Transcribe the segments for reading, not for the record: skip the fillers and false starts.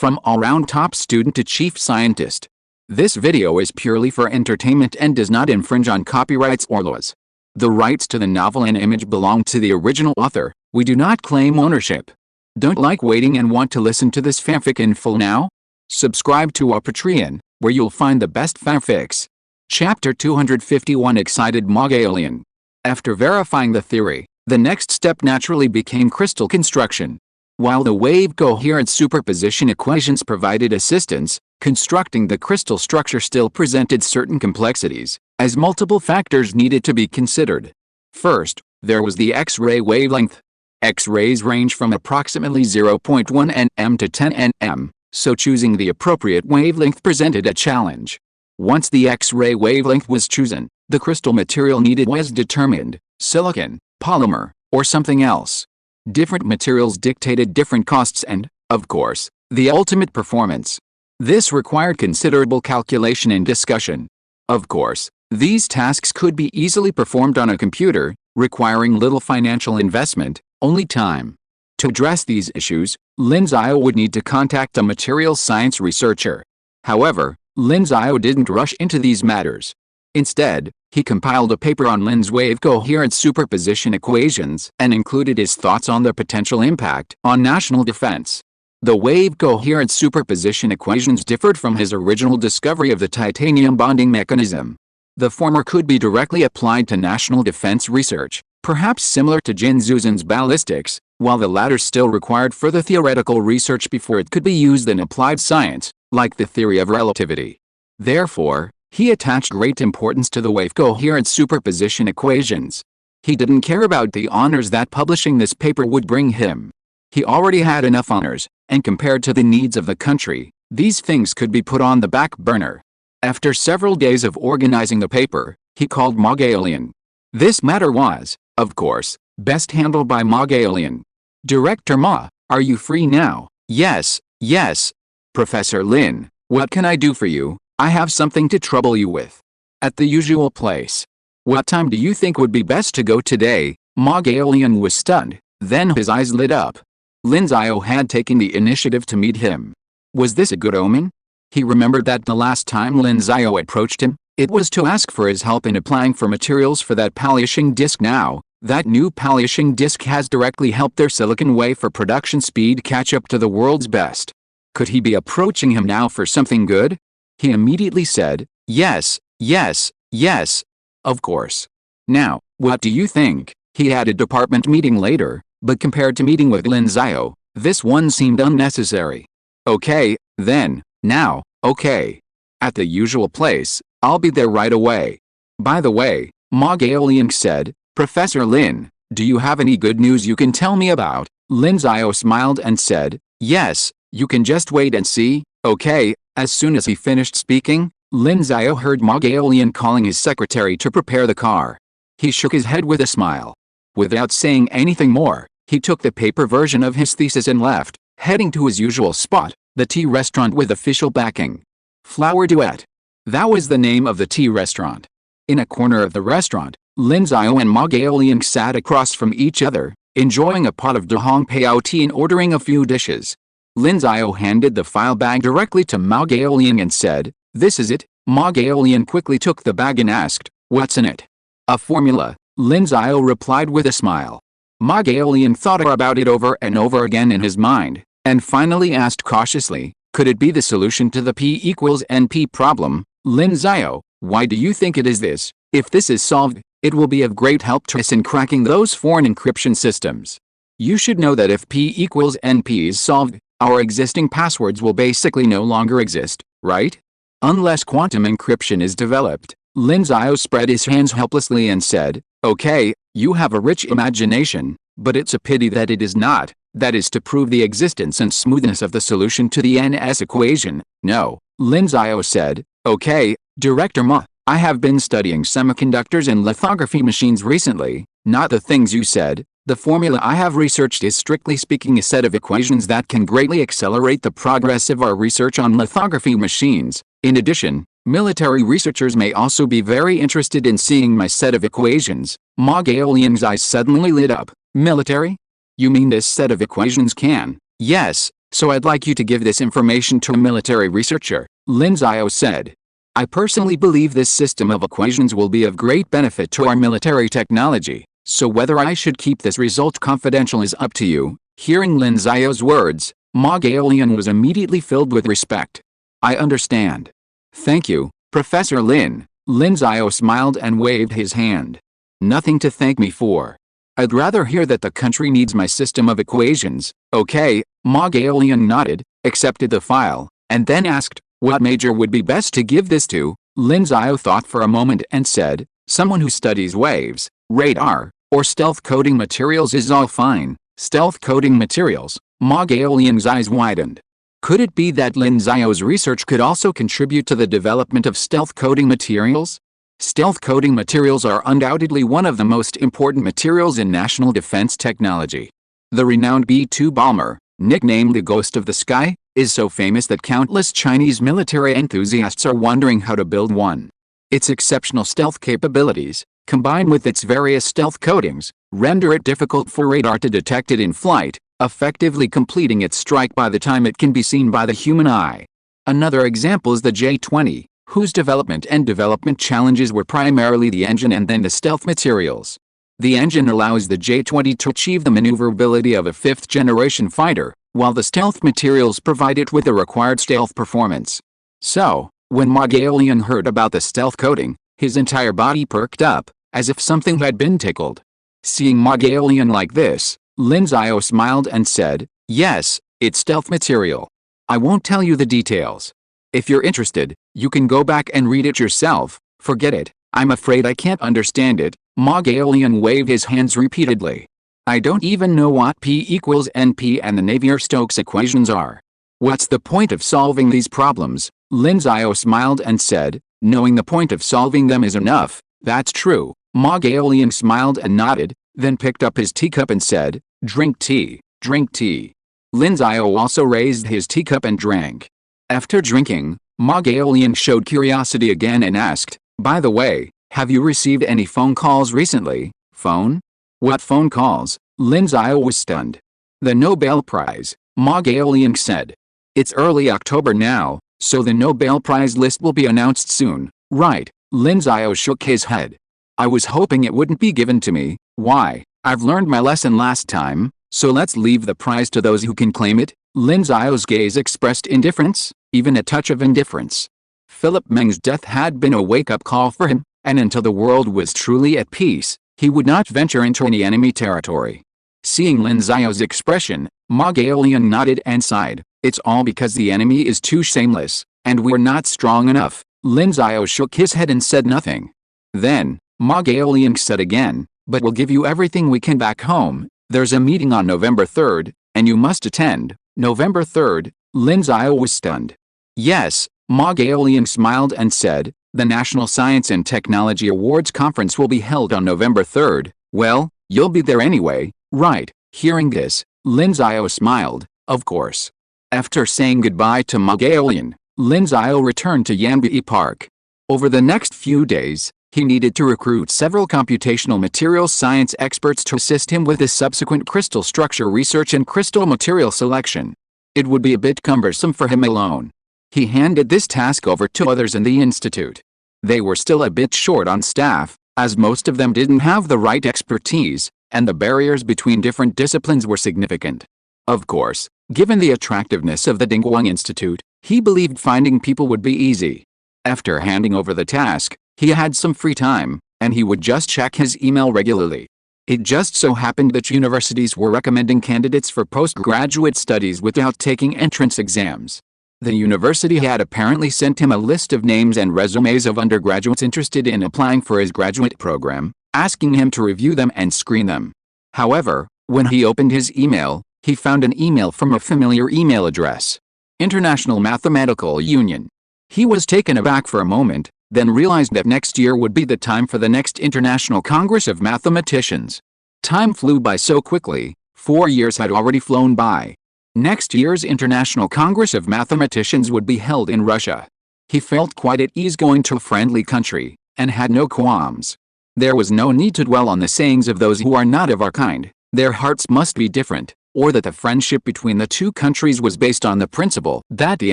from all-round top student to chief scientist. This video is purely for entertainment and does not infringe on copyrights or laws. The rights to the novel and image belong to the original author. We do not claim ownership. Don't like waiting and want to listen to this fanfic in full now? Subscribe to our Patreon, where you'll find the best fanfics. Chapter 251 Excited Magellan. After verifying the theory, the next step naturally became crystal construction. While the wave coherence superposition equations provided assistance, constructing the crystal structure still presented certain complexities, as multiple factors needed to be considered. First, there was the X-ray wavelength. X-rays range from approximately 0.1 nm to 10 nm, so choosing the appropriate wavelength presented a challenge. Once the X-ray wavelength was chosen, the crystal material needed was determined: silicon, polymer, or something else. Different materials dictated different costs and, of course, the ultimate performance. This required considerable calculation and discussion. Of course, these tasks could be easily performed on a computer, requiring little financial investment, only time. To address these issues, Lin Xiao would need to contact a materials science researcher. However, Lin Xiao didn't rush into these matters. Instead, he compiled a paper on Lin's wave coherence superposition equations and included his thoughts on their potential impact on national defense. The wave coherence superposition equations differed from his original discovery of the titanium bonding mechanism. The former could be directly applied to national defense research, perhaps similar to Jin Zhuzin's ballistics, while the latter still required further theoretical research before it could be used in applied science, like the theory of relativity. Therefore, he attached great importance to the wave coherence superposition equations. He didn't care about the honors that publishing this paper would bring him. He already had enough honors, and compared to the needs of the country, these things could be put on the back burner. After several days of organizing the paper, he called Magellan. This matter was, of course, best handled by Magellan. "Director Ma, are you free now?" "Yes, yes. Professor Lin, what can I do for you? I have something to trouble you with." "At the usual place." "What time do you think would be best to go today?" Magellan was stunned, then his eyes lit up. Lin Xiao had taken the initiative to meet him. Was this a good omen? He remembered that the last time Lin Xiao approached him, it was to ask for his help in applying for materials for that polishing disc. Now, that new polishing disc has directly helped their silicon wafer production speed catch up to the world's best. Could he be approaching him now for something good? He immediately said, "Yes, yes, yes. Of course. Now, what do you think?" He had a department meeting later, but compared to meeting with Lin Xiao, this one seemed unnecessary. "Okay, then, now, okay. At the usual place, I'll be there right away." "By the way," Magellan said, "Professor Lin, do you have any good news you can tell me about?" Lin Xiao smiled and said, "Yes, you can just wait and see." "Okay." As soon as he finished speaking, Lin Xiao heard Magellan calling his secretary to prepare the car. He shook his head with a smile. Without saying anything more, he took the paper version of his thesis and left, heading to his usual spot, the tea restaurant with official backing. Flower Duet. That was the name of the tea restaurant. In a corner of the restaurant, Lin Xiao and Magellan sat across from each other, enjoying a pot of Dahong Pao tea and ordering a few dishes. Lin Xiao handed the file bag directly to Magellan and said, "This is it." Magellan quickly took the bag and asked, "What's in it?" "A formula," Lin Xiao replied with a smile. Magellan thought about it over and over again in his mind, and finally asked cautiously, "Could it be the solution to the P equals NP problem?" "Lin Xiao, why do you think it is this? If this is solved, it will be of great help to us in cracking those foreign encryption systems. You should know that if P equals NP is solved, our existing passwords will basically no longer exist, right? Unless quantum encryption is developed." Lin Xiao spread his hands helplessly and said, "Okay, you have a rich imagination, but it's a pity that it is not, that is to prove the existence and smoothness of the solution to the NS equation." "No," Lin Xiao said. "Okay, Director Ma, I have been studying semiconductors and lithography machines recently, not the things you said. The formula I have researched is strictly speaking a set of equations that can greatly accelerate the progress of our research on lithography machines. In addition, military researchers may also be very interested in seeing my set of equations." Magellan's eyes suddenly lit up. "Military? You mean this set of equations can?" "Yes, So I'd like you to give this information to a military researcher, Lin Xiao said. I personally believe this system of equations will be of great benefit to our military technology, so whether I should keep this result confidential is up to you. Hearing Lin Xiao's words, Ma Gaolian was immediately filled with respect. I understand. Thank you, Professor Lin. Lin Xiao smiled and waved his hand. Nothing to thank me for. I'd rather hear that the country needs my system of equations. Okay, Ma Gaolian nodded, accepted the file, and then asked, what major would be best to give this to? Lin Xiao thought for a moment and said, someone who studies waves, radar, or stealth coding materials is all fine. Stealth coding materials. Ma Gaolian's eyes widened. Could it be that Lin Xiao's research could also contribute to the development of stealth coding materials? Stealth coding materials are undoubtedly one of the most important materials in national defense technology. The renowned B-2 bomber, nicknamed the Ghost of the Sky, is so famous that countless Chinese military enthusiasts are wondering how to build one. Its exceptional stealth capabilities, combined with its various stealth coatings, render it difficult for radar to detect it in flight, effectively completing its strike by the time it can be seen by the human eye. Another example is the J-20, whose development challenges were primarily the engine and then the stealth materials. The engine allows the J-20 to achieve the maneuverability of a fifth-generation fighter, while the stealth materials provide it with the required stealth performance. So, when Ma Gaolian heard about the stealth coating, his entire body perked up, as if something had been tickled. Seeing Ma Gaolian like this, Lin Xiao smiled and said, yes, it's stealth material. I won't tell you the details. If you're interested, you can go back and read it yourself. Forget it, I'm afraid I can't understand it. Ma Gaolian waved his hands repeatedly. I don't even know what P equals NP and the Navier-Stokes equations are. What's the point of solving these problems? Lin Xiao smiled and said, knowing the point of solving them is enough. That's true. Ma Gaolian smiled and nodded, then picked up his teacup and said, drink tea, drink tea. Lin Xiao also raised his teacup and drank. After drinking, Ma Gaolian showed curiosity again and asked, by the way, have you received any phone calls recently? Phone? What phone calls? Lin Xiao was stunned. The Nobel Prize, Ma Gaolian said. It's early October now, so the Nobel Prize list will be announced soon, right? Lin Xiao shook his head. I was hoping it wouldn't be given to me. Why? I've learned my lesson last time, so let's leave the prize to those who can claim it. Lin Xiao's gaze expressed indifference, even a touch of indifference. Philip Meng's death had been a wake-up call for him, and until the world was truly at peace, he would not venture into any enemy territory. Seeing Lin Xiao's expression, Ma Gaolian nodded and sighed. It's all because the enemy is too shameless, and we're not strong enough. Lin Xiao shook his head and said nothing. Then, Ma Gaolian said again, but we'll give you everything we can back home. There's a meeting on November 3rd, and you must attend. November 3rd, Lin Xiao was stunned. Yes, Ma Gaolian smiled and said, the National Science and Technology Awards Conference will be held on November 3rd. Well, you'll be there anyway, right? Hearing this, Lin Xiao smiled, of course. After saying goodbye to Ma Gaolian, Lin Xiao returned to Yanbi Park. Over the next few days, he needed to recruit several computational materials science experts to assist him with his subsequent crystal structure research and crystal material selection. It would be a bit cumbersome for him alone. He handed this task over to others in the institute. They were still a bit short on staff, as most of them didn't have the right expertise, and the barriers between different disciplines were significant. Of course, given the attractiveness of the Dingguang Institute, he believed finding people would be easy. After handing over the task, he had some free time, and he would just check his email regularly. It just so happened that universities were recommending candidates for postgraduate studies without taking entrance exams. The university had apparently sent him a list of names and resumes of undergraduates interested in applying for his graduate program, asking him to review them and screen them. However, when he opened his email, he found an email from a familiar email address. International Mathematical Union. He was taken aback for a moment, then realized that next year would be the time for the next International Congress of Mathematicians. Time flew by so quickly, 4 years had already flown by. Next year's International Congress of Mathematicians would be held in Russia. He felt quite at ease going to a friendly country, and had no qualms. There was no need to dwell on the sayings of those who are not of our kind. Their hearts must be different. or that the friendship between the two countries was based on the principle that the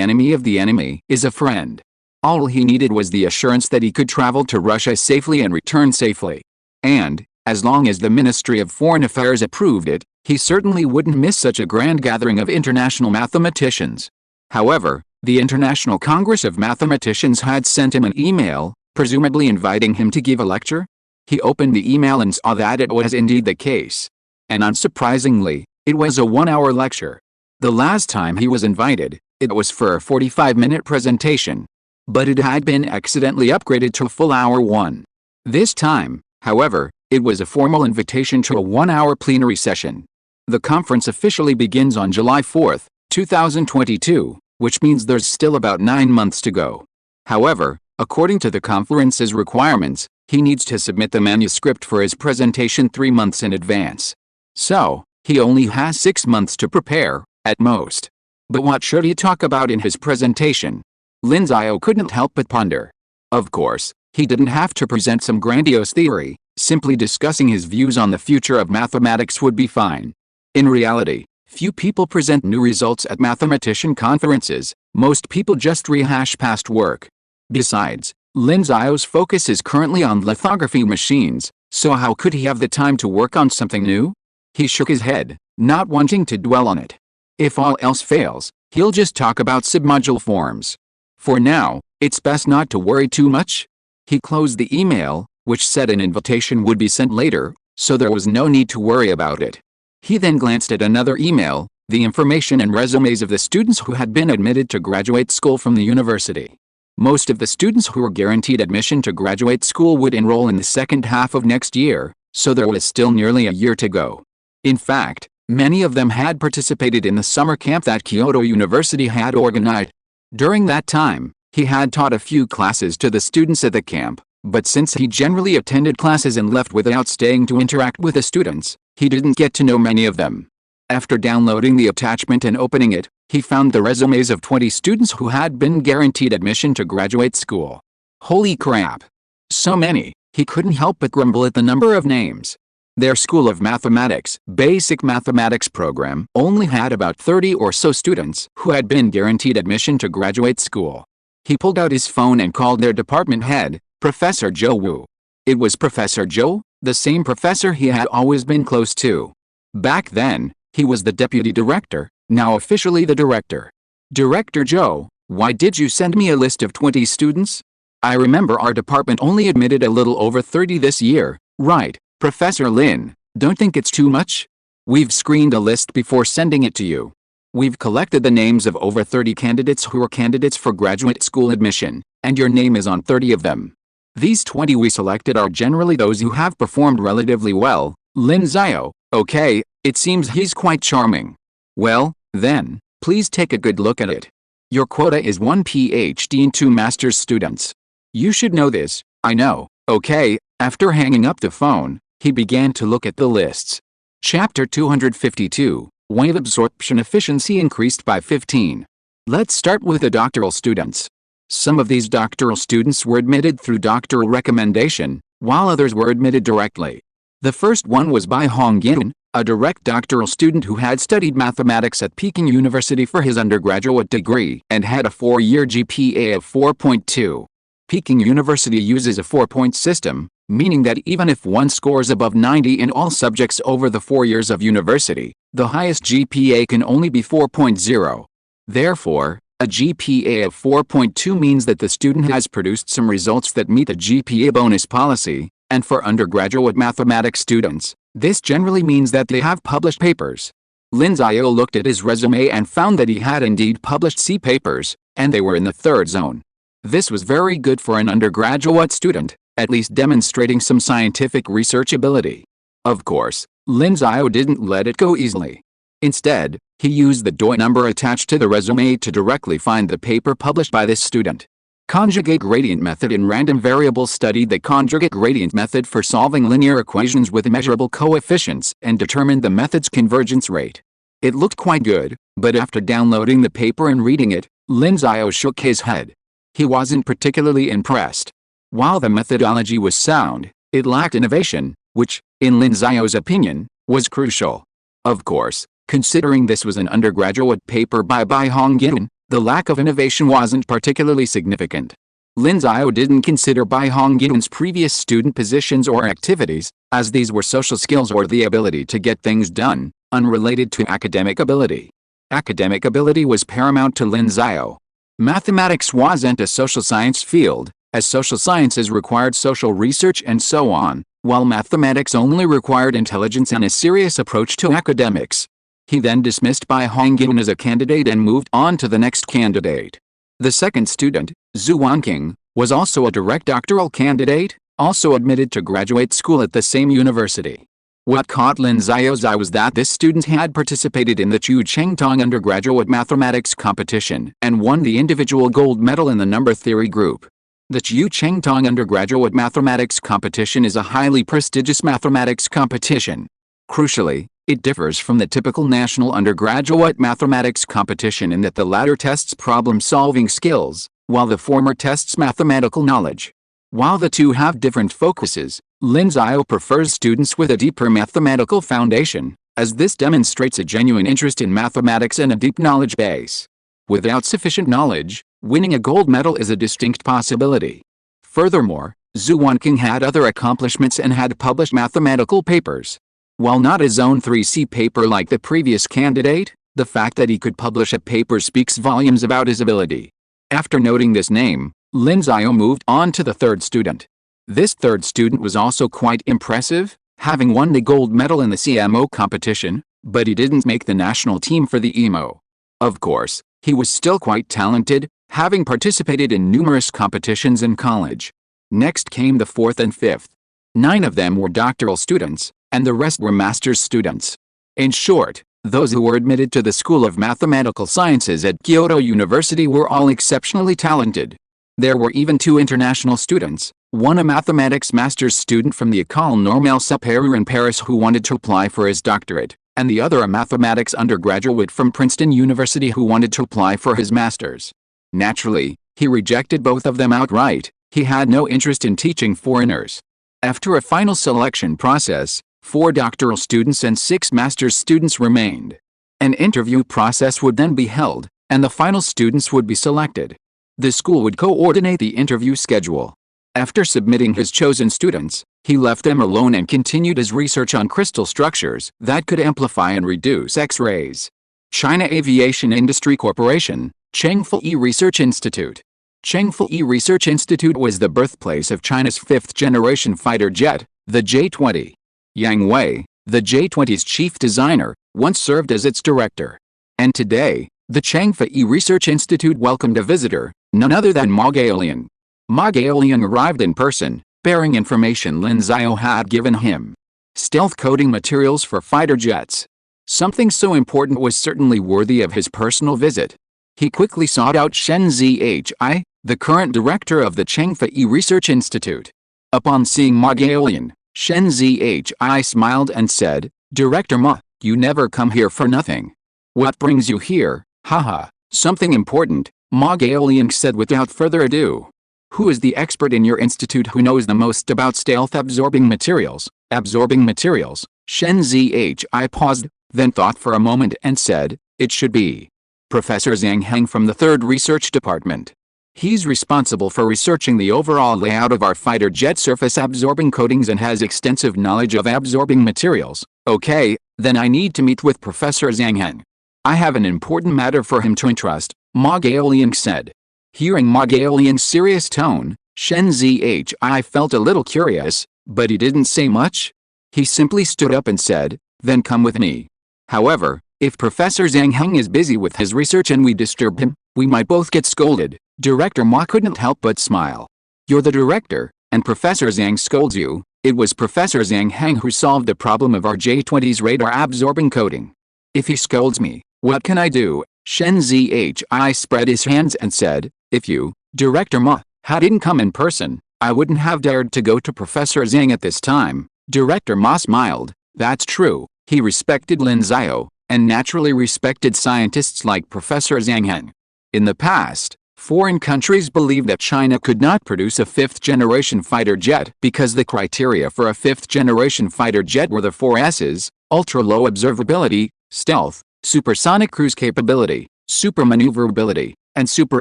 enemy of the enemy is a friend. All he needed was the assurance that he could travel to Russia safely and return safely. And, as long as the Ministry of Foreign Affairs approved it, he certainly wouldn't miss such a grand gathering of international mathematicians. However, the International Congress of Mathematicians had sent him an email, presumably inviting him to give a lecture. He opened the email and saw that it was indeed the case. And unsurprisingly, it was a 1-hour lecture. The last time he was invited, it was for a 45-minute presentation. But it had been accidentally upgraded to a full hour one. This time, however, it was a formal invitation to a 1-hour plenary session. The conference officially begins on July 4, 2022, which means there's still about 9 months to go. However, according to the conference's requirements, he needs to submit the manuscript for his presentation 3 months in advance. So, he only has 6 months to prepare, at most. But what should he talk about in his presentation? Lin Xiao couldn't help but ponder. Of course, he didn't have to present some grandiose theory, simply discussing his views on the future of mathematics would be fine. In reality, few people present new results at mathematician conferences, most people just rehash past work. Besides, Lin Xiao's focus is currently on lithography machines, so how could he have the time to work on something new? He shook his head, not wanting to dwell on it. If all else fails, he'll just talk about submodule forms. For now, it's best not to worry too much. He closed the email, which said an invitation would be sent later, so there was no need to worry about it. He then glanced at another email, the information and resumes of the students who had been admitted to graduate school from the university. Most of the students who were guaranteed admission to graduate school would enroll in the second half of next year, so there was still nearly a year to go. In fact, many of them had participated in the summer camp that Kyoto University had organized. During that time, he had taught a few classes to the students at the camp, but since he generally attended classes and left without staying to interact with the students, he didn't get to know many of them. After downloading the attachment and opening it, he found the resumes of 20 students who had been guaranteed admission to graduate school. Holy crap! So many, he couldn't help but grumble at the number of names. Their School of Mathematics, Basic Mathematics program only had about 30 or so students who had been guaranteed admission to graduate school. He pulled out his phone and called their department head, Professor Zhou Wu. It was Professor Zhou, the same professor he had always been close to. Back then, he was the deputy director, now officially the director. Director Zhou, why did you send me a list of 20 students? I remember our department only admitted a little over 30 this year, right? Professor Lin, don't think it's too much? We've screened a list before sending it to you. We've collected the names of over 30 candidates who are candidates for graduate school admission, and your name is on 30 of them. These 20 we selected are generally those who have performed relatively well. Lin Xiao, okay, it seems he's quite charming. Well, then, please take a good look at it. Your quota is 1 PhD and 2 master's students. You should know this, I know, okay. After hanging up the phone, he began to look at the lists. Chapter 252, Wave Absorption Efficiency Increased by 15. Let's start with the doctoral students. Some of these doctoral students were admitted through doctoral recommendation, while others were admitted directly. The first one was by Hong Yin, a direct doctoral student who had studied mathematics at Peking University for his undergraduate degree and had a 4-year GPA of 4.2. Peking University uses a 4-point system, meaning that even if one scores above 90 in all subjects over the 4 years of university, the highest GPA can only be 4.0. Therefore, a GPA of 4.2 means that the student has produced some results that meet the GPA bonus policy, and for undergraduate mathematics students, this generally means that they have published papers. Lin Xiao looked at his resume and found that he had indeed published C papers, and they were in the third zone. This was very good for an undergraduate student, at least demonstrating some scientific research ability. Of course, Lin Xiao didn't let it go easily. Instead, he used the DOI number attached to the resume to directly find the paper published by this student. Conjugate gradient method in random variables studied the conjugate gradient method for solving linear equations with measurable coefficients and determined the method's convergence rate. It looked quite good, but after downloading the paper and reading it, Lin Xiao shook his head. He wasn't particularly impressed. While the methodology was sound, it lacked innovation, which, in Lin Xiao's opinion, was crucial. Of course, Considering this was an undergraduate paper by Bai Hongyan, the lack of innovation wasn't particularly significant. Lin Xiao didn't consider Bai Hongyan's previous student positions or activities, as these were social skills or the ability to get things done, unrelated to academic ability. Academic ability was paramount to Lin Xiao. Mathematics wasn't a social science field, as social sciences required social research and so on, while mathematics only required intelligence and a serious approach to academics. He then dismissed Bai Hongyan as a candidate and moved on to the next candidate. The second student, Zhu Wanqing, was also a direct doctoral candidate, also admitted to graduate school at the same university. What caught Lin Xiao's eye was that this student had participated in the Chu Chengtong undergraduate mathematics competition and won the individual gold medal in the number theory group. The Chu Chengtong undergraduate mathematics competition is a highly prestigious mathematics competition. Crucially, it differs from the typical national undergraduate mathematics competition in that the latter tests problem-solving skills, while the former tests mathematical knowledge. While the two have different focuses, Lin Xiao prefers students with a deeper mathematical foundation, as this demonstrates a genuine interest in mathematics and a deep knowledge base. Without sufficient knowledge, winning a gold medal is a distinct possibility. Furthermore, Zhu Wanqing had other accomplishments and had published mathematical papers. While not a Zone 3C paper like the previous candidate, the fact that he could publish a paper speaks volumes about his ability. After noting this name, Lin Xiao moved on to the third student. This third student was also quite impressive, having won the gold medal in the CMO competition, but he didn't make the national team for the EMO. Of course, he was still quite talented, having participated in numerous competitions in college. Next came the fourth and fifth. 9 of them were doctoral students, and the rest were master's students. In short, those who were admitted to the School of Mathematical Sciences at Kyoto University were all exceptionally talented. There were even 2 international students, one a mathematics master's student from the École Normale Supérieure in Paris who wanted to apply for his doctorate, and the other a mathematics undergraduate from Princeton University who wanted to apply for his master's. Naturally, he rejected both of them outright. He had no interest in teaching foreigners. After a final selection process, 4 doctoral students and 6 master's students remained. An interview process would then be held, and the final students would be selected. The school would coordinate the interview schedule. After submitting his chosen students, he left them alone and continued his research on crystal structures that could amplify and reduce X-rays. China Aviation Industry Corporation, Chengfu Research Institute. Chengfu Research Institute was the birthplace of China's 5th-generation fighter jet, the J-20. Yang Wei, the J-20's chief designer, once served as its director. And today, the Chengfu Research Institute welcomed a visitor, none other than Ma Gaolian. Ma Gaolian arrived in person, bearing information Lin Xiao had given him. Stealth coating materials for fighter jets. Something so important was certainly worthy of his personal visit. He quickly sought out Shen Zhi, the current director of the Chengfu Research Institute. Upon seeing Ma Gaolian, Shen Zhi smiled and said, "Director Ma, you never come here for nothing. What brings you here? Haha, something important," Ma Gaolian said without further ado. "Who is the expert in your institute who knows the most about stealth-absorbing materials?" Absorbing materials? Shen Zhi paused, then thought for a moment and said, "It should be Professor Zhang Heng from the 3rd Research Department. He's responsible for researching the overall layout of our fighter jet surface-absorbing coatings and has extensive knowledge of absorbing materials." "Okay, then I need to meet with Professor Zhang Heng. I have an important matter for him to entrust," Ma Gaolian said. Hearing Ma Gaolian's serious tone, Shen Zhi felt a little curious, but he didn't say much. He simply stood up and said, "Then come with me." However, if Professor Zhang Heng is busy with his research and we disturb him, we might both get scolded. Director Ma couldn't help but smile. "You're the director, and Professor Zhang scolds you. It was Professor Zhang Heng who solved the problem of our J-20's radar-absorbing coating. If he scolds me, what can I do?" Shen Zhi spread his hands and said, "If you, Director Ma, hadn't come in person, I wouldn't have dared to go to Professor Zhang at this time." Director Ma smiled. That's true. He respected Lin Xiao, and naturally respected scientists like Professor Zhang Heng. In the past, foreign countries believed that China could not produce a 5th-generation fighter jet because the criteria for a 5th-generation fighter jet were the 4 S's: ultra-low observability, stealth, supersonic cruise capability, super maneuverability, and super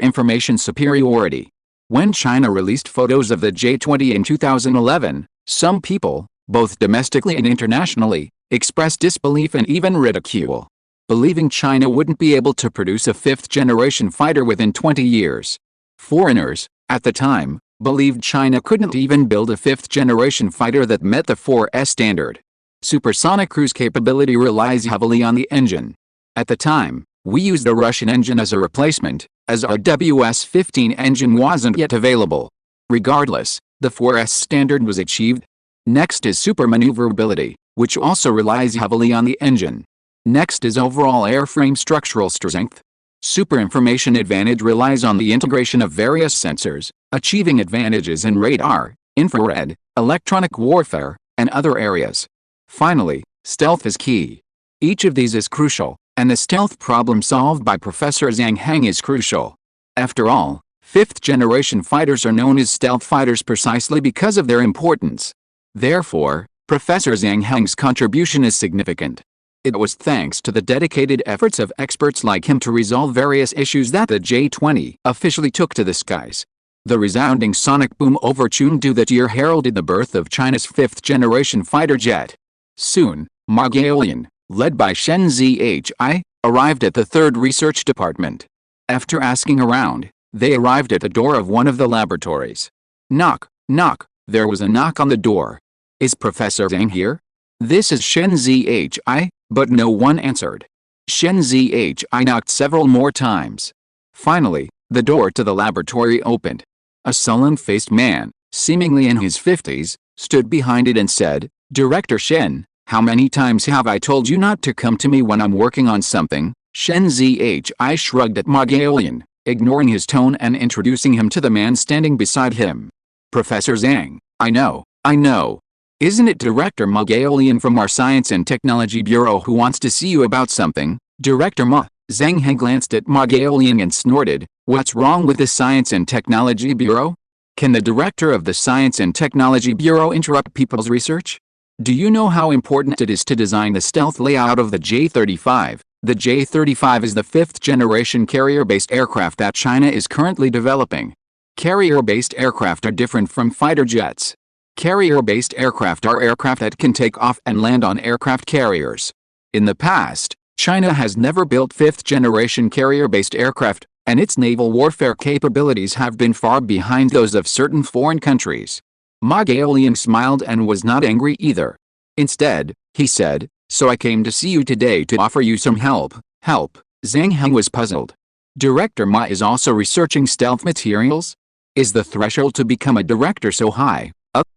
information superiority. When China released photos of the J-20 in 2011, some people, both domestically and internationally, expressed disbelief and even ridicule, believing China wouldn't be able to produce a fifth-generation fighter within 20 years. Foreigners, at the time, believed China couldn't even build a fifth-generation fighter that met the 4S standard. Supersonic cruise capability relies heavily on the engine. At the time, we used a Russian engine as a replacement, as our WS-15 engine wasn't yet available. Regardless, the 4S standard was achieved. Next is super maneuverability, which also relies heavily on the engine. Next is overall airframe structural strength. Super information advantage relies on the integration of various sensors, achieving advantages in radar, infrared, electronic warfare, and other areas. Finally, stealth is key. Each of these is crucial, and the stealth problem solved by Professor Zhang Heng is crucial. After all, fifth-generation fighters are known as stealth fighters precisely because of their importance. Therefore, Professor Zhang Heng's contribution is significant. It was thanks to the dedicated efforts of experts like him to resolve various issues that the J-20 officially took to the skies. The resounding sonic boom over Chengdu that year heralded the birth of China's fifth-generation fighter jet. Soon, Mongolian, led by Shen Zhi, arrived at the 3rd Research Department. After asking around, they arrived at the door of one of the laboratories. Knock, knock, there was a knock on the door. Is Professor Zhang here? This is Shen Zhi, but no one answered. Shen Zhi knocked several more times. Finally, the door to the laboratory opened. A sullen-faced man, seemingly in his 50s, stood behind it and said, "Director Shen, how many times have I told you not to come to me when I'm working on something?" Shen Zhi shrugged at Mongolian, ignoring his tone and introducing him to the man standing beside him. "Professor Zhang, I know. Isn't it Director Mongolian from our Science and Technology Bureau who wants to see you about something?" Director Ma. Zhang Heng glanced at Mongolian and snorted, "What's wrong with the Science and Technology Bureau? Can the director of the Science and Technology Bureau interrupt people's research? Do you know how important it is to design the stealth layout of the J-35? The J-35 is the 5th-generation carrier-based aircraft that China is currently developing. Carrier-based aircraft are different from fighter jets. Carrier-based aircraft are aircraft that can take off and land on aircraft carriers. In the past, China has never built 5th-generation carrier-based aircraft, and its naval warfare capabilities have been far behind those of certain foreign countries." Mongolian smiled and was not angry either. Instead, he said, "So I came to see you today to offer you some help." Help? Zhang Heng was puzzled. Director Ma is also researching stealth materials? Is the threshold to become a director so high?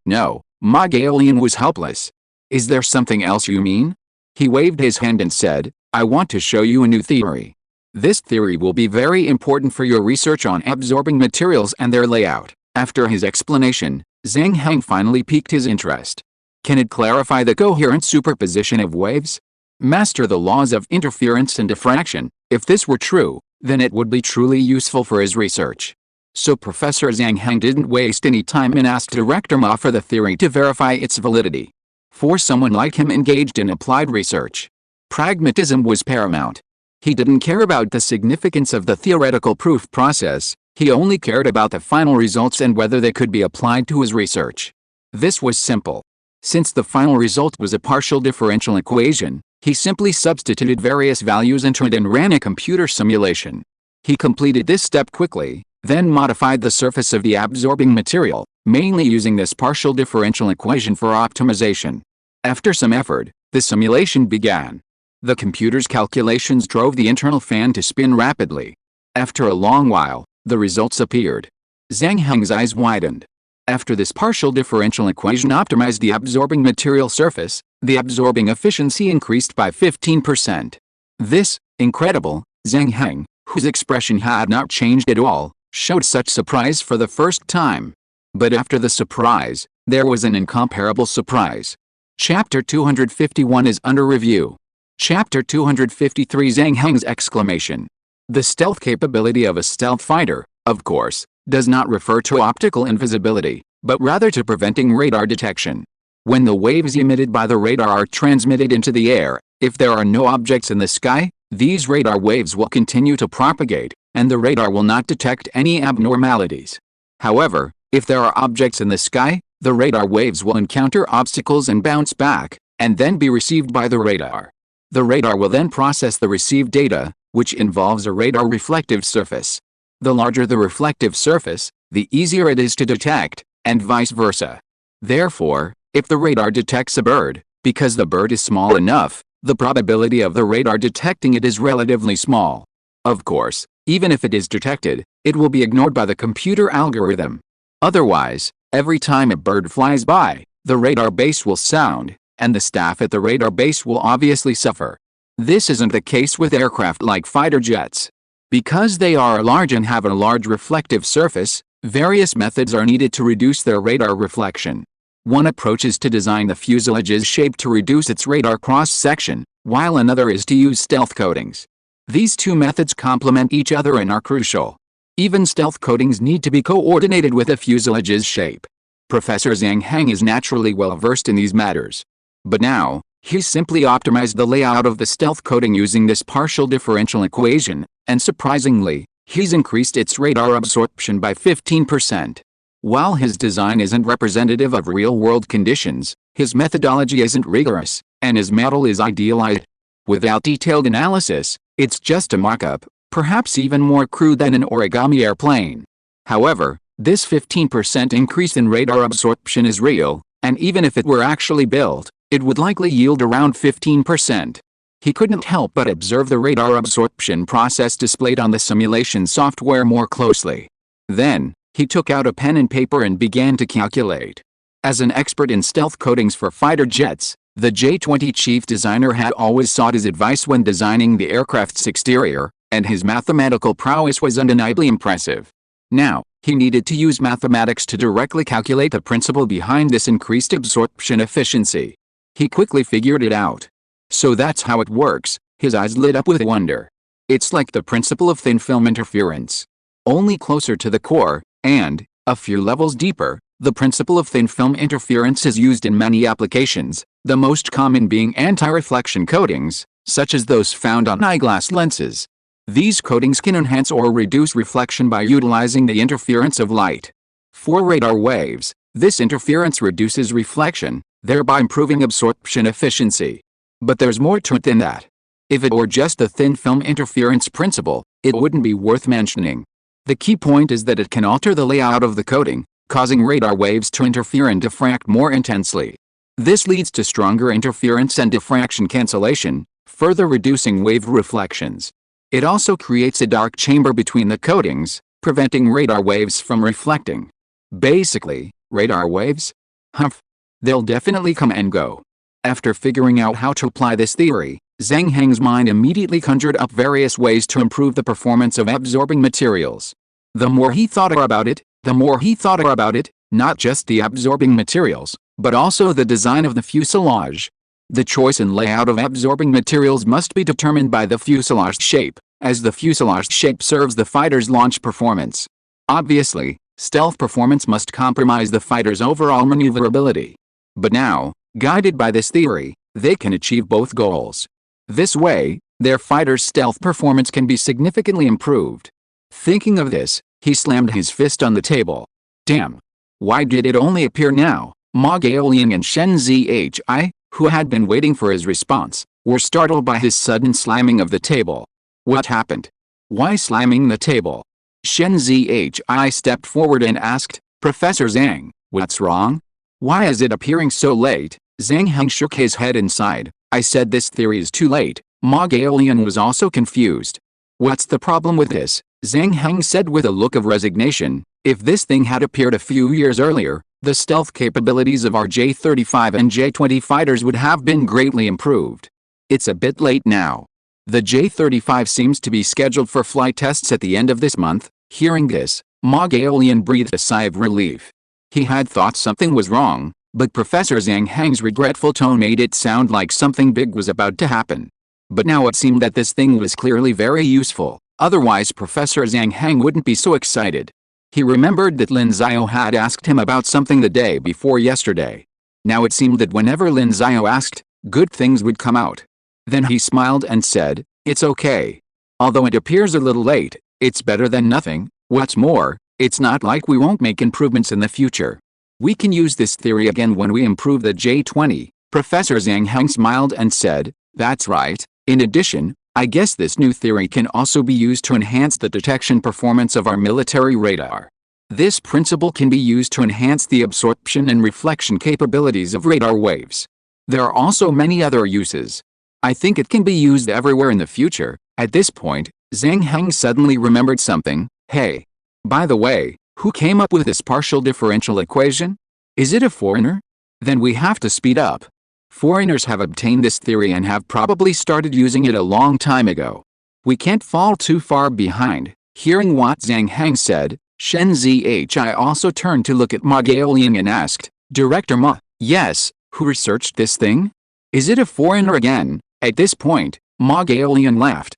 No. Mongolian was helpless. "Is there something else you mean?" He waved his hand and said, "I want to show you a new theory. This theory will be very important for your research on absorbing materials and their layout." After his explanation, Zhang Heng finally piqued his interest. Can it clarify the coherent superposition of waves? Master the laws of interference and diffraction? If this were true, then it would be truly useful for his research. So Professor Zhang Heng didn't waste any time and asked Director Ma for the theory to verify its validity. For someone like him engaged in applied research, pragmatism was paramount. He didn't care about the significance of the theoretical proof process, he only cared about the final results and whether they could be applied to his research. This was simple. Since the final result was a partial differential equation, he simply substituted various values into it and ran a computer simulation. He completed this step quickly, then modified the surface of the absorbing material, mainly using this partial differential equation for optimization. After some effort, the simulation began. The computer's calculations drove the internal fan to spin rapidly. After a long while, the results appeared. Zhang Heng's eyes widened. After this partial differential equation optimized the absorbing material surface, the absorbing efficiency increased by 15%. This, incredible, Zhang Heng, whose expression had not changed at all, showed such surprise for the first time. But after the surprise, there was an incomparable surprise. Chapter 251 is under review. Chapter 253 Zhang Heng's exclamation. The stealth capability of a stealth fighter, of course, does not refer to optical invisibility, but rather to preventing radar detection. When the waves emitted by the radar are transmitted into the air, if there are no objects in the sky, These radar waves will continue to propagate, and the radar will not detect any abnormalities. However, if there are objects in the sky, the radar waves will encounter obstacles and bounce back, and then be received by the radar. The radar will then process the received data, which involves a radar reflective surface. The larger the reflective surface, the easier it is to detect, and vice versa. Therefore, if the radar detects a bird, because the bird is small enough, the probability of the radar detecting it is relatively small. Of course, even if it is detected, it will be ignored by the computer algorithm. Otherwise, every time a bird flies by, the radar base will sound, and the staff at the radar base will obviously suffer. This isn't the case with aircraft like fighter jets. Because they are large and have a large reflective surface, various methods are needed to reduce their radar reflection. One approach is to design the fuselage's shape to reduce its radar cross-section, while another is to use stealth coatings. These two methods complement each other and are crucial. Even stealth coatings need to be coordinated with the fuselage's shape. Professor Zhang Heng is naturally well versed in these matters. But now, he's simply optimized the layout of the stealth coating using this partial differential equation, and surprisingly, he's increased its radar absorption by 15%. While his design isn't representative of real-world conditions, his methodology isn't rigorous, and his model is idealized. Without detailed analysis, it's just a mock-up, perhaps even more crude than an origami airplane. However, this 15% increase in radar absorption is real, and even if it were actually built, it would likely yield around 15%. He couldn't help but observe the radar absorption process displayed on the simulation software more closely. Then, he took out a pen and paper and began to calculate. As an expert in stealth coatings for fighter jets, the J-20 chief designer had always sought his advice when designing the aircraft's exterior, and his mathematical prowess was undeniably impressive. Now, he needed to use mathematics to directly calculate the principle behind this increased absorption efficiency. He quickly figured it out. So that's how it works. His eyes lit up with wonder. It's like the principle of thin film interference. Only closer to the core, and, a few levels deeper, the principle of thin film interference is used in many applications, the most common being anti-reflection coatings, such as those found on eyeglass lenses. These coatings can enhance or reduce reflection by utilizing the interference of light. For radar waves, this interference reduces reflection, thereby improving absorption efficiency. But there's more to it than that. If it were just the thin film interference principle, it wouldn't be worth mentioning. The key point is that it can alter the layout of the coating, causing radar waves to interfere and diffract more intensely. This leads to stronger interference and diffraction cancellation, further reducing wave reflections. It also creates a dark chamber between the coatings, preventing radar waves from reflecting. Basically, radar waves? Humph. They'll definitely come and go. After figuring out how to apply this theory, Zhang Heng's mind immediately conjured up various ways to improve the performance of absorbing materials. The more he thought about it, not just the absorbing materials, but also the design of the fuselage. The choice and layout of absorbing materials must be determined by the fuselage shape, as the fuselage shape serves the fighter's launch performance. Obviously, stealth performance must compromise the fighter's overall maneuverability. But now, guided by this theory, they can achieve both goals. This way, their fighter's stealth performance can be significantly improved. Thinking of this, he slammed his fist on the table. Damn! Why did it only appear now? Ma Gaolian and Shen Zhi, who had been waiting for his response, were startled by his sudden slamming of the table. What happened? Why slamming the table? Shen Zhi stepped forward and asked, Professor Zhang, what's wrong? Why is it appearing so late? Zhang Heng shook his head and sighed. I said this theory is too late. Ma Gaolian was also confused. What's the problem with this? Zhang Heng said with a look of resignation. If this thing had appeared a few years earlier, the stealth capabilities of our J-35 and J-20 fighters would have been greatly improved. It's a bit late now. The J-35 seems to be scheduled for flight tests at the end of this month. Hearing this, Ma Gaolian breathed a sigh of relief. He had thought something was wrong, but Professor Zhang Heng's regretful tone made it sound like something big was about to happen. But now it seemed that this thing was clearly very useful, otherwise Professor Zhang Heng wouldn't be so excited. He remembered that Lin Xiao had asked him about something the day before yesterday. Now it seemed that whenever Lin Xiao asked, good things would come out. Then he smiled and said, It's okay. Although it appears a little late, it's better than nothing. What's more, it's not like we won't make improvements in the future. We can use this theory again when we improve the J-20. Professor Zhang Heng smiled and said, "That's right. In addition, I guess this new theory can also be used to enhance the detection performance of our military radar. This principle can be used to enhance the absorption and reflection capabilities of radar waves. There are also many other uses. I think it can be used everywhere in the future." At this point, Zhang Heng suddenly remembered something. "Hey. By the way, who came up with this partial differential equation? Is it a foreigner? Then we have to speed up. Foreigners have obtained this theory and have probably started using it a long time ago. We can't fall too far behind." Hearing what Zhang Heng said, Shen Zhi also turned to look at Ma Gaolian and asked, "Director Ma, yes, who researched this thing? Is it a foreigner again?" At this point, Ma Gaolian laughed.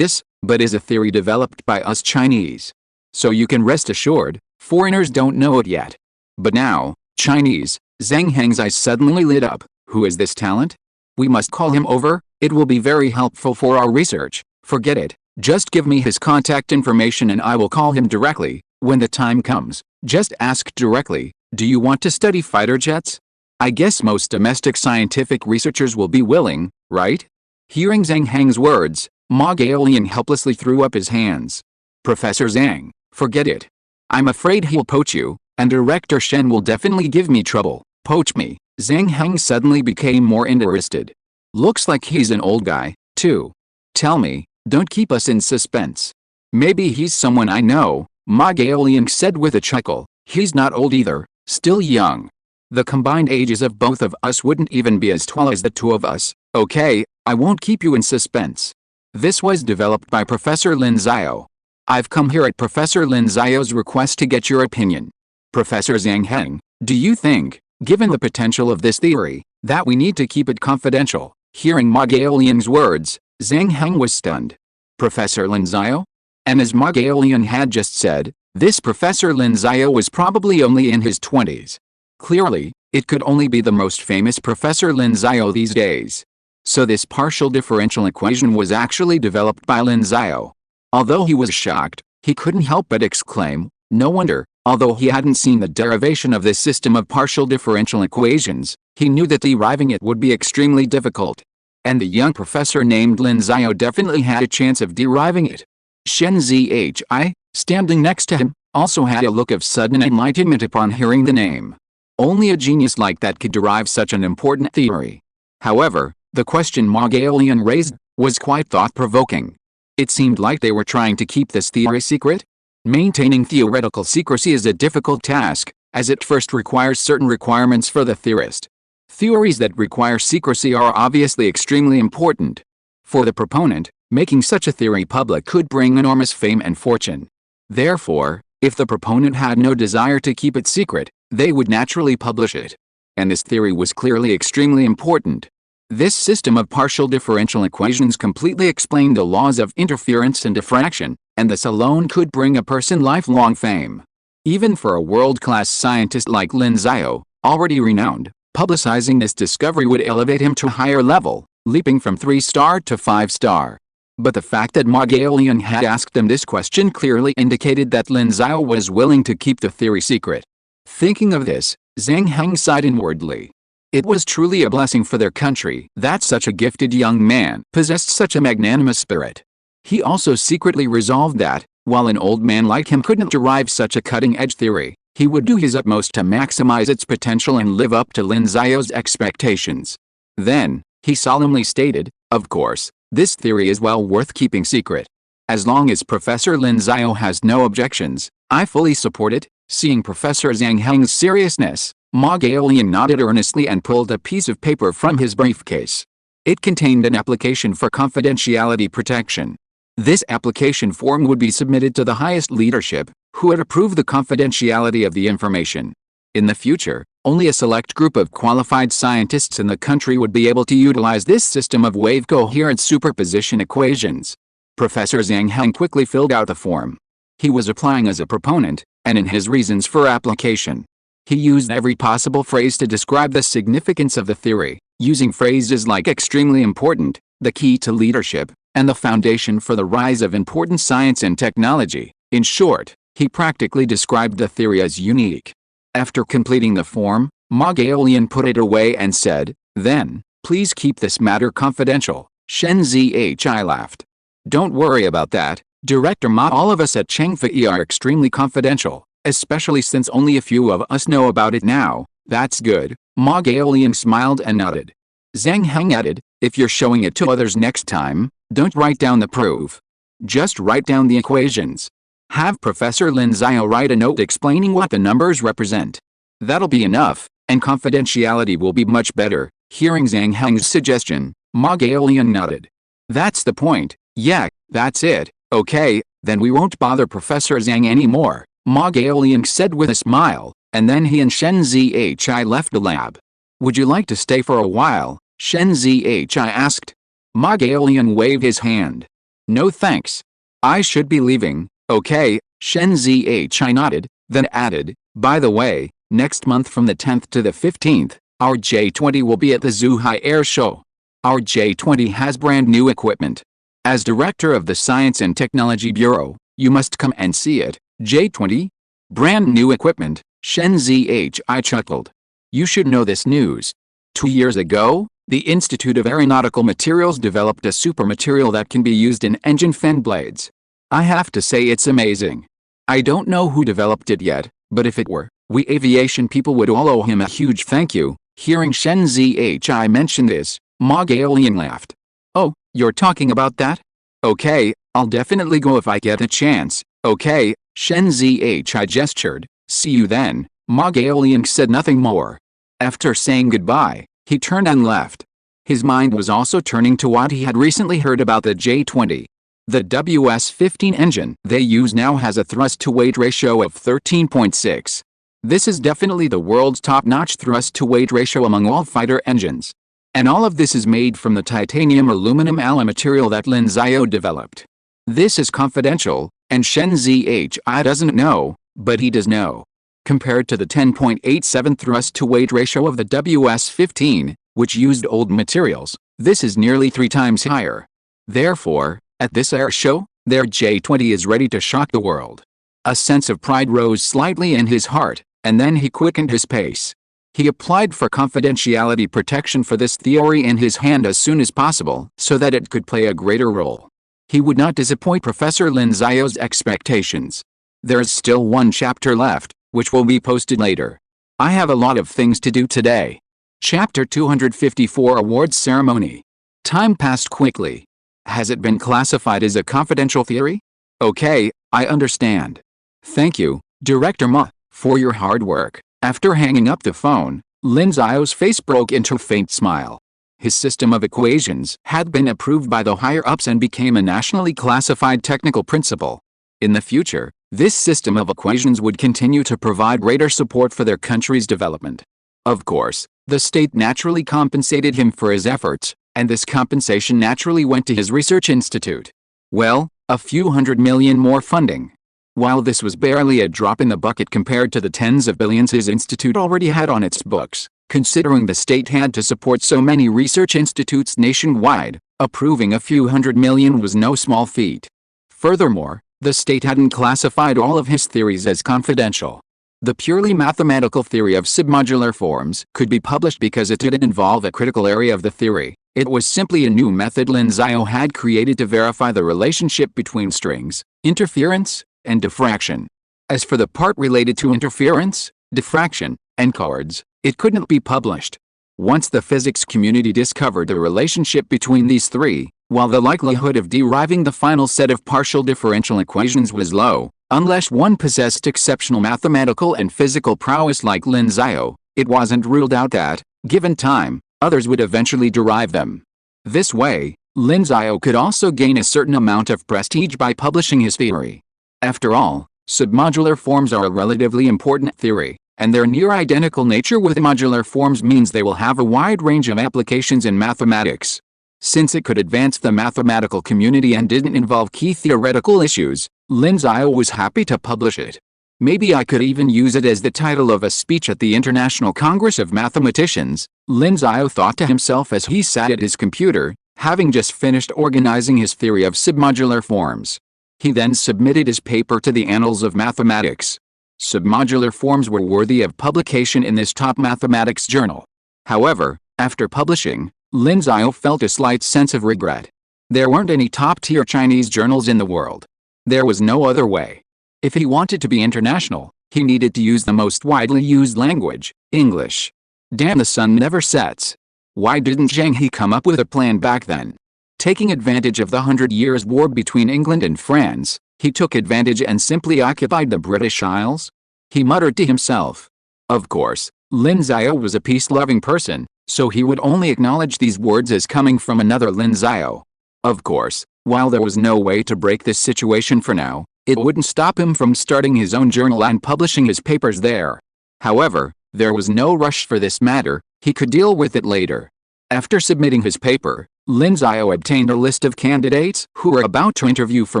But is a theory developed by us Chinese. So you can rest assured, foreigners don't know it yet. But now, Chinese." Zhang Heng's eyes suddenly lit up. "Who is this talent? We must call him over. It will be very helpful for our research." "Forget it. Just give me his contact information and I will call him directly. When the time comes, just ask directly, 'Do you want to study fighter jets?' I guess most domestic scientific researchers will be willing, right?" Hearing Zhang Heng's words, Ma Gaolian helplessly threw up his hands. "Professor Zhang, forget it. I'm afraid he'll poach you, and Director Shen will definitely give me trouble." "Poach me?" Zhang Heng suddenly became more interested. "Looks like he's an old guy, too. Tell me, don't keep us in suspense." "Maybe he's someone I know," Ma Gaolian said with a chuckle. "He's not old either, still young. The combined ages of both of us wouldn't even be as tall as the two of us." "Okay, I won't keep you in suspense. This was developed by Professor Lin Xiao. I've come here at Professor Lin Xiao's request to get your opinion. Professor Zhang Heng, do you think, given the potential of this theory, that we need to keep it confidential?" Hearing Ma Gaolian's words, Zhang Heng was stunned. Professor Lin Xiao? And as Ma Gaolian had just said, this Professor Lin Xiao was probably only in his 20s. Clearly, it could only be the most famous Professor Lin Xiao these days. So this partial differential equation was actually developed by Lin Xiao. Although he was shocked, he couldn't help but exclaim, "No wonder." Although he hadn't seen the derivation of this system of partial differential equations, he knew that deriving it would be extremely difficult. And the young professor named Lin Xiao definitely had a chance of deriving it. Shen Zhi, standing next to him, also had a look of sudden enlightenment upon hearing the name. Only a genius like that could derive such an important theory. However, the question Ma Gaolian raised was quite thought-provoking. It seemed like they were trying to keep this theory secret. Maintaining theoretical secrecy is a difficult task, as it first requires certain requirements for the theorist. Theories that require secrecy are obviously extremely important. For the proponent, making such a theory public could bring enormous fame and fortune. Therefore, if the proponent had no desire to keep it secret, they would naturally publish it. And this theory was clearly extremely important. This system of partial differential equations completely explained the laws of interference and diffraction, and this alone could bring a person lifelong fame. Even for a world-class scientist like Lin Xiao, already renowned, publicizing this discovery would elevate him to a higher level, leaping from 3-star to 5-star. But the fact that Ma Gaolian had asked him this question clearly indicated that Lin Xiao was willing to keep the theory secret. Thinking of this, Zhang Heng sighed inwardly. It was truly a blessing for their country that such a gifted young man possessed such a magnanimous spirit. He also secretly resolved that, while an old man like him couldn't derive such a cutting-edge theory, he would do his utmost to maximize its potential and live up to Lin Xiao's expectations. Then, he solemnly stated, "Of course, this theory is well worth keeping secret. As long as Professor Lin Xiao has no objections, I fully support it." Seeing Professor Zhang Heng's seriousness, Ma Gaolian nodded earnestly and pulled a piece of paper from his briefcase. It contained an application for confidentiality protection. This application form would be submitted to the highest leadership, who would approve the confidentiality of the information. In the future, only a select group of qualified scientists in the country would be able to utilize this system of wave-coherent superposition equations. Professor Zhang Heng quickly filled out the form. He was applying as a proponent, and in his reasons for application, he used every possible phrase to describe the significance of the theory, using phrases like extremely important, the key to leadership, and the foundation for the rise of important science and technology. In short, he practically described the theory as unique. After completing the form, Gaokao put it away and said, "Then, please keep this matter confidential." Shen Zhi laughed. "Don't worry about that, Director Ma. All of us at Chengfei are extremely confidential, especially since only a few of us know about it now." "That's good." Gaokao smiled and nodded. Zhang Heng added, "If you're showing it to others next time, don't write down the proof. Just write down the equations. Have Professor Lin Xiao write a note explaining what the numbers represent. That'll be enough, and confidentiality will be much better." Hearing Zhang Heng's suggestion, Gaokao nodded. "That's the point. Yeah, that's it. Okay, then we won't bother Professor Zhang anymore," Gaokao said with a smile, and then he and Shen Zhi left the lab. "Would you like to stay for a while?" Shen Zhi asked. Gaokao waved his hand. "No thanks. I should be leaving." "Okay," Shen Zhi nodded, then added, "By the way, next month from the 10th to the 15th, our J-20 will be at the Zhuhai Air Show. Our J-20 has brand new equipment. As director of the Science and Technology Bureau, you must come and see it." "J-20? Brand new equipment?" Shen Zhi chuckled. "You should know this news. 2 years ago, the Institute of Aeronautical Materials developed a supermaterial that can be used in engine fan blades. I have to say it's amazing. I don't know who developed it yet, but if it were, we aviation people would all owe him a huge thank you." Hearing Shen Zhi mention this, Gaokao laughed. "Oh, you're talking about that? Okay, I'll definitely go if I get a chance." "Okay," Shen Zhi gestured. "See you then." Gaokao said nothing more. After saying goodbye, he turned and left. His mind was also turning to what he had recently heard about the J-20. The WS-15 engine they use now has a thrust-to-weight ratio of 13.6. This is definitely the world's top-notch thrust-to-weight ratio among all fighter engines. And all of this is made from the titanium aluminum alloy material that Lin Xiao developed. This is confidential, and Shen Zhi doesn't know, but he does know. Compared to the 10.87 thrust-to-weight ratio of the WS-15, which used old materials, this is nearly 3 times higher. Therefore, at this air show, their J-20 is ready to shock the world. A sense of pride rose slightly in his heart, and then he quickened his pace. He applied for confidentiality protection for this theory in his hand as soon as possible so that it could play a greater role. He would not disappoint Professor Lin Xiao's expectations. There's still one chapter left, which will be posted later. I have a lot of things to do today. Chapter 254 Awards Ceremony. Time passed quickly. Has it been classified as a confidential theory? Okay, I understand. Thank you, Director Ma, for your hard work. After hanging up the phone, Lin Xiao's face broke into a faint smile. His system of equations had been approved by the higher-ups and became a nationally classified technical principle. In the future, this system of equations would continue to provide greater support for their country's development. Of course, the state naturally compensated him for his efforts, and this compensation naturally went to his research institute. Well, a few $100 million more funding. While this was barely a drop in the bucket compared to the tens of billions his institute already had on its books, considering the state had to support so many research institutes nationwide, approving a few $100 million was no small feat. Furthermore, the state hadn't classified all of his theories as confidential. The purely mathematical theory of submodular forms could be published because it didn't involve a critical area of the theory. It was simply a new method Lin Xiao had created to verify the relationship between strings, interference, and diffraction. As for the part related to interference, diffraction, and chords, it couldn't be published. Once the physics community discovered the relationship between these three, while the likelihood of deriving the final set of partial differential equations was low, unless one possessed exceptional mathematical and physical prowess like Lin Xiao, it wasn't ruled out that, given time, others would eventually derive them. This way, Lin Xiao could also gain a certain amount of prestige by publishing his theory. After all, submodular forms are a relatively important theory, and their near-identical nature with modular forms means they will have a wide range of applications in mathematics. Since it could advance the mathematical community and didn't involve key theoretical issues, Lin Xiao was happy to publish it. Maybe I could even use it as the title of a speech at the International Congress of Mathematicians, Lin Xiao thought to himself as he sat at his computer, having just finished organizing his theory of submodular forms. He then submitted his paper to the Annals of Mathematics. Submodular forms were worthy of publication in this top mathematics journal. However, after publishing, Lin Xiao felt a slight sense of regret. There weren't any top-tier Chinese journals in the world. There was no other way. If he wanted to be international, he needed to use the most widely used language, English. Damn, the sun never sets. Why didn't Zheng He come up with a plan back then? Taking advantage of the 100 Years' War between England and France, he took advantage and simply occupied the British Isles? He muttered to himself. Of course, Lin Xiao was a peace-loving person, so he would only acknowledge these words as coming from another Lin Xiao. Of course, while there was no way to break this situation for now, it wouldn't stop him from starting his own journal and publishing his papers there. However, there was no rush for this matter, he could deal with it later. After submitting his paper, Lin Xiao obtained a list of candidates who were about to interview for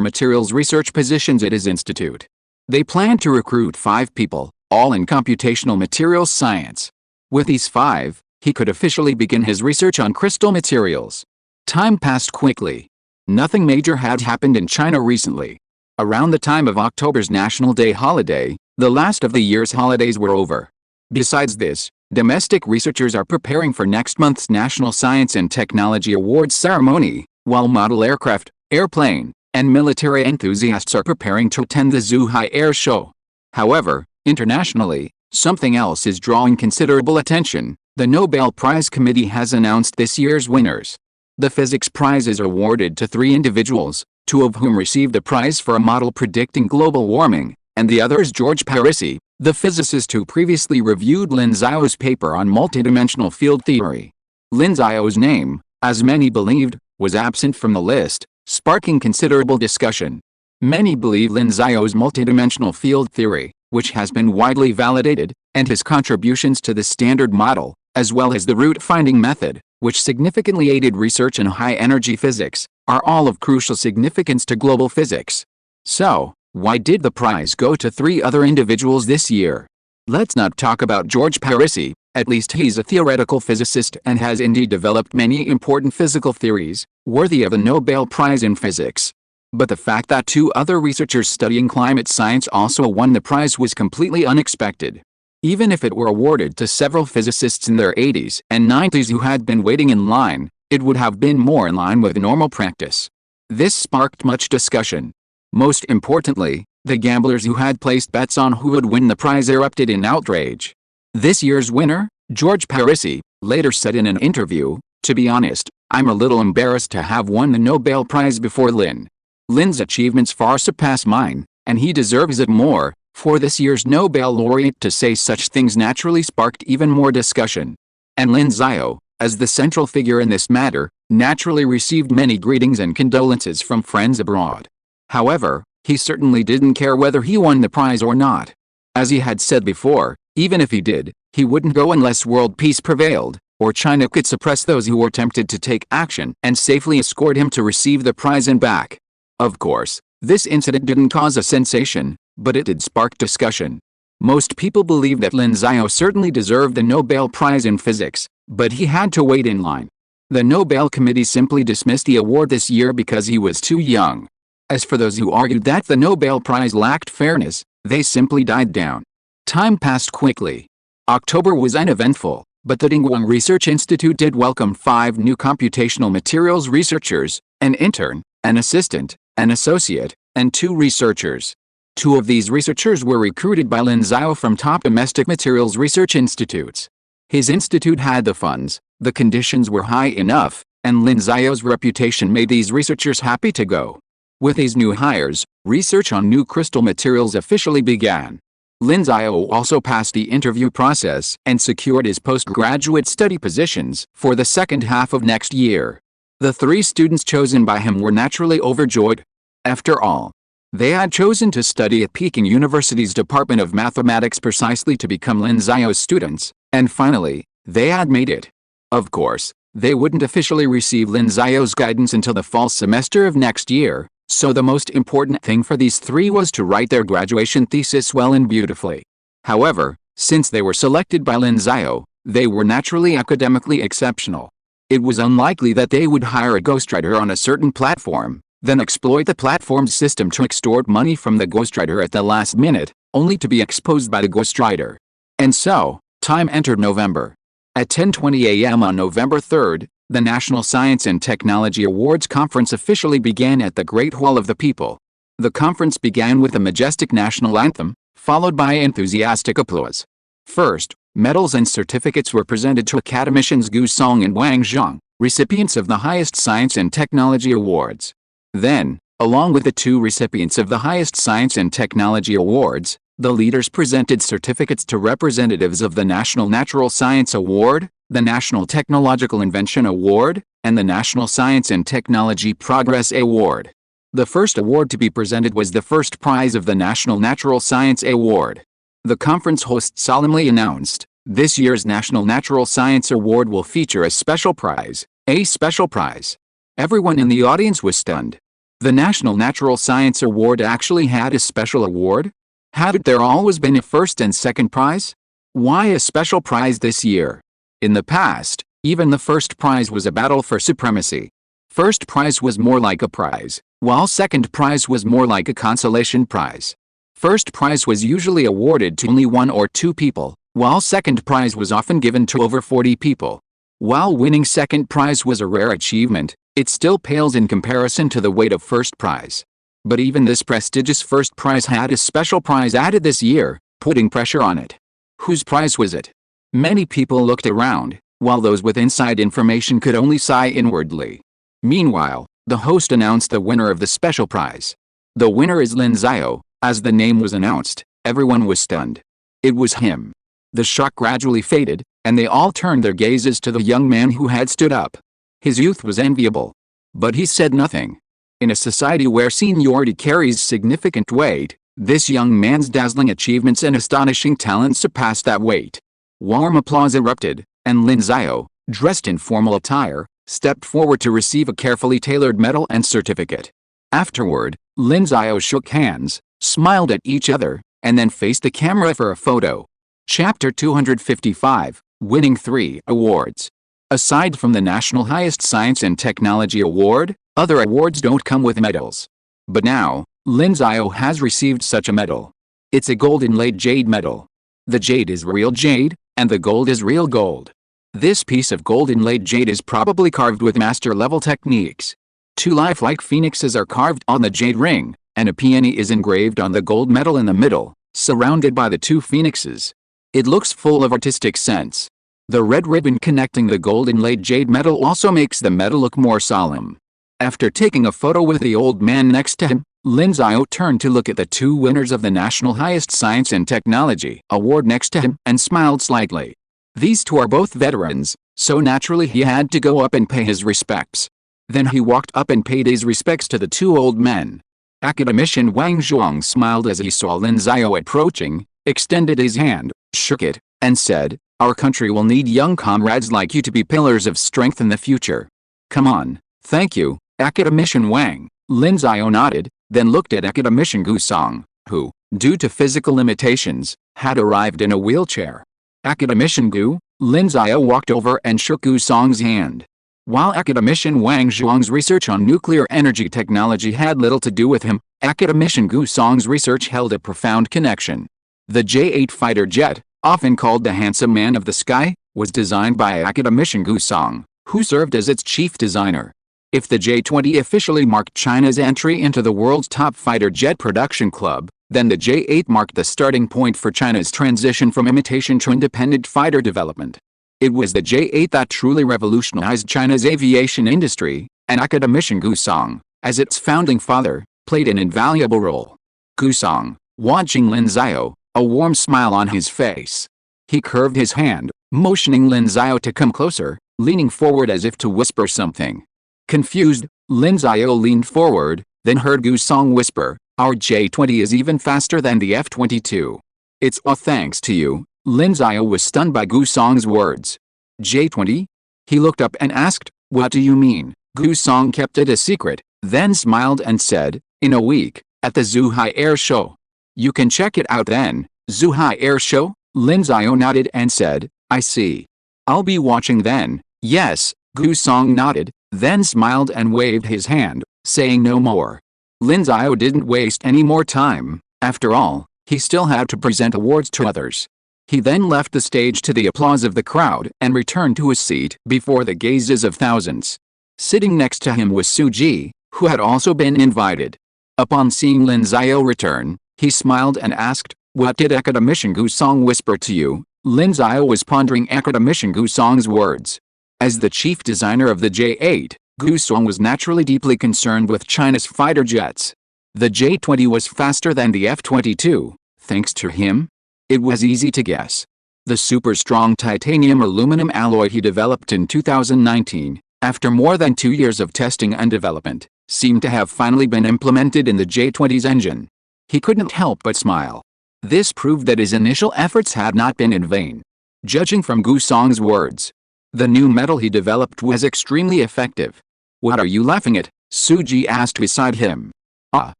materials research positions at his institute. They planned to recruit 5 people, all in computational materials science. With these 5, he could officially begin his research on crystal materials. Time passed quickly. Nothing major had happened in China recently. Around the time of October's National Day holiday, the last of the year's holidays were over. Besides this, domestic researchers are preparing for next month's National Science and Technology Awards ceremony, while model aircraft, airplane, and military enthusiasts are preparing to attend the Zhuhai Air Show. However, internationally, something else is drawing considerable attention. The Nobel Prize Committee has announced this year's winners. The physics prize is awarded to 3 individuals, 2 of whom received a prize for a model predicting global warming, and the other is George Parisi, the physicist who previously reviewed Lin Xiao's paper on multidimensional field theory. Lin Xiao's name, as many believed, was absent from the list, sparking considerable discussion. Many believe Lin Xiao's multidimensional field theory, which has been widely validated, and his contributions to the Standard Model, as well as the root-finding method, which significantly aided research in high-energy physics, are all of crucial significance to global physics. So, why did the prize go to 3 other individuals this year? Let's not talk about George Parisi, at least he's a theoretical physicist and has indeed developed many important physical theories, worthy of a Nobel Prize in Physics. But the fact that 2 other researchers studying climate science also won the prize was completely unexpected. Even if it were awarded to several physicists in their 80s and 90s who had been waiting in line, it would have been more in line with normal practice. This sparked much discussion. Most importantly, the gamblers who had placed bets on who would win the prize erupted in outrage. This year's winner, George Parisi, later said in an interview, "To be honest, I'm a little embarrassed to have won the Nobel Prize before Lin. Lin's achievements far surpass mine, and he deserves it more." For this year's Nobel laureate to say such things naturally sparked even more discussion. And Lin Xiao, as the central figure in this matter, naturally received many greetings and condolences from friends abroad. However, he certainly didn't care whether he won the prize or not. As he had said before, even if he did, he wouldn't go unless world peace prevailed, or China could suppress those who were tempted to take action and safely escort him to receive the prize and back. Of course, this incident didn't cause a sensation, but it did spark discussion. Most people believe that Lin Xiao certainly deserved the Nobel Prize in Physics, but he had to wait in line. The Nobel Committee simply dismissed the award this year because he was too young. As for those who argued that the Nobel Prize lacked fairness, they simply died down. Time passed quickly. October was uneventful, but the Dingguang Research Institute did welcome 5 new computational materials researchers, an intern, an assistant, an associate, and 2 researchers. 2 of these researchers were recruited by Lin Xiao from top domestic materials research institutes. His institute had the funds, the conditions were high enough, and Lin Xiao's reputation made these researchers happy to go. With these new hires, research on new crystal materials officially began. Lin Xiao also passed the interview process and secured his postgraduate study positions for the second half of next year. The 3 students chosen by him were naturally overjoyed. After all, they had chosen to study at Peking University's Department of Mathematics precisely to become Lin Xiao's students, and finally, they had made it. Of course, they wouldn't officially receive Lin Xiao's guidance until the fall semester of next year, so the most important thing for these 3 was to write their graduation thesis well and beautifully. However, since they were selected by Lin Xiao, they were naturally academically exceptional. It was unlikely that they would hire a ghostwriter on a certain platform, then exploit the platform's system to extort money from the ghostwriter at the last minute, only to be exposed by the ghostwriter. And so, time entered November. At 10:20 a.m. on November 3rd, the National Science and Technology Awards Conference officially began at the Great Hall of the People. The conference began with a majestic national anthem, followed by enthusiastic applause. First, medals and certificates were presented to academicians Gu Song and Wang Zhang, recipients of the highest science and technology awards. Then, along with the two recipients of the highest science and technology awards, the leaders presented certificates to representatives of the National Natural Science Award, the National Technological Invention Award, and the National Science and Technology Progress Award. The first award to be presented was the first prize of the National Natural Science Award. The conference host solemnly announced, this year's National Natural Science Award will feature a special prize, a special prize. Everyone in the audience was stunned. The National Natural Science Award actually had a special award? Hadn't there always been a first and second prize? Why a special prize this year? In the past, even the first prize was a battle for supremacy. First prize was more like a prize, while second prize was more like a consolation prize. First prize was usually awarded to only 1 or 2 people, while second prize was often given to over 40 people. While winning second prize was a rare achievement, it still pales in comparison to the weight of first prize. But even this prestigious first prize had a special prize added this year, putting pressure on it. Whose prize was it? Many people looked around, while those with inside information could only sigh inwardly. Meanwhile, the host announced the winner of the special prize. The winner is Lin Xiao. As the name was announced, everyone was stunned. It was him. The shock gradually faded, and they all turned their gazes to the young man who had stood up. His youth was enviable. But he said nothing. In a society where seniority carries significant weight, this young man's dazzling achievements and astonishing talent surpassed that weight. Warm applause erupted, and Lin Xiao, dressed in formal attire, stepped forward to receive a carefully tailored medal and certificate. Afterward, Lin Xiao shook hands, smiled at each other, and then faced the camera for a photo. Chapter 255, winning 3 awards. Aside from the National Highest Science and Technology Award, other awards don't come with medals. But now, Lin Xiao has received such a medal. It's a gold inlaid jade medal. The jade is real jade, and the gold is real gold. This piece of gold inlaid jade is probably carved with master-level techniques. 2 lifelike phoenixes are carved on the jade ring, and a peony is engraved on the gold medal in the middle, surrounded by the 2 phoenixes. It looks full of artistic sense. The red ribbon connecting the gold inlaid jade medal also makes the medal look more solemn. After taking a photo with the old man next to him, Lin Xiao turned to look at the 2 winners of the National Highest Science and Technology Award next to him and smiled slightly. These 2 are both veterans, so naturally he had to go up and pay his respects. Then he walked up and paid his respects to the 2 old men. Academician Wang Zhuang smiled as he saw Lin Xiao approaching, extended his hand, shook it, and said, "Our country will need young comrades like you to be pillars of strength in the future. Come on." "Thank you, Academician Wang," Lin Xiao nodded, then looked at Academician Gu Song, who, due to physical limitations, had arrived in a wheelchair. "Academician Gu," Lin Xiao walked over and shook Gu Song's hand. While Academician Wang Zhuang's research on nuclear energy technology had little to do with him, Academician Gu Song's research held a profound connection. The J-8 fighter jet, often called the handsome man of the sky, was designed by Academician Gu Song, who served as its chief designer. If the J-20 officially marked China's entry into the world's top fighter jet production club, then the J-8 marked the starting point for China's transition from imitation to independent fighter development. It was the J-8 that truly revolutionized China's aviation industry, and Academician Gu Song, as its founding father, played an invaluable role. Gu Song, watching Lin Xiao, a warm smile on his face. He curved his hand, motioning Lin Xiao to come closer, leaning forward as if to whisper something. Confused, Lin Xiao leaned forward, then heard Gu Song whisper, "Our J-20 is even faster than the F-22. It's all thanks to you." Lin Xiao was stunned by Gu Song's words. "J-20? He looked up and asked, "What do you mean?" Gu Song kept it a secret, then smiled and said, "In a week, at the Zhuhai Air Show. You can check it out then." "Zhuhai Air Show?" Lin Xiao nodded and said, "I see. I'll be watching then." "Yes, Gu Song nodded, then smiled and waved his hand, saying no more. Lin Xiao didn't waste any more time. After all, he still had to present awards to others. He then left the stage to the applause of the crowd and returned to his seat before the gazes of thousands. Sitting next to him was Su Ji, who had also been invited. Upon seeing Lin Xiao return, he smiled and asked, "What did academician Gu Song whisper to you?" Lin Xiao was pondering academician Gu Song's words. As the chief designer of the J-8, Gu Song was naturally deeply concerned with China's fighter jets. The J-20 was faster than the F-22, thanks to him? It was easy to guess. The super-strong titanium-aluminum alloy he developed in 2019, after more than 2 years of testing and development, seemed to have finally been implemented in the J-20's engine. He couldn't help but smile. This proved that his initial efforts had not been in vain. Judging from Gu Song's words, the new metal he developed was extremely effective. "What are you laughing at?" Su Ji asked beside him. "Ah,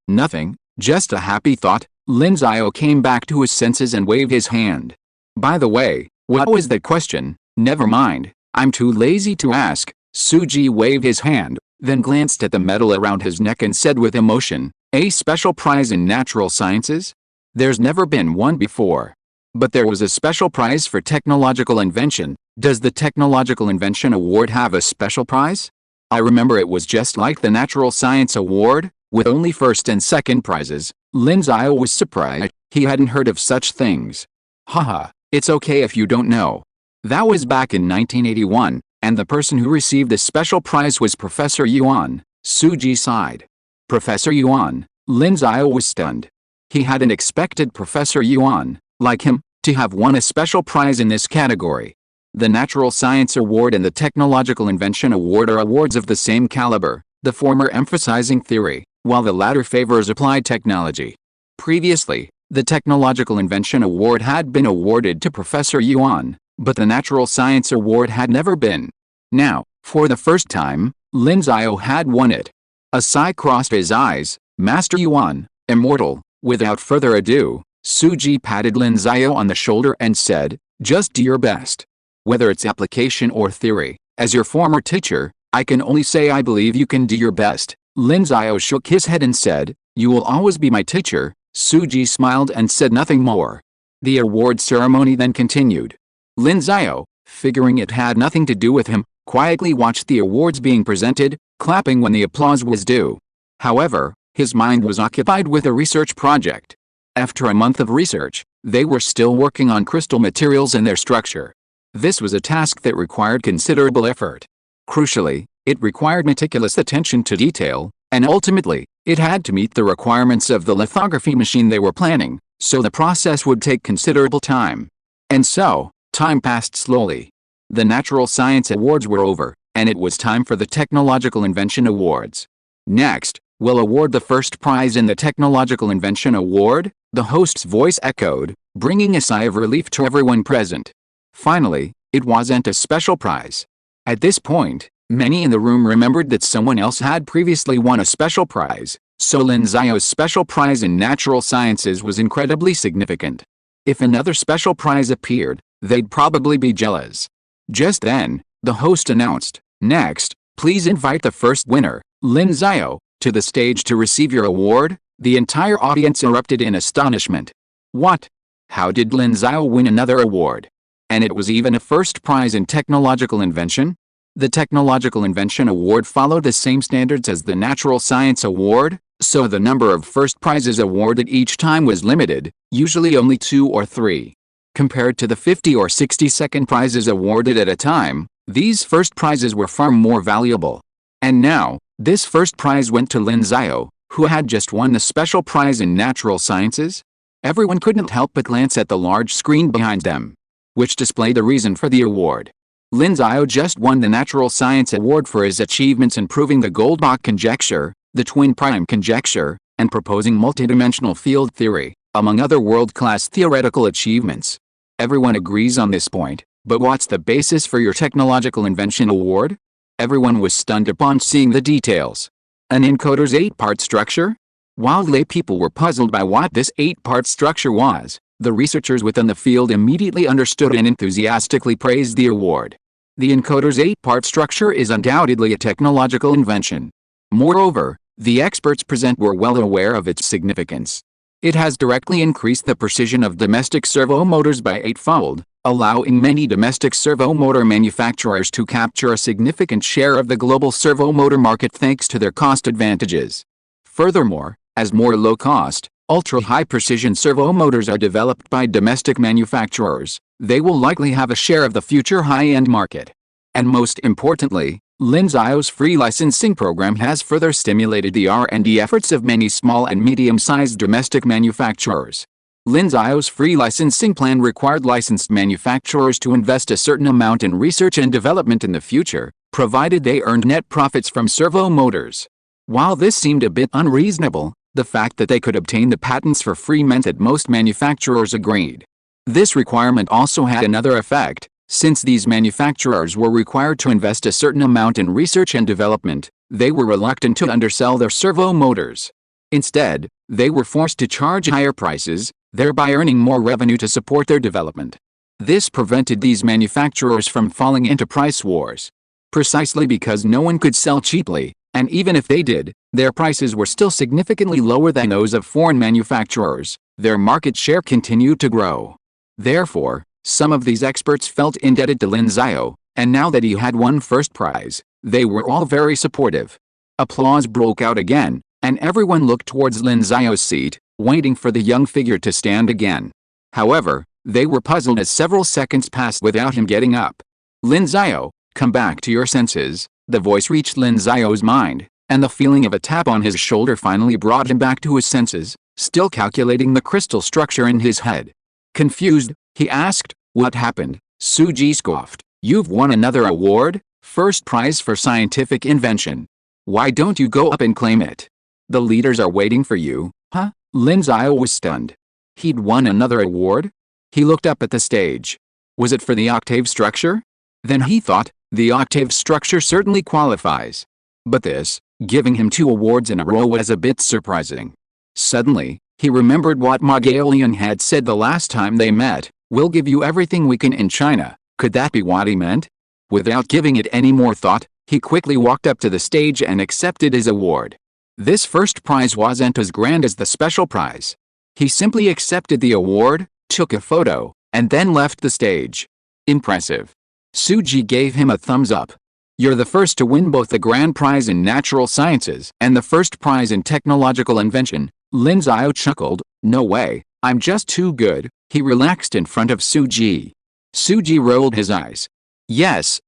nothing, just a happy thought." Lin Xiao came back to his senses and waved his hand. "By the way, what was that question?" "Never mind, I'm too lazy to ask." Su Ji waved his hand, then glanced at the medal around his neck and said with emotion, "A special prize in natural sciences? There's never been one before. But there was a special prize for technological invention. Does the Technological Invention Award have a special prize? I remember it was just like the Natural Science Award, with only first and second prizes." Lin Xiao was surprised. He hadn't heard of such things. "Haha, it's okay if you don't know. That was back in 1981, and the person who received the special prize was Professor Yuan." Su Ji sighed. Professor Yuan? Lin Xiao was stunned. He hadn't expected Professor Yuan, like him, to have won a special prize in this category. The Natural Science Award and the Technological Invention Award are awards of the same caliber, the former emphasizing theory, while the latter favors applied technology. Previously, the Technological Invention Award had been awarded to Professor Yuan, but the Natural Science Award had never been. Now, for the first time, Lin Xiao had won it. A sigh crossed his eyes. "Master Yuan, immortal." Without further ado, Su Ji patted Lin Xiao on the shoulder and said, "Just do your best. Whether it's application or theory, as your former teacher, I can only say I believe you can do your best." Lin Xiao shook his head and said, "You will always be my teacher." Su Ji smiled and said nothing more. The award ceremony then continued. Lin Xiao, figuring it had nothing to do with him, quietly watched the awards being presented, clapping when the applause was due. However, his mind was occupied with a research project. After a month of research, they were still working on crystal materials and their structure. This was a task that required considerable effort. Crucially, it required meticulous attention to detail, and ultimately, it had to meet the requirements of the lithography machine they were planning, so the process would take considerable time. And so, time passed slowly. The Natural Science Awards were over, and it was time for the Technological Invention Awards. "Next, we'll award the first prize in the Technological Invention Award," the host's voice echoed, bringing a sigh of relief to everyone present. Finally, it wasn't a special prize. At this point, many in the room remembered that someone else had previously won a special prize, so Lin Xiao's special prize in natural sciences was incredibly significant. If another special prize appeared, they'd probably be jealous. Just then, the host announced, "Next, please invite the first winner, Lin Xiao, to the stage to receive your award." The entire audience erupted in astonishment. What? How did Lin Xiao win another award? And it was even a first prize in technological invention? The Technological Invention Award followed the same standards as the Natural Science Award, so the number of first prizes awarded each time was limited, usually only 2 or 3. Compared to the 50 or 60 second prizes awarded at a time, these first prizes were far more valuable. And now, this first prize went to Lin Xiao, who had just won the special prize in natural sciences. Everyone couldn't help but glance at the large screen behind them, which displayed the reason for the award. Lin Xiao just won the Natural Science Award for his achievements in proving the Goldbach conjecture, the twin prime conjecture, and proposing multidimensional field theory, among other world-class theoretical achievements. Everyone agrees on this point, but what's the basis for your Technological Invention Award? Everyone was stunned upon seeing the details. An encoder's 8-part structure? While lay people were puzzled by what this 8-part structure was, the researchers within the field immediately understood and enthusiastically praised the award. The encoder's 8-part structure is undoubtedly a technological invention. Moreover, the experts present were well aware of its significance. It has directly increased the precision of domestic servo motors by 8-fold, allowing many domestic servo motor manufacturers to capture a significant share of the global servo motor market thanks to their cost advantages. Furthermore, as more low-cost, ultra-high precision servo motors are developed by domestic manufacturers, they will likely have a share of the future high-end market. And most importantly, Lin Xiao's free licensing program has further stimulated the R&D efforts of many small and medium-sized domestic manufacturers. Lin Xiao's free licensing plan required licensed manufacturers to invest a certain amount in research and development in the future, provided they earned net profits from servo motors. While this seemed a bit unreasonable, the fact that they could obtain the patents for free meant that most manufacturers agreed. This requirement also had another effect. Since these manufacturers were required to invest a certain amount in research and development, they were reluctant to undersell their servo motors. Instead, they were forced to charge higher prices, thereby earning more revenue to support their development. This prevented these manufacturers from falling into price wars. Precisely because no one could sell cheaply, and even if they did, their prices were still significantly lower than those of foreign manufacturers, their market share continued to grow. Therefore, some of these experts felt indebted to Lin Xiao, and now that he had won first prize, they were all very supportive. Applause broke out again, and everyone looked towards Lin Xiao's seat, waiting for the young figure to stand again. However, they were puzzled as several seconds passed without him getting up. Lin Xiao, come back to your senses. The voice reached Lin Xiao's mind, and the feeling of a tap on his shoulder finally brought him back to his senses, still calculating the crystal structure in his head. Confused, he asked, "What happened?" Suji scoffed. "You've won another award? First prize for scientific invention. Why don't you go up and claim it? The leaders are waiting for you." Huh? Lin Xiao was stunned. He'd won another award? He looked up at the stage. Was it for the octave structure? Then he thought, the octave structure certainly qualifies. But this, giving him 2 awards in a row, was a bit surprising. Suddenly, he remembered what Ma Gaolian had said the last time they met. "We'll give you everything we can in China." Could that be what he meant? Without giving it any more thought, he quickly walked up to the stage and accepted his award. This first prize wasn't as grand as the special prize. He simply accepted the award, took a photo, and then left the stage. Impressive. Suji gave him a thumbs up. "You're the first to win both the grand prize in natural sciences and the first prize in technological invention." Lin Xiao chuckled. "No way, I'm just too good." He relaxed in front of Suji. Suji rolled his eyes. Yes,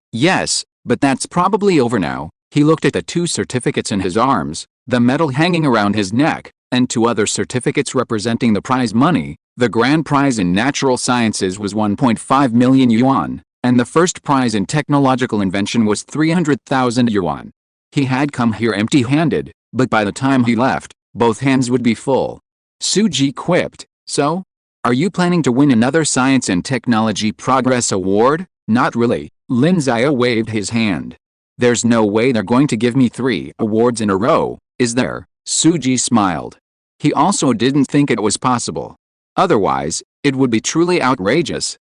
but that's probably over now." He looked at the 2 certificates in his arms, the medal hanging around his neck, and 2 other certificates representing the prize money. The grand prize in natural sciences was 1.5 million yuan, and the first prize in technological invention was 300,000 yuan. He had come here empty-handed, but by the time he left, both hands would be full. Suji quipped, "So? Are you planning to win another Science and Technology Progress Award?" "Not really." Lin Xiao waved his hand. "There's no way they're going to give me 3 awards in a row, is there?" Suji smiled. He also didn't think it was possible. Otherwise, it would be truly outrageous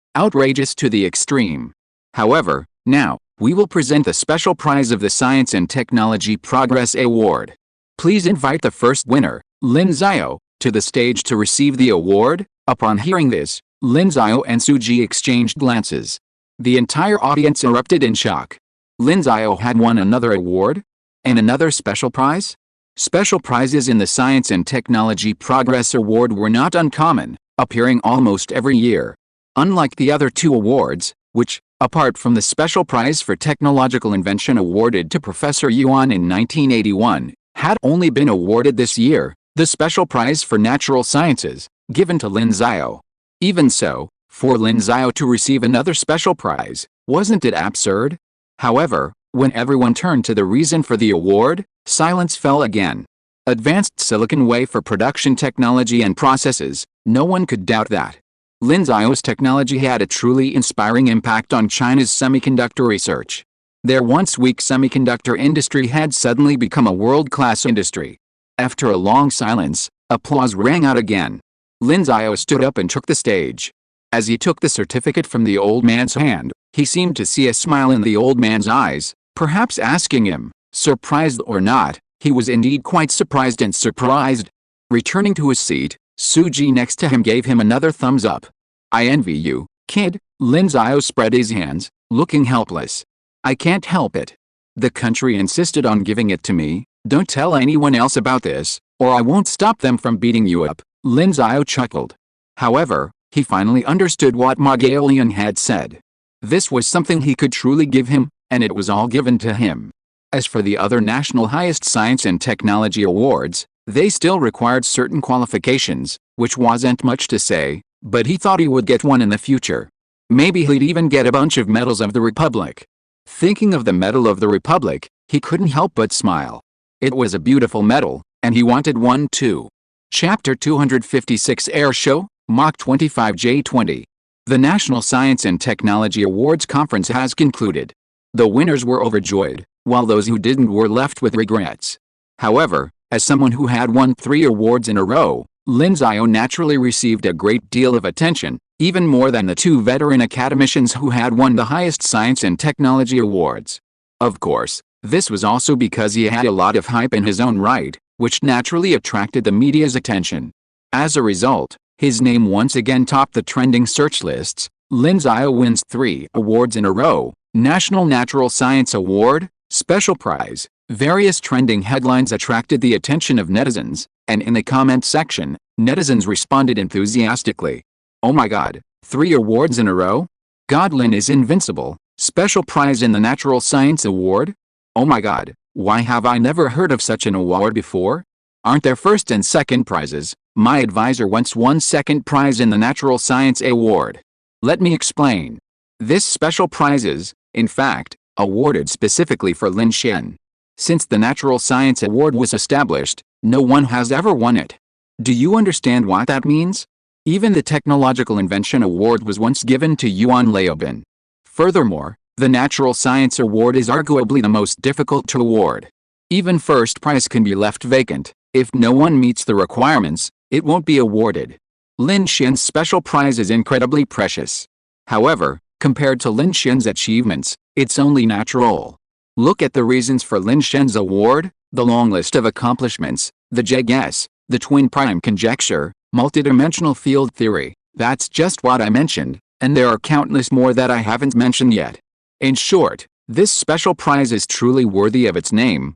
to the extreme. However, now, we will present the special prize of the Science and Technology Progress Award. Please invite the first winner, Lin Xiao, to the stage to receive the award. Upon hearing this, Lin Xiao and Suji exchanged glances. The entire audience erupted in shock. Lin Xiao had won another award? And another special prize? Special prizes in the Science and Technology Progress Award were not uncommon, appearing almost every year. Unlike the other 2 awards, which, apart from the special prize for technological invention awarded to Professor Yuan in 1981, had only been awarded this year, the special prize for natural sciences, given to Lin Xiao. Even so, for Lin Xiao to receive another special prize, wasn't it absurd? However, when everyone turned to the reason for the award, silence fell again. Advanced silicon wafer production technology and processes, no one could doubt that. Lin Xiao's technology had a truly inspiring impact on China's semiconductor research. Their once weak semiconductor industry had suddenly become a world-class industry. After a long silence, applause rang out again. Lin Xiao stood up and took the stage. As he took the certificate from the old man's hand, He seemed to see a smile in the old man's eyes, perhaps asking him, surprised or not, he was indeed quite surprised and surprised. Returning to his seat, Suji next to him gave him another thumbs up. I envy you, kid. Lin Xiao spread his hands, looking helpless. I can't help it. The country insisted on giving it to me. Don't tell anyone else about this, or I won't stop them from beating you up. Lin Xiao chuckled. However, he finally understood what Ma Gaolian had said. This was something he could truly give him, and it was all given to him. As for the other national highest science and technology awards, they still required certain qualifications, which wasn't much to say, but he thought he would get one in the future. Maybe he'd even get a bunch of medals of the Republic. Thinking of the Medal of the Republic, he couldn't help but smile. It was a beautiful medal, and he wanted one too. Chapter 256 Air Show, Mach 25J20. The National Science and Technology Awards Conference has concluded. The winners were overjoyed, while those who didn't were left with regrets. However, as someone who had won 3 awards in a row, Lin Xiao naturally received a great deal of attention, even more than the 2 veteran academicians who had won the highest science and technology awards. Of course, this was also because he had a lot of hype in his own right, which naturally attracted the media's attention. As a result, his name once again topped the trending search lists. Lin Xiao wins 3 awards in a row: National Natural Science Award, Special Prize. Various trending headlines attracted the attention of netizens, and in the comment section, netizens responded enthusiastically. Oh my god, 3 awards in a row? God, Lin is invincible. Special prize in the Natural Science Award? Oh my god, why have I never heard of such an award before? Aren't there first and second prizes? My advisor once won second prize in the Natural Science Award. Let me explain. This special prize is, in fact, awarded specifically for Lin Xiao. Since the Natural Science Award was established, no one has ever won it. Do you understand what that means? Even the Technological Invention Award was once given to Yuan Laobin. Furthermore, the Natural Science Award is arguably the most difficult to award. Even first prize can be left vacant. If no one meets the requirements, it won't be awarded. Lin Xiao's special prize is incredibly precious. However, compared to Lin Xiao's achievements, it's only natural. Look at the reasons for Lin Xiao's award: the long list of accomplishments, the JGS, the twin prime conjecture, multidimensional field theory. That's just what I mentioned, and there are countless more that I haven't mentioned yet. In short, this special prize is truly worthy of its name.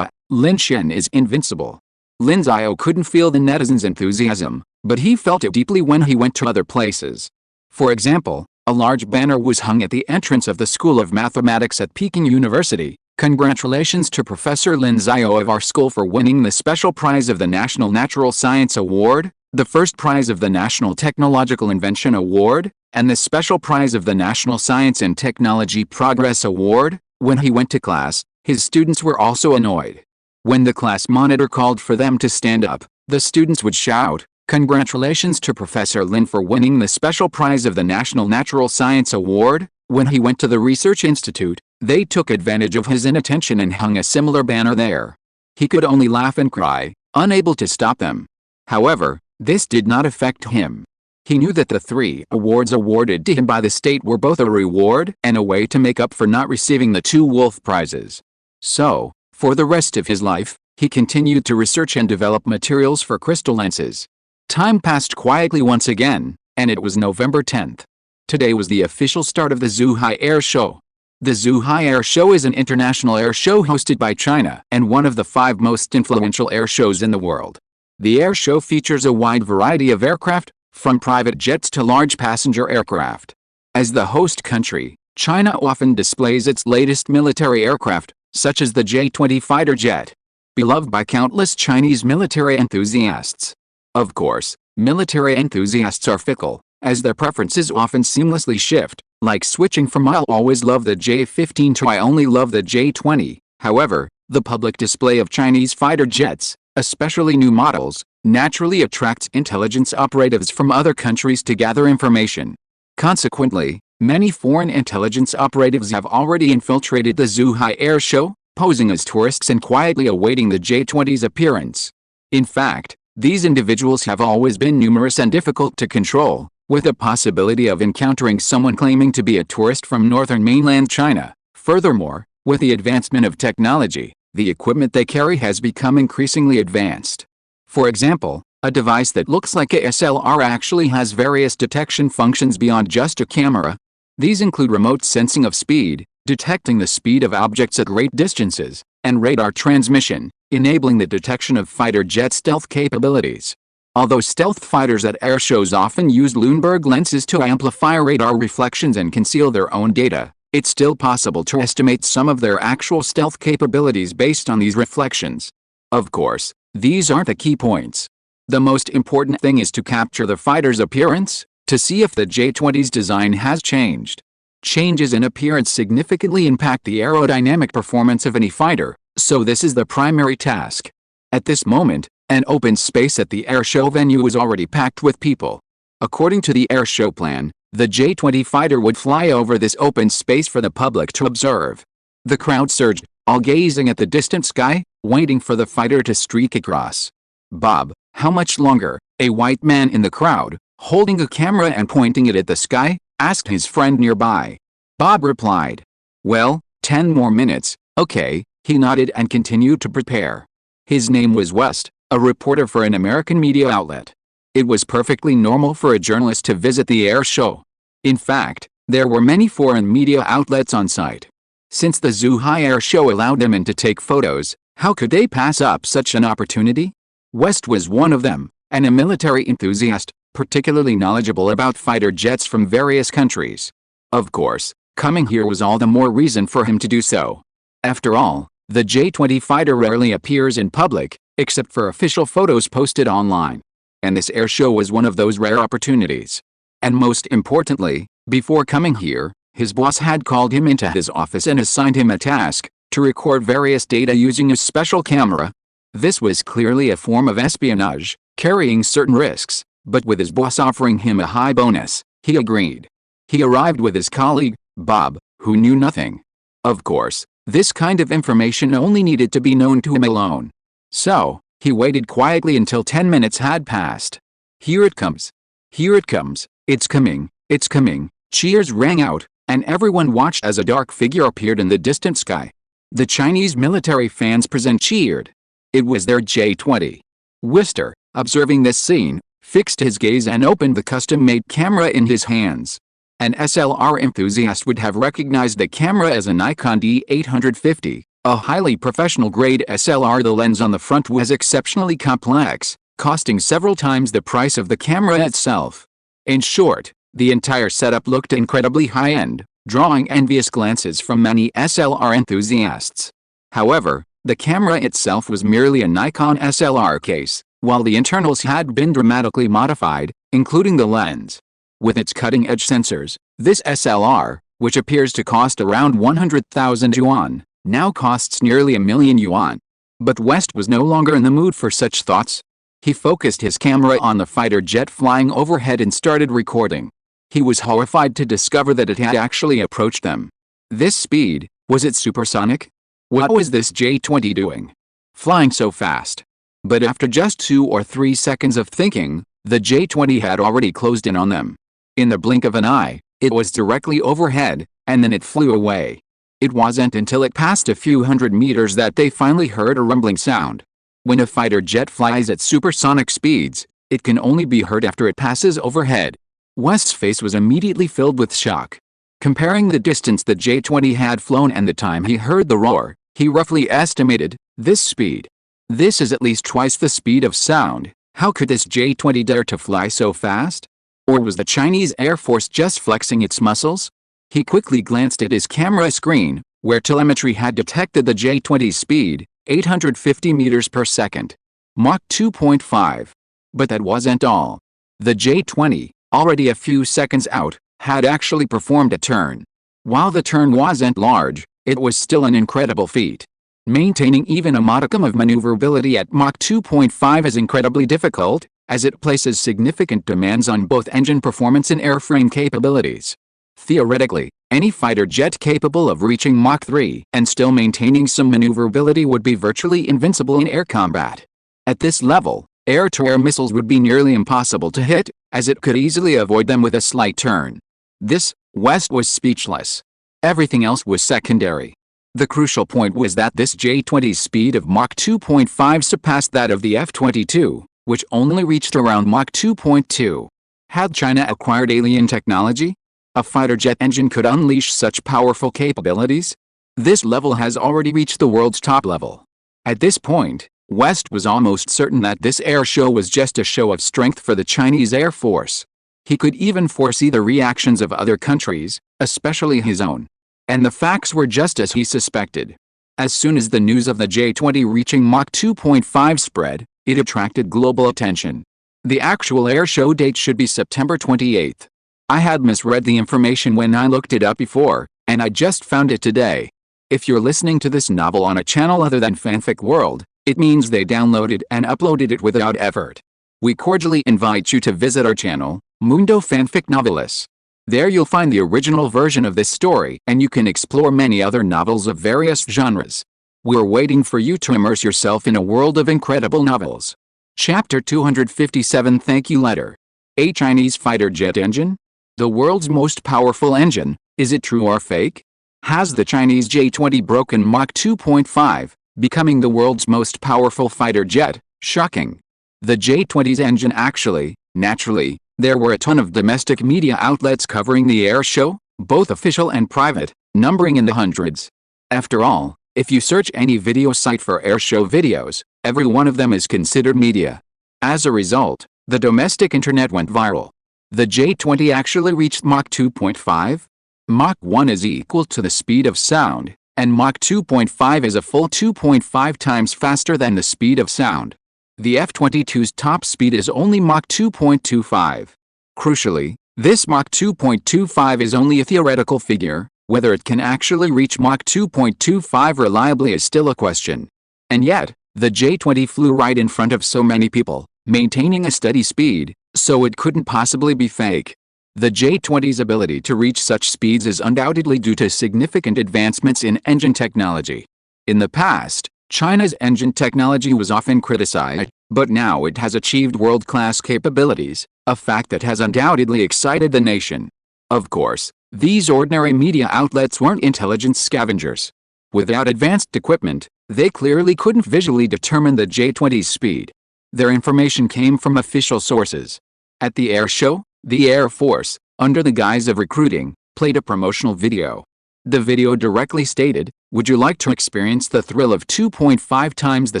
Lin Xiao is invincible. Lin Xiao couldn't feel the netizens' enthusiasm, but he felt it deeply when he went to other places. For example, a large banner was hung at the entrance of the School of Mathematics at Peking University. Congratulations to Professor Lin Xiao of our school for winning the special prize of the National Natural Science Award, the first prize of the National Technological Invention Award, and the special prize of the National Science and Technology Progress Award. When he went to class, his students were also annoyed. When the class monitor called for them to stand up, the students would shout, "Congratulations to Professor Lin for winning the special prize of the National Natural Science Award." When he went to the Research Institute, they took advantage of his inattention and hung a similar banner there. He could only laugh and cry, unable to stop them. However, this did not affect him. He knew that the 3 awards awarded to him by the state were both a reward and a way to make up for not receiving the 2 Wolf Prizes. So, for the rest of his life, he continued to research and develop materials for crystal lenses. Time passed quietly once again, and it was November 10th. Today was the official start of the Zhuhai Air Show. The Zhuhai Air Show is an international air show hosted by China and one of the 5 most influential air shows in the world. The air show features a wide variety of aircraft, from private jets to large passenger aircraft. As the host country, China often displays its latest military aircraft, such as the J-20 fighter jet, beloved by countless Chinese military enthusiasts. Of course, military enthusiasts are fickle, as their preferences often seamlessly shift, like switching from "I'll always love the J-15" to "I only love the J-20. However, the public display of Chinese fighter jets, especially new models, naturally attracts intelligence operatives from other countries to gather information. Consequently, many foreign intelligence operatives have already infiltrated the Zhuhai Air Show, posing as tourists and quietly awaiting the J-20's appearance. In fact, these individuals have always been numerous and difficult to control, with the possibility of encountering someone claiming to be a tourist from northern mainland China. Furthermore, with the advancement of technology, the equipment they carry has become increasingly advanced. For example, a device that looks like a SLR actually has various detection functions beyond just a camera. These include remote sensing of speed, detecting the speed of objects at great distances, and radar transmission, enabling the detection of fighter jet stealth capabilities. Although stealth fighters at air shows often use Lundberg lenses to amplify radar reflections and conceal their own data, it's still possible to estimate some of their actual stealth capabilities based on these reflections. Of course, these aren't the key points. The most important thing is to capture the fighter's appearance, to see if the J-20's design has changed. Changes in appearance significantly impact the aerodynamic performance of any fighter, so this is the primary task. At this moment, an open space at the airshow venue is already packed with people. According to the airshow plan, the J-20 fighter would fly over this open space for the public to observe. The crowd surged, all gazing at the distant sky, waiting for the fighter to streak across. "Bob, how much longer?" a white man in the crowd, holding a camera and pointing it at the sky, asked his friend nearby. Bob replied, "Well, 10 more minutes, okay." He nodded and continued to prepare. His name was West, a reporter for an American media outlet. It was perfectly normal for a journalist to visit the air show. In fact, there were many foreign media outlets on site. Since the Zhuhai Air Show allowed them in to take photos, how could they pass up such an opportunity? West was one of them, and a military enthusiast, particularly knowledgeable about fighter jets from various countries. Of course, coming here was all the more reason for him to do so. After all, the J-20 fighter rarely appears in public, except for official photos posted online. And this air show was one of those rare opportunities. And most importantly, before coming here, his boss had called him into his office and assigned him a task, to record various data using a special camera. This was clearly a form of espionage, carrying certain risks, but with his boss offering him a high bonus, he agreed. He arrived with his colleague, Bob, who knew nothing. Of course, this kind of information only needed to be known to him alone. So, he waited quietly until 10 minutes had passed. "Here it comes. Here it comes. It's coming. It's coming." Cheers rang out, and everyone watched as a dark figure appeared in the distant sky. The Chinese military fans present cheered. It was their J-20. Wister, observing this scene, fixed his gaze and opened the custom-made camera in his hands. An SLR enthusiast would have recognized the camera as a Nikon D850, a highly professional-grade SLR. The lens on the front was exceptionally complex, costing several times the price of the camera itself. In short, the entire setup looked incredibly high-end, drawing envious glances from many SLR enthusiasts. However, the camera itself was merely a Nikon SLR case, while the internals had been dramatically modified, including the lens. With its cutting-edge sensors, this SLR, which appears to cost around 100,000 yuan, now costs nearly $1,000,000. But West was no longer in the mood for such thoughts. He focused his camera on the fighter jet flying overhead and started recording. He was horrified to discover that it had actually approached them. This speed, was it supersonic? What was this J-20 doing? Flying so fast. But after just 2 or 3 seconds of thinking, the J-20 had already closed in on them. In the blink of an eye, it was directly overhead, and then it flew away. It wasn't until it passed a few hundred meters that they finally heard a rumbling sound. When a fighter jet flies at supersonic speeds, it can only be heard after it passes overhead. West's face was immediately filled with shock. Comparing the distance the J-20 had flown and the time he heard the roar, he roughly estimated, this speed. This is at least twice the speed of sound. How could this J-20 dare to fly so fast? Or was the Chinese Air Force just flexing its muscles? He quickly glanced at his camera screen, where telemetry had detected the J-20's speed, 850 meters per second. Mach 2.5. But that wasn't all. The J-20, already a few seconds out, had actually performed a turn. While the turn wasn't large, it was still an incredible feat. Maintaining even a modicum of maneuverability at Mach 2.5 is incredibly difficult, as it places significant demands on both engine performance and airframe capabilities. Theoretically, any fighter jet capable of reaching Mach 3 and still maintaining some maneuverability would be virtually invincible in air combat. At this level, air-to-air missiles would be nearly impossible to hit, as it could easily avoid them with a slight turn. This, West was speechless. Everything else was secondary. The crucial point was that this J-20's speed of Mach 2.5 surpassed that of the F-22, which only reached around Mach 2.2. Had China acquired alien technology? A fighter jet engine could unleash such powerful capabilities? This level has already reached the world's top level. At this point, West was almost certain that this air show was just a show of strength for the Chinese Air Force. He could even foresee the reactions of other countries, especially his own. And the facts were just as he suspected. As soon as the news of the J-20 reaching Mach 2.5 spread, it attracted global attention. The actual air show date should be September 28th. I had misread the information when I looked it up before, and I just found it today. If you're listening to this novel on a channel other than Fanfic World, it means they downloaded and uploaded it without effort. We cordially invite you to visit our channel, Mundo Fanfic Novelis. There you'll find the original version of this story and you can explore many other novels of various genres. We're waiting for you to immerse yourself in a world of incredible novels. Chapter 257 Thank You Letter. A Chinese fighter jet engine? The world's most powerful engine, is it true or fake? Has the Chinese J-20 broken Mach 2.5, becoming the world's most powerful fighter jet? Shocking. The J-20's engine actually, naturally, there were a ton of domestic media outlets covering the air show, both official and private, numbering in the hundreds. After all, if you search any video site for air show videos, every one of them is considered media. As a result, the domestic internet went viral. The J-20 actually reached Mach 2.5? Mach 1 is equal to the speed of sound, and Mach 2.5 is a full 2.5 times faster than the speed of sound. The F-22's top speed is only Mach 2.25. Crucially, this Mach 2.25 is only a theoretical figure. Whether it can actually reach Mach 2.25 reliably is still a question. And yet, the J-20 flew right in front of so many people, maintaining a steady speed, so it couldn't possibly be fake. The J-20's ability to reach such speeds is undoubtedly due to significant advancements in engine technology. In the past, China's engine technology was often criticized, but now it has achieved world-class capabilities, a fact that has undoubtedly excited the nation. Of course, these ordinary media outlets weren't intelligence scavengers. Without advanced equipment, they clearly couldn't visually determine the J-20's speed. Their information came from official sources. At the air show, the Air Force, under the guise of recruiting, played a promotional video. The video directly stated, "Would you like to experience the thrill of 2.5 times the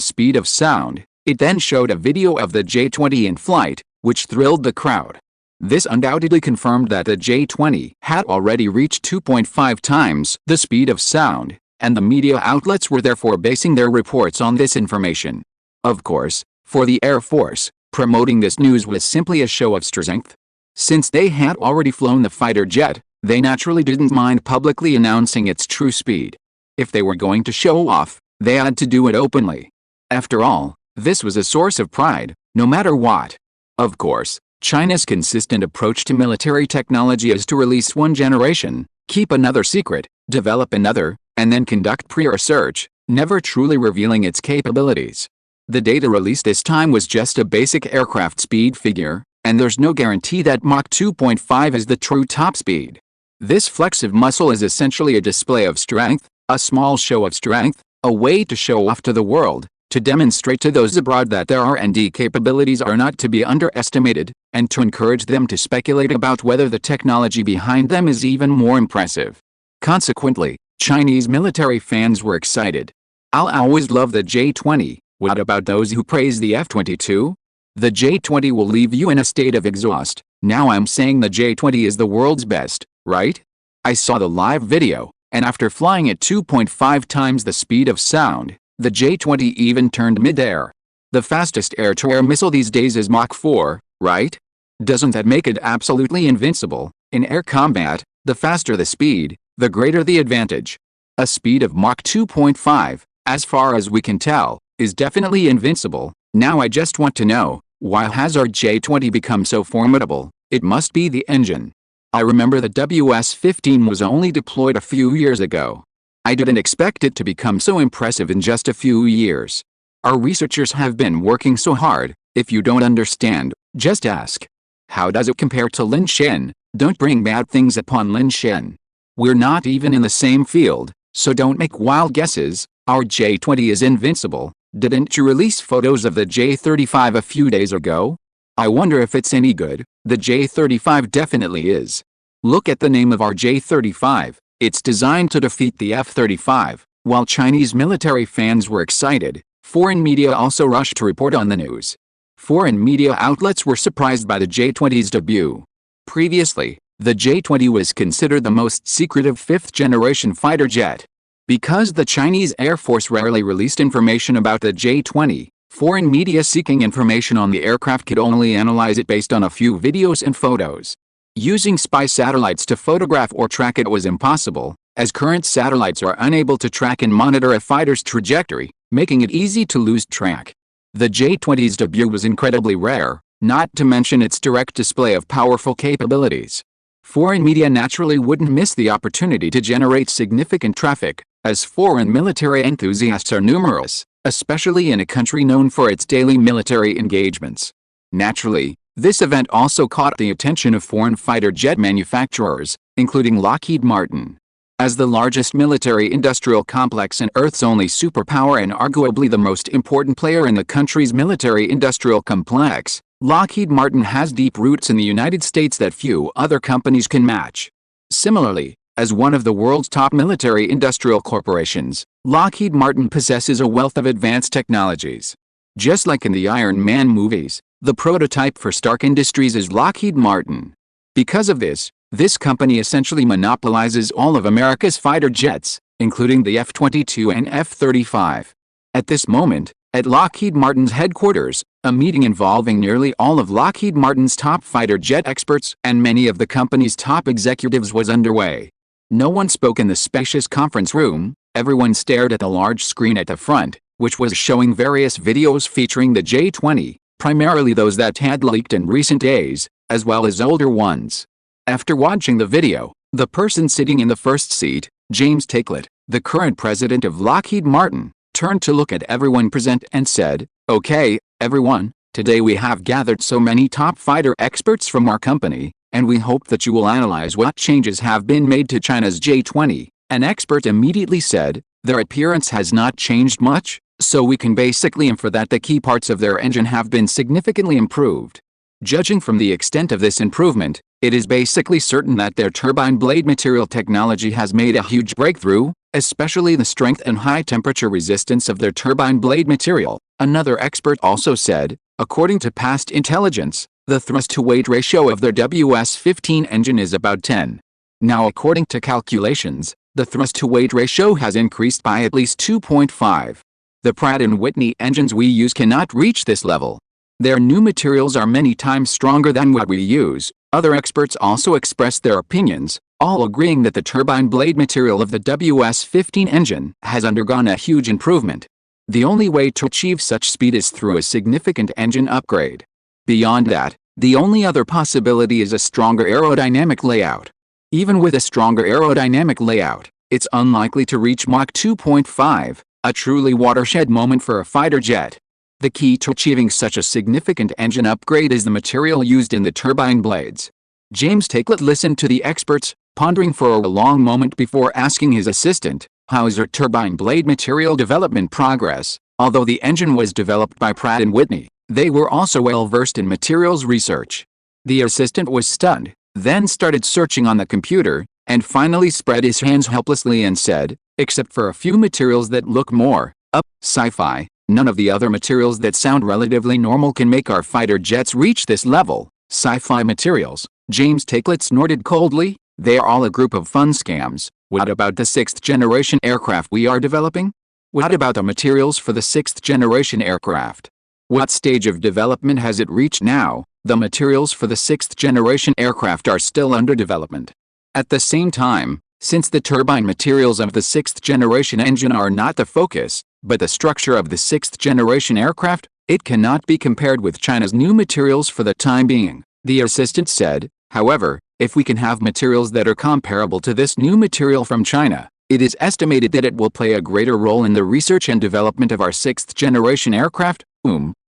speed of sound?" It then showed a video of the J-20 in flight, which thrilled the crowd. This undoubtedly confirmed that the J-20 had already reached 2.5 times the speed of sound, and the media outlets were therefore basing their reports on this information. Of course, for the Air Force, promoting this news was simply a show of strength. Since they had already flown the fighter jet, they naturally didn't mind publicly announcing its true speed. If they were going to show off, they had to do it openly. After all, this was a source of pride, no matter what. Of course, China's consistent approach to military technology is to release one generation, keep another secret, develop another, and then conduct pre-research, never truly revealing its capabilities. The data released this time was just a basic aircraft speed figure, and there's no guarantee that Mach 2.5 is the true top speed. This flex of muscle is essentially a display of strength, a small show of strength, a way to show off to the world, to demonstrate to those abroad that their R&D capabilities are not to be underestimated, and to encourage them to speculate about whether the technology behind them is even more impressive. Consequently, Chinese military fans were excited. I'll always love the J-20. What about those who praise the F-22? The J-20 will leave you in a state of exhaust. Now I'm saying the J-20 is the world's best, right? I saw the live video, and after flying at 2.5 times the speed of sound, the J-20 even turned mid-air. The fastest air-to-air missile these days is Mach 4, right? Doesn't that make it absolutely invincible? In air combat, the faster the speed, the greater the advantage. A speed of Mach 2.5, as far as we can tell, is definitely invincible. Now I just want to know, why has our J-20 become so formidable? It must be the engine. I remember the WS-15 was only deployed a few years ago. I didn't expect it to become so impressive in just a few years. Our researchers have been working so hard. If you don't understand, just ask. How does it compare to Lin Xiao? Don't bring bad things upon Lin Xiao. We're not even in the same field, so don't make wild guesses. Our J20 is invincible. Didn't you release photos of the J35 a few days ago? I wonder if it's any good. The J35 definitely is. Look at the name of our J35. It's designed to defeat the F-35. While Chinese military fans were excited, foreign media also rushed to report on the news. Foreign media outlets were surprised by the J-20's debut. Previously, the J-20 was considered the most secretive fifth-generation fighter jet. Because the Chinese Air Force rarely released information about the J-20, foreign media seeking information on the aircraft could only analyze it based on a few videos and photos. Using spy satellites to photograph or track it was impossible, as current satellites are unable to track and monitor a fighter's trajectory, making it easy to lose track. The J-20's debut was incredibly rare, not to mention its direct display of powerful capabilities. Foreign media naturally wouldn't miss the opportunity to generate significant traffic, as foreign military enthusiasts are numerous, especially in a country known for its daily military engagements. Naturally, this event also caught the attention of foreign fighter jet manufacturers, including Lockheed Martin. As the largest military-industrial complex and Earth's only superpower and arguably the most important player in the country's military-industrial complex, Lockheed Martin has deep roots in the United States that few other companies can match. Similarly, as one of the world's top military-industrial corporations, Lockheed Martin possesses a wealth of advanced technologies. Just like in the Iron Man movies, the prototype for Stark Industries is Lockheed Martin. Because of this, this company essentially monopolizes all of America's fighter jets, including the F-22 and F-35. At this moment, at Lockheed Martin's headquarters, a meeting involving nearly all of Lockheed Martin's top fighter jet experts and many of the company's top executives was underway. No one spoke in the spacious conference room. Everyone stared at the large screen at the front, which was showing various videos featuring the J-20, primarily those that had leaked in recent days, as well as older ones. After watching the video, the person sitting in the first seat, James Taiclet, the current president of Lockheed Martin, turned to look at everyone present and said, "Okay, everyone, today we have gathered so many top fighter experts from our company, and we hope that you will analyze what changes have been made to China's J-20. An expert immediately said, "Their appearance has not changed much, so we can basically infer that the key parts of their engine have been significantly improved. Judging from the extent of this improvement, it is basically certain that their turbine blade material technology has made a huge breakthrough, especially the strength and high temperature resistance of their turbine blade material." Another expert also said, according to past intelligence, the thrust-to-weight ratio of their WS-15 engine is about 10. Now, according to calculations, the thrust-to-weight ratio has increased by at least 2.5. The Pratt & Whitney engines we use cannot reach this level. Their new materials are many times stronger than what we use. Other experts also expressed their opinions, all agreeing that the turbine blade material of the WS-15 engine has undergone a huge improvement. The only way to achieve such speed is through a significant engine upgrade. Beyond that, the only other possibility is a stronger aerodynamic layout. Even with a stronger aerodynamic layout, it's unlikely to reach Mach 2.5, a truly watershed moment for a fighter jet. The key to achieving such a significant engine upgrade is the material used in the turbine blades. James Taiclet listened to the experts, pondering for a long moment before asking his assistant, "How's your turbine blade material development progress?" Although the engine was developed by Pratt & Whitney, they were also well versed in materials research. The assistant was stunned, then started searching on the computer, and finally spread his hands helplessly and said, "Except for a few materials that look more sci-fi, none of the other materials that sound relatively normal can make our fighter jets reach this level." Sci-fi materials, James Taiclet snorted coldly. "They are all a group of fun scams. What about the sixth-generation aircraft we are developing? What about the materials for the sixth-generation aircraft? What stage of development has it reached now?" The materials for the sixth-generation aircraft are still under development. At the same time, since the turbine materials of the sixth-generation engine are not the focus, but the structure of the sixth-generation aircraft, it cannot be compared with China's new materials for the time being, the assistant said. However, if we can have materials that are comparable to this new material from China, it is estimated that it will play a greater role in the research and development of our sixth-generation aircraft.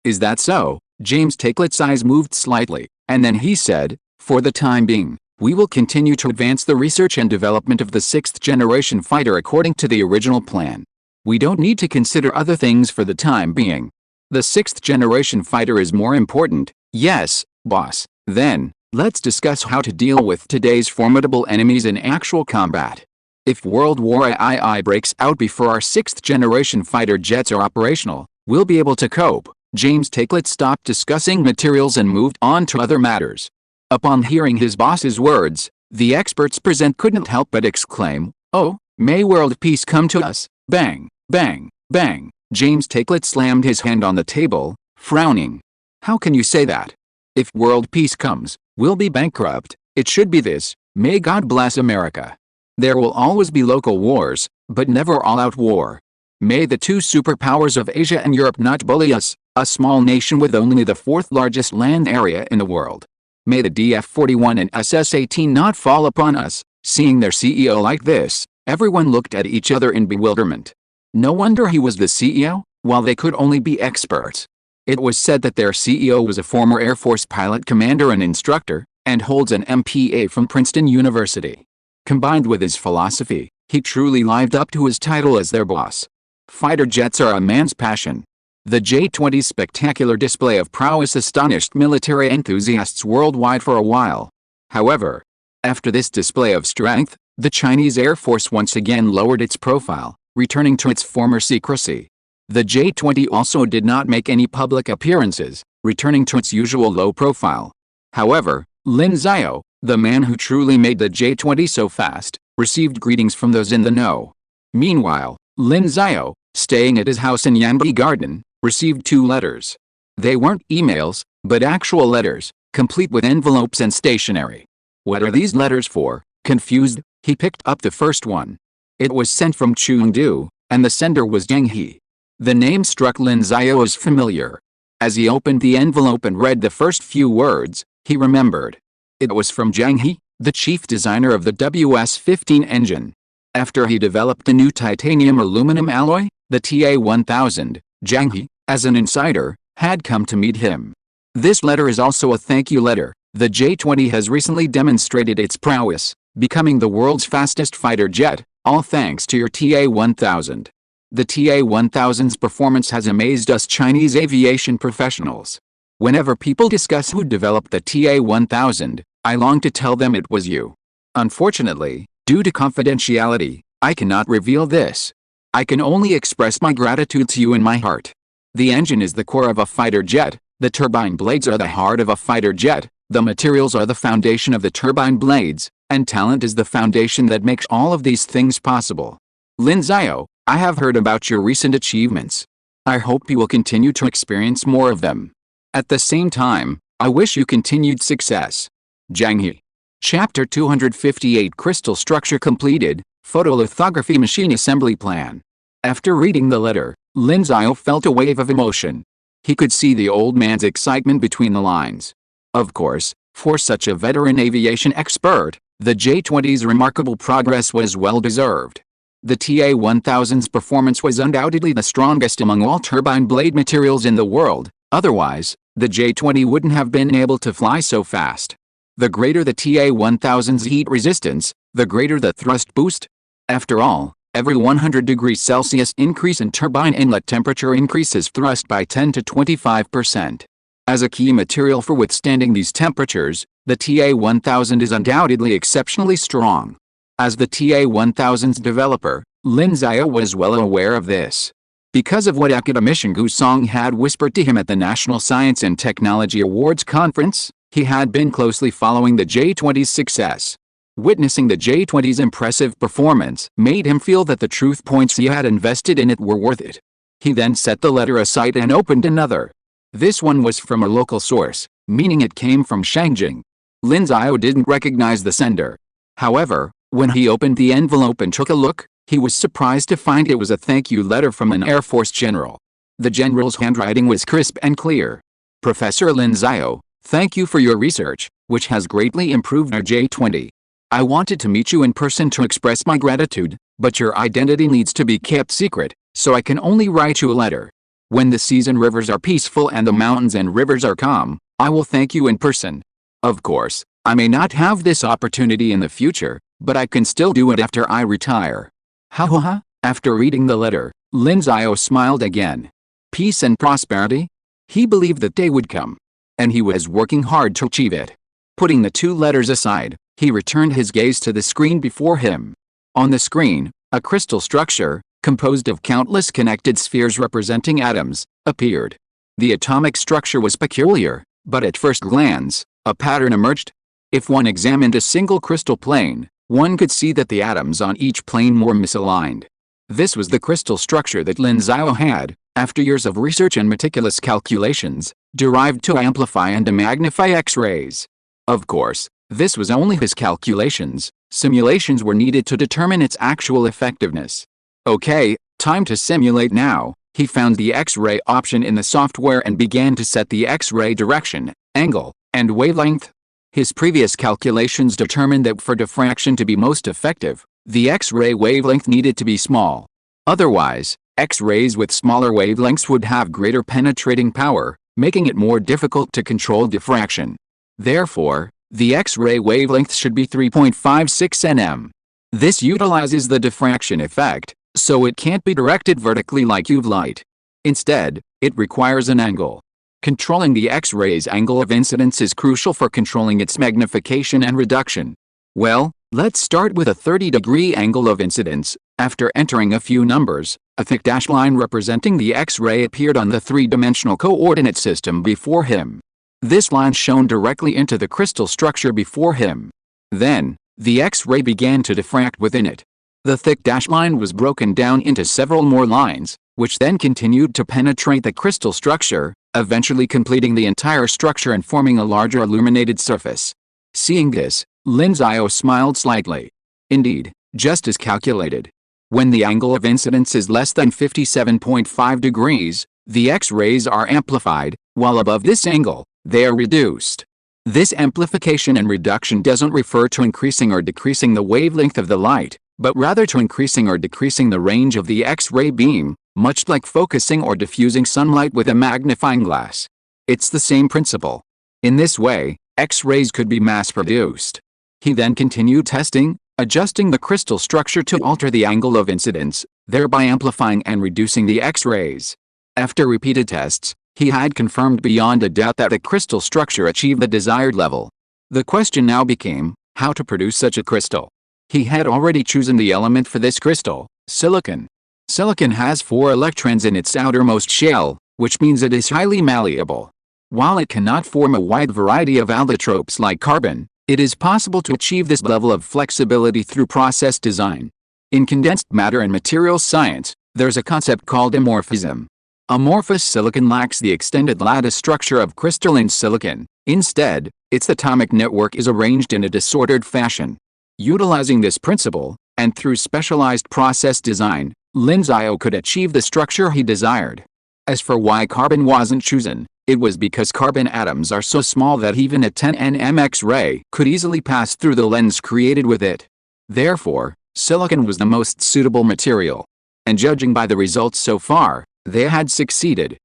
Is that so? James Takelet's eyes moved slightly, and then he said, "For the time being, we will continue to advance the research and development of the 6th-generation fighter according to the original plan. We don't need to consider other things for the time being. The 6th-generation fighter is more important." "Yes, boss. Then, let's discuss how to deal with today's formidable enemies in actual combat. If World War II breaks out before our 6th-generation fighter jets are operational, we'll be able to cope." James Takelet stopped discussing materials and moved on to other matters. Upon hearing his boss's words, the experts present couldn't help but exclaim, "Oh, may world peace come to us." Bang, bang, bang. James Takelet slammed his hand on the table, frowning. "How can you say that? If world peace comes, we'll be bankrupt. It should be this: may God bless America. There will always be local wars, but never all-out war. May the two superpowers of Asia and Europe not bully us, a small nation with only the 4th largest land area in the world. May the DF-41 and SS-18 not fall upon us." Seeing their CEO like this, everyone looked at each other in bewilderment. No wonder he was the CEO, while they could only be experts. It was said that their CEO was a former Air Force pilot commander and instructor, and holds an MPA from Princeton University. Combined with his philosophy, he truly lived up to his title as their boss. Fighter jets are a man's passion. The J-20's spectacular display of prowess astonished military enthusiasts worldwide for a while. However, after this display of strength, the Chinese Air Force once again lowered its profile, returning to its former secrecy. The J-20 also did not make any public appearances, returning to its usual low profile. However, Lin Xiao, the man who truly made the J-20 so fast, received greetings from those in the know. Meanwhile, Lin Xiao, staying at his house in Yanbi Garden, received 2 letters. They weren't emails, but actual letters, complete with envelopes and stationery. What are these letters for? Confused, he picked up the first one. It was sent from Chengdu, and the sender was Zhang He. The name struck Lin Xiao as familiar. As he opened the envelope and read the first few words, he remembered. It was from Zhang He, the chief designer of the WS-15 engine. After he developed the new titanium-aluminum alloy, the TA-1000, Zhang He, as an insider, had come to meet him. This letter is also a thank you letter. The J-20 has recently demonstrated its prowess, becoming the world's fastest fighter jet, all thanks to your TA-1000. The TA-1000's performance has amazed us Chinese aviation professionals. Whenever people discuss who developed the TA-1000, I long to tell them it was you. Unfortunately, due to confidentiality, I cannot reveal this. I can only express my gratitude to you in my heart. The engine is the core of a fighter jet, the turbine blades are the heart of a fighter jet, the materials are the foundation of the turbine blades, and talent is the foundation that makes all of these things possible. Lin Xiao, I have heard about your recent achievements. I hope you will continue to experience more of them. At the same time, I wish you continued success. Zhang He. Chapter 258 Crystal Structure Completed, Photolithography Machine Assembly Plan. After reading the letter, Lin Xiao felt a wave of emotion. He could see the old man's excitement between the lines. Of course, for such a veteran aviation expert, the J-20's remarkable progress was well deserved. The TA-1000's performance was undoubtedly the strongest among all turbine blade materials in the world, otherwise, the J-20 wouldn't have been able to fly so fast. The greater the TA-1000's heat resistance, the greater the thrust boost. After all, every 100 degrees Celsius increase in turbine inlet temperature increases thrust by 10 to 25%. As a key material for withstanding these temperatures, the TA-1000 is undoubtedly exceptionally strong. As the TA-1000's developer, Lin Xiao was well aware of this. Because of what academician Gu Song had whispered to him at the National Science and Technology Awards Conference, he had been closely following the J-20's success. Witnessing the J-20's impressive performance made him feel that the truth points he had invested in it were worth it. He then set the letter aside and opened another. This one was from a local source, meaning it came from Shangjing. Lin Xiao didn't recognize the sender. However, when he opened the envelope and took a look, he was surprised to find it was a thank you letter from an Air Force general. The general's handwriting was crisp and clear. Professor Lin Xiao, thank you for your research, which has greatly improved our J-20. I wanted to meet you in person to express my gratitude, but your identity needs to be kept secret, so I can only write you a letter. When the seas and rivers are peaceful and the mountains and rivers are calm, I will thank you in person. Of course, I may not have this opportunity in the future, but I can still do it after I retire. Ha ha ha. After reading the letter, Lin Xiao smiled again. Peace and prosperity? He believed that day would come. And he was working hard to achieve it. Putting the two letters aside, he returned his gaze to the screen before him. On the screen, a crystal structure, composed of countless connected spheres representing atoms, appeared. The atomic structure was peculiar, but at first glance, a pattern emerged. If one examined a single crystal plane, one could see that the atoms on each plane were misaligned. This was the crystal structure that Lin Xiao had, after years of research and meticulous calculations, derived to amplify and to magnify X-rays. Of course, this was only his calculations. Simulations were needed to determine its actual effectiveness. Okay, time to simulate now. He found the X-ray option in the software and began to set the X-ray direction, angle, and wavelength. His previous calculations determined that for diffraction to be most effective, the X-ray wavelength needed to be small. Otherwise, X-rays with smaller wavelengths would have greater penetrating power, making it more difficult to control diffraction. Therefore, the X-ray wavelength should be 3.56 nm. This utilizes the diffraction effect, so it can't be directed vertically like UV light. Instead, it requires an angle. Controlling the X-ray's angle of incidence is crucial for controlling its magnification and reduction. Well, let's start with a 30-degree angle of incidence. After entering a few numbers, a thick dashed line representing the X-ray appeared on the three-dimensional coordinate system before him. This line shone directly into the crystal structure before him. Then, the X-ray began to diffract within it. The thick dashed line was broken down into several more lines, which then continued to penetrate the crystal structure, eventually completing the entire structure and forming a larger illuminated surface. Seeing this, Lin Xiao smiled slightly. Indeed, just as calculated. When the angle of incidence is less than 57.5 degrees, the X-rays are amplified, while above this angle, they are reduced. This amplification and reduction doesn't refer to increasing or decreasing the wavelength of the light, but rather to increasing or decreasing the range of the X-ray beam, much like focusing or diffusing sunlight with a magnifying glass. It's the same principle. In this way, X-rays could be mass-produced. He then continued testing, adjusting the crystal structure to alter the angle of incidence, thereby amplifying and reducing the X-rays. After repeated tests, he had confirmed beyond a doubt that the crystal structure achieved the desired level. The question now became, how to produce such a crystal. He had already chosen the element for this crystal, silicon. Silicon has 4 electrons in its outermost shell, which means it is highly malleable. While it cannot form a wide variety of allotropes like carbon, it is possible to achieve this level of flexibility through process design. In condensed matter and materials science, there's a concept called amorphism. Amorphous silicon lacks the extended lattice structure of crystalline silicon. Instead, its atomic network is arranged in a disordered fashion. Utilizing this principle, and through specialized process design, Lin Xiao could achieve the structure he desired. As for why carbon wasn't chosen, it was because carbon atoms are so small that even a 10 nm X-ray could easily pass through the lens created with it. Therefore, silicon was the most suitable material. And judging by the results so far, they had succeeded.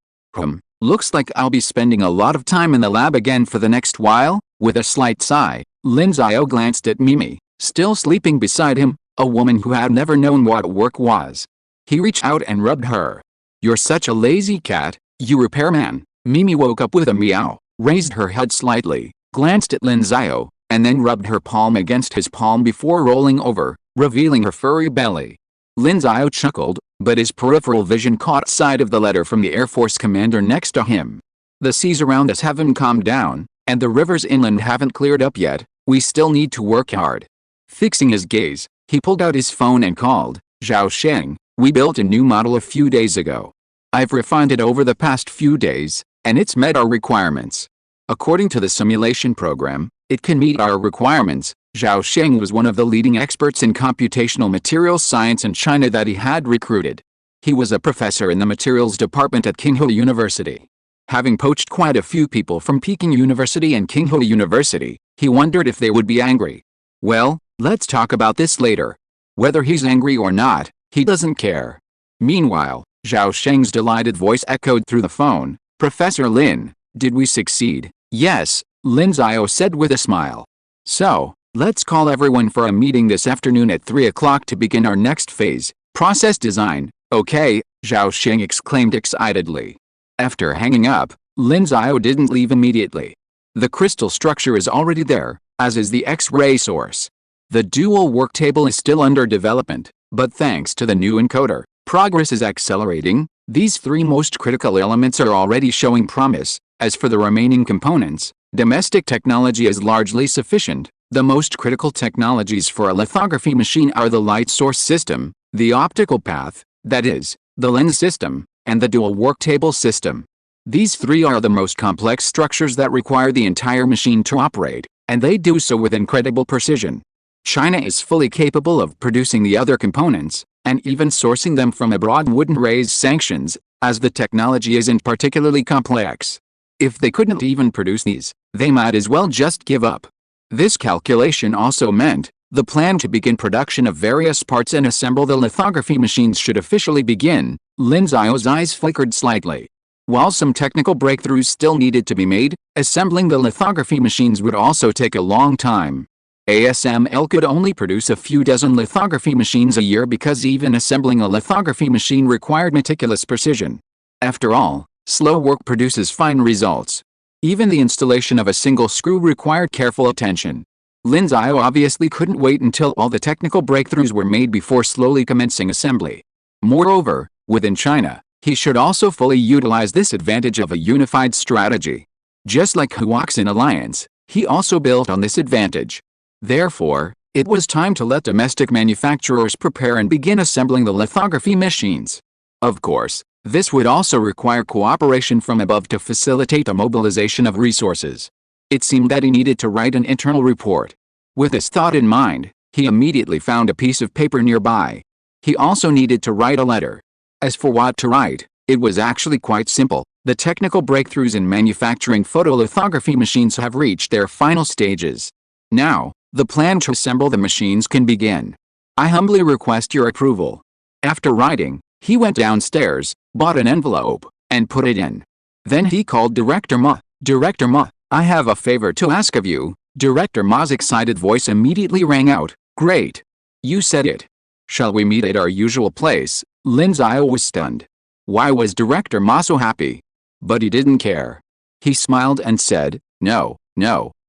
Looks like I'll be spending a lot of time in the lab again for the next while. With a slight sigh, Lin Xiao glanced at Mimi, still sleeping beside him, a woman who had never known what work was. He reached out and rubbed her. "You're such a lazy cat, you repairman." Mimi woke up with a meow, raised her head slightly, glanced at Lin Xiao, and then rubbed her palm against his palm before rolling over, revealing her furry belly. Lin Xiao chuckled, but his peripheral vision caught sight of the letter from the Air Force commander next to him. "The seas around us haven't calmed down, and the rivers inland haven't cleared up yet. We still need to work hard." Fixing his gaze, he pulled out his phone and called, "Zhao Sheng, we built a new model a few days ago. I've refined it over the past few days, and it's met our requirements. According to the simulation program, it can meet our requirements." Zhao Sheng was one of the leading experts in computational materials science in China that he had recruited. He was a professor in the materials department at Qinghe University. Having poached quite a few people from Peking University and Qinghe University, he wondered if they would be angry. Well, let's talk about this later. Whether he's angry or not, he doesn't care. Meanwhile, Zhao Sheng's delighted voice echoed through the phone. Professor Lin, did we succeed? Yes, Lin Xiao said with a smile. So, let's call everyone for a meeting this afternoon at 3 o'clock to begin our next phase, process design. Okay, Zhao Sheng exclaimed excitedly. After hanging up, Lin Xiao didn't leave immediately. The crystal structure is already there, as is the X-ray source. The dual work table is still under development, but thanks to the new encoder, progress is accelerating. These three most critical elements are already showing promise. As for the remaining components, domestic technology is largely sufficient. The most critical technologies for a lithography machine are the light source system, the optical path, that is, the lens system, and the dual work table system. These three are the most complex structures that require the entire machine to operate, and they do so with incredible precision. China is fully capable of producing the other components, and even sourcing them from abroad wouldn't raise sanctions, as the technology isn't particularly complex. If they couldn't even produce these, they might as well just give up. This calculation also meant, the plan to begin production of various parts and assemble the lithography machines should officially begin. Lin Xiao's eyes flickered slightly. While some technical breakthroughs still needed to be made, assembling the lithography machines would also take a long time. ASML could only produce a few dozen lithography machines a year because even assembling a lithography machine required meticulous precision. After all, slow work produces fine results. Even the installation of a single screw required careful attention. Lin Xiao obviously couldn't wait until all the technical breakthroughs were made before slowly commencing assembly. Moreover, within China, he should also fully utilize this advantage of a unified strategy. Just like Huoxin Alliance, he also built on this advantage. Therefore, it was time to let domestic manufacturers prepare and begin assembling the lithography machines. Of course, this would also require cooperation from above to facilitate a mobilization of resources. It seemed that he needed to write an internal report. With this thought in mind, he immediately found a piece of paper nearby. He also needed to write a letter. As for what to write, it was actually quite simple. The technical breakthroughs in manufacturing photolithography machines have reached their final stages. Now, the plan to assemble the machines can begin. I humbly request your approval. After writing, he went downstairs, bought an envelope, and put it in. Then he called Director Ma. Director Ma, I have a favor to ask of you. Director Ma's excited voice immediately rang out. Great. You said it. Shall we meet at our usual place? Lin Xiao was stunned. Why was Director Ma so happy? But he didn't care. He smiled and said, No,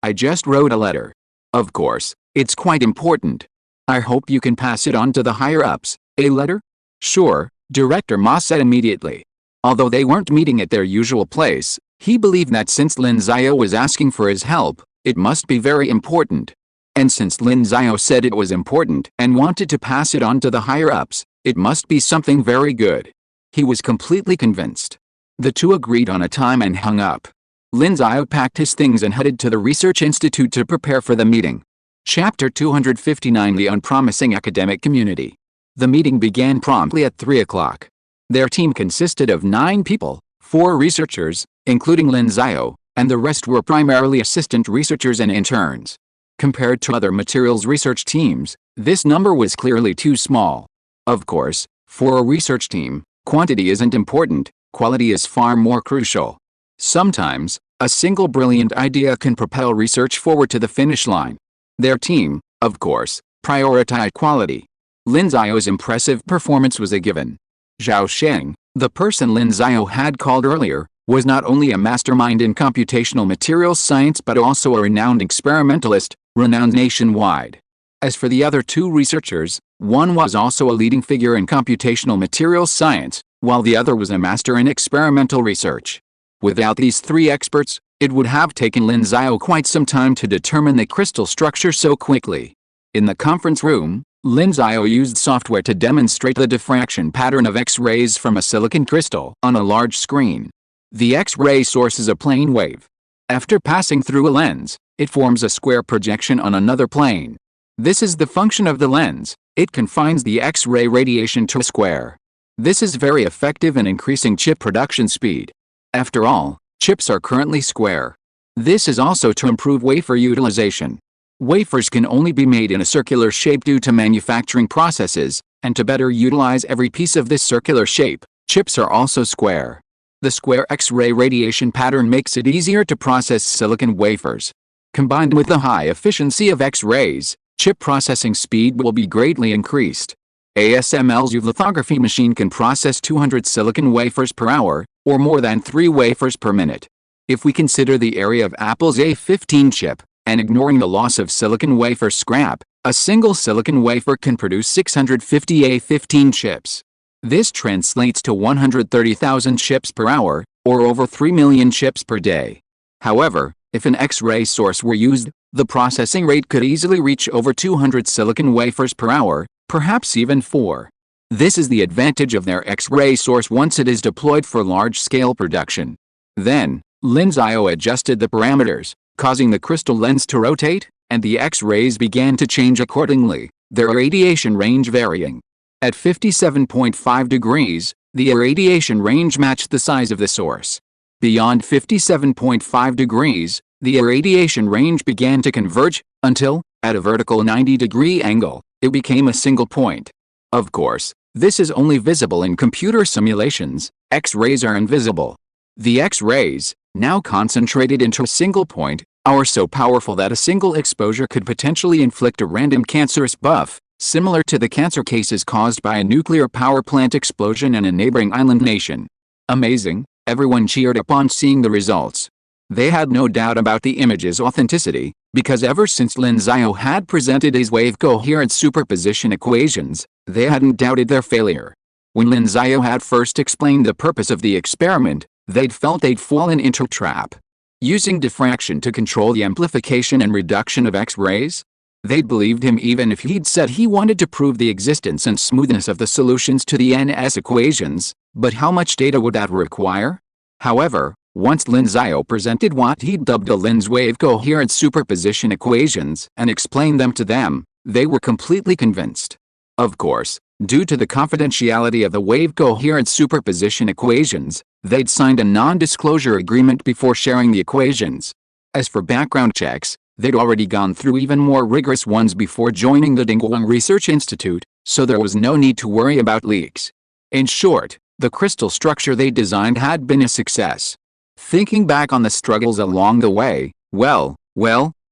I just wrote a letter. Of course, it's quite important. I hope you can pass it on to the higher-ups. A letter? Sure, Director Ma said immediately. Although they weren't meeting at their usual place, he believed that since Lin Xiao was asking for his help, it must be very important. And since Lin Xiao said it was important and wanted to pass it on to the higher-ups, it must be something very good. He was completely convinced. The two agreed on a time and hung up. Lin Xiao packed his things and headed to the research institute to prepare for the meeting. Chapter 259 The Unpromising Academic Community. The meeting began promptly at 3 o'clock. Their team consisted of 9 people, 4 researchers, including Lin Xiao, and the rest were primarily assistant researchers and interns. Compared to other materials research teams, this number was clearly too small. Of course, for a research team, quantity isn't important, quality is far more crucial. Sometimes, a single brilliant idea can propel research forward to the finish line. Their team, of course, prioritized quality. Lin Xiao's impressive performance was a given. Zhao Sheng, the person Lin Xiao had called earlier, was not only a mastermind in computational materials science but also a renowned experimentalist, renowned nationwide. As for the other 2 researchers, one was also a leading figure in computational materials science, while the other was a master in experimental research. Without these 3 experts, it would have taken Lin Xiao quite some time to determine the crystal structure so quickly. In the conference room, Lin Xiao used software to demonstrate the diffraction pattern of X-rays from a silicon crystal on a large screen. The X-ray source is a plane wave. After passing through a lens, it forms a square projection on another plane. This is the function of the lens. It confines the X-ray radiation to a square. This is very effective in increasing chip production speed. After all, chips are currently square. This is also to improve wafer utilization. Wafers can only be made in a circular shape due to manufacturing processes, and to better utilize every piece of this circular shape, Chips are also square. The square X-ray radiation pattern makes it easier to process silicon wafers. Combined with the high efficiency of X-rays, chip processing speed will be greatly increased. ASML's UV lithography machine can process 200 silicon wafers per hour, or more than 3 wafers per minute. If we consider the area of Apple's A15 chip, and ignoring the loss of silicon wafer scrap, a single silicon wafer can produce 650 A15 chips. This translates to 130,000 chips per hour, or over 3 million chips per day. However, if an X-ray source were used, the processing rate could easily reach over 200 silicon wafers per hour, perhaps even 4. This is the advantage of their X-ray source once it is deployed for large-scale production. Then, Lin Xiao adjusted the parameters, causing the crystal lens to rotate, and the X-rays began to change accordingly, their irradiation range varying. At 57.5 degrees, the irradiation range matched the size of the source. Beyond 57.5 degrees, the irradiation range began to converge, until, at a vertical 90-degree angle, it became a single point. Of course, this is only visible in computer simulations. X-rays are invisible. The X-rays, now concentrated into a single point, are so powerful that a single exposure could potentially inflict a random cancerous buff, similar to the cancer cases caused by a nuclear power plant explosion in a neighboring island nation. Amazing, everyone cheered upon seeing the results. They had no doubt about the image's authenticity, because ever since Lin Xiao had presented his wave coherent superposition equations, they hadn't doubted their failure. When Lin Xiao had first explained the purpose of the experiment, they'd felt they'd fallen into a trap. Using diffraction to control the amplification and reduction of X-rays? They'd believed him even if he'd said he wanted to prove the existence and smoothness of the solutions to the NS equations, but how much data would that require? However, once Lin Xiao presented what he'd dubbed the Lin's wave coherent superposition equations and explained them to them, they were completely convinced. Of course, due to the confidentiality of the wave coherent superposition equations, they'd signed a non-disclosure agreement before sharing the equations. As for background checks, they'd already gone through even more rigorous ones before joining the Dingguang Research Institute, so there was no need to worry about leaks. In short, the crystal structure they designed had been a success. Thinking back on the struggles along the way, well,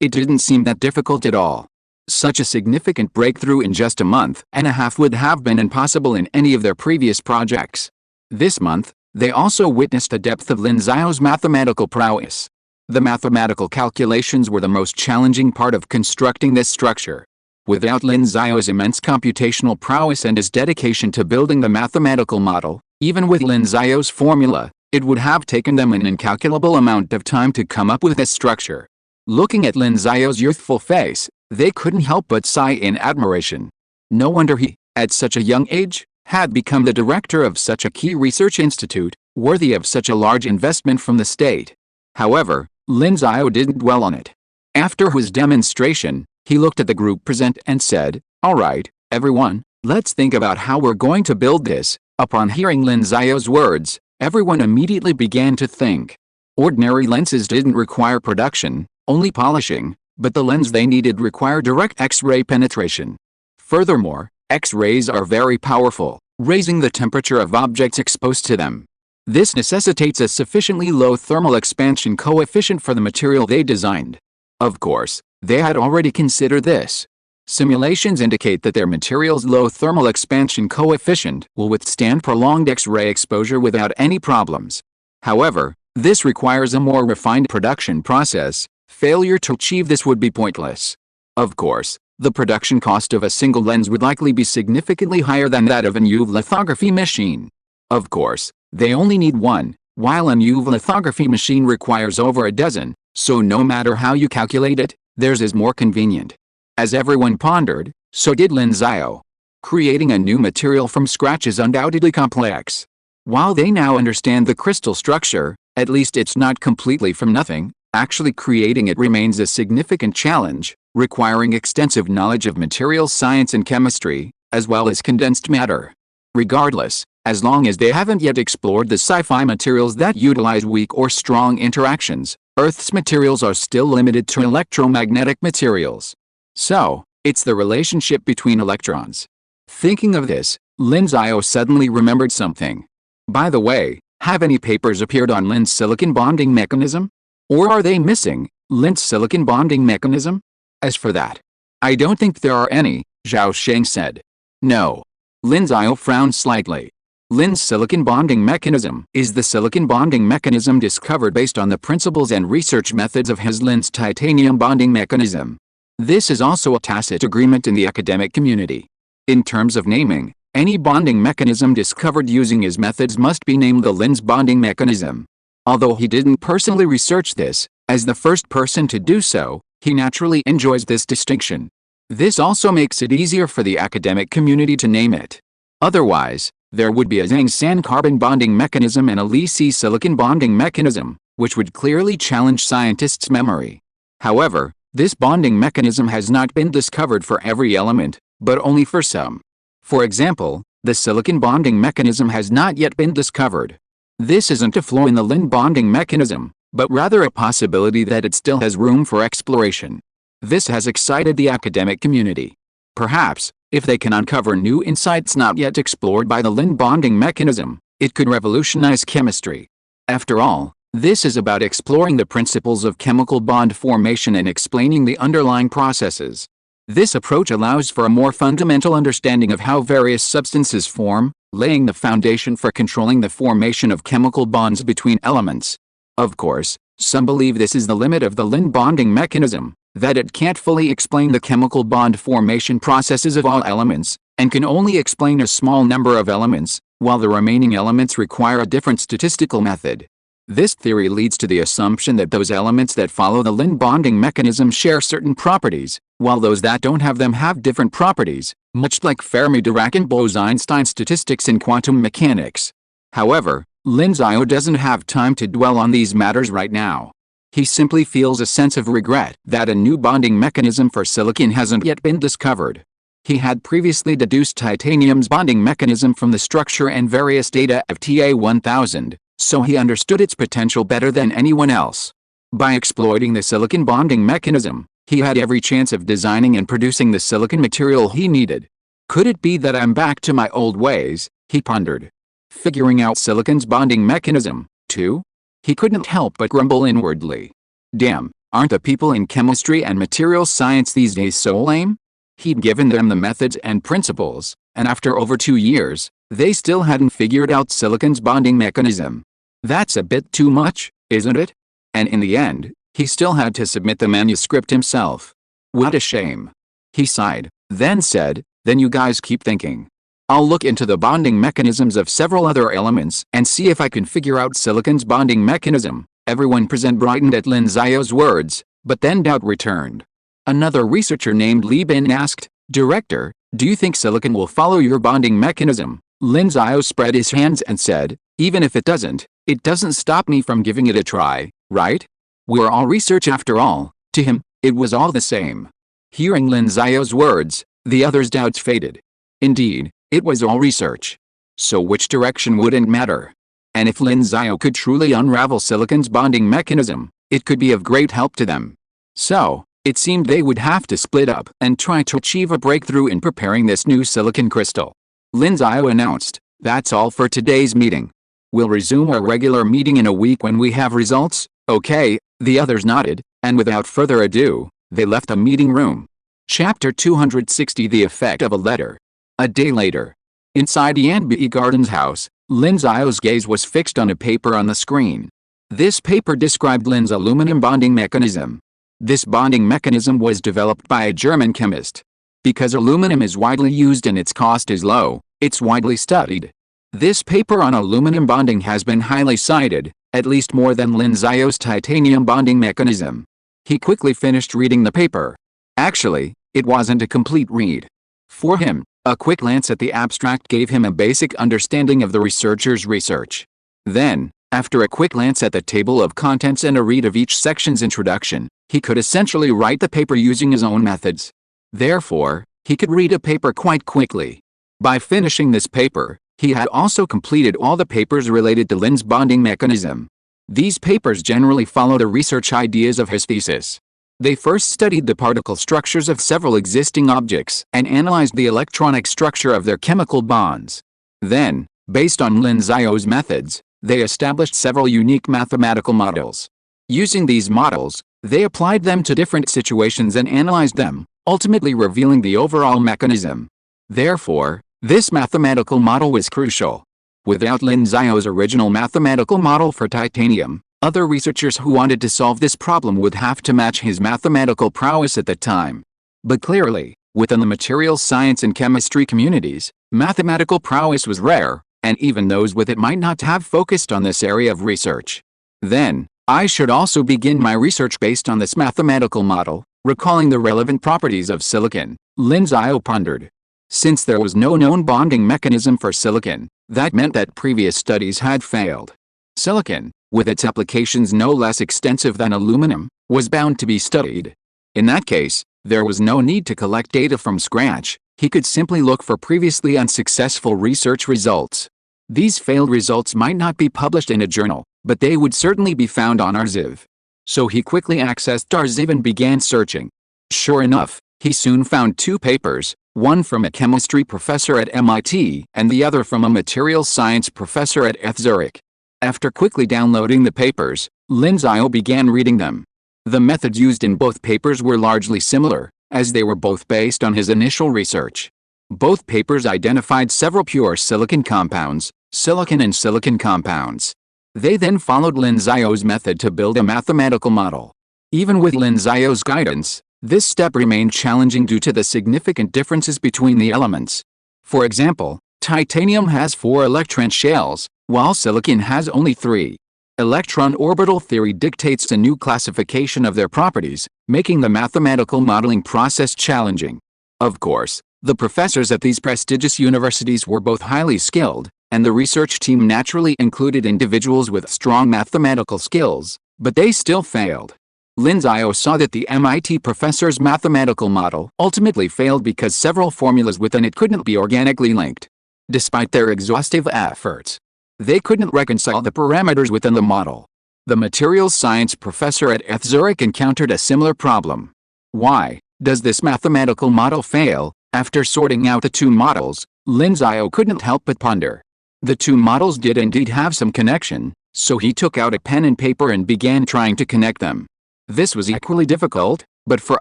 it didn't seem that difficult at all. Such a significant breakthrough in just a month and a half would have been impossible in any of their previous projects. This month, they also witnessed the depth of Lin Xiao's mathematical prowess. The mathematical calculations were the most challenging part of constructing this structure. Without Lin Xiao's immense computational prowess and his dedication to building the mathematical model, even with Lin Xiao's formula, it would have taken them an incalculable amount of time to come up with this structure. Looking at Lin Xiao's youthful face, they couldn't help but sigh in admiration. No wonder he, at such a young age, had become the director of such a key research institute, worthy of such a large investment from the state. However, Lin Xiao didn't dwell on it. After his demonstration, he looked at the group present and said, "All right, everyone, let's think about how we're going to build this." Upon hearing Lin Xiao's words, everyone immediately began to think. Ordinary lenses didn't require production, only polishing, but the lens they needed required direct X-ray penetration. Furthermore, X-rays are very powerful, raising the temperature of objects exposed to them. This necessitates a sufficiently low thermal expansion coefficient for the material they designed. Of course, they had already considered this. Simulations indicate that their material's low thermal expansion coefficient will withstand prolonged X-ray exposure without any problems. However, this requires a more refined production process. Failure to achieve this would be pointless. Of course, the production cost of a single lens would likely be significantly higher than that of an UV lithography machine. Of course, they only need one, while an UV lithography machine requires over a dozen, so no matter how you calculate it, theirs is more convenient. As everyone pondered, so did Lin Xiao. Creating a new material from scratch is undoubtedly complex. While they now understand the crystal structure, at least it's not completely from nothing. Actually creating it remains a significant challenge, requiring extensive knowledge of materials science and chemistry, as well as condensed matter. Regardless, as long as they haven't yet explored the sci-fi materials that utilize weak or strong interactions, Earth's materials are still limited to electromagnetic materials. So, it's the relationship between electrons. Thinking of this, Lin Xiao suddenly remembered something. By the way, have any papers appeared on Lin's silicon bonding mechanism? Or are they missing Lin's silicon bonding mechanism? As for that, I don't think there are any, Zhao Sheng said. No. Lin Xiao frowned slightly. Lin's silicon bonding mechanism is the silicon bonding mechanism discovered based on the principles and research methods of his Lin's titanium bonding mechanism. This is also a tacit agreement in the academic community. In terms of naming, any bonding mechanism discovered using his methods must be named the Lin's bonding mechanism. Although he didn't personally research this, as the first person to do so, he naturally enjoys this distinction. This also makes it easier for the academic community to name it. Otherwise, there would be a Zhang San carbon bonding mechanism and a Li Si silicon bonding mechanism, which would clearly challenge scientists' memory. However, this bonding mechanism has not been discovered for every element, but only for some. For example, the silicon bonding mechanism has not yet been discovered. This isn't a flaw in the Lin bonding mechanism, but rather a possibility that it still has room for exploration. This has excited the academic community. Perhaps, if they can uncover new insights not yet explored by the Lin bonding mechanism, it could revolutionize chemistry. After all, this is about exploring the principles of chemical bond formation and explaining the underlying processes. This approach allows for a more fundamental understanding of how various substances form, laying the foundation for controlling the formation of chemical bonds between elements. Of course, some believe this is the limit of the Lin bonding mechanism, that it can't fully explain the chemical bond formation processes of all elements, and can only explain a small number of elements, while the remaining elements require a different statistical method. This theory leads to the assumption that those elements that follow the Lin bonding mechanism share certain properties, while those that don't have them have different properties, much like Fermi-Dirac and Bose-Einstein statistics in quantum mechanics. However, Lin Xiao doesn't have time to dwell on these matters right now. He simply feels a sense of regret that a new bonding mechanism for silicon hasn't yet been discovered. He had previously deduced titanium's bonding mechanism from the structure and various data of TA1000, so he understood its potential better than anyone else. By exploiting the silicon bonding mechanism, he had every chance of designing and producing the silicon material he needed. Could it be that I'm back to my old ways, he pondered. Figuring out silicon's bonding mechanism, too? He couldn't help but grumble inwardly. Damn, aren't the people in chemistry and materials science these days so lame? He'd given them the methods and principles, and after over 2 years, they still hadn't figured out silicon's bonding mechanism. That's a bit too much, isn't it? And in the end, he still had to submit the manuscript himself. What a shame. He sighed, then said, then you guys keep thinking. I'll look into the bonding mechanisms of several other elements and see if I can figure out silicon's bonding mechanism. Everyone present brightened at Lin Xiao's words, but then doubt returned. Another researcher named Li Bin asked, Director, do you think silicon will follow your bonding mechanism? Lin Xiao spread his hands and said, even if it doesn't stop me from giving it a try, right? We're all research after all. To him, it was all the same. Hearing Lin Xiao's words, the others' doubts faded. Indeed, it was all research. So which direction wouldn't matter? And if Lin Xiao could truly unravel silicon's bonding mechanism, it could be of great help to them. So, it seemed they would have to split up and try to achieve a breakthrough in preparing this new silicon crystal. Lin Xiao announced, that's all for today's meeting. We'll resume our regular meeting in a week when we have results, okay? The others nodded, and without further ado, they left the meeting room. Chapter 260 The Effect of a Letter. A day later. Inside Yanbi Garden's house, Lin Xiao's gaze was fixed on a paper on the screen. This paper described Lin's aluminum bonding mechanism. This bonding mechanism was developed by a German chemist. Because aluminum is widely used and its cost is low, it's widely studied. This paper on aluminum bonding has been highly cited, at least more than Lin Xiao's titanium bonding mechanism. He quickly finished reading the paper. Actually, it wasn't a complete read. For him, a quick glance at the abstract gave him a basic understanding of the researcher's research. Then, after a quick glance at the table of contents and a read of each section's introduction, he could essentially write the paper using his own methods. Therefore, he could read a paper quite quickly. By finishing this paper, he had also completed all the papers related to Lin's bonding mechanism. These papers generally follow the research ideas of his thesis. They first studied the particle structures of several existing objects and analyzed the electronic structure of their chemical bonds. Then, Based on Lin Xiao's methods, they established several unique mathematical models. Using these models, they applied them to different situations and analyzed them, ultimately revealing the overall mechanism. Therefore, this mathematical model was crucial. Without Lin Xiao's original mathematical model for titanium, other researchers who wanted to solve this problem would have to match his mathematical prowess at the time. But clearly, within the materials science and chemistry communities, mathematical prowess was rare, and even those with it might not have focused on this area of research. Then, I should also begin my research based on this mathematical model, recalling the relevant properties of silicon, Lin Xiao pondered. Since there was no known bonding mechanism for silicon, that meant that previous studies had failed. Silicon, with its applications no less extensive than aluminum, was bound to be studied. In that case, there was no need to collect data from scratch. He could simply look for previously unsuccessful research results. These failed results might not be published in a journal, but they would certainly be found on Arxiv. So he quickly accessed Arxiv and began searching. Sure enough, he soon found two papers, one from a chemistry professor at MIT and the other from a materials science professor at ETH Zurich. After quickly downloading the papers, Lin Xiao began reading them. The methods used in both papers were largely similar, as they were both based on his initial research. Both papers identified several pure silicon compounds, silicon and silicon compounds. They then followed Lin Xiao's method to build a mathematical model. Even with Lin Xiao's guidance, this step remained challenging due to the significant differences between the elements. For example, titanium has 4 electron shells, while silicon has only 3. Electron orbital theory dictates a new classification of their properties, making the mathematical modeling process challenging. Of course, the professors at these prestigious universities were both highly skilled, and the research team naturally included individuals with strong mathematical skills, but they still failed. Lin Xiao saw that the MIT professor's mathematical model ultimately failed because several formulas within it couldn't be organically linked. Despite their exhaustive efforts, they couldn't reconcile the parameters within the model. The materials science professor at ETH Zurich encountered a similar problem. Why does this mathematical model fail? After sorting out the two models, Lin Xiao couldn't help but ponder. The two models did indeed have some connection, so he took out a pen and paper and began trying to connect them. This was equally difficult, but for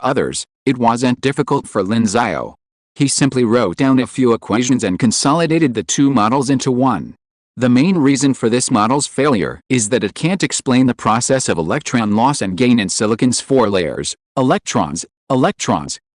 others, it wasn't difficult for Lin Xiao. He simply wrote down a few equations and consolidated the two models into one. The main reason for this model's failure is that it can't explain the process of electron loss and gain in silicon's 4 layers, electrons.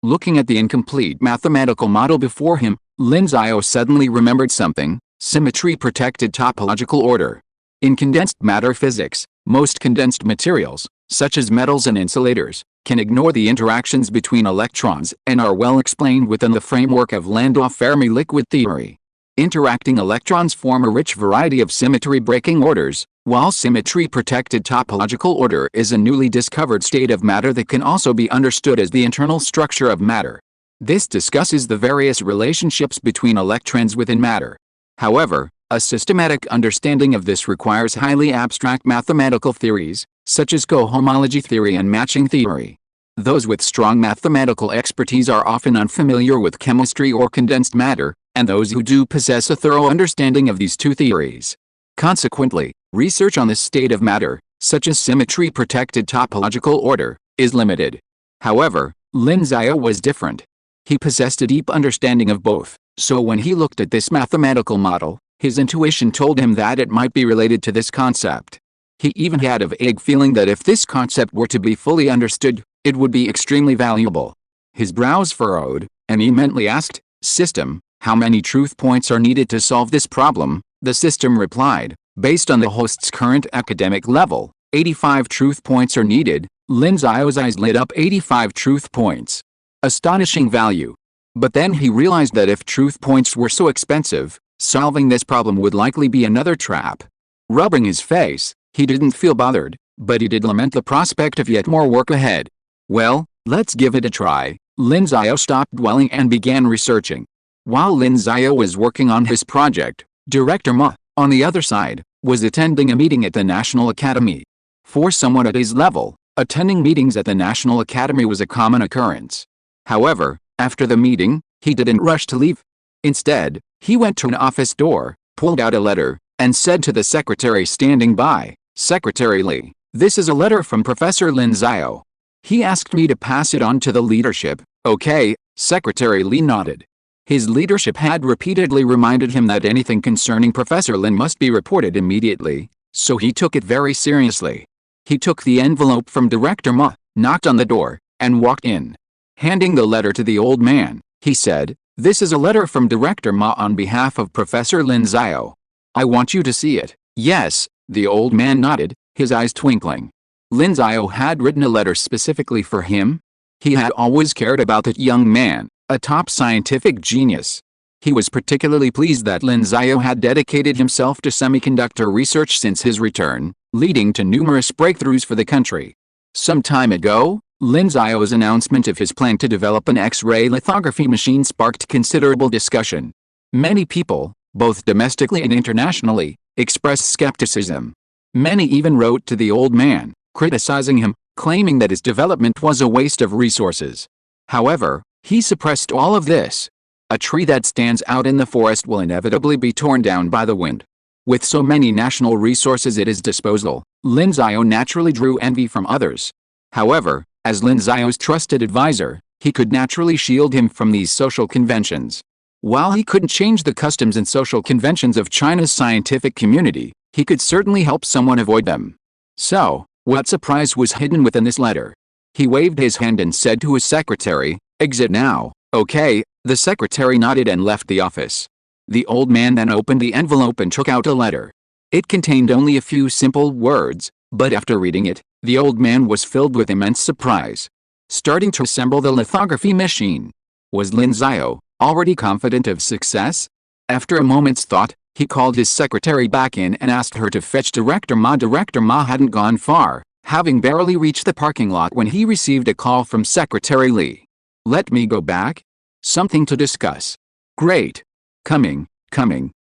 Looking at the incomplete mathematical model before him, Lin Xiao suddenly remembered something: symmetry-protected topological order. In condensed matter physics, most condensed materials, such as metals and insulators, can ignore the interactions between electrons and are well explained within the framework of Landau-Fermi liquid theory. Interacting electrons form a rich variety of symmetry-breaking orders, while symmetry-protected topological order is a newly discovered state of matter that can also be understood as the internal structure of matter. This discusses the various relationships between electrons within matter. However, a systematic understanding of this requires highly abstract mathematical theories, such as cohomology theory and matching theory. Those with strong mathematical expertise are often unfamiliar with chemistry or condensed matter, and those who do possess a thorough understanding of these two theories. Consequently, research on this state of matter, such as symmetry-protected topological order, is limited. However, Lin Xiao was different. He possessed a deep understanding of both, so when he looked at this mathematical model, his intuition told him that it might be related to this concept. He even had a vague feeling that if this concept were to be fully understood, it would be extremely valuable. His brows furrowed, and he mentally asked, "System, how many truth points are needed to solve this problem?" The system replied, "Based on the host's current academic level, 85 truth points are needed." Lin Xiao's eyes lit up. 85 truth points. Astonishing value. But then he realized that if truth points were so expensive, solving this problem would likely be another trap. Rubbing his face, he didn't feel bothered, but he did lament the prospect of yet more work ahead. Well, let's give it a try. Lin Xiao stopped dwelling and began researching. While Lin Xiao was working on his project, Director Ma, on the other side, was attending a meeting at the National Academy. For someone at his level, attending meetings at the National Academy was a common occurrence. However, after the meeting, he didn't rush to leave. Instead, he went to an office door, pulled out a letter, and said to the secretary standing by, "Secretary Li, this is a letter from Professor Lin Xiao. He asked me to pass it on to the leadership." "Okay," Secretary Li nodded. His leadership had repeatedly reminded him that anything concerning Professor Lin must be reported immediately, so he took it very seriously. He took the envelope from Director Ma, knocked on the door, and walked in. Handing the letter to the old man, he said, "This is a letter from Director Ma on behalf of Professor Lin Xiao. I want you to see it." "Yes," the old man nodded, his eyes twinkling. Lin Xiao had written a letter specifically for him. He had always cared about that young man, a top scientific genius. He was particularly pleased that Lin Xiao had dedicated himself to semiconductor research since his return, leading to numerous breakthroughs for the country. Some time ago, Lin Xiao's announcement of his plan to develop an X-ray lithography machine sparked considerable discussion. Many people, both domestically and internationally, expressed skepticism. Many even wrote to the old man, criticizing him, claiming that his development was a waste of resources. However, he suppressed all of this. A tree that stands out in the forest will inevitably be torn down by the wind. With so many national resources at his disposal, Lin Xiao naturally drew envy from others. However, as Lin Xiao's trusted advisor, he could naturally shield him from these social conventions. While he couldn't change the customs and social conventions of China's scientific community, he could certainly help someone avoid them. So, what surprise was hidden within this letter? He waved his hand and said to his secretary, "Exit now." "Okay," the secretary nodded and left the office. The old man then opened the envelope and took out a letter. It contained only a few simple words, but after reading it, the old man was filled with immense surprise. Starting to assemble the lithography machine. Was Lin Xiao already confident of success? After a moment's thought, he called his secretary back in and asked her to fetch Director Ma. Director Ma hadn't gone far, having barely reached the parking lot when he received a call from Secretary Li. "Let me go back? Something to discuss." "Great. Coming."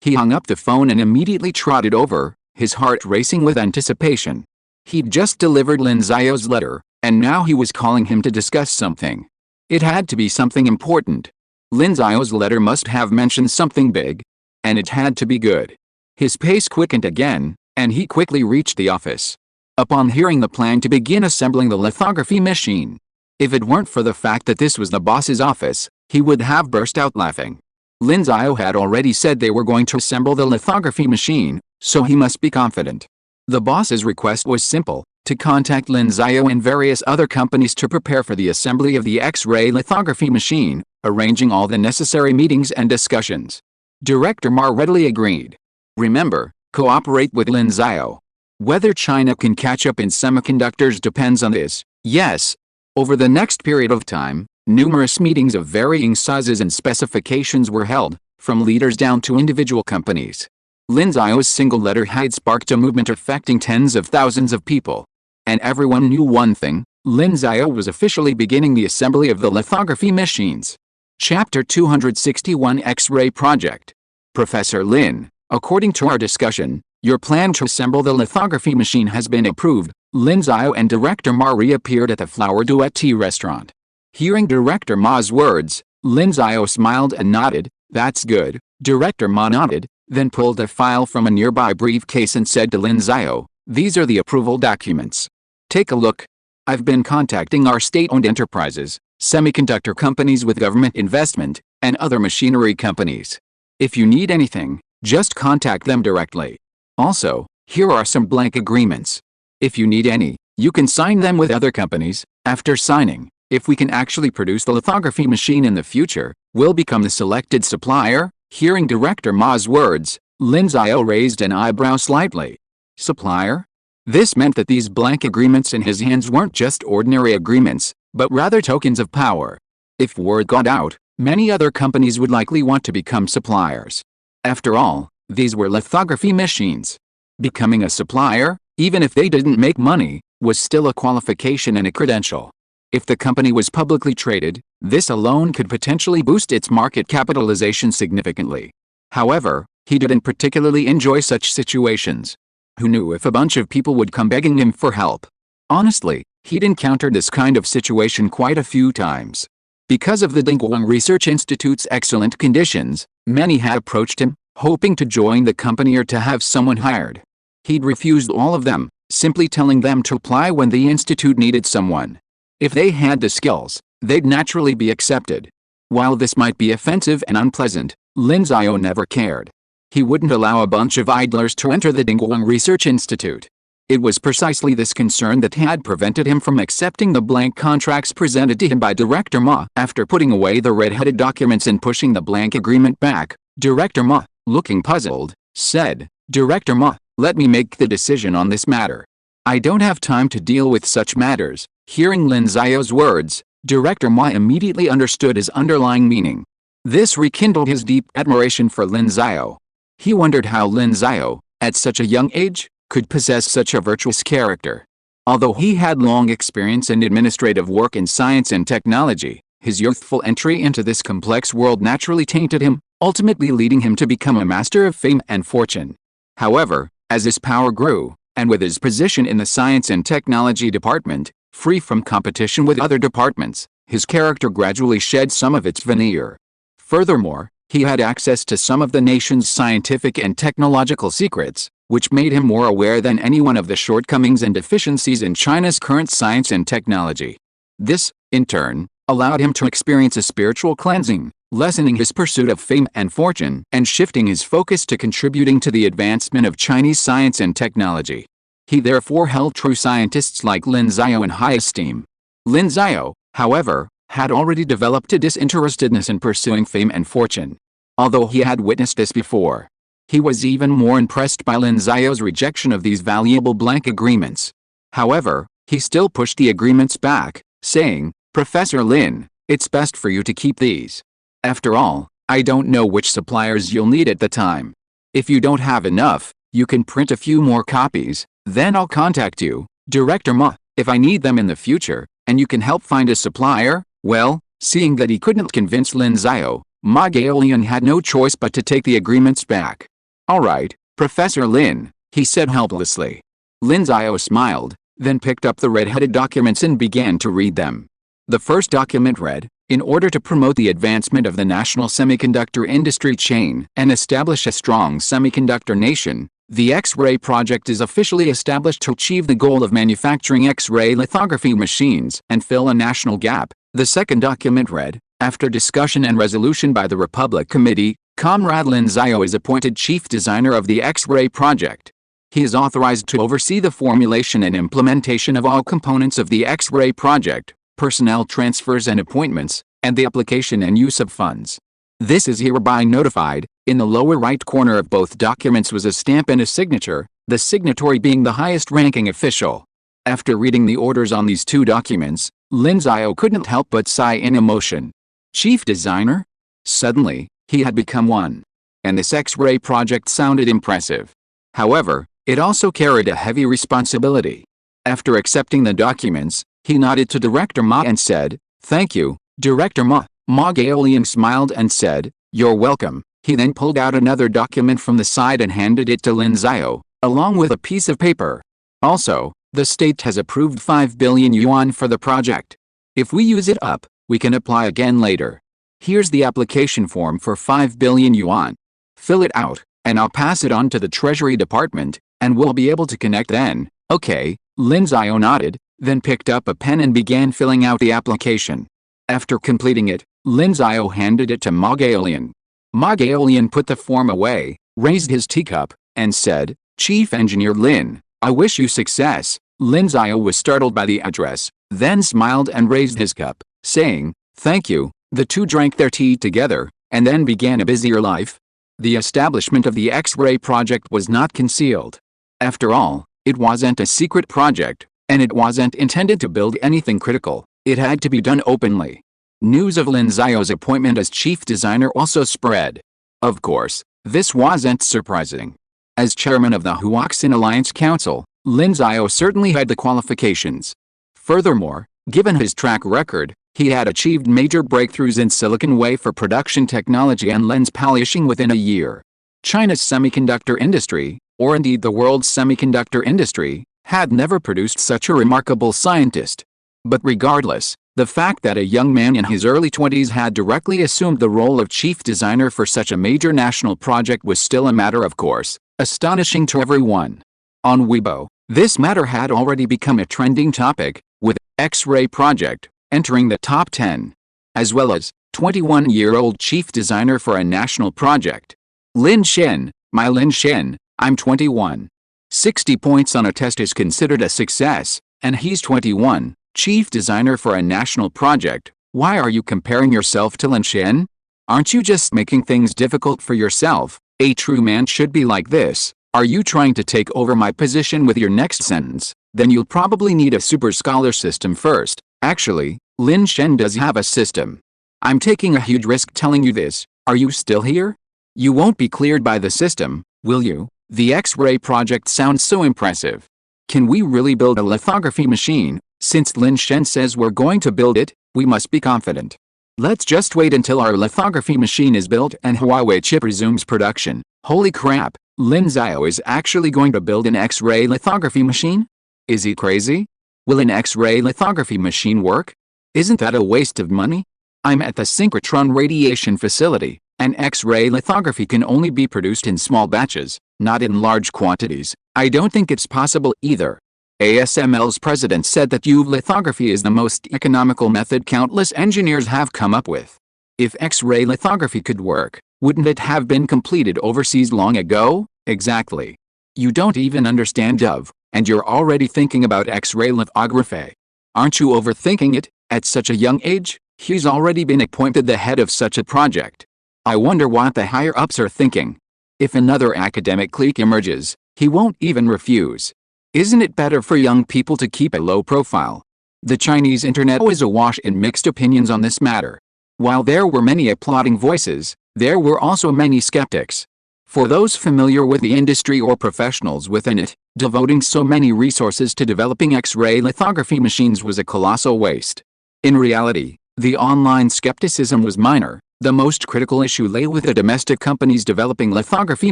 He hung up the phone and immediately trotted over, his heart racing with anticipation. He'd just delivered Lin Xiao's letter, and now he was calling him to discuss something. It had to be something important. Lin Xiao's letter must have mentioned something big, and it had to be good. His pace quickened again, and he quickly reached the office. Upon hearing the plan to begin assembling the lithography machine, if it weren't for the fact that this was the boss's office, he would have burst out laughing. Lin Xiao had already said they were going to assemble the lithography machine, so he must be confident. The boss's request was simple, to contact Lin Xiao and various other companies to prepare for the assembly of the X-ray lithography machine, arranging all the necessary meetings and discussions. Director Ma readily agreed. Remember, cooperate with Lin Xiao. Whether China can catch up in semiconductors depends on this. Yes. Over the next period of time, numerous meetings of varying sizes and specifications were held, from leaders down to individual companies. Lin Xiao's single letter had sparked a movement affecting tens of thousands of people. And everyone knew one thing, Lin Xiao was officially beginning the assembly of the lithography machines. Chapter 261 X-ray Project. Professor Lin, according to our discussion, your plan to assemble the lithography machine has been approved. Lin Xiao and Director Ma reappeared at the Flower Duet Tea restaurant. Hearing Director Ma's words, Lin Xiao smiled and nodded. "That's good." Director Ma nodded, then pulled a file from a nearby briefcase and said to Lin Xiao, "These are the approval documents. Take a look. I've been contacting our state-owned enterprises, semiconductor companies with government investment, and other machinery companies. If you need anything, just contact them directly. Also, here are some blank agreements. If you need any, you can sign them with other companies. After signing, if we can actually produce the lithography machine in the future, we'll become the selected supplier." Hearing Director Ma's words, Lin Xiao raised an eyebrow slightly. Supplier? This meant that these blank agreements in his hands weren't just ordinary agreements, but rather tokens of power. If word got out, many other companies would likely want to become suppliers. After all, these were lithography machines. Becoming a supplier, even if they didn't make money, was still a qualification and a credential. If the company was publicly traded, this alone could potentially boost its market capitalization significantly. However, he didn't particularly enjoy such situations. Who knew if a bunch of people would come begging him for help? Honestly, he'd encountered this kind of situation quite a few times. Because of the Dingguang Research Institute's excellent conditions, many had approached him, hoping to join the company or to have someone hired. He'd refused all of them, simply telling them to apply when the institute needed someone. If they had the skills, they'd naturally be accepted. While this might be offensive and unpleasant, Lin Xiao never cared. He wouldn't allow a bunch of idlers to enter the Dingguang Research Institute. It was precisely this concern that had prevented him from accepting the blank contracts presented to him by Director Ma. After putting away the red-headed documents and pushing the blank agreement back, Director Ma, looking puzzled, said, "Director Ma, let me make the decision on this matter. I don't have time to deal with such matters." Hearing Lin Xiao's words, Director Ma immediately understood his underlying meaning. This rekindled his deep admiration for Lin Xiao. He wondered how Lin Xiao, at such a young age, could possess such a virtuous character. Although he had long experience in administrative work in science and technology, his youthful entry into this complex world naturally tainted him, ultimately leading him to become a master of fame and fortune. However, as his power grew, and with his position in the science and technology department, free from competition with other departments, his character gradually shed some of its veneer. Furthermore, he had access to some of the nation's scientific and technological secrets, which made him more aware than anyone of the shortcomings and deficiencies in China's current science and technology. This, in turn, allowed him to experience a spiritual cleansing, lessening his pursuit of fame and fortune and shifting his focus to contributing to the advancement of Chinese science and technology. He therefore held true scientists like Lin Xiao in high esteem. Lin Xiao, however, had already developed a disinterestedness in pursuing fame and fortune. Although he had witnessed this before, he was even more impressed by Lin Xiao's rejection of these valuable blank agreements. However, he still pushed the agreements back, saying, "Professor Lin, it's best for you to keep these. After all, I don't know which suppliers you'll need at the time. If you don't have enough, you can print a few more copies, then I'll contact you, Director Ma, if I need them in the future, and you can help find a supplier." Well, seeing that he couldn't convince Lin Xiao, Ma Gaolian had no choice but to take the agreements back. "All right, Professor Lin," he said helplessly. Lin Xiao smiled, then picked up the red-headed documents and began to read them. The first document read, "In order to promote the advancement of the national semiconductor industry chain and establish a strong semiconductor nation, the X-ray project is officially established to achieve the goal of manufacturing X-ray lithography machines and fill a national gap." The second document read, "After discussion and resolution by the Republic Committee, Comrade Lin Xiao is appointed Chief Designer of the X-ray project. He is authorized to oversee the formulation and implementation of all components of the X-ray project, personnel transfers and appointments, and the application and use of funds. This is hereby notified." In the lower right corner of both documents was a stamp and a signature, the signatory being the highest-ranking official. After reading the orders on these two documents, Lin Xiao couldn't help but sigh in emotion. Chief Designer? Suddenly, he had become one. And this X-ray project sounded impressive. However, it also carried a heavy responsibility. After accepting the documents, he nodded to Director Ma and said, "Thank you, Director Ma." Ma Gaolian smiled and said, "You're welcome." He then pulled out another document from the side and handed it to Lin Xiao, along with a piece of paper. "Also, the state has approved 5 billion yuan for the project. If we use it up, we can apply again later. Here's the application form for 5 billion yuan. Fill it out, and I'll pass it on to the Treasury Department, and we'll be able to connect then." "Okay," Lin Xiao nodded, then picked up a pen and began filling out the application. After completing it, Lin Xiao handed it to Ma Gaolian. Ma Gaolian put the form away, raised his teacup, and said, "Chief Engineer Lin, I wish you success." Lin Xiao was startled by the address, then smiled and raised his cup, saying, "Thank you." The two drank their tea together, and then began a busier life. The establishment of the X-ray project was not concealed. After all, it wasn't a secret project, and it wasn't intended to build anything critical. It had to be done openly. News of Lin Xiao's appointment as chief designer also spread. Of course, this wasn't surprising. As chairman of the Huaxin Alliance Council, Lin Xiao certainly had the qualifications. Furthermore, given his track record, he had achieved major breakthroughs in silicon wafer production technology and lens polishing within a year. China's semiconductor industry, or indeed the world's semiconductor industry, had never produced such a remarkable scientist. But regardless, the fact that a young man in his early 20s had directly assumed the role of chief designer for such a major national project was still a matter of course, astonishing to everyone. On Weibo, this matter had already become a trending topic, with X-ray project entering the top 10, as well as 21-year-old chief designer for a national project. Lin Xiao, my Lin Xiao, I'm 21. 60 points on a test is considered a success, and he's 21, chief designer for a national project. Why are you comparing yourself to Lin Xiao? Aren't you just making things difficult for yourself? A true man should be like this. Are you trying to take over my position with your next sentence? Then you'll probably need a super scholar system first. Actually, Lin Xiao does have a system. I'm taking a huge risk telling you this. Are you still here? You won't be cleared by the system, will you? The X-ray project sounds so impressive. Can we really build a lithography machine? Since Lin Xiao says we're going to build it, we must be confident. Let's just wait until our lithography machine is built and Huawei chip resumes production. Holy crap, Lin Xiao is actually going to build an X-ray lithography machine? Is he crazy? Will an X-ray lithography machine work? Isn't that a waste of money? I'm at the synchrotron radiation facility, and X-ray lithography can only be produced in small batches, not in large quantities. I don't think it's possible either. ASML's president said that UV lithography is the most economical method countless engineers have come up with. If X-ray lithography could work, wouldn't it have been completed overseas long ago? Exactly. You don't even understand UV, and you're already thinking about X-ray lithography. Aren't you overthinking it? At such a young age, he's already been appointed the head of such a project. I wonder what the higher-ups are thinking. If another academic clique emerges, he won't even refuse. Isn't it better for young people to keep a low profile? The Chinese internet was awash in mixed opinions on this matter. While there were many applauding voices, there were also many skeptics. For those familiar with the industry or professionals within it, devoting so many resources to developing X-ray lithography machines was a colossal waste. In reality, the online skepticism was minor. The most critical issue lay with the domestic companies developing lithography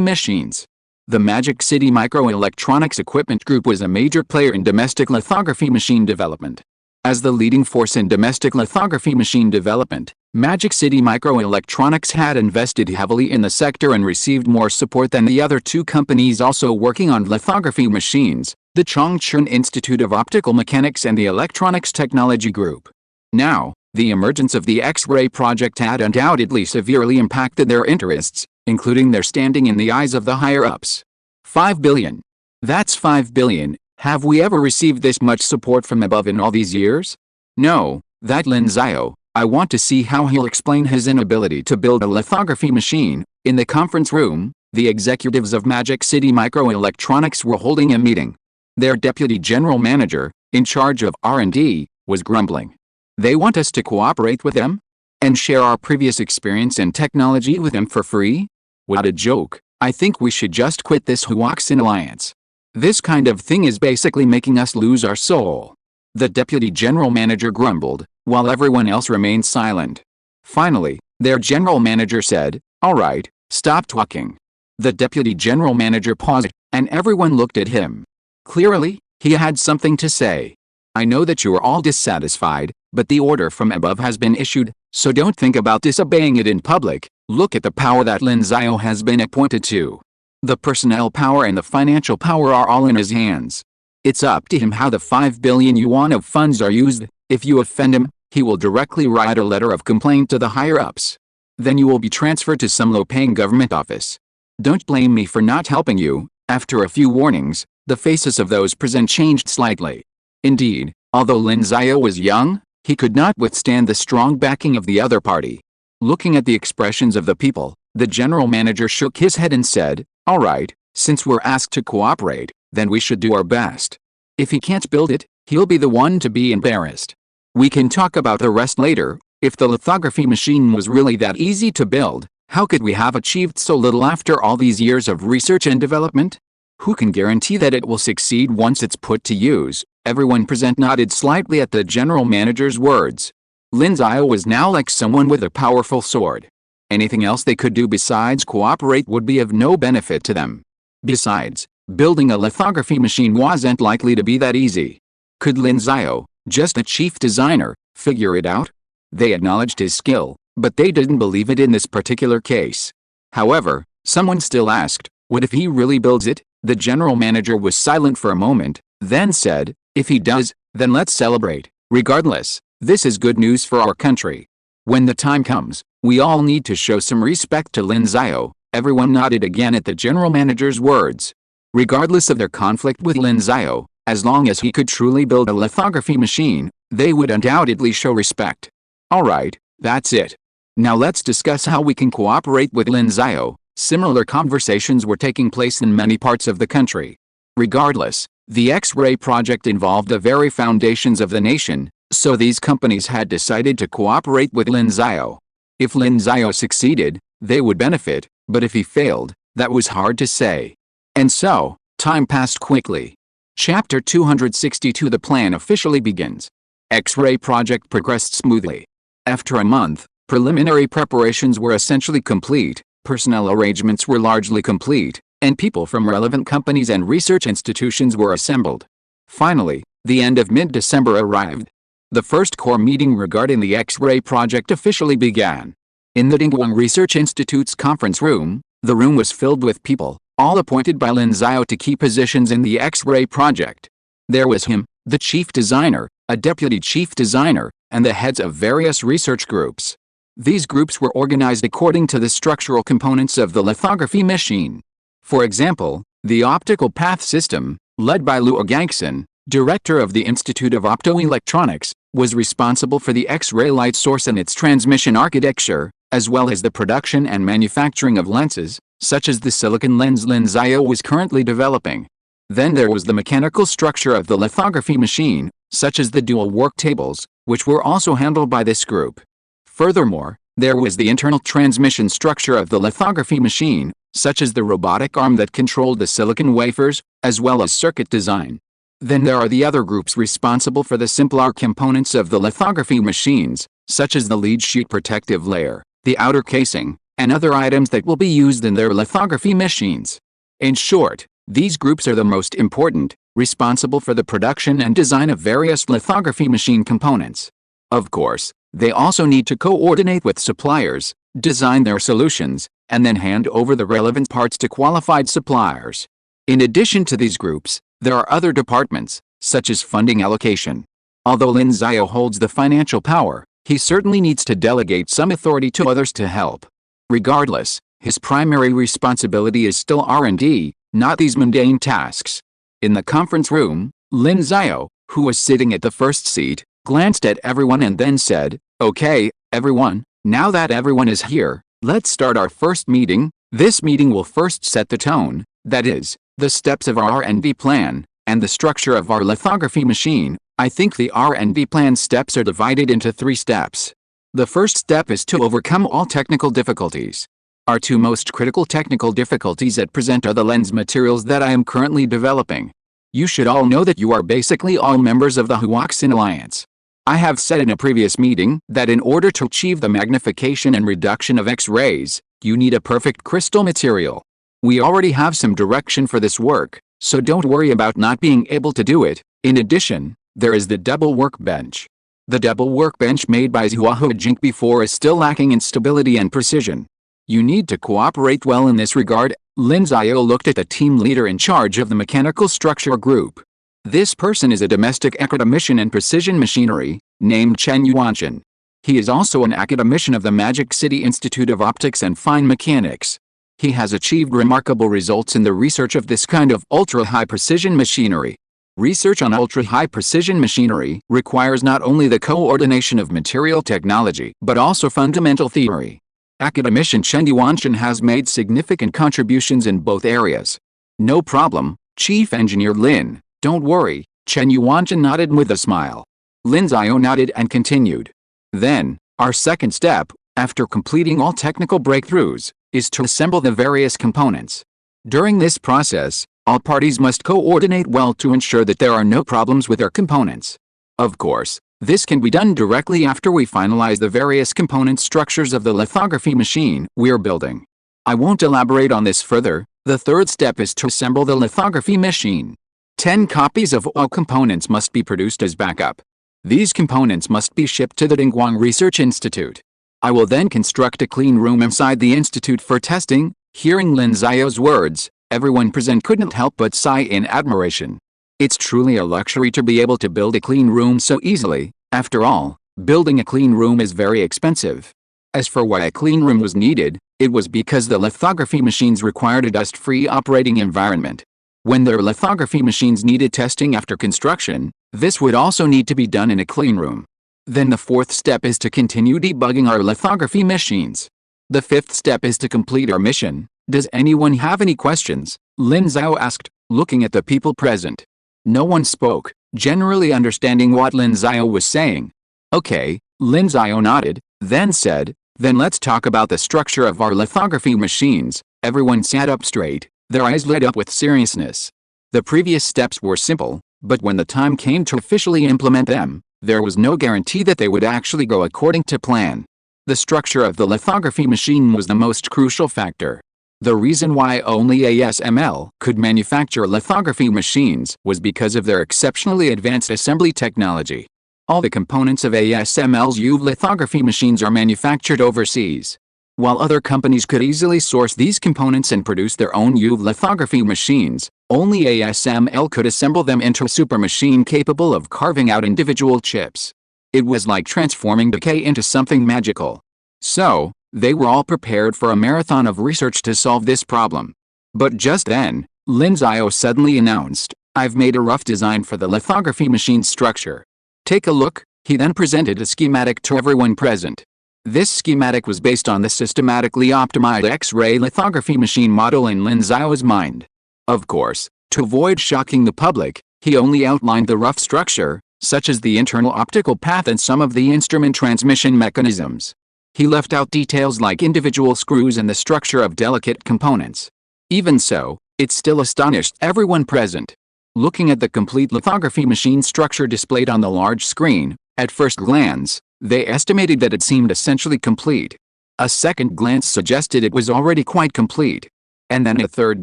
machines. The Magic City Microelectronics Equipment Group was a major player in domestic lithography machine development. As the leading force in domestic lithography machine development, Magic City Microelectronics had invested heavily in the sector and received more support than the other two companies also working on lithography machines, the Chongqing Institute of Optical Mechanics and the Electronics Technology Group. Now, the emergence of the X-ray project had undoubtedly severely impacted their interests, including their standing in the eyes of the higher-ups. 5 billion. That's 5 billion. Have we ever received this much support from above in all these years? No, that Lin Xiao. I want to see how he'll explain his inability to build a lithography machine. In the conference room, the executives of Magic City Microelectronics were holding a meeting. Their deputy general manager, in charge of R&D, was grumbling. They want us to cooperate with them? And share our previous experience and technology with them for free? What a joke. I think we should just quit this Huaxin alliance. This kind of thing is basically making us lose our soul. The deputy general manager grumbled, while everyone else remained silent. Finally, their general manager said, "All right, stop talking." The deputy general manager paused, and everyone looked at him. Clearly, he had something to say. I know that you are all dissatisfied, but the order from above has been issued, so don't think about disobeying it in public. Look at the power that Lin Xiao has been appointed to. The personnel power and the financial power are all in his hands. It's up to him how the 5 billion yuan of funds are used. If you offend him, he will directly write a letter of complaint to the higher-ups. Then you will be transferred to some low-paying government office. Don't blame me for not helping you. After a few warnings, the faces of those present changed slightly. Indeed, although Lin Xiao was young, he could not withstand the strong backing of the other party. Looking at the expressions of the people, the general manager shook his head and said, "All right, since we're asked to cooperate, then we should do our best. If he can't build it, he'll be the one to be embarrassed. We can talk about the rest later. If the lithography machine was really that easy to build, how could we have achieved so little after all these years of research and development? Who can guarantee that it will succeed once it's put to use?" Everyone present nodded slightly at the general manager's words. Lin Xiao was now like someone with a powerful sword. Anything else they could do besides cooperate would be of no benefit to them. Besides, building a lithography machine wasn't likely to be that easy. Could Lin Xiao, Just the chief designer figure it out? They acknowledged his skill, but they didn't believe it in this particular case. However, someone still asked, what if he really builds it? The general manager was silent for a moment, then said, if he does, then let's celebrate. Regardless, this is good news for our country. When the time comes, we all need to show some respect to Lin Xiao. Everyone nodded again at the general manager's words. Regardless of their conflict with Lin Xiao, as long as he could truly build a lithography machine, they would undoubtedly show respect. Alright, that's it. Now let's discuss how we can cooperate with Lin Xiao. Similar conversations were taking place in many parts of the country. Regardless, the X-ray project involved the very foundations of the nation, so these companies had decided to cooperate with Lin Xiao. If Lin Xiao succeeded, they would benefit, but if he failed, that was hard to say. And so, time passed quickly. Chapter 262. The plan officially begins. X-ray project progressed smoothly. After a month, preliminary preparations were essentially complete, personnel arrangements were largely complete, and people from relevant companies and research institutions were assembled. Finally, the end of mid-December arrived. The first core meeting regarding the X-ray project officially began. In the Dingguang Research Institute's conference room, the room was filled with people, all appointed by Lin Xiao to key positions in the X-ray project. There was him, the chief designer, a deputy chief designer, and the heads of various research groups. These groups were organized according to the structural components of the lithography machine. For example, the optical path system, led by Luo Gangxin, director of the Institute of Optoelectronics, was responsible for the X-ray light source and its transmission architecture, as well as the production and manufacturing of lenses, such as the silicon lens Lin Xiao was currently developing. Then there was the mechanical structure of the lithography machine, such as the dual work tables, which were also handled by this group. Furthermore, there was the internal transmission structure of the lithography machine, such as the robotic arm that controlled the silicon wafers, as well as circuit design. Then there are the other groups responsible for the simpler components of the lithography machines, such as the lead sheet protective layer, the outer casing, and other items that will be used in their lithography machines. In short, these groups are the most important, responsible for the production and design of various lithography machine components. Of course, they also need to coordinate with suppliers, design their solutions, and then hand over the relevant parts to qualified suppliers. In addition to these groups, there are other departments, such as funding allocation. Although Lin Xiao holds the financial power, he certainly needs to delegate some authority to others to help. Regardless, his primary responsibility is still R&D, not these mundane tasks. In the conference room, Lin Xiao, who was sitting at the first seat, glanced at everyone and then said, "Okay, everyone, now that everyone is here, let's start our first meeting. This meeting will first set the tone, that is, the steps of our R&D plan, and the structure of our lithography machine. I think the R&D plan steps are divided into 3 steps. The first step is to overcome all technical difficulties. Our 2 most critical technical difficulties at present are the lens materials that I am currently developing. You should all know that you are basically all members of the Huaxin Alliance. I have said in a previous meeting that in order to achieve the magnification and reduction of X-rays, you need a perfect crystal material. We already have some direction for this work, so don't worry about not being able to do it. In addition, there is the double workbench. The double workbench made by Zhuo Jing before is still lacking in stability and precision. You need to cooperate well in this regard. Lin Xiao looked at the team leader in charge of the mechanical structure group. This person is a domestic academician in precision machinery, named Chen Yuanchen. He is also an academician of the Magic City Institute of Optics and Fine Mechanics. He has achieved remarkable results in the research of this kind of ultra-high precision machinery. Research on ultra-high precision machinery requires not only the coordination of material technology but also fundamental theory. Academician Chen Yuanchen has made significant contributions in both areas. No problem, Chief Engineer Lin, don't worry, Chen Yuanchen nodded with a smile. Lin Xiao nodded and continued. Then, our second step, after completing all technical breakthroughs, is to assemble the various components. During this process, all parties must coordinate well to ensure that there are no problems with their components. Of course, this can be done directly after we finalize the various component structures of the lithography machine we're building. I won't elaborate on this further. The third step is to assemble the lithography machine. 10 copies of all components must be produced as backup. These components must be shipped to the Dingguang Research Institute. I will then construct a clean room inside the institute for testing." Hearing Lin Xiao's words, everyone present couldn't help but sigh in admiration. It's truly a luxury to be able to build a clean room so easily. After all, building a clean room is very expensive. As for why a clean room was needed, it was because the lithography machines required a dust-free operating environment. When their lithography machines needed testing after construction, this would also need to be done in a clean room. Then the fourth step is to continue debugging our lithography machines. The fifth step is to complete our mission. "Does anyone have any questions?" Lin Xiao asked, looking at the people present. No one spoke, generally understanding what Lin Xiao was saying. "Okay," Lin Xiao nodded, then said, "Then let's talk about the structure of our lithography machines." Everyone sat up straight, their eyes lit up with seriousness. The previous steps were simple, but when the time came to officially implement them, there was no guarantee that they would actually go according to plan. The structure of the lithography machine was the most crucial factor. The reason why only ASML could manufacture lithography machines was because of their exceptionally advanced assembly technology. All the components of ASML's UV lithography machines are manufactured overseas. While other companies could easily source these components and produce their own UV lithography machines, only ASML could assemble them into a super machine capable of carving out individual chips. It was like transforming decay into something magical. So, they were all prepared for a marathon of research to solve this problem. But just then, Lin Xiao suddenly announced, "I've made a rough design for the lithography machine structure. Take a look." He then presented a schematic to everyone present. This schematic was based on the systematically optimized X-ray lithography machine model in Lin Xiao's mind. Of course, to avoid shocking the public, he only outlined the rough structure, such as the internal optical path and some of the instrument transmission mechanisms. He left out details like individual screws and the structure of delicate components. Even so, it still astonished everyone present. Looking at the complete lithography machine structure displayed on the large screen, at first glance, they estimated that it seemed essentially complete. A second glance suggested it was already quite complete. And then a third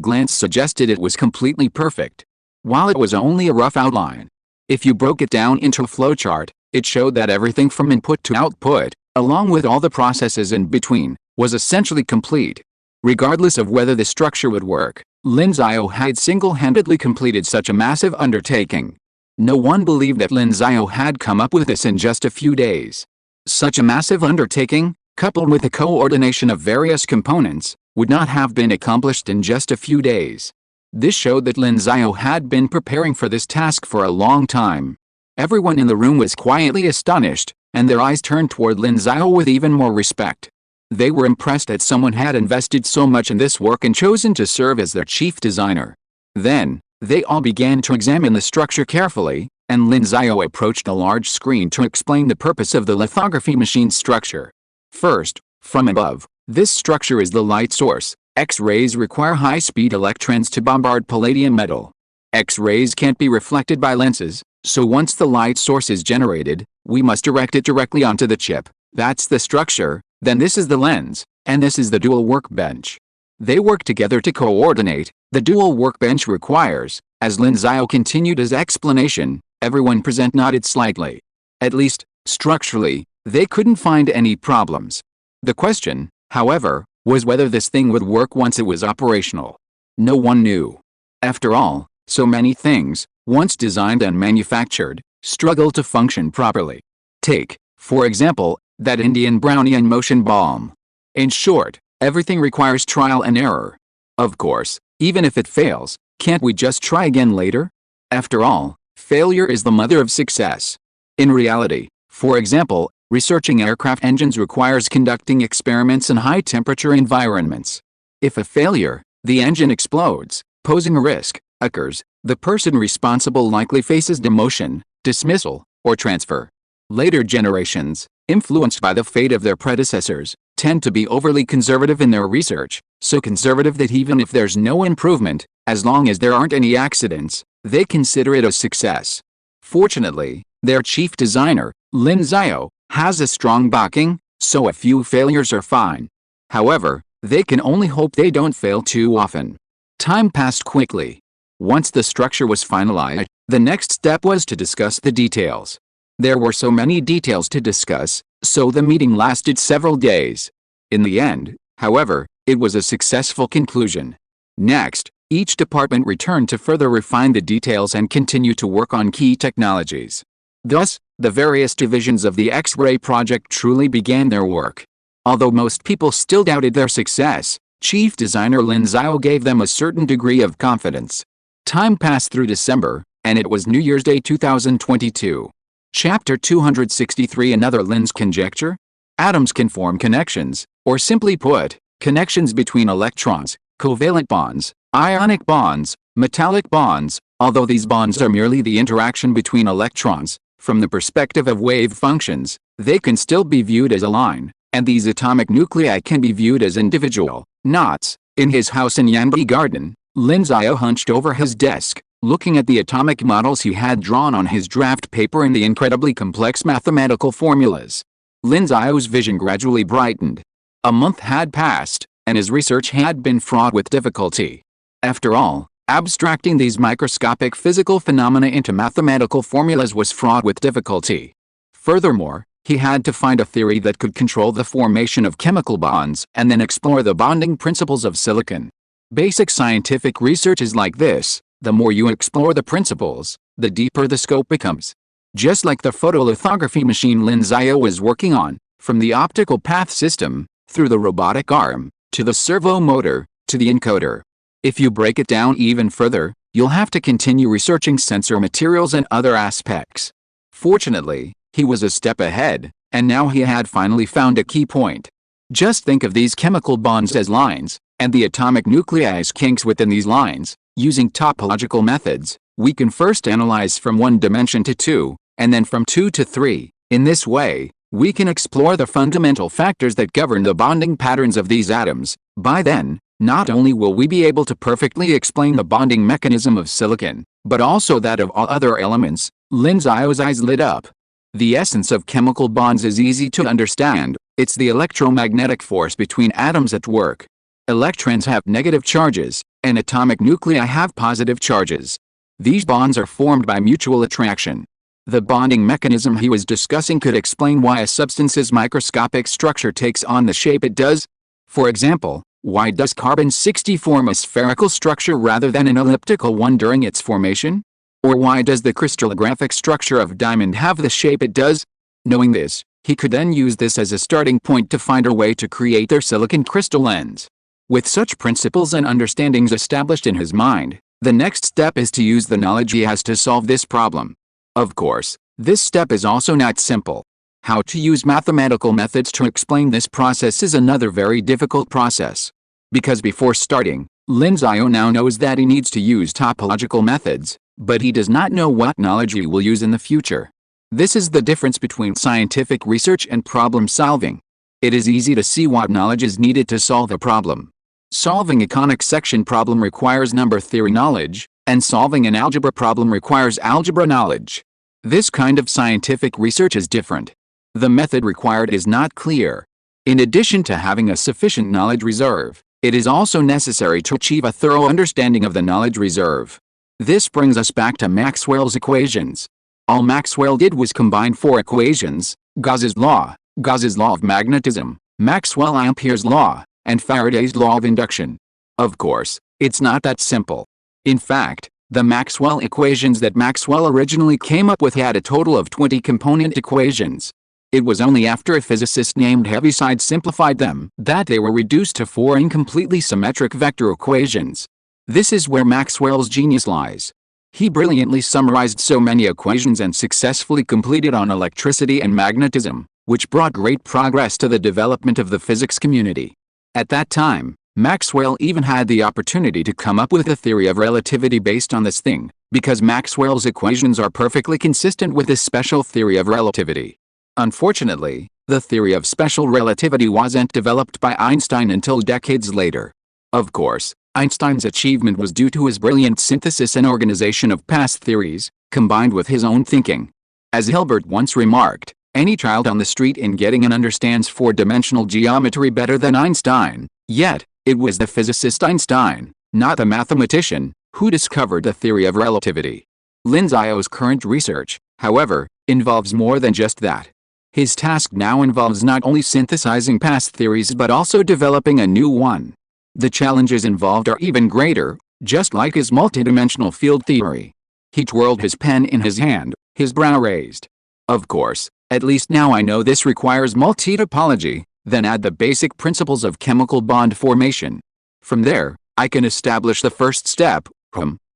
glance suggested it was completely perfect. While it was only a rough outline, if you broke it down into a flowchart, it showed that everything from input to output, along with all the processes in between, was essentially complete. Regardless of whether the structure would work, Lin Xiao had single-handedly completed such a massive undertaking. No one believed that Lin Xiao had come up with this in just a few days. Such a massive undertaking, coupled with the coordination of various components, would not have been accomplished in just a few days. This showed that Lin Xiao had been preparing for this task for a long time. Everyone in the room was quietly astonished, and their eyes turned toward Lin Xiao with even more respect. They were impressed that someone had invested so much in this work and chosen to serve as their chief designer. Then, they all began to examine the structure carefully, and Lin Xiao approached a large screen to explain the purpose of the lithography machine structure. First, from above, this structure is the light source. X-rays require high-speed electrons to bombard palladium metal. X-rays can't be reflected by lenses, so once the light source is generated, we must direct it directly onto the chip. That's the structure. Then this is the lens, and this is the dual workbench. They work together to coordinate. The dual workbench requires, as Lin Xiao continued his explanation, everyone present nodded slightly. At least, structurally, they couldn't find any problems. The question, however, was whether this thing would work once it was operational. No one knew. After all, so many things, once designed and manufactured, struggle to function properly. Take, for example, that Indian Brownian motion balm. In short, everything requires trial and error. Of course, even if it fails, can't we just try again later? After all, failure is the mother of success. In reality, for example, researching aircraft engines requires conducting experiments in high-temperature environments. If a failure, the engine explodes, posing a risk, occurs, the person responsible likely faces demotion, dismissal, or transfer. Later generations, influenced by the fate of their predecessors, tend to be overly conservative in their research, so conservative that even if there's no improvement, as long as there aren't any accidents, they consider it a success. Fortunately, their chief designer, Lin Xiao, has a strong backing, so a few failures are fine. However, they can only hope they don't fail too often. Time passed quickly. Once the structure was finalized, the next step was to discuss the details. There were so many details to discuss, so the meeting lasted several days. In the end, however, it was a successful conclusion. Next, each department returned to further refine the details and continue to work on key technologies. Thus, the various divisions of the X-ray project truly began their work. Although most people still doubted their success, Chief Designer Lin Xiao gave them a certain degree of confidence. Time passed through December, and it was New Year's Day 2022. Chapter 263. Another Lin's conjecture? Atoms can form connections, or simply put, connections between electrons, covalent bonds, ionic bonds, metallic bonds. Although these bonds are merely the interaction between electrons, from the perspective of wave functions, they can still be viewed as a line, and these atomic nuclei can be viewed as individual knots. In his house in Yanbi Garden, Lin Xiao hunched over his desk, looking at the atomic models he had drawn on his draft paper and the incredibly complex mathematical formulas. Lin Xiao's vision gradually brightened. A month had passed, and his research had been fraught with difficulty. After all, abstracting these microscopic physical phenomena into mathematical formulas was fraught with difficulty. Furthermore, he had to find a theory that could control the formation of chemical bonds and then explore the bonding principles of silicon. Basic scientific research is like this: the more you explore the principles, the deeper the scope becomes. Just like the photolithography machine Lin Xiao was working on, from the optical path system, through the robotic arm, to the servo motor, to the encoder. If you break it down even further, you'll have to continue researching sensor materials and other aspects. Fortunately, he was a step ahead, and now he had finally found a key point. Just think of these chemical bonds as lines, and the atomic nuclei as kinks within these lines. Using topological methods, we can first analyze from one dimension to two, and then from two to three. In this way, we can explore the fundamental factors that govern the bonding patterns of these atoms. By then, not only will we be able to perfectly explain the bonding mechanism of silicon, but also that of all other elements. Lin Xiao's eyes lit up. The essence of chemical bonds is easy to understand. It's the electromagnetic force between atoms at work. Electrons have negative charges, and atomic nuclei have positive charges. These bonds are formed by mutual attraction. The bonding mechanism he was discussing could explain why a substance's microscopic structure takes on the shape it does. For example, why does carbon-60 form a spherical structure rather than an elliptical one during its formation? Or why does the crystallographic structure of diamond have the shape it does? Knowing this, he could then use this as a starting point to find a way to create their silicon crystal lens. With such principles and understandings established in his mind, the next step is to use the knowledge he has to solve this problem. Of course, this step is also not simple. How to use mathematical methods to explain this process is another very difficult process. Because before starting, Lin Xiao now knows that he needs to use topological methods, but he does not know what knowledge he will use in the future. This is the difference between scientific research and problem solving. It is easy to see what knowledge is needed to solve a problem. Solving a conic section problem requires number theory knowledge, and solving an algebra problem requires algebra knowledge. This kind of scientific research is different. The method required is not clear. In addition to having a sufficient knowledge reserve, it is also necessary to achieve a thorough understanding of the knowledge reserve. This brings us back to Maxwell's equations. All Maxwell did was combine four equations: Gauss's law of magnetism, Maxwell-Ampere's law, and Faraday's law of induction. Of course, it's not that simple. In fact, the Maxwell equations that Maxwell originally came up with had a total of 20 component equations. It was only after a physicist named Heaviside simplified them that they were reduced to four incompletely symmetric vector equations. This is where Maxwell's genius lies. He brilliantly summarized so many equations and successfully completed on electricity and magnetism, which brought great progress to the development of the physics community. At that time, Maxwell even had the opportunity to come up with a theory of relativity based on this thing, because Maxwell's equations are perfectly consistent with this special theory of relativity. Unfortunately, the theory of special relativity wasn't developed by Einstein until decades later. Of course, Einstein's achievement was due to his brilliant synthesis and organization of past theories, combined with his own thinking. As Hilbert once remarked, any child on the street in Göttingen understands four-dimensional geometry better than Einstein. Yet, it was the physicist Einstein, not the mathematician, who discovered the theory of relativity. Lin Xiao's current research, however, involves more than just that. His task now involves not only synthesizing past theories but also developing a new one. The challenges involved are even greater, just like his multidimensional field theory. He twirled his pen in his hand, his brow raised. Of course, at least now I know this requires multi-topology, then add the basic principles of chemical bond formation. From there, I can establish the first step,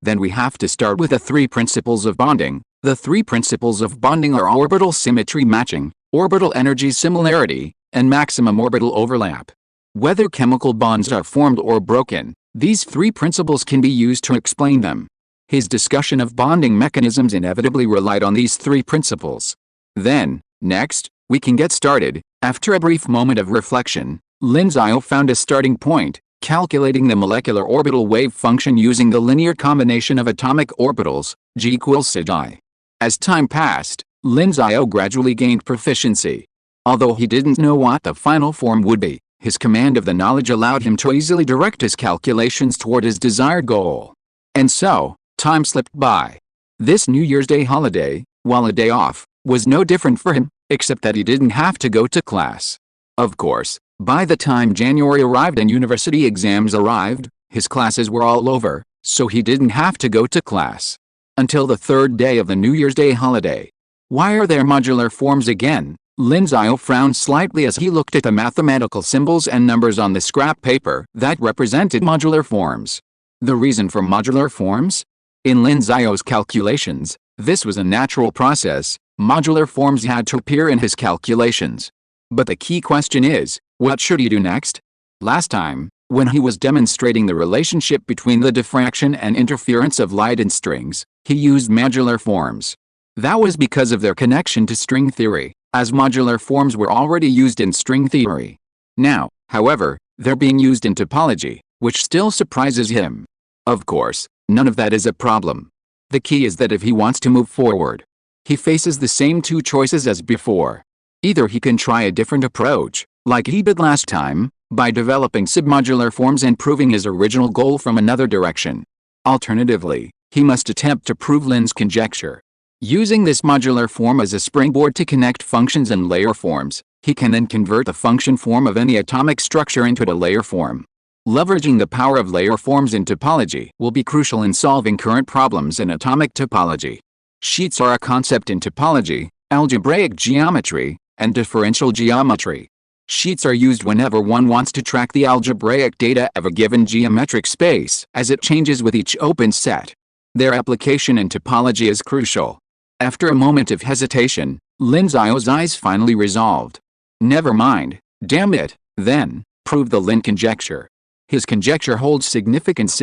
then we have to start with the three principles of bonding. The three principles of bonding are orbital symmetry matching, orbital energy similarity, and maximum orbital overlap. Whether chemical bonds are formed or broken, these three principles can be used to explain them. His discussion of bonding mechanisms inevitably relied on these three principles. Then, next, we can get started. After a brief moment of reflection, Lin Xiao found a starting point, calculating the molecular orbital wave function using the linear combination of atomic orbitals, G equals Psi. As time passed, Lin Xiao gradually gained proficiency. Although he didn't know what the final form would be, his command of the knowledge allowed him to easily direct his calculations toward his desired goal. And so, time slipped by. This New Year's Day holiday, while a day off, was no different for him, except that he didn't have to go to class. Of course, by the time January arrived and university exams arrived, his classes were all over, so he didn't have to go to class. Until the third day of the New Year's Day holiday. Why are there modular forms again? Lin Xiao frowned slightly as he looked at the mathematical symbols and numbers on the scrap paper that represented modular forms. The reason for modular forms? In Lin Xiao's calculations, this was a natural process. Modular forms had to appear in his calculations. But the key question is, what should he do next? Last time, when he was demonstrating the relationship between the diffraction and interference of light in strings, he used modular forms. That was because of their connection to string theory, as modular forms were already used in string theory. Now, however, they're being used in topology, which still surprises him. Of course, none of that is a problem. The key is that if he wants to move forward, he faces the same two choices as before. Either he can try a different approach, like he did last time, by developing submodular forms and proving his original goal from another direction. Alternatively, he must attempt to prove Lin's conjecture. Using this modular form as a springboard to connect functions and layer forms, he can then convert the function form of any atomic structure into a layer form. Leveraging the power of layer forms in topology will be crucial in solving current problems in atomic topology. Sheets are a concept in topology, algebraic geometry, and differential geometry. Sheets are used whenever one wants to track the algebraic data of a given geometric space as it changes with each open set. Their application in topology is crucial. After a moment of hesitation, Lin Xiao's eyes finally resolved. Never mind, damn it, then, prove the Lin conjecture. His conjecture holds significance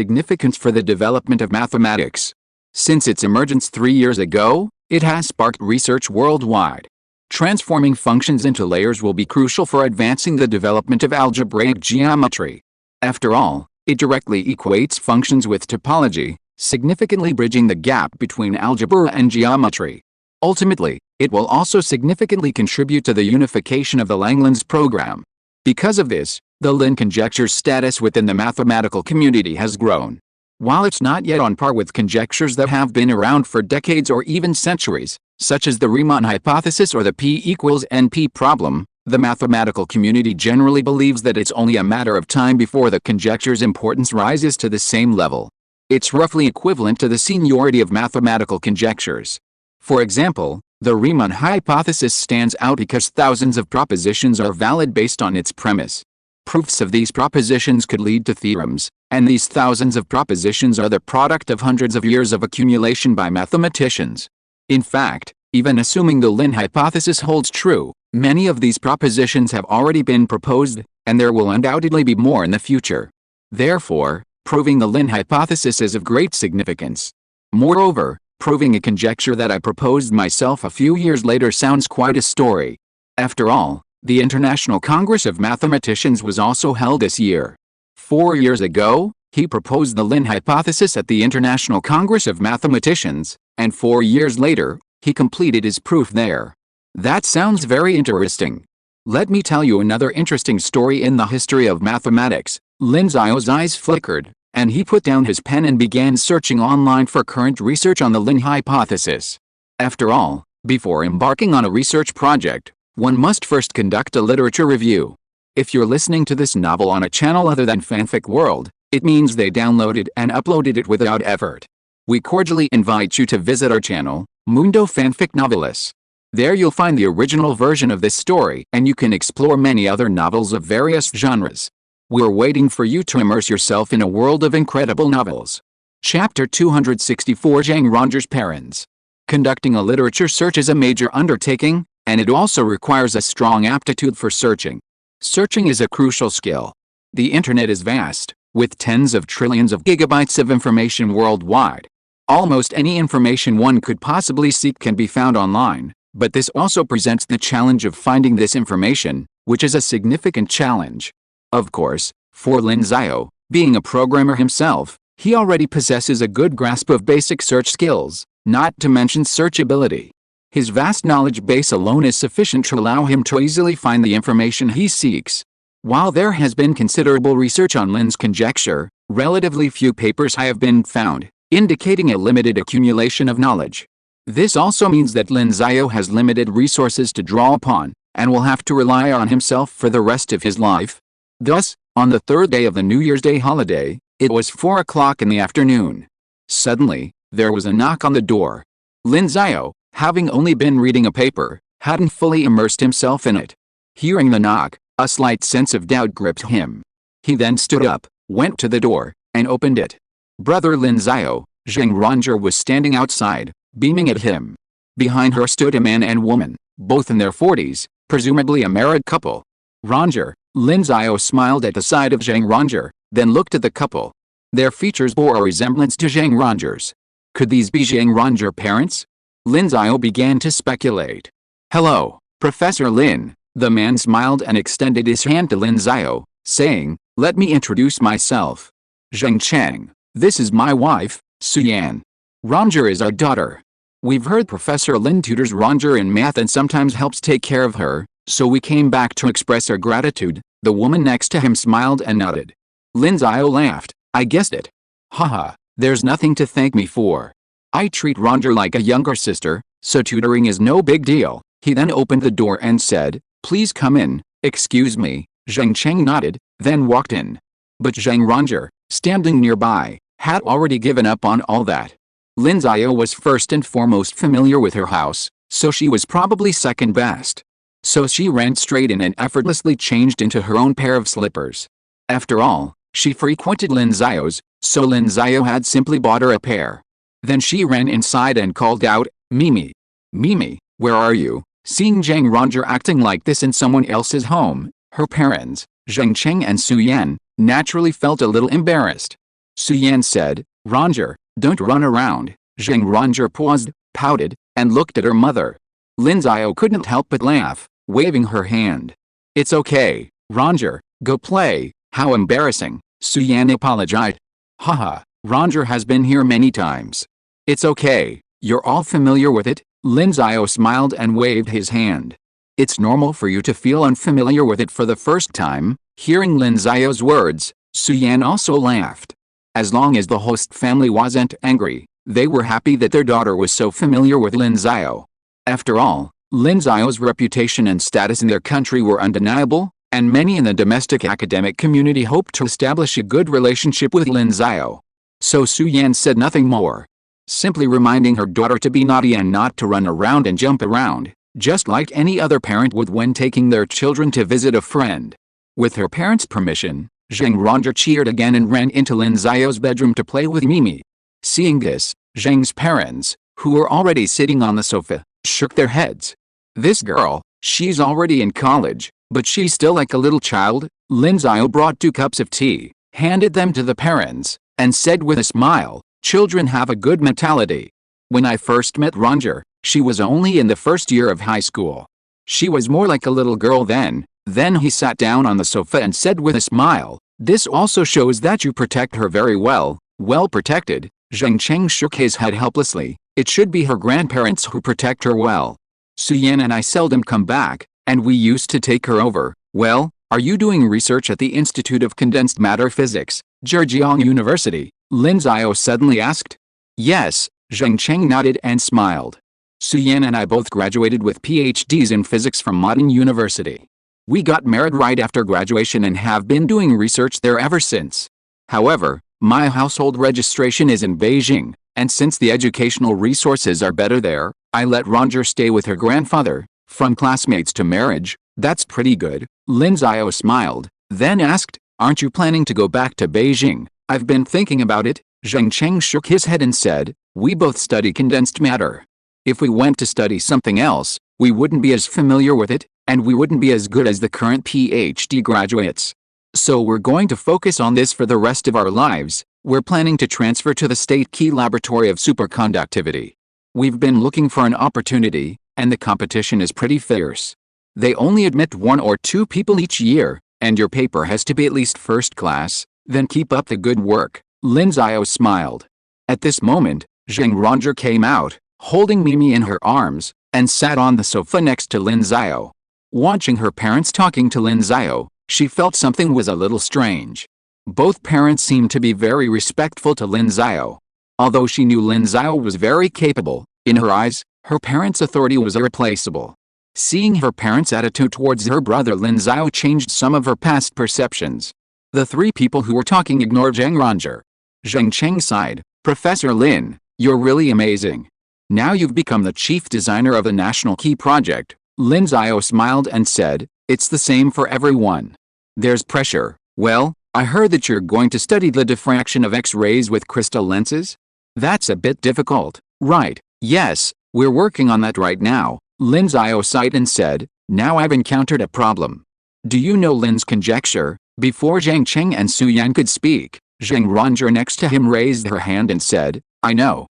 for the development of mathematics. Since its emergence 3 years ago, it has sparked research worldwide. Transforming functions into layers will be crucial for advancing the development of algebraic geometry. After all, it directly equates functions with topology, significantly bridging the gap between algebra and geometry. Ultimately, it will also significantly contribute to the unification of the Langlands program. Because of this, the Lin conjecture's status within the mathematical community has grown. While it's not yet on par with conjectures that have been around for decades or even centuries, such as the Riemann hypothesis or the P equals NP problem, the mathematical community generally believes that it's only a matter of time before the conjecture's importance rises to the same level. It's roughly equivalent to the seniority of mathematical conjectures. For example, the Riemann hypothesis stands out because thousands of propositions are valid based on its premise. Proofs of these propositions could lead to theorems, and these thousands of propositions are the product of hundreds of years of accumulation by mathematicians. In fact, even assuming the Lin hypothesis holds true, many of these propositions have already been proposed, and there will undoubtedly be more in the future. Therefore, proving the Lin hypothesis is of great significance. Moreover, proving a conjecture that I proposed myself a few years later sounds quite a story. After all, the International Congress of Mathematicians was also held this year. 4 years ago, he proposed the Lin hypothesis at the International Congress of Mathematicians, and 4 years later, he completed his proof there. That sounds very interesting. Let me tell you another interesting story in the history of mathematics. Lin Xiao's eyes flickered, and he put down his pen and began searching online for current research on the Lin hypothesis. After all, Before embarking on a research project, one must first conduct a literature review. If you're listening to this novel on a channel other than Fanfic World, it means they downloaded and uploaded it without effort. We cordially invite you to visit our channel, Mundo Fanfic Novelis. There you'll find the original version of this story and you can explore many other novels of various genres. We're waiting for you to immerse yourself in a world of incredible novels. Chapter 264 Zhang Ronger's Parents. Conducting a literature search is a major undertaking, and it also requires a strong aptitude for searching. Searching is a crucial skill. The internet is vast, with tens of trillions of gigabytes of information worldwide. Almost any information one could possibly seek can be found online, but this also presents the challenge of finding this information, which is a significant challenge. Of course, for Lin Xiao, being a programmer himself, he already possesses a good grasp of basic search skills, not to mention searchability. His vast knowledge base alone is sufficient to allow him to easily find the information he seeks. While there has been considerable research on Lin's conjecture, relatively few papers have been found, indicating a limited accumulation of knowledge. This also means that Lin Xiao has limited resources to draw upon, and will have to rely on himself for the rest of his life. Thus, on the third day of the New Year's Day holiday, it was 4 o'clock in the afternoon. Suddenly, there was a knock on the door. Lin Xiao, having only been reading a paper, hadn't fully immersed himself in it. Hearing the knock, a slight sense of doubt gripped him. He then stood up, went to the door, and opened it. Brother Lin Xiao, Zhang Ronger was standing outside, beaming at him. Behind her stood a man and woman, both in their 40s, presumably a married couple. Ronger, Lin Xiao smiled at the sight of Zhang Ronger, then looked at the couple. Their features bore a resemblance to Zhang Ronger's. Could these be Zhang Ronger parents? Lin Xiao began to speculate. Hello, Professor Lin. The man smiled and extended his hand to Lin Xiao, saying, let me introduce myself. Zheng Cheng. This is my wife, Suyan. Ronger is our daughter. We've heard Professor Lin tutors Ronger in math and sometimes helps take care of her, so we came back to express our gratitude. The woman next to him smiled and nodded. Lin Xiao laughed. I guessed it. Haha, there's nothing to thank me for. I treat Ronger like a younger sister, so tutoring is no big deal. He then opened the door and said, please come in. Excuse me. Zheng Cheng nodded, then walked in. But Zhang Ronger, standing nearby, had already given up on all that. Lin Xiao was first and foremost familiar with her house, so she was probably second best. So she ran straight in and effortlessly changed into her own pair of slippers. After all, she frequented Lin Xiao's, so Lin Xiao had simply bought her a pair. Then she ran inside and called out, Mimi. Mimi, where are you? Seeing Zhang Ronger acting like this in someone else's home, her parents, Zheng Cheng and Su Yan, naturally felt a little embarrassed. Su Yan said, Ronger, don't run around. Zhang Ronger paused, pouted, and looked at her mother. Lin Xiao couldn't help but laugh, waving her hand. It's okay, Ronger, go play. How embarrassing. Su Yan apologized. Haha, Ronger has been here many times. It's okay, you're all familiar with it. Lin Xiao smiled and waved his hand. It's normal for you to feel unfamiliar with it for the first time. Hearing Lin Xiao's words, Su Yan also laughed. As long as the host family wasn't angry, they were happy that their daughter was so familiar with Lin Xiao. After all, Lin Xiao's reputation and status in their country were undeniable, and many in the domestic academic community hoped to establish a good relationship with Lin Xiao. So Su Yan said nothing more, simply reminding her daughter to be naughty and not to run around and jump around, just like any other parent would when taking their children to visit a friend. With her parents' permission, Zhang Ronger cheered again and ran into Lin Xiao's bedroom to play with Mimi. Seeing this, Zhang's parents, who were already sitting on the sofa, shook their heads. This girl, she's already in college, but she's still like a little child. Lin Xiao brought 2 cups of tea, handed them to the parents, and said with a smile, children have a good mentality. When I first met Ronger, she was only in the first year of high school. She was more like a little girl then. Then he sat down on the sofa and said with a smile, this also shows that you protect her very well. Well protected. Zheng Cheng shook his head helplessly. It should be her grandparents who protect her well. Su Yan and I seldom come back, and we used to take her over. Well, are you doing research at the Institute of Condensed Matter Physics, Zhejiang University? Lin Xiao suddenly asked. Yes, Zheng Cheng nodded and smiled. Suyan and I both graduated with PhDs in physics from Modern University. We got married right after graduation and have been doing research there ever since. However, my household registration is in Beijing, and since the educational resources are better there, I let Roger stay with her grandfather. From classmates to marriage, that's pretty good. Lin Xiao smiled, then asked, aren't you planning to go back to Beijing? I've been thinking about it. Zheng Cheng shook his head and said, we both study condensed matter. If we went to study something else, we wouldn't be as familiar with it, and we wouldn't be as good as the current PhD graduates. So we're going to focus on this for the rest of our lives. We're planning to transfer to the State Key Laboratory of Superconductivity. We've been looking for an opportunity, and the competition is pretty fierce. They only admit 1 or 2 people each year, and your paper has to be at least first class. Then keep up the good work. Lin Xiao smiled. At this moment, Zheng Roger came out, holding Mimi in her arms, and sat on the sofa next to Lin Xiao. Watching her parents talking to Lin Xiao, she felt something was a little strange. Both parents seemed to be very respectful to Lin Xiao. Although she knew Lin Xiao was very capable, in her eyes, her parents' authority was irreplaceable. Seeing her parents' attitude towards her brother Lin Xiao changed some of her past perceptions. The 3 people who were talking ignored Zheng Roger. Zheng Cheng sighed, Professor Lin, you're really amazing. Now you've become the chief designer of the National Key Project. Lin Xiao smiled and said, it's the same for everyone. There's pressure. Well, I heard that you're going to study the diffraction of X-rays with crystal lenses? That's a bit difficult, right? Yes, we're working on that right now. Lin Xiao sighed and said, now I've encountered a problem. Do you know Lin's conjecture? Before Zhang Cheng and Su Yan could speak, Zheng Roger next to him raised her hand and said, I know.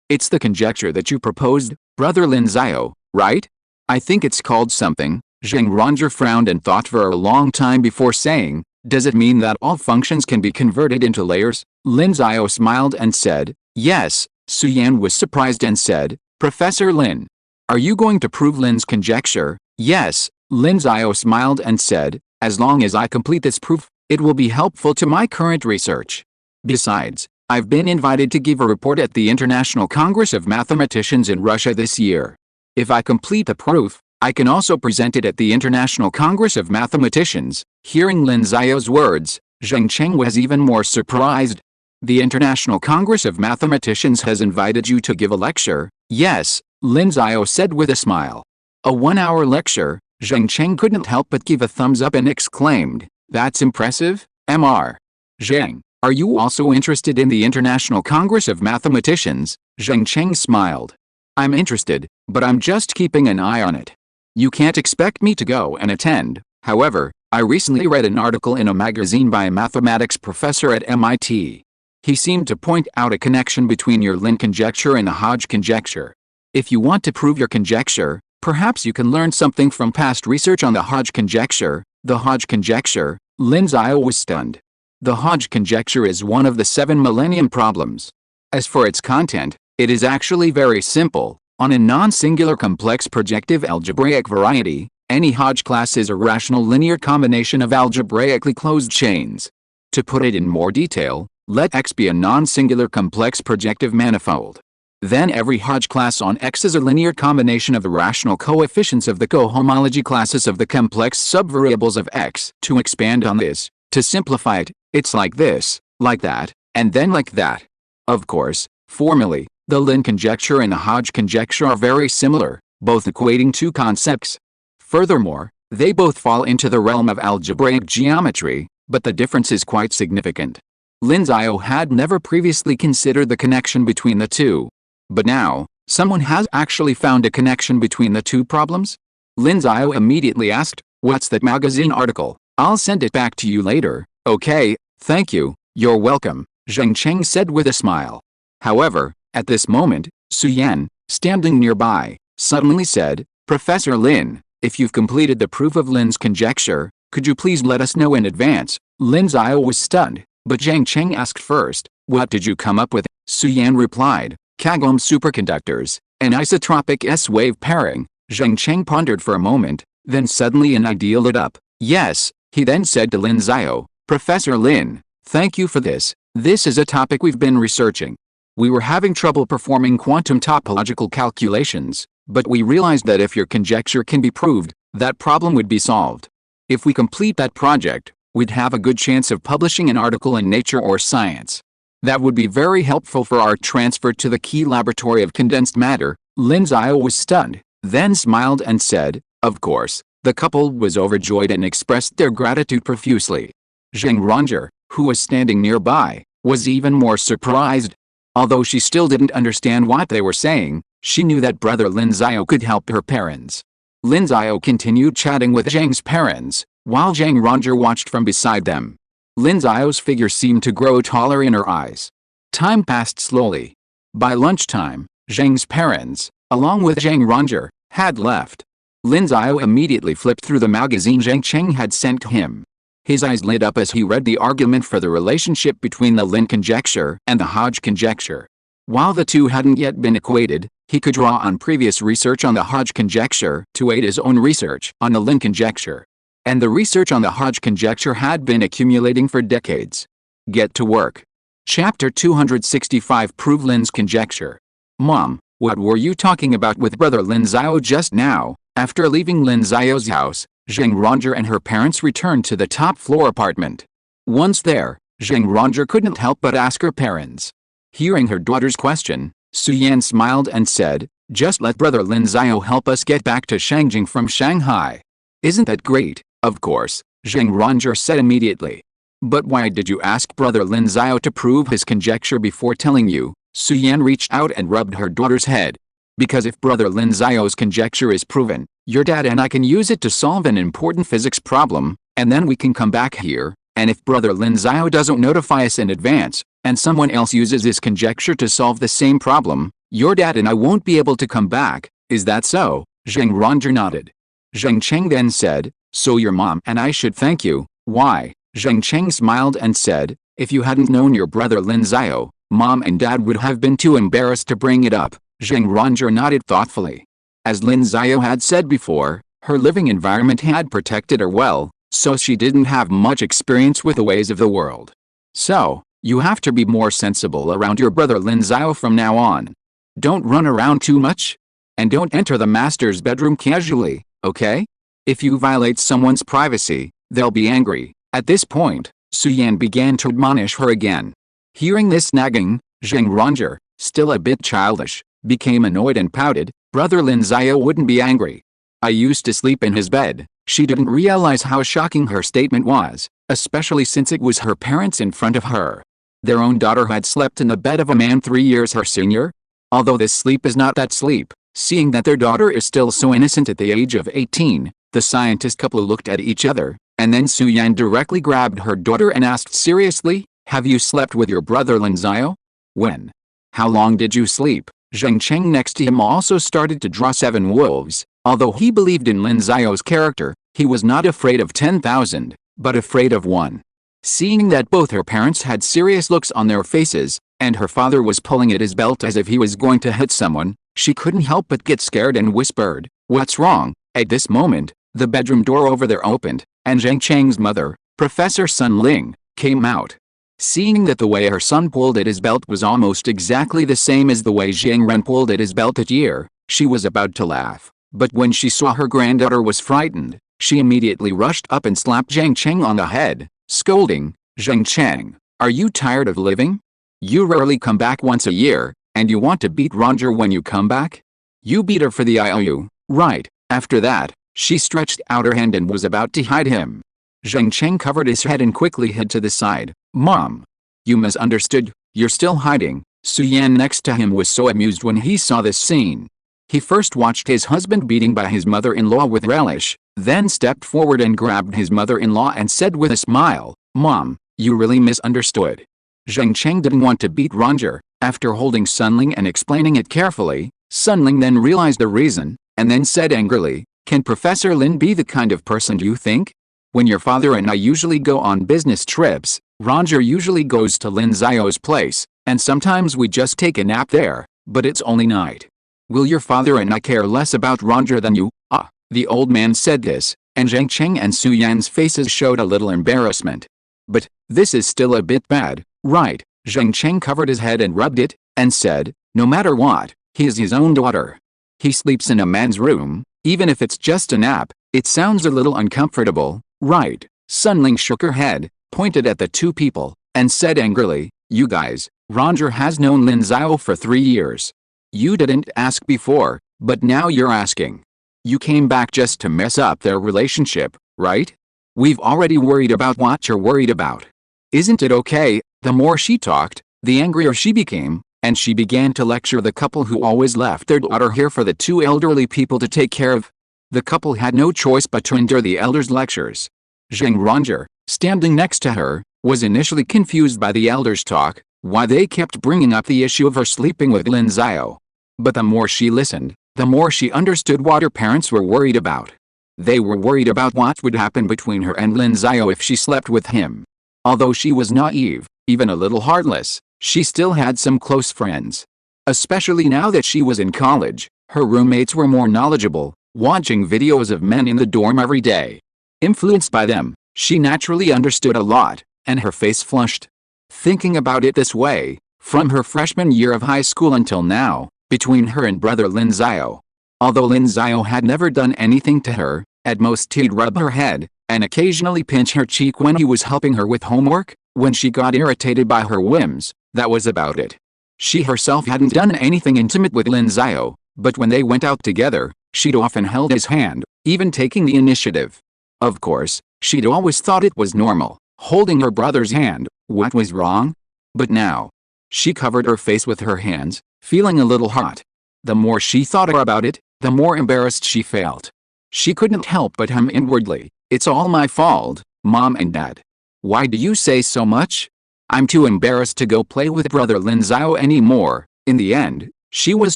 It's the conjecture that you proposed, Brother Lin Xiao, right? I think it's called something. Zheng Roger frowned and thought for a long time before saying, does it mean that all functions can be converted into layers? Lin Xiao smiled and said, yes. Su Yan was surprised and said, Professor Lin, are you going to prove Lin's conjecture? Yes. Lin Xiao smiled and said, as long as I complete this proof, it will be helpful to my current research. Besides, I've been invited to give a report at the International Congress of Mathematicians in Russia this year. If I complete the proof, I can also present it at the International Congress of Mathematicians. Hearing Lin Xiao's words, Zheng Cheng was even more surprised. The International Congress of Mathematicians has invited you to give a lecture? Yes, Lin Xiao said with a smile. A 1-hour lecture? Zheng Cheng couldn't help but give a thumbs up and exclaimed, that's impressive, Mr. Zheng, are you also interested in the International Congress of Mathematicians? Zheng Cheng smiled. I'm interested, but I'm just keeping an eye on it. You can't expect me to go and attend. However, I recently read an article in a magazine by a mathematics professor at MIT. He seemed to point out a connection between your Lin conjecture and the Hodge conjecture. If you want to prove your conjecture, perhaps you can learn something from past research on the Hodge conjecture. The Hodge conjecture? Lin Xiao was stunned. The Hodge conjecture is one of the 7 millennium problems. As for its content, it is actually very simple. On a non-singular complex projective algebraic variety, any Hodge class is a rational linear combination of algebraically closed chains. To put it in more detail, let X be a non-singular complex projective manifold. Then every Hodge class on X is a linear combination of the rational coefficients of the cohomology classes of the complex subvariables of X. To expand on this, to simplify it, it's like this, like that, and then like that. Of course, formally, the Lin conjecture and the Hodge conjecture are very similar, both equating 2 concepts. Furthermore, they both fall into the realm of algebraic geometry, but the difference is quite significant. Lin Xiao had never previously considered the connection between the two. But now, someone has actually found a connection between the 2 problems? Lin Xiao immediately asked, what's that magazine article? I'll send it back to you later. Okay, thank you, you're welcome, Zheng Cheng said with a smile. However, at this moment, Su Yan, standing nearby, suddenly said, Professor Lin, if you've completed the proof of Lin's conjecture, could you please let us know in advance? Lin Xiao was stunned, but Zheng Cheng asked first, what did you come up with? Su Yan replied, Kagom superconductors, an isotropic S-wave pairing. Zheng Cheng pondered for a moment, then suddenly an idea lit up. Yes, he then said to Lin Xiao, Professor Lin, thank you for this. This is a topic we've been researching. We were having trouble performing quantum topological calculations, but we realized that if your conjecture can be proved, that problem would be solved. If we complete that project, we'd have a good chance of publishing an article in Nature or Science. That would be very helpful for our transfer to the key laboratory of condensed matter." Lin Xiao was stunned, then smiled and said, "Of course." The couple was overjoyed and expressed their gratitude profusely. Zheng Ranger, who was standing nearby, was even more surprised. Although she still didn't understand what they were saying, she knew that brother Lin Xiao could help her parents. Lin Xiao continued chatting with Zheng's parents, while Zheng Ranger watched from beside them. Lin Xiao's figure seemed to grow taller in her eyes. Time passed slowly. By lunchtime, Zheng's parents, along with Zheng Ranger, had left. Lin Xiao immediately flipped through the magazine Zheng Cheng had sent him. His eyes lit up as he read the argument for the relationship between the Lin conjecture and the Hodge conjecture. While the two hadn't yet been equated, he could draw on previous research on the Hodge conjecture to aid his own research on the Lin conjecture. And the research on the Hodge conjecture had been accumulating for decades. Get to work. Chapter 265 Prove Lin's conjecture. Mom, what were you talking about with brother Lin Xiao just now? After leaving Lin Xiao's house, Zheng Ranger and her parents returned to the top-floor apartment. Once there, Zheng Ranger couldn't help but ask her parents. Hearing her daughter's question, Su Yan smiled and said, "Just let brother Lin Xiao help us get back to Shangjing from Shanghai." "Isn't that great?" "Of course," Zheng Ranger said immediately. "But why did you ask brother Lin Xiao to prove his conjecture before telling you?" Su Yan reached out and rubbed her daughter's head. "Because if brother Lin Xiao's conjecture is proven, your dad and I can use it to solve an important physics problem, and then we can come back here, and if brother Lin Xiao doesn't notify us in advance, and someone else uses his conjecture to solve the same problem, your dad and I won't be able to come back. Is that so?" Zheng Ranger nodded. Zheng Cheng then said, "So your mom and I should thank you." "Why?" Zheng Cheng smiled and said, "If you hadn't known your brother Lin Xiao, mom and dad would have been too embarrassed to bring it up." Zheng Ranger nodded thoughtfully. As Lin Xiao had said before, her living environment had protected her well, so she didn't have much experience with the ways of the world. "So, you have to be more sensible around your brother Lin Xiao from now on. Don't run around too much. And don't enter the master's bedroom casually, okay? If you violate someone's privacy, they'll be angry." At this point, Su Yan began to admonish her again. Hearing this nagging, Zheng Ranger, still a bit childish, became annoyed and pouted. Brother Lin Xiao wouldn't be angry. "I used to sleep in his bed." She didn't realize how shocking her statement was, especially since it was her parents in front of her. Their own daughter had slept in the bed of a man 3 years her senior? Although this sleep is not that sleep, seeing that their daughter is still so innocent at the age of 18, the scientist couple looked at each other, and then Su Yan directly grabbed her daughter and asked seriously, "Have you slept with your brother Lin Xiao? When? How long did you sleep?" Zheng Cheng next to him also started to draw 7 wolves. Although he believed in Lin Xiao's character, he was not afraid of 10,000, but afraid of one. Seeing that both her parents had serious looks on their faces, and her father was pulling at his belt as if he was going to hit someone, she couldn't help but get scared and whispered, "What's wrong?" At this moment, the bedroom door over there opened, and Zheng Cheng's mother, Professor Sun Ling, came out. Seeing that the way her son pulled at his belt was almost exactly the same as the way Zhang Ren pulled at his belt that year, she was about to laugh. But when she saw her granddaughter was frightened, she immediately rushed up and slapped Zhang Cheng on the head, scolding, "Zhang Cheng, are you tired of living? You rarely come back once a year, and you want to beat Ranger when you come back? You beat her for the IOU, right?" After that, she stretched out her hand and was about to hide him. Zhang Cheng covered his head and quickly hid to the side. "Mom, you misunderstood, you're still hiding." Su Yan next to him was so amused when he saw this scene. He first watched his husband beating by his mother-in-law with relish, then stepped forward and grabbed his mother-in-law and said with a smile, "Mom, you really misunderstood." Zheng Cheng didn't want to beat Ranger. After holding Sunling and explaining it carefully, Sunling then realized the reason, and then said angrily, "Can Professor Lin be the kind of person you think? When your father and I usually go on business trips, Ranger usually goes to Lin Xiao's place, and sometimes we just take a nap there, but it's only night. Will your father and I care less about Ranger than you?" "Ah." The old man said this, and Zheng Cheng and Su Yan's faces showed a little embarrassment. "But, this is still a bit bad, right?" Zheng Cheng covered his head and rubbed it, and said, no matter what, he is his own daughter. He sleeps in a man's room, even if it's just a nap. It sounds a little uncomfortable, right? Sun Ling shook her head, pointed at the two people, and said angrily, you guys, Roger has known Lin Xiao for 3 years. You didn't ask before, but now you're asking. You came back just to mess up their relationship, right? We've already worried about what you're worried about. Isn't it okay? The more she talked, the angrier she became, and she began to lecture the couple who always left their daughter here for the two elderly people to take care of. The couple had no choice but to endure the elder's lectures. Zhang Roger, standing next to her, was initially confused by the elder's talk, why they kept bringing up the issue of her sleeping with Lin Xiao. But the more she listened, the more she understood what her parents were worried about. They were worried about what would happen between her and Lin Xiao if she slept with him. Although she was naive, even a little heartless, she still had some close friends. Especially now that she was in college, her roommates were more knowledgeable, watching videos of men in the dorm every day. Influenced by them, she naturally understood a lot, and her face flushed. Thinking about it this way, from her freshman year of high school until now, between her and brother Lin Xiao. Although Lin Xiao had never done anything to her, at most he'd rub her head, and occasionally pinch her cheek when he was helping her with homework. When she got irritated by her whims, that was about it. She herself hadn't done anything intimate with Lin Xiao, but when they went out together, she'd often held his hand, even taking the initiative. Of course, she'd always thought it was normal, holding her brother's hand. What was wrong? But now, she covered her face with her hands, feeling a little hot. The more she thought about it, the more embarrassed she felt. She couldn't help but hum inwardly, it's all my fault, Mom and Dad. Why do you say so much? I'm too embarrassed to go play with brother Lin Xiao anymore. In the end, she was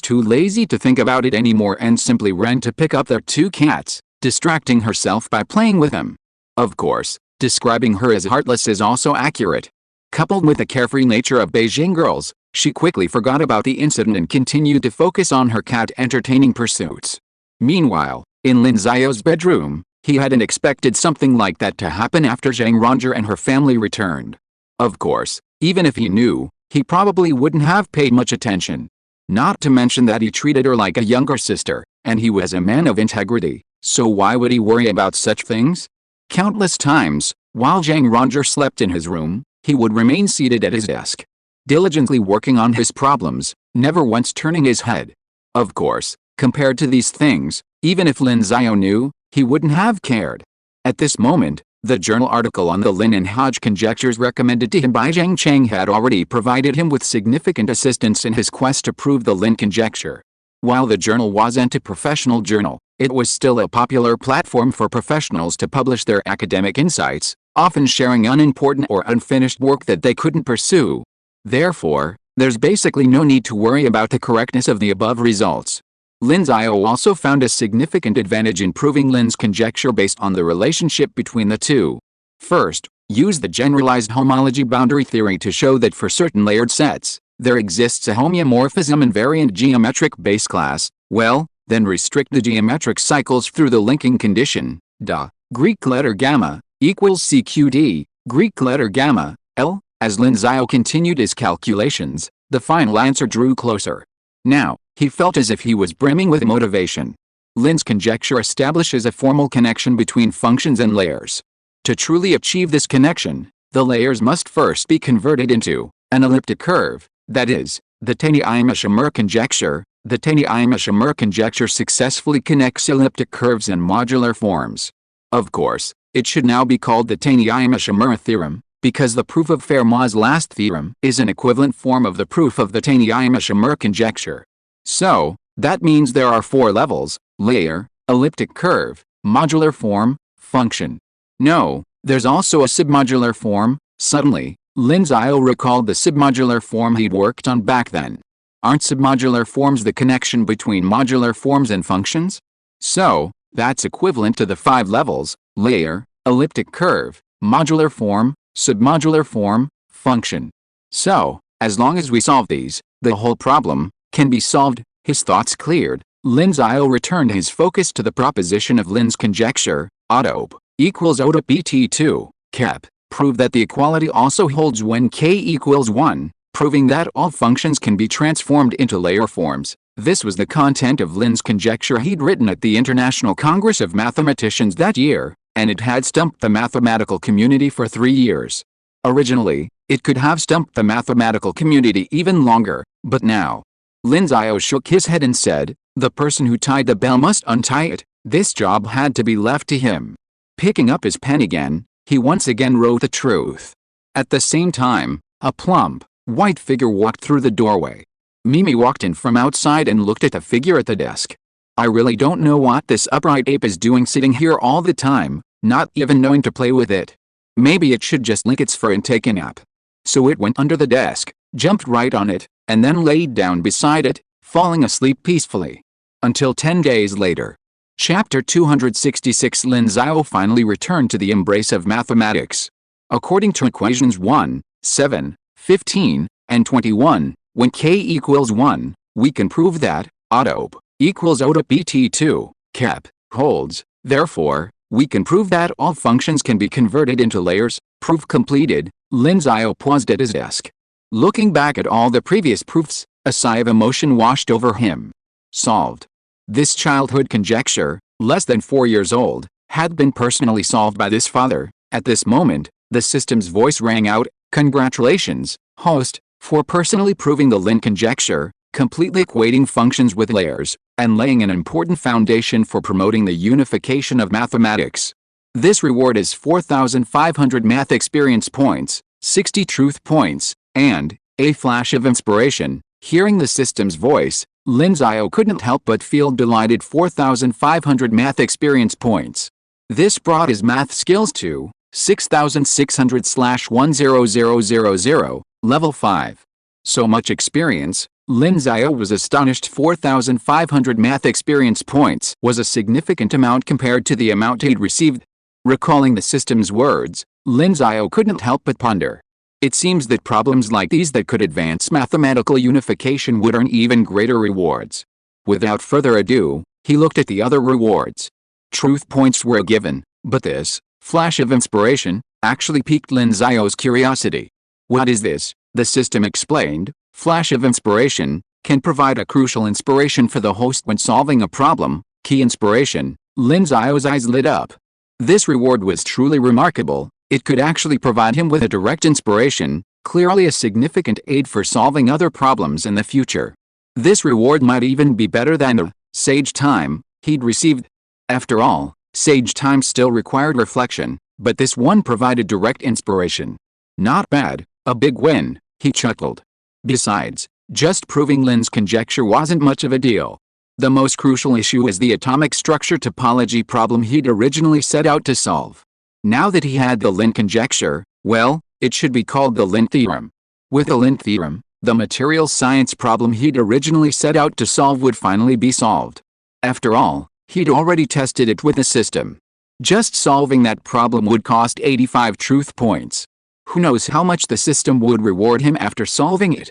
too lazy to think about it anymore and simply ran to pick up their two cats, distracting herself by playing with them. Of course, describing her as heartless is also accurate. Coupled with the carefree nature of Beijing girls, she quickly forgot about the incident and continued to focus on her cat entertaining pursuits. Meanwhile, in Lin Xiao's bedroom, he hadn't expected something like that to happen after Zhang Roger and her family returned. Of course, even if he knew, he probably wouldn't have paid much attention. Not to mention that he treated her like a younger sister, and he was a man of integrity, so why would he worry about such things? Countless times, while Zhang Roger slept in his room, he would remain seated at his desk, diligently working on his problems, never once turning his head. Of course, compared to these things, even if Lin Xiao knew, he wouldn't have cared. At this moment, the journal article on the Lin and Hodge conjectures recommended to him by Zhang Cheng had already provided him with significant assistance in his quest to prove the Lin conjecture. While the journal wasn't a professional journal, it was still a popular platform for professionals to publish their academic insights, often sharing unimportant or unfinished work that they couldn't pursue. Therefore, there's basically no need to worry about the correctness of the above results. Lin Xiao also found a significant advantage in proving Lin's conjecture based on the relationship between the two. First, use the generalized homology boundary theory to show that for certain layered sets, there exists a homeomorphism invariant geometric base class. Well, then restrict the geometric cycles through the linking condition, da, Greek letter gamma, equals CQD, Greek letter gamma, L. As Lin Xiao continued his calculations, the final answer drew closer. Now, he felt as if he was brimming with motivation. Lin's conjecture establishes a formal connection between functions and layers. To truly achieve this connection, the layers must first be converted into an elliptic curve, that is, the Taney-Imishimura conjecture. The Taney-Imishimura conjecture successfully connects elliptic curves and modular forms. Of course, it should now be called the Taney-Imishimura theorem, because the proof of Fermat's last theorem is an equivalent form of the proof of the Taney-Imishimura conjecture. So, that means there are 4 levels: layer, elliptic curve, modular form, function. No, there's also a submodular form. Suddenly, Lin Xiao recalled the submodular form he'd worked on back then. Aren't submodular forms the connection between modular forms and functions? So, that's equivalent to the 5 levels: layer, elliptic curve, modular form, submodular form, function. So, as long as we solve these, the whole problem can be solved. His thoughts cleared. Lin Xiao returned his focus to the proposition of Lin's conjecture, AUTOP equals AUTOP ET2, Kep. Prove that the equality also holds when k equals 1. proving that all functions can be transformed into layer forms. This was the content of Lin's conjecture he'd written at the International Congress of Mathematicians that year, and it had stumped the mathematical community for 3 years. Originally, it could have stumped the mathematical community even longer, but now. Lin Xiao shook his head and said, "The person who tied the bell must untie it." This job had to be left to him. Picking up his pen again, he once again wrote the truth. At the same time, a plump, white figure walked through the doorway. Mimi walked in from outside and looked at the figure at the desk. "I really don't know what this upright ape is doing sitting here all the time, not even knowing to play with it. Maybe it should just lick its fur and take a nap." So it went under the desk, jumped right on it, and then laid down beside it, falling asleep peacefully. Until 10 days later. Chapter 266. Lin Xiao finally returned to the embrace of mathematics. According to equations 1, 7, 15, and 21, when k equals 1, we can prove that OTOP equals OTOP BT2, KEP, holds. Therefore, we can prove that all functions can be converted into layers. Proof completed. Lin Xiao paused at his desk. Looking back at all the previous proofs, a sigh of emotion washed over him. Solved. This childhood conjecture, less than 4 years old, had been personally solved by this father. At this moment, the system's voice rang out, "Congratulations, host, for personally proving the Lin conjecture, completely equating functions with layers, and laying an important foundation for promoting the unification of mathematics. This reward is 4,500 math experience points, 60 truth points, and a flash of inspiration." Hearing the system's voice, Lin Xiao couldn't help but feel delighted. 4,500 math experience points. This brought his math skills to 6,600/10000, level 5. So much experience. Lin Xiao was astonished. 4,500 math experience points was a significant amount compared to the amount he'd received. Recalling the system's words, Lin Xiao couldn't help but ponder. It seems that problems like these that could advance mathematical unification would earn even greater rewards. Without further ado, he looked at the other rewards. Truth points were given, but this flash of inspiration actually piqued Lin Xiao's curiosity. "What is this?" the system explained. "Flash of inspiration can provide a crucial inspiration for the host when solving a problem." Key inspiration. Lin Xiao's eyes lit up. This reward was truly remarkable. It could actually provide him with a direct inspiration, clearly a significant aid for solving other problems in the future. This reward might even be better than the sage time he'd received. After all, sage time still required reflection, but this one provided direct inspiration. Not bad, a big win, he chuckled. Besides, just proving Lin's conjecture wasn't much of a deal. The most crucial issue is the atomic structure topology problem he'd originally set out to solve. Now that he had the Lin conjecture, well, it should be called the Lin theorem. With the Lin theorem, the material science problem he'd originally set out to solve would finally be solved. After all, he'd already tested it with the system. Just solving that problem would cost 85 truth points. Who knows how much the system would reward him after solving it?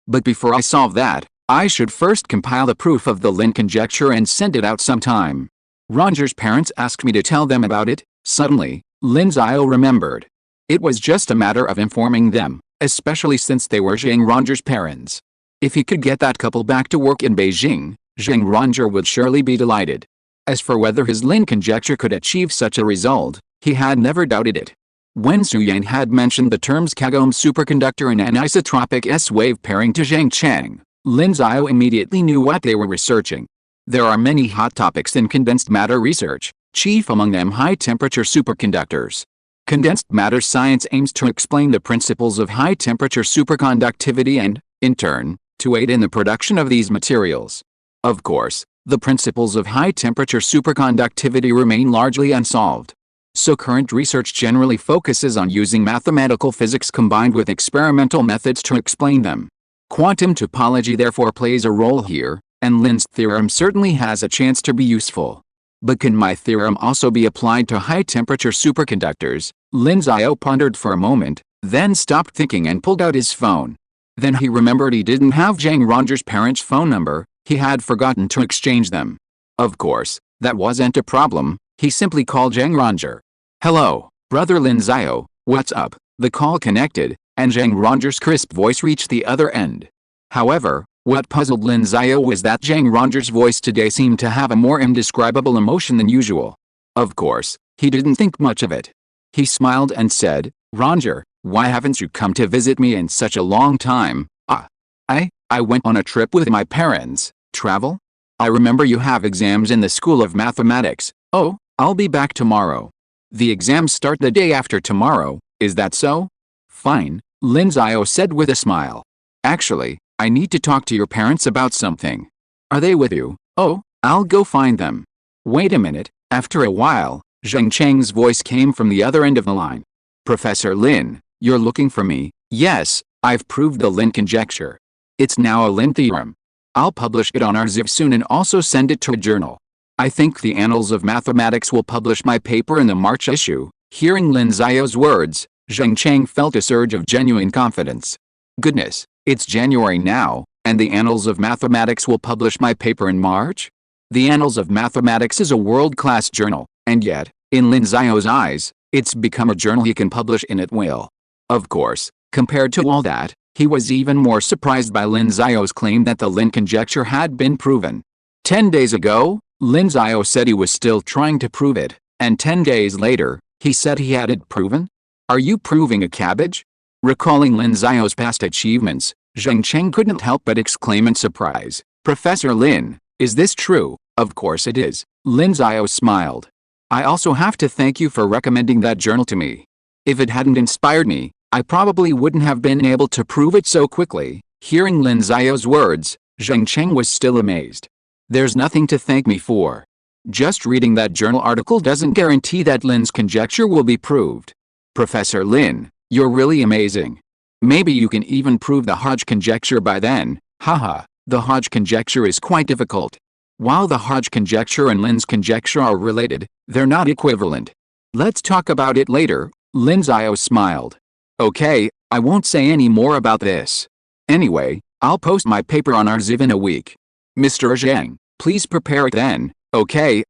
But before I solve that, I should first compile the proof of the Lin conjecture and send it out sometime. Ronger's parents asked me to tell them about it. Suddenly, Lin Xiao remembered. It was just a matter of informing them, especially since they were Zhang Ronger's parents. If he could get that couple back to work in Beijing, Zhang Ronger would surely be delighted. As for whether his Lin conjecture could achieve such a result, he had never doubted it. When Su Yan had mentioned the terms Gaokao superconductor and anisotropic S-wave pairing to Zhang Chang, Lin Xiao immediately knew what they were researching. There are many hot topics in condensed matter research, chief among them high-temperature superconductors. Condensed matter science aims to explain the principles of high-temperature superconductivity and, in turn, to aid in the production of these materials. Of course, the principles of high-temperature superconductivity remain largely unsolved. So current research generally focuses on using mathematical physics combined with experimental methods to explain them. Quantum topology therefore plays a role here, and Lin's theorem certainly has a chance to be useful. But can my theorem also be applied to high-temperature superconductors? Lin Xiao pondered for a moment, then stopped thinking and pulled out his phone. Then he remembered he didn't have Zhang Ronger's parents' phone number. He had forgotten to exchange them. Of course, that wasn't a problem. He simply called Zhang Ronger. "Hello, brother Lin Xiao, what's up?" The call connected, and Zhang Ronger's crisp voice reached the other end. However, what puzzled Lin Xiao was that Zhang Ronger's voice today seemed to have a more indescribable emotion than usual. Of course, he didn't think much of it. He smiled and said, "Ronger, why haven't you come to visit me in such a long time?" I went on a trip with my parents." "Travel? I remember you have exams in the School of Mathematics." "Oh, I'll be back tomorrow." "The exams start the day after tomorrow, is that so?" "Fine," Lin Xiao said with a smile. "Actually, I need to talk to your parents about something." "Are they with you?" "Oh, I'll go find them." "Wait a minute." After a while, Zheng Cheng's voice came from the other end of the line. "Professor Lin, you're looking for me?" "Yes, I've proved the Lin conjecture. It's now a Lin theorem. I'll publish it on our Ziv soon and also send it to a journal. I think the Annals of Mathematics will publish my paper in the March issue." Hearing Lin Xiao's words, Zheng Cheng felt a surge of genuine confidence. Goodness, it's January now, and the Annals of Mathematics will publish my paper in March? The Annals of Mathematics is a world-class journal, and yet, in Lin Xiao's eyes, it's become a journal he can publish in at will. Of course, compared to all that, he was even more surprised by Lin Xiao's claim that the Lin conjecture had been proven. 10 days ago, Lin Xiao said he was still trying to prove it, and 10 days later, he said he had it proven? Are you proving a cabbage? Recalling Lin Xiao's past achievements, Zheng Cheng couldn't help but exclaim in surprise, "Professor Lin, is this true?" "Of course it is," Lin Xiao smiled. "I also have to thank you for recommending that journal to me. If it hadn't inspired me, I probably wouldn't have been able to prove it so quickly." Hearing Lin Xiao's words, Zheng Cheng was still amazed. "There's nothing to thank me for. Just reading that journal article doesn't guarantee that Lin's conjecture will be proved. Professor Lin, you're really amazing. Maybe you can even prove the Hodge conjecture by then." "Haha, the Hodge conjecture is quite difficult. While the Hodge conjecture and Lin's conjecture are related, they're not equivalent. Let's talk about it later," Lin Xiao smiled. "Okay, I won't say any more about this. Anyway, I'll post my paper on our Ziv in a week. Mr. Zhang, please prepare it then." Okay,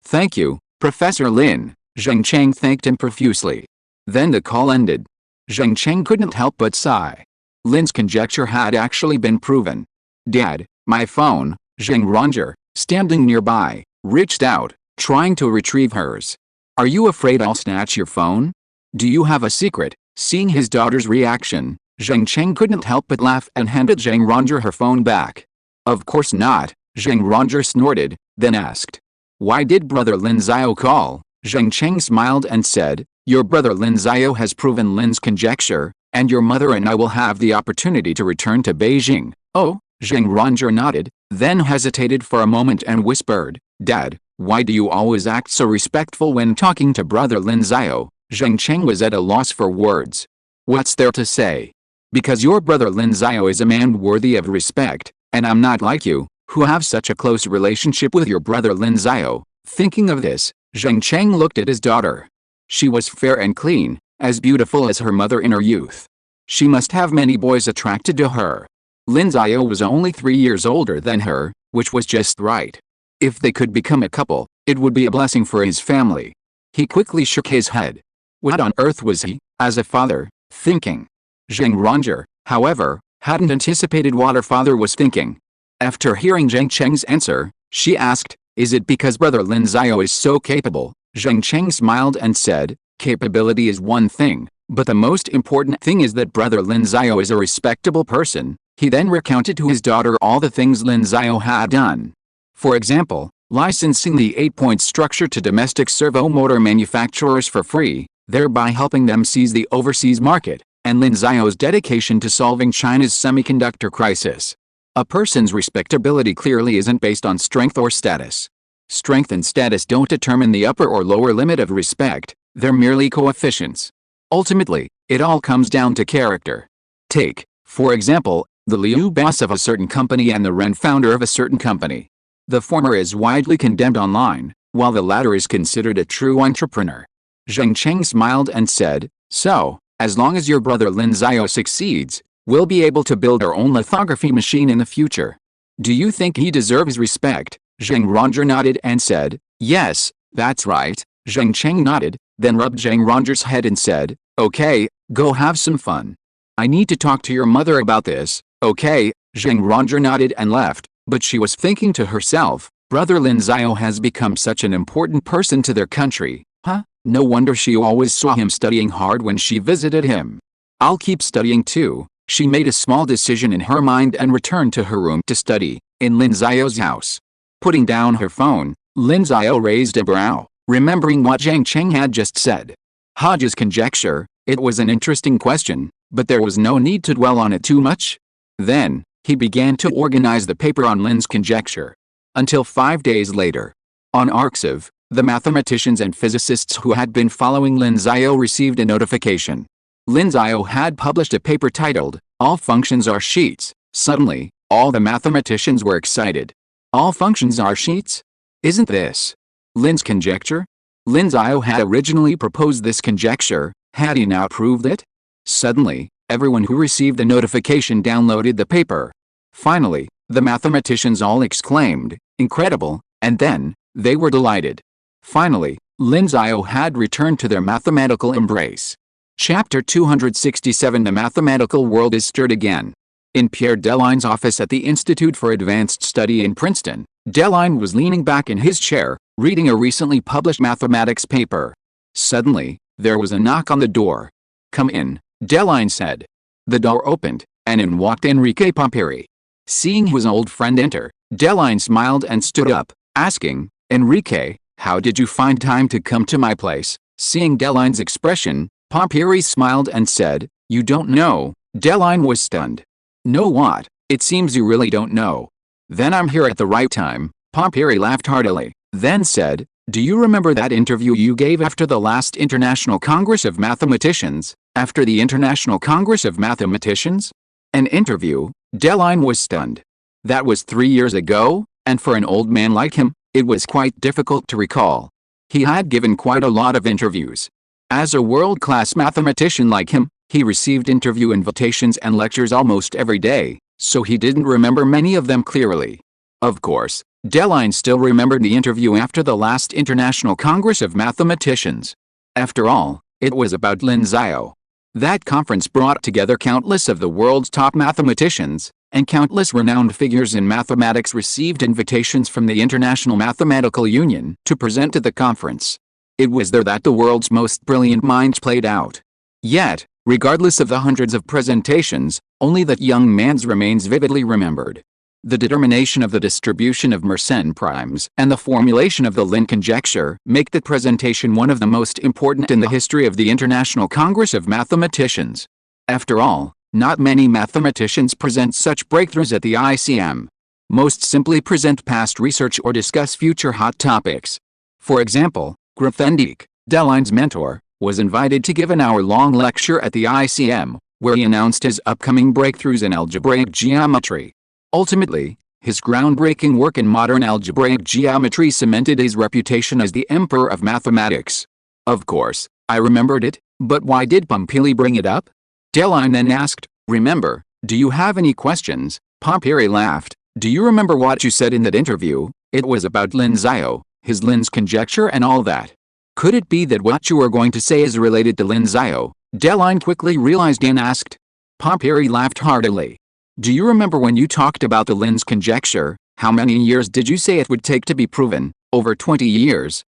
thank you, Professor Lin." Zheng Cheng thanked him profusely. Then the call ended. Zheng Cheng couldn't help but sigh. Lin's conjecture had actually been proven. "Dad, my phone." Zhang Ronger, standing nearby, reached out, trying to retrieve hers. "Are you afraid I'll snatch your phone? Do you have a secret?" Seeing his daughter's reaction, Zheng Cheng couldn't help but laugh and handed Zhang Ronger her phone back. "Of course not," Zhang Ronger snorted, then asked. "Why did brother Lin Xiao call?" Zheng Cheng smiled and said, "Your brother Lin Xiao has proven Lin's conjecture, and your mother and I will have the opportunity to return to Beijing." "Oh?" Zhang Ronger nodded, then hesitated for a moment and whispered, "Dad, why do you always act so respectful when talking to brother Lin Xiao?" Zheng Cheng was at a loss for words. "What's there to say? Because your brother Lin Xiao is a man worthy of respect, and I'm not like you, who have such a close relationship with your brother Lin Xiao." Thinking of this, Zheng Cheng looked at his daughter. She was fair and clean, as beautiful as her mother in her youth. She must have many boys attracted to her. Lin Xiao was only 3 years older than her, which was just right. If they could become a couple, it would be a blessing for his family. He quickly shook his head. What on earth was he, as a father, thinking? Zhang Ronger, however, hadn't anticipated what her father was thinking. After hearing Zheng Cheng's answer, she asked, "Is it because brother Lin Xiao is so capable?" Zheng Cheng smiled and said, "Capability is one thing, but the most important thing is that brother Lin Xiao is a respectable person." He then recounted to his daughter all the things Lin Xiao had done. For example, licensing the 8-point structure to domestic servo motor manufacturers for free, thereby helping them seize the overseas market, and Lin Xiao's dedication to solving China's semiconductor crisis. A person's respectability clearly isn't based on strength or status. Strength and status don't determine the upper or lower limit of respect, they're merely coefficients. Ultimately, it all comes down to character. Take, for example, the Liu boss of a certain company and the Ren founder of a certain company. The former is widely condemned online, while the latter is considered a true entrepreneur. Zheng Cheng smiled and said, "So, as long as your brother Lin Xiao succeeds, we'll be able to build our own lithography machine in the future. Do you think he deserves respect?" Zhang Ronger nodded and said, "Yes, that's right." Zheng Cheng nodded, then rubbed Zhang Ronger's head and said, "Okay, Go have some fun. I need to talk to your mother about this, okay? Zhang Rongjia nodded and left, but she was thinking to herself, brother Lin Xiao has become such an important person to their country, huh? No wonder she always saw him studying hard when she visited him. I'll keep studying too. She made a small decision in her mind and returned to her room to study, in Lin Xiao's house. Putting down her phone, Lin Xiao raised a brow, remembering what Zhang Cheng had just said. Hodge's conjecture, it was an interesting question, but there was no need to dwell on it too much. Then, he began to organize the paper on Lin's conjecture. Until 5 days later. On Arxiv, the mathematicians and physicists who had been following Lin Xiao received a notification. Lin Xiao had published a paper titled, All Functions Are Sheets. Suddenly, all the mathematicians were excited. All functions are sheets? Isn't this Lin's conjecture? Lin Xiao had originally proposed this conjecture, had he now proved it? Suddenly, everyone who received the notification downloaded the paper. Finally, the mathematicians all exclaimed, incredible, and then, they were delighted. Finally, Lin Xiao had returned to their mathematical embrace. Chapter 267 The mathematical world is stirred again. In Pierre Deline's office at the Institute for Advanced Study in Princeton, Deline was leaning back in his chair, reading a recently published mathematics paper. Suddenly, there was a knock on the door. Come in, Deline said. The door opened, and in walked Enrique Pompiri. Seeing his old friend enter, Deline smiled and stood up, asking, Enrique, how did you find time to come to my place? Seeing Deline's expression, Pompiri smiled and said, You don't know. Deline was stunned. Know what? It seems you really don't know. Then I'm here at the right time. Pompiri laughed heartily, then said, Do you remember that interview you gave after the last International Congress of Mathematicians? After the International Congress of Mathematicians? An interview? Deline was stunned. That was 3 years ago, and for an old man like him, it was quite difficult to recall. He had given quite a lot of interviews. As a world-class mathematician like him, he received interview invitations and lectures almost every day, so he didn't remember many of them clearly. Of course, Deline still remembered the interview after the last International Congress of Mathematicians. After all, it was about Lin Xiao. That conference brought together countless of the world's top mathematicians, and countless renowned figures in mathematics received invitations from the International Mathematical Union to present at the conference. It was there that the world's most brilliant minds played out. Yet, regardless of the hundreds of presentations, only that young man's remains vividly remembered. The determination of the distribution of Mersenne primes and the formulation of the Lin conjecture make the presentation one of the most important in the history of the International Congress of Mathematicians. After all, not many mathematicians present such breakthroughs at the ICM. Most simply present past research or discuss future hot topics. For example, Grothendieck, Deline's mentor, was invited to give an hour-long lecture at the ICM, where he announced his upcoming breakthroughs in algebraic geometry. Ultimately, his groundbreaking work in modern algebraic geometry cemented his reputation as the emperor of mathematics. Of course, I remembered it, but why did Pompili bring it up? Deline then asked, Remember, do you have any questions? Pompiri laughed. Do you remember what you said in that interview? It was about Lin Xiao, his Lin's conjecture and all that. Could it be that what you were going to say is related to Lin Xiao? Deline quickly realized and asked. Pompiri laughed heartily. Do you remember when you talked about the Lin's conjecture? How many years did you say it would take to be proven? Over 20 years,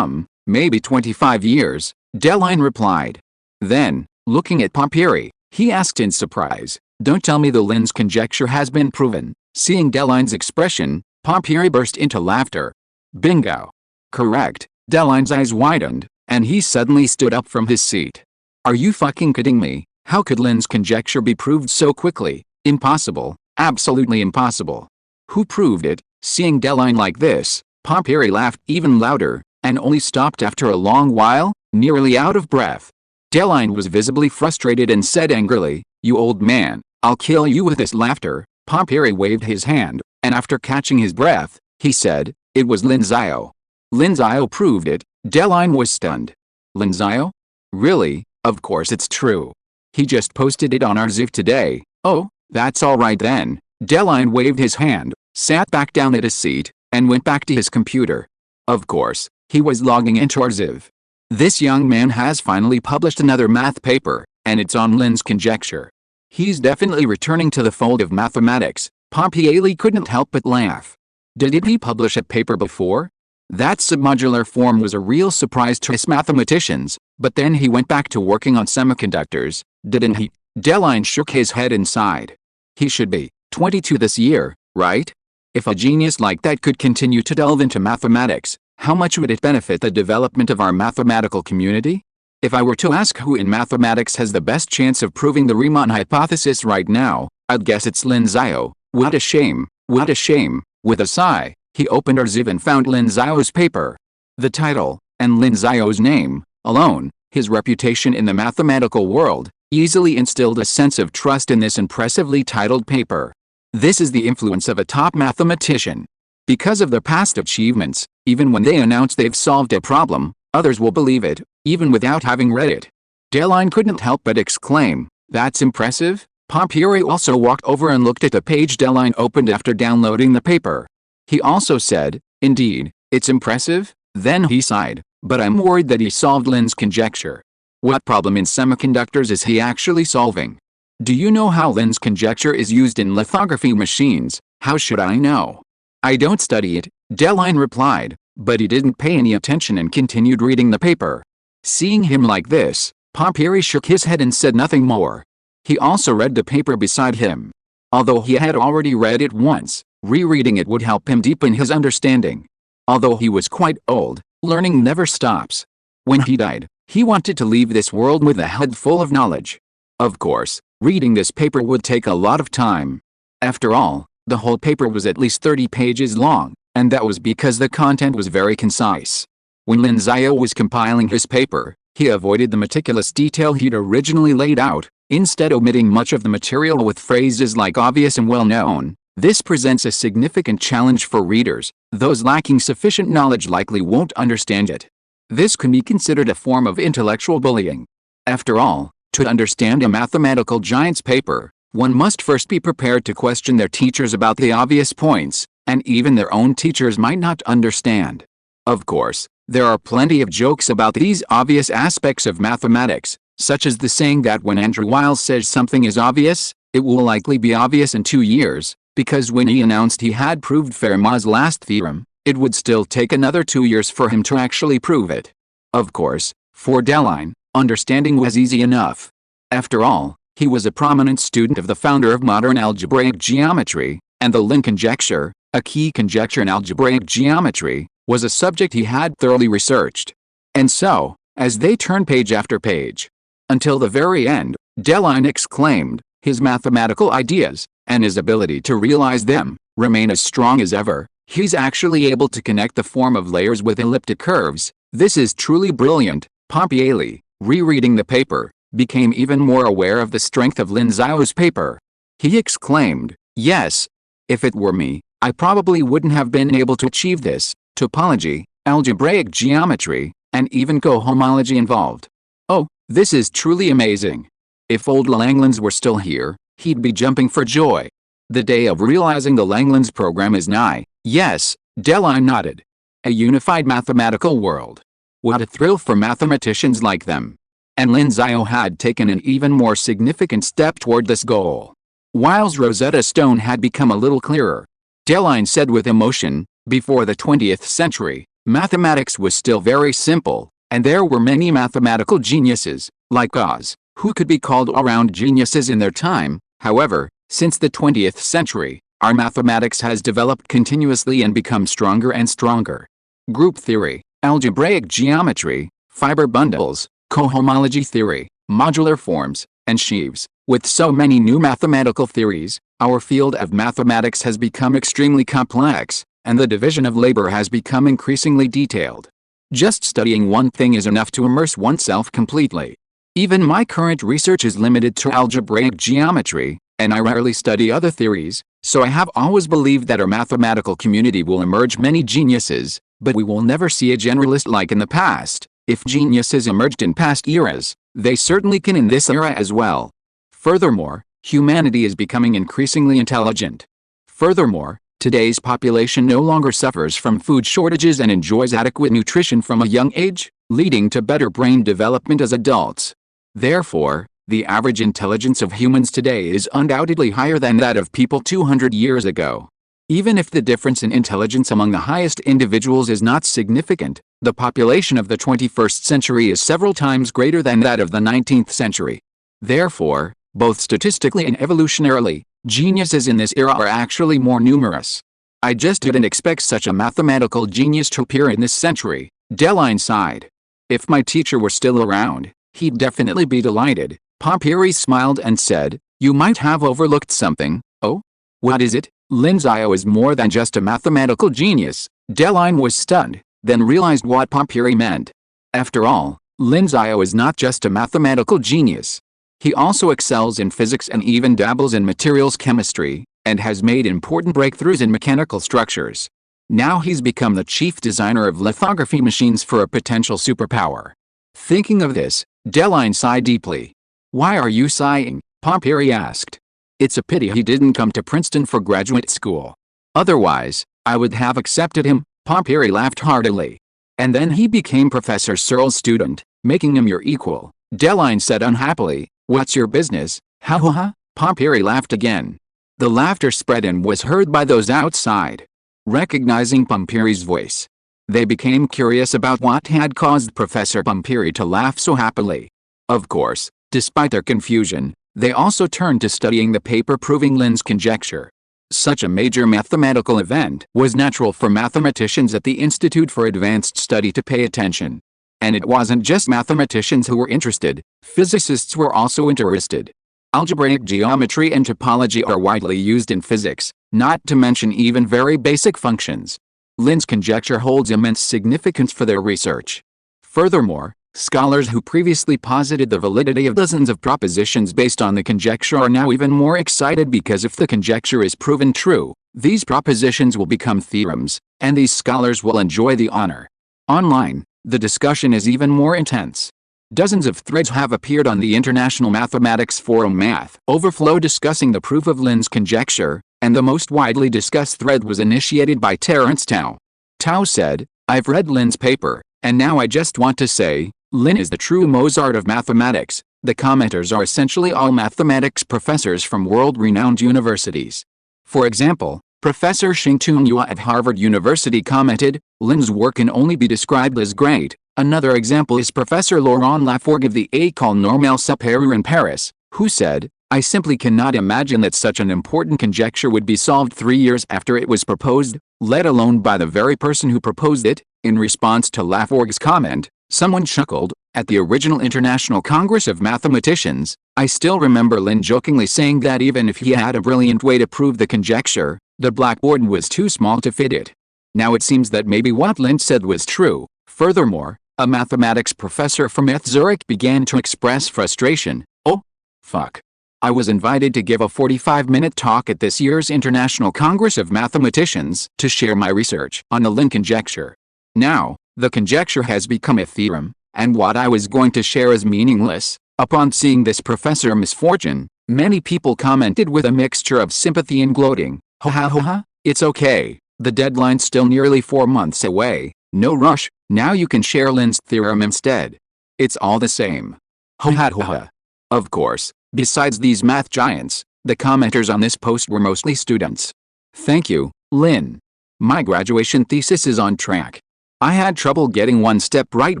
maybe 25 years, Deline replied. Then, looking at Pompiri, he asked in surprise, Don't tell me the Lin's conjecture has been proven. Seeing Deline's expression, Pompiri burst into laughter. Bingo. Correct. Deline's eyes widened, and he suddenly stood up from his seat. Are you fucking kidding me? How could Lin's conjecture be proved so quickly? Impossible. Absolutely impossible. Who proved it? Seeing Deline like this, Pompiri laughed even louder, and only stopped after a long while, nearly out of breath. Deline was visibly frustrated and said angrily, You old man, I'll kill you with this laughter. Pompiri waved his hand, and after catching his breath, he said, It was Lin Xiao. Lin Xiao proved it. Deline was stunned. Lin Xiao? Really? Of course it's true. He just posted it on Arxiv today. Oh, that's all right then. Deline waved his hand, sat back down at his seat, and went back to his computer. Of course, he was logging into Arxiv. This young man has finally published another math paper, and it's on Lin's conjecture. He's definitely returning to the fold of mathematics. Pompiali couldn't help but laugh. Didn't he publish a paper before? That submodular form was a real surprise to us mathematicians, but then he went back to working on semiconductors, didn't he? Deline shook his head and sighed. He should be 22 this year, right? If a genius like that could continue to delve into mathematics, how much would it benefit the development of our mathematical community? If I were to ask who in mathematics has the best chance of proving the Riemann hypothesis right now, I'd guess it's Lin Xiao. What a shame, what a shame. With a sigh, he opened Arxiv and found Lin Xiao's paper. The title, and Lin Xiao's name, alone, his reputation in the mathematical world, easily instilled a sense of trust in this impressively titled paper. This is the influence of a top mathematician. Because of their past achievements, even when they announce they've solved a problem, others will believe it, even without having read it. Deline couldn't help but exclaim, "That's impressive." Pompieri also walked over and looked at the page Deline opened after downloading the paper. He also said, "Indeed, it's impressive." Then he sighed, "But I'm worried that he solved Lin's conjecture." What problem in semiconductors is he actually solving? Do you know how Lin's conjecture is used in lithography machines? How should I know? I don't study it, Deline replied, but he didn't pay any attention and continued reading the paper. Seeing him like this, Pompieri shook his head and said nothing more. He also read the paper beside him. Although he had already read it once, rereading it would help him deepen his understanding. Although he was quite old, learning never stops. When he died, he wanted to leave this world with a head full of knowledge. Of course, reading this paper would take a lot of time. After all, the whole paper was at least 30 pages long, and that was because the content was very concise. When Lin Xiao was compiling his paper, he avoided the meticulous detail he'd originally laid out, instead omitting much of the material with phrases like obvious and well-known. This presents a significant challenge for readers. Those lacking sufficient knowledge likely won't understand it. This can be considered a form of intellectual bullying. After all, to understand a mathematical giant's paper, one must first be prepared to question their teachers about the obvious points, and even their own teachers might not understand. Of course, there are plenty of jokes about these obvious aspects of mathematics, such as the saying that when Andrew Wiles says something is obvious, it will likely be obvious in 2 years, because when he announced he had proved Fermat's last theorem, it would still take another 2 years for him to actually prove it. Of course, for Deline, understanding was easy enough. After all, he was a prominent student of the founder of modern algebraic geometry, and the Lin conjecture, a key conjecture in algebraic geometry, was a subject he had thoroughly researched. And so, as they turned page after page, until the very end, Deline exclaimed, his mathematical ideas, and his ability to realize them, remain as strong as ever. He's actually able to connect the form of layers with elliptic curves. This is truly brilliant. Pompiali, rereading the paper, became even more aware of the strength of Lin Xiao's paper. He exclaimed, "Yes. If it were me, I probably wouldn't have been able to achieve this. Topology, algebraic geometry, and even cohomology involved. Oh, this is truly amazing." If old Langlands were still here, he'd be jumping for joy. The day of realizing the Langlands program is nigh. Yes, Deline nodded. A unified mathematical world. What a thrill for mathematicians like them. And Lin Xiao had taken an even more significant step toward this goal. Wiles' Rosetta Stone had become a little clearer. Deline said with emotion, before the 20th century, mathematics was still very simple, and there were many mathematical geniuses, like Oz, who could be called all-round geniuses in their time. However, since the 20th century, our mathematics has developed continuously and become stronger and stronger. Group theory, algebraic geometry, fiber bundles, cohomology theory, modular forms, and sheaves. With so many new mathematical theories, our field of mathematics has become extremely complex, and the division of labor has become increasingly detailed. Just studying one thing is enough to immerse oneself completely. Even my current research is limited to algebraic geometry, and I rarely study other theories, so I have always believed that our mathematical community will emerge many geniuses, but we will never see a generalist like in the past. If geniuses emerged in past eras, they certainly can in this era as well. Furthermore, humanity is becoming increasingly intelligent. Furthermore, today's population no longer suffers from food shortages and enjoys adequate nutrition from a young age, leading to better brain development as adults. Therefore, The average intelligence of humans today is undoubtedly higher than that of people 200 years ago. Even if the difference in intelligence among the highest individuals is not significant, the population of the 21st century is several times greater than that of the 19th century. Therefore, both statistically and evolutionarily, geniuses in this era are actually more numerous. I just didn't expect such a mathematical genius to appear in this century, Deline sighed. If my teacher were still around, he'd definitely be delighted. Papyri smiled and said, you might have overlooked something. Oh? What is it? Lin Xiao is more than just a mathematical genius. Deline was stunned, then realized what Papyri meant. After all, Lin Xiao is not just a mathematical genius. He also excels in physics and even dabbles in materials chemistry, and has made important breakthroughs in mechanical structures. Now he's become the chief designer of lithography machines for a potential superpower. Thinking of this, Deline sighed deeply. Why are you sighing? Papyri asked. It's a pity he didn't come to Princeton for graduate school. Otherwise, I would have accepted him. Papyri laughed heartily. And then he became Professor Searle's student, making him your equal. Deline said unhappily, what's your business? Ha ha ha. Papyri laughed again. The laughter spread and was heard by those outside. Recognizing Papyri's voice, they became curious about what had caused Professor Papyri to laugh so happily. Of course, despite their confusion, they also turned to studying the paper proving Lin's conjecture. Such a major mathematical event was natural for mathematicians at the Institute for Advanced Study to pay attention. And it wasn't just mathematicians who were interested, physicists were also interested. Algebraic geometry and topology are widely used in physics, not to mention even very basic functions. Lin's conjecture holds immense significance for their research. Furthermore, scholars who previously posited the validity of dozens of propositions based on the conjecture are now even more excited because if the conjecture is proven true, these propositions will become theorems, and these scholars will enjoy the honor. Online, the discussion is even more intense. Dozens of threads have appeared on the International Mathematics Forum Math Overflow discussing the proof of Lin's conjecture, and the most widely discussed thread was initiated by Terence Tao. Tao said, I've read Lin's paper, and now I just want to say, Lin is the true Mozart of mathematics. The commenters are essentially all mathematics professors from world-renowned universities. For example, Professor Xingtun Yue at Harvard University commented, Lin's work can only be described as great. Another example is Professor Laurent Laforgue of the École Normale Supérieure in Paris, who said, I simply cannot imagine that such an important conjecture would be solved 3 years after it was proposed, let alone by the very person who proposed it. In response to Laforgue's comment, someone chuckled. At the original International Congress of Mathematicians, I still remember Lin jokingly saying that even if he had a brilliant way to prove the conjecture, the blackboard was too small to fit it. Now it seems that maybe what Lin said was true. Furthermore, a mathematics professor from ETH Zurich began to express frustration. Oh, fuck. I was invited to give a 45-minute talk at this year's International Congress of Mathematicians to share my research on the Lin conjecture. Now, the conjecture has become a theorem, and what I was going to share is meaningless. Upon seeing this professor misfortune, many people commented with a mixture of sympathy and gloating. Ha ha ha ha, it's okay. The deadline's still nearly 4 months away. No rush, now you can share Lin's theorem instead. It's all the same. Ha ha ha ha. Of course, besides these math giants, the commenters on this post were mostly students. Thank you, Lin. My graduation thesis is on track. I had trouble getting one step right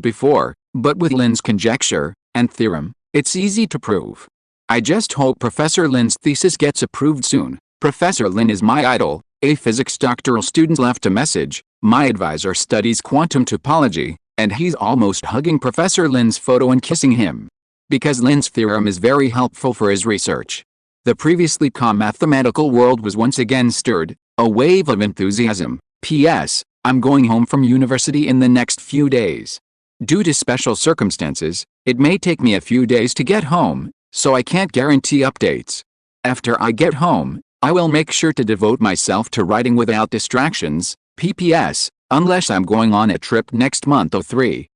before, but with Lin's conjecture and theorem, it's easy to prove. I just hope Professor Lin's thesis gets approved soon. Professor Lin is my idol. A physics doctoral student left a message. My advisor studies quantum topology, and he's almost hugging Professor Lin's photo and kissing him. Because Lin's theorem is very helpful for his research. The previously calm mathematical world was once again stirred. A wave of enthusiasm. P.S. I'm going home from university in the next few days. Due to special circumstances, it may take me a few days to get home, so I can't guarantee updates. After I get home, I will make sure to devote myself to writing without distractions, PPS, unless I'm going on a trip next month. 03.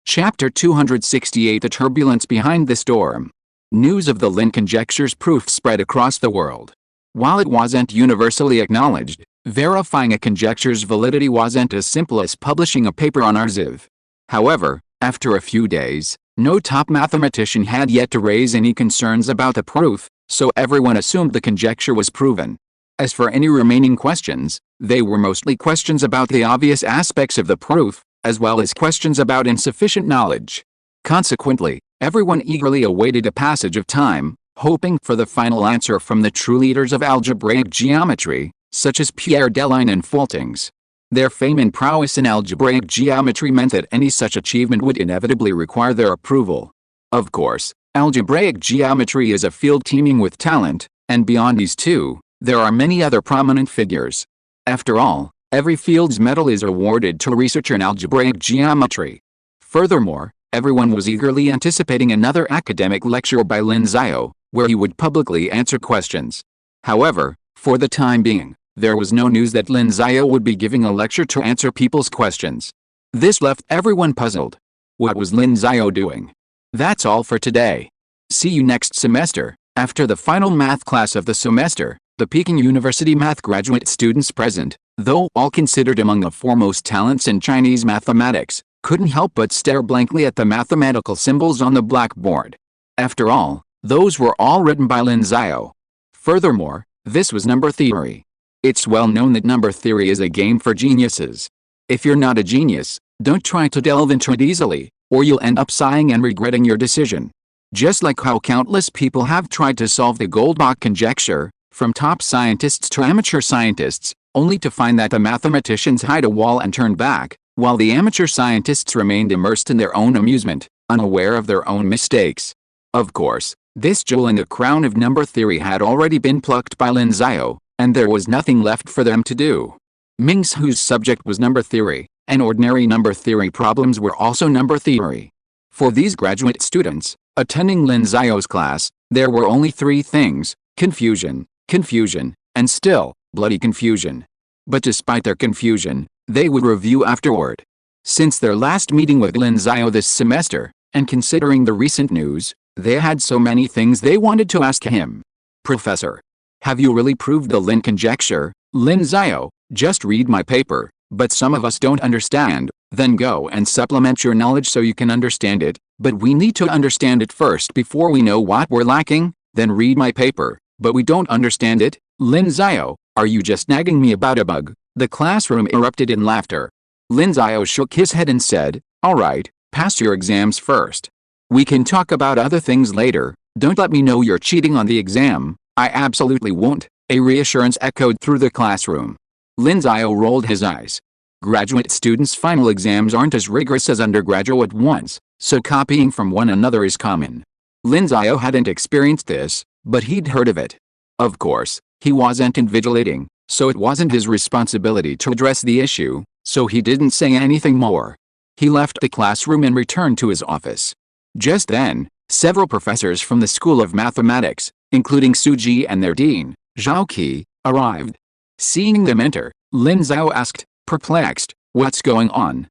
Chapter 268 The Turbulence Behind the Storm. News of the Lin conjecture's proof spread across the world. While it wasn't universally acknowledged, verifying a conjecture's validity wasn't as simple as publishing a paper on arXiv. However, after a few days, No top mathematician had yet to raise any concerns about the proof, so everyone assumed the conjecture was proven. As for any remaining questions, they were mostly questions about the obvious aspects of the proof, as well as questions about insufficient knowledge. Consequently, everyone eagerly awaited a passage of time, hoping for the final answer from the true leaders of algebraic geometry, such as Pierre Deligne and Foltings. Their fame and prowess in algebraic geometry meant that any such achievement would inevitably require their approval. Of course, algebraic geometry is a field teeming with talent, and beyond these two, there are many other prominent figures. After all, every field's medal is awarded to a researcher in algebraic geometry. Furthermore, everyone was eagerly anticipating another academic lecture by Lin Xiao, where he would publicly answer questions. However, for the time being, there was no news that Lin Xiao would be giving a lecture to answer people's questions. This left everyone puzzled. What was Lin Xiao doing? That's all for today. See you next semester. After the final math class of the semester, the Peking University math graduate students present, though all considered among the foremost talents in Chinese mathematics, couldn't help but stare blankly at the mathematical symbols on the blackboard. After all, those were all written by Lin Xiao. Furthermore, this was number theory. It's well known that number theory is a game for geniuses. If you're not a genius, don't try to delve into it easily, or you'll end up sighing and regretting your decision. Just like how countless people have tried to solve the Goldbach conjecture, from top scientists to amateur scientists, only to find that the mathematicians hide a wall and turn back, while the amateur scientists remained immersed in their own amusement, unaware of their own mistakes. Of course, this jewel in the crown of number theory had already been plucked by Lin Xiao, and there was nothing left for them to do. Ming's whose subject was number theory, and ordinary number theory problems were also number theory. For these graduate students, attending Lin Xiao's class, there were only three things: confusion, confusion, and still, bloody confusion. But despite their confusion, they would review afterward. Since their last meeting with Lin Xiao this semester, and considering the recent news, they had so many things they wanted to ask him. Professor, have you really proved the Lin conjecture? Lin Xiao, just read my paper, but some of us don't understand, then go and supplement your knowledge so you can understand it, but we need to understand it first before we know what we're lacking, then read my paper, but we don't understand it. Lin Xiao, are you just nagging me about a bug? The classroom erupted in laughter. Lin Xiao shook his head and said, all right, pass your exams first. We can talk about other things later, don't let me know you're cheating on the exam. I absolutely won't, a reassurance echoed through the classroom. Lin Xiao rolled his eyes. Graduate students' final exams aren't as rigorous as undergraduate ones, so copying from one another is common. Lin Xiao hadn't experienced this, but he'd heard of it. Of course, he wasn't invigilating, so it wasn't his responsibility to address the issue, so he didn't say anything more. He left the classroom and returned to his office. Just then, several professors from the School of Mathematics, including Su Ji and their dean, Zhao Qi, arrived. Seeing them enter, Lin Xiao asked, perplexed, what's going on?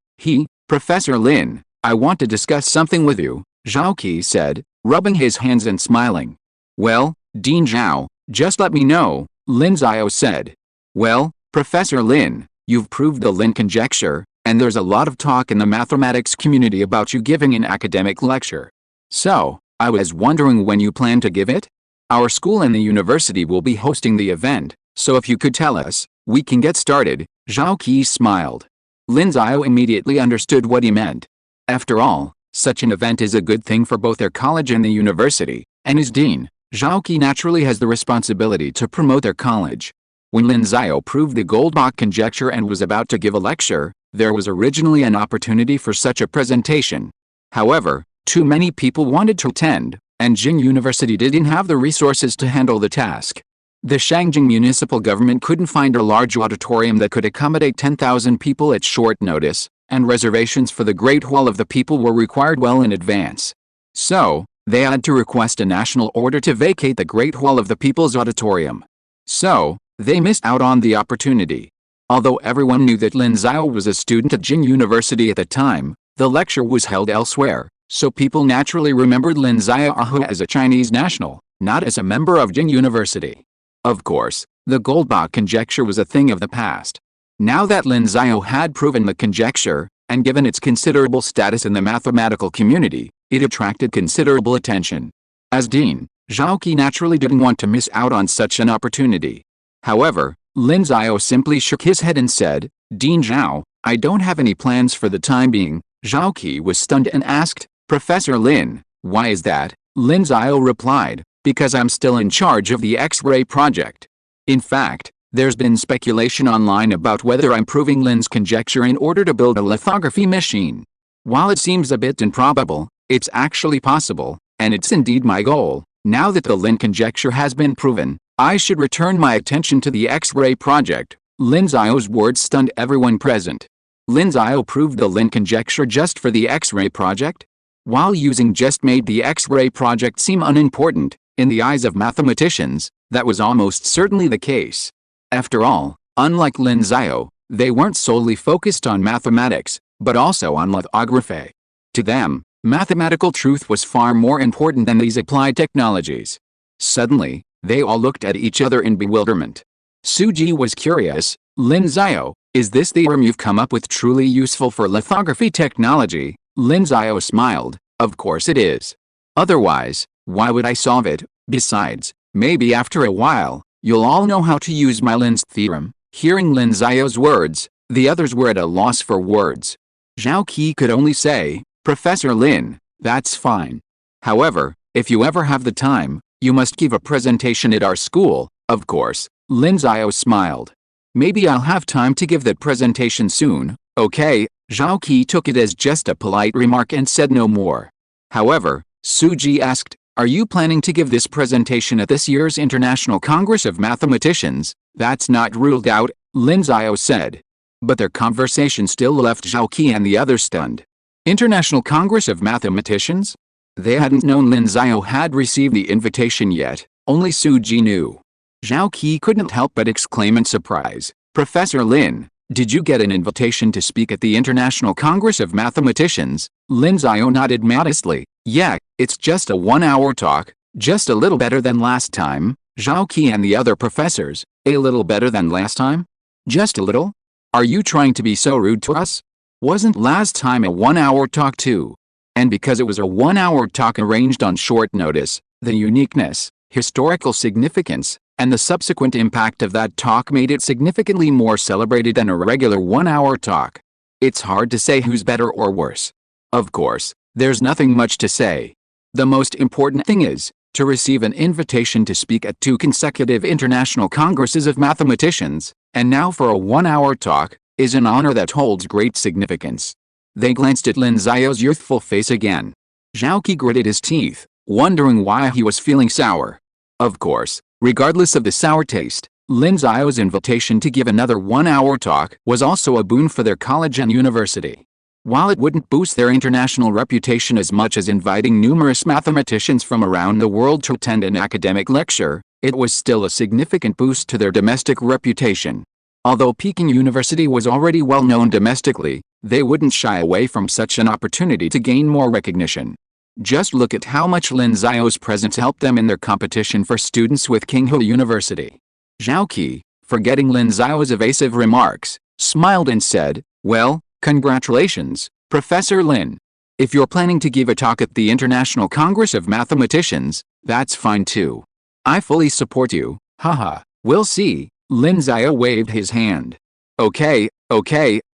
Professor Lin, I want to discuss something with you, Zhao Qi said, rubbing his hands and smiling. Well, Dean Zhao, just let me know, Lin Xiao said. Well, Professor Lin, you've proved the Lin conjecture, and there's a lot of talk in the mathematics community about you giving an academic lecture. So, I was wondering when you plan to give it? Our school and the university will be hosting the event, so if you could tell us, we can get started. Zhao Qi smiled. Lin Xiao immediately understood what he meant. After all, such an event is a good thing for both their college and the university, and as dean, Zhao Qi naturally has the responsibility to promote their college. When Lin Xiao proved the Goldbach conjecture and was about to give a lecture, there was originally an opportunity for such a presentation. However, too many people wanted to attend, and Jing University didn't have the resources to handle the task. The Shangjing municipal government couldn't find a large auditorium that could accommodate 10,000 people at short notice, and reservations for the Great Hall of the People were required well in advance. So, they had to request a national order to vacate the Great Hall of the People's Auditorium. So, they missed out on the opportunity. Although everyone knew that Lin Xiao was a student at Jing University at the time, the lecture was held elsewhere, so people naturally remembered Lin Xiao as a Chinese national, not as a member of Jing University. Of course, the Goldbach conjecture was a thing of the past. Now that Lin Xiao had proven the conjecture, and given its considerable status in the mathematical community, It attracted considerable attention. As dean, Zhao Qi naturally didn't want to miss out on such an opportunity. However, Lin Xiao simply shook his head and said, "Dean Zhao, I don't have any plans for the time being." Zhao Qi was stunned and asked, "Professor Lin, why is that?" Lin Xiao replied, "Because I'm still in charge of the X-ray project. In fact, there's been speculation online about whether I'm proving Lin's conjecture in order to build a lithography machine. While it seems a bit improbable, it's actually possible, and it's indeed my goal. Now that the Lin conjecture has been proven, I should return my attention to the X-ray project." Lin Xiao's words stunned everyone present. Lin Xiao proved the Lin conjecture just for the X-ray project? While using just made the X-ray project seem unimportant, in the eyes of mathematicians, that was almost certainly the case. After all, unlike Lin Xiao, they weren't solely focused on mathematics, but also on lithography. To them, mathematical truth was far more important than these applied technologies. Suddenly, they all looked at each other in bewilderment. Suji was curious, "Lin Xiao, is this theorem you've come up with truly useful for lithography technology?" Lin Xiao smiled, "Of course it is. Otherwise, why would I solve it? Besides, maybe after a while, you'll all know how to use my Lin's theorem." Hearing Lin Xiao's words, the others were at a loss for words. Zhao Qi could only say, "Professor Lin, that's fine. However, if you ever have the time, you must give a presentation at our school." "Of course," Lin Xiao smiled. "Maybe I'll have time to give that presentation soon." "Okay." Zhao Qi took it as just a polite remark and said no more. However, Suji asked, "Are you planning to give this presentation at this year's International Congress of Mathematicians?" "That's not ruled out," Lin Xiao said. But their conversation still left Zhao Qi and the others stunned. International Congress of Mathematicians? They hadn't known Lin Xiao had received the invitation yet, only Suji knew. Zhao Qi couldn't help but exclaim in surprise, "Professor Lin, did you get an invitation to speak at the International Congress of Mathematicians?" Lin Xiao nodded modestly, "Yeah, it's just a 1-hour talk, just a little better than last time." Zhao Qi and the other professors, "A little better than last time? Just a little? Are you trying to be so rude to us? Wasn't last time a 1-hour talk too?" And because it was a 1-hour talk arranged on short notice, the uniqueness, historical significance, and the subsequent impact of that talk made it significantly more celebrated than a regular 1-hour talk. It's hard to say who's better or worse. Of course, there's nothing much to say. The most important thing is, to receive an invitation to speak at 2 consecutive international congresses of mathematicians, and now for a 1-hour talk, is an honor that holds great significance. They glanced at Lin Xiao's youthful face again. Zhao Qi gritted his teeth, wondering why he was feeling sour. Of course, regardless of the sour taste, Lin Xiao's invitation to give another 1-hour talk was also a boon for their college and university. While it wouldn't boost their international reputation as much as inviting numerous mathematicians from around the world to attend an academic lecture, it was still a significant boost to their domestic reputation. Although Peking University was already well known domestically, they wouldn't shy away from such an opportunity to gain more recognition. Just look at how much Lin Xiao's presence helped them in their competition for students with Qinghu University. Zhao Qi, forgetting Lin Xiao's evasive remarks, smiled and said, "Well, congratulations, Professor Lin. If you're planning to give a talk at the International Congress of Mathematicians, that's fine too. I fully support you, haha, we'll see." Lin Xiao waved his hand. Okay,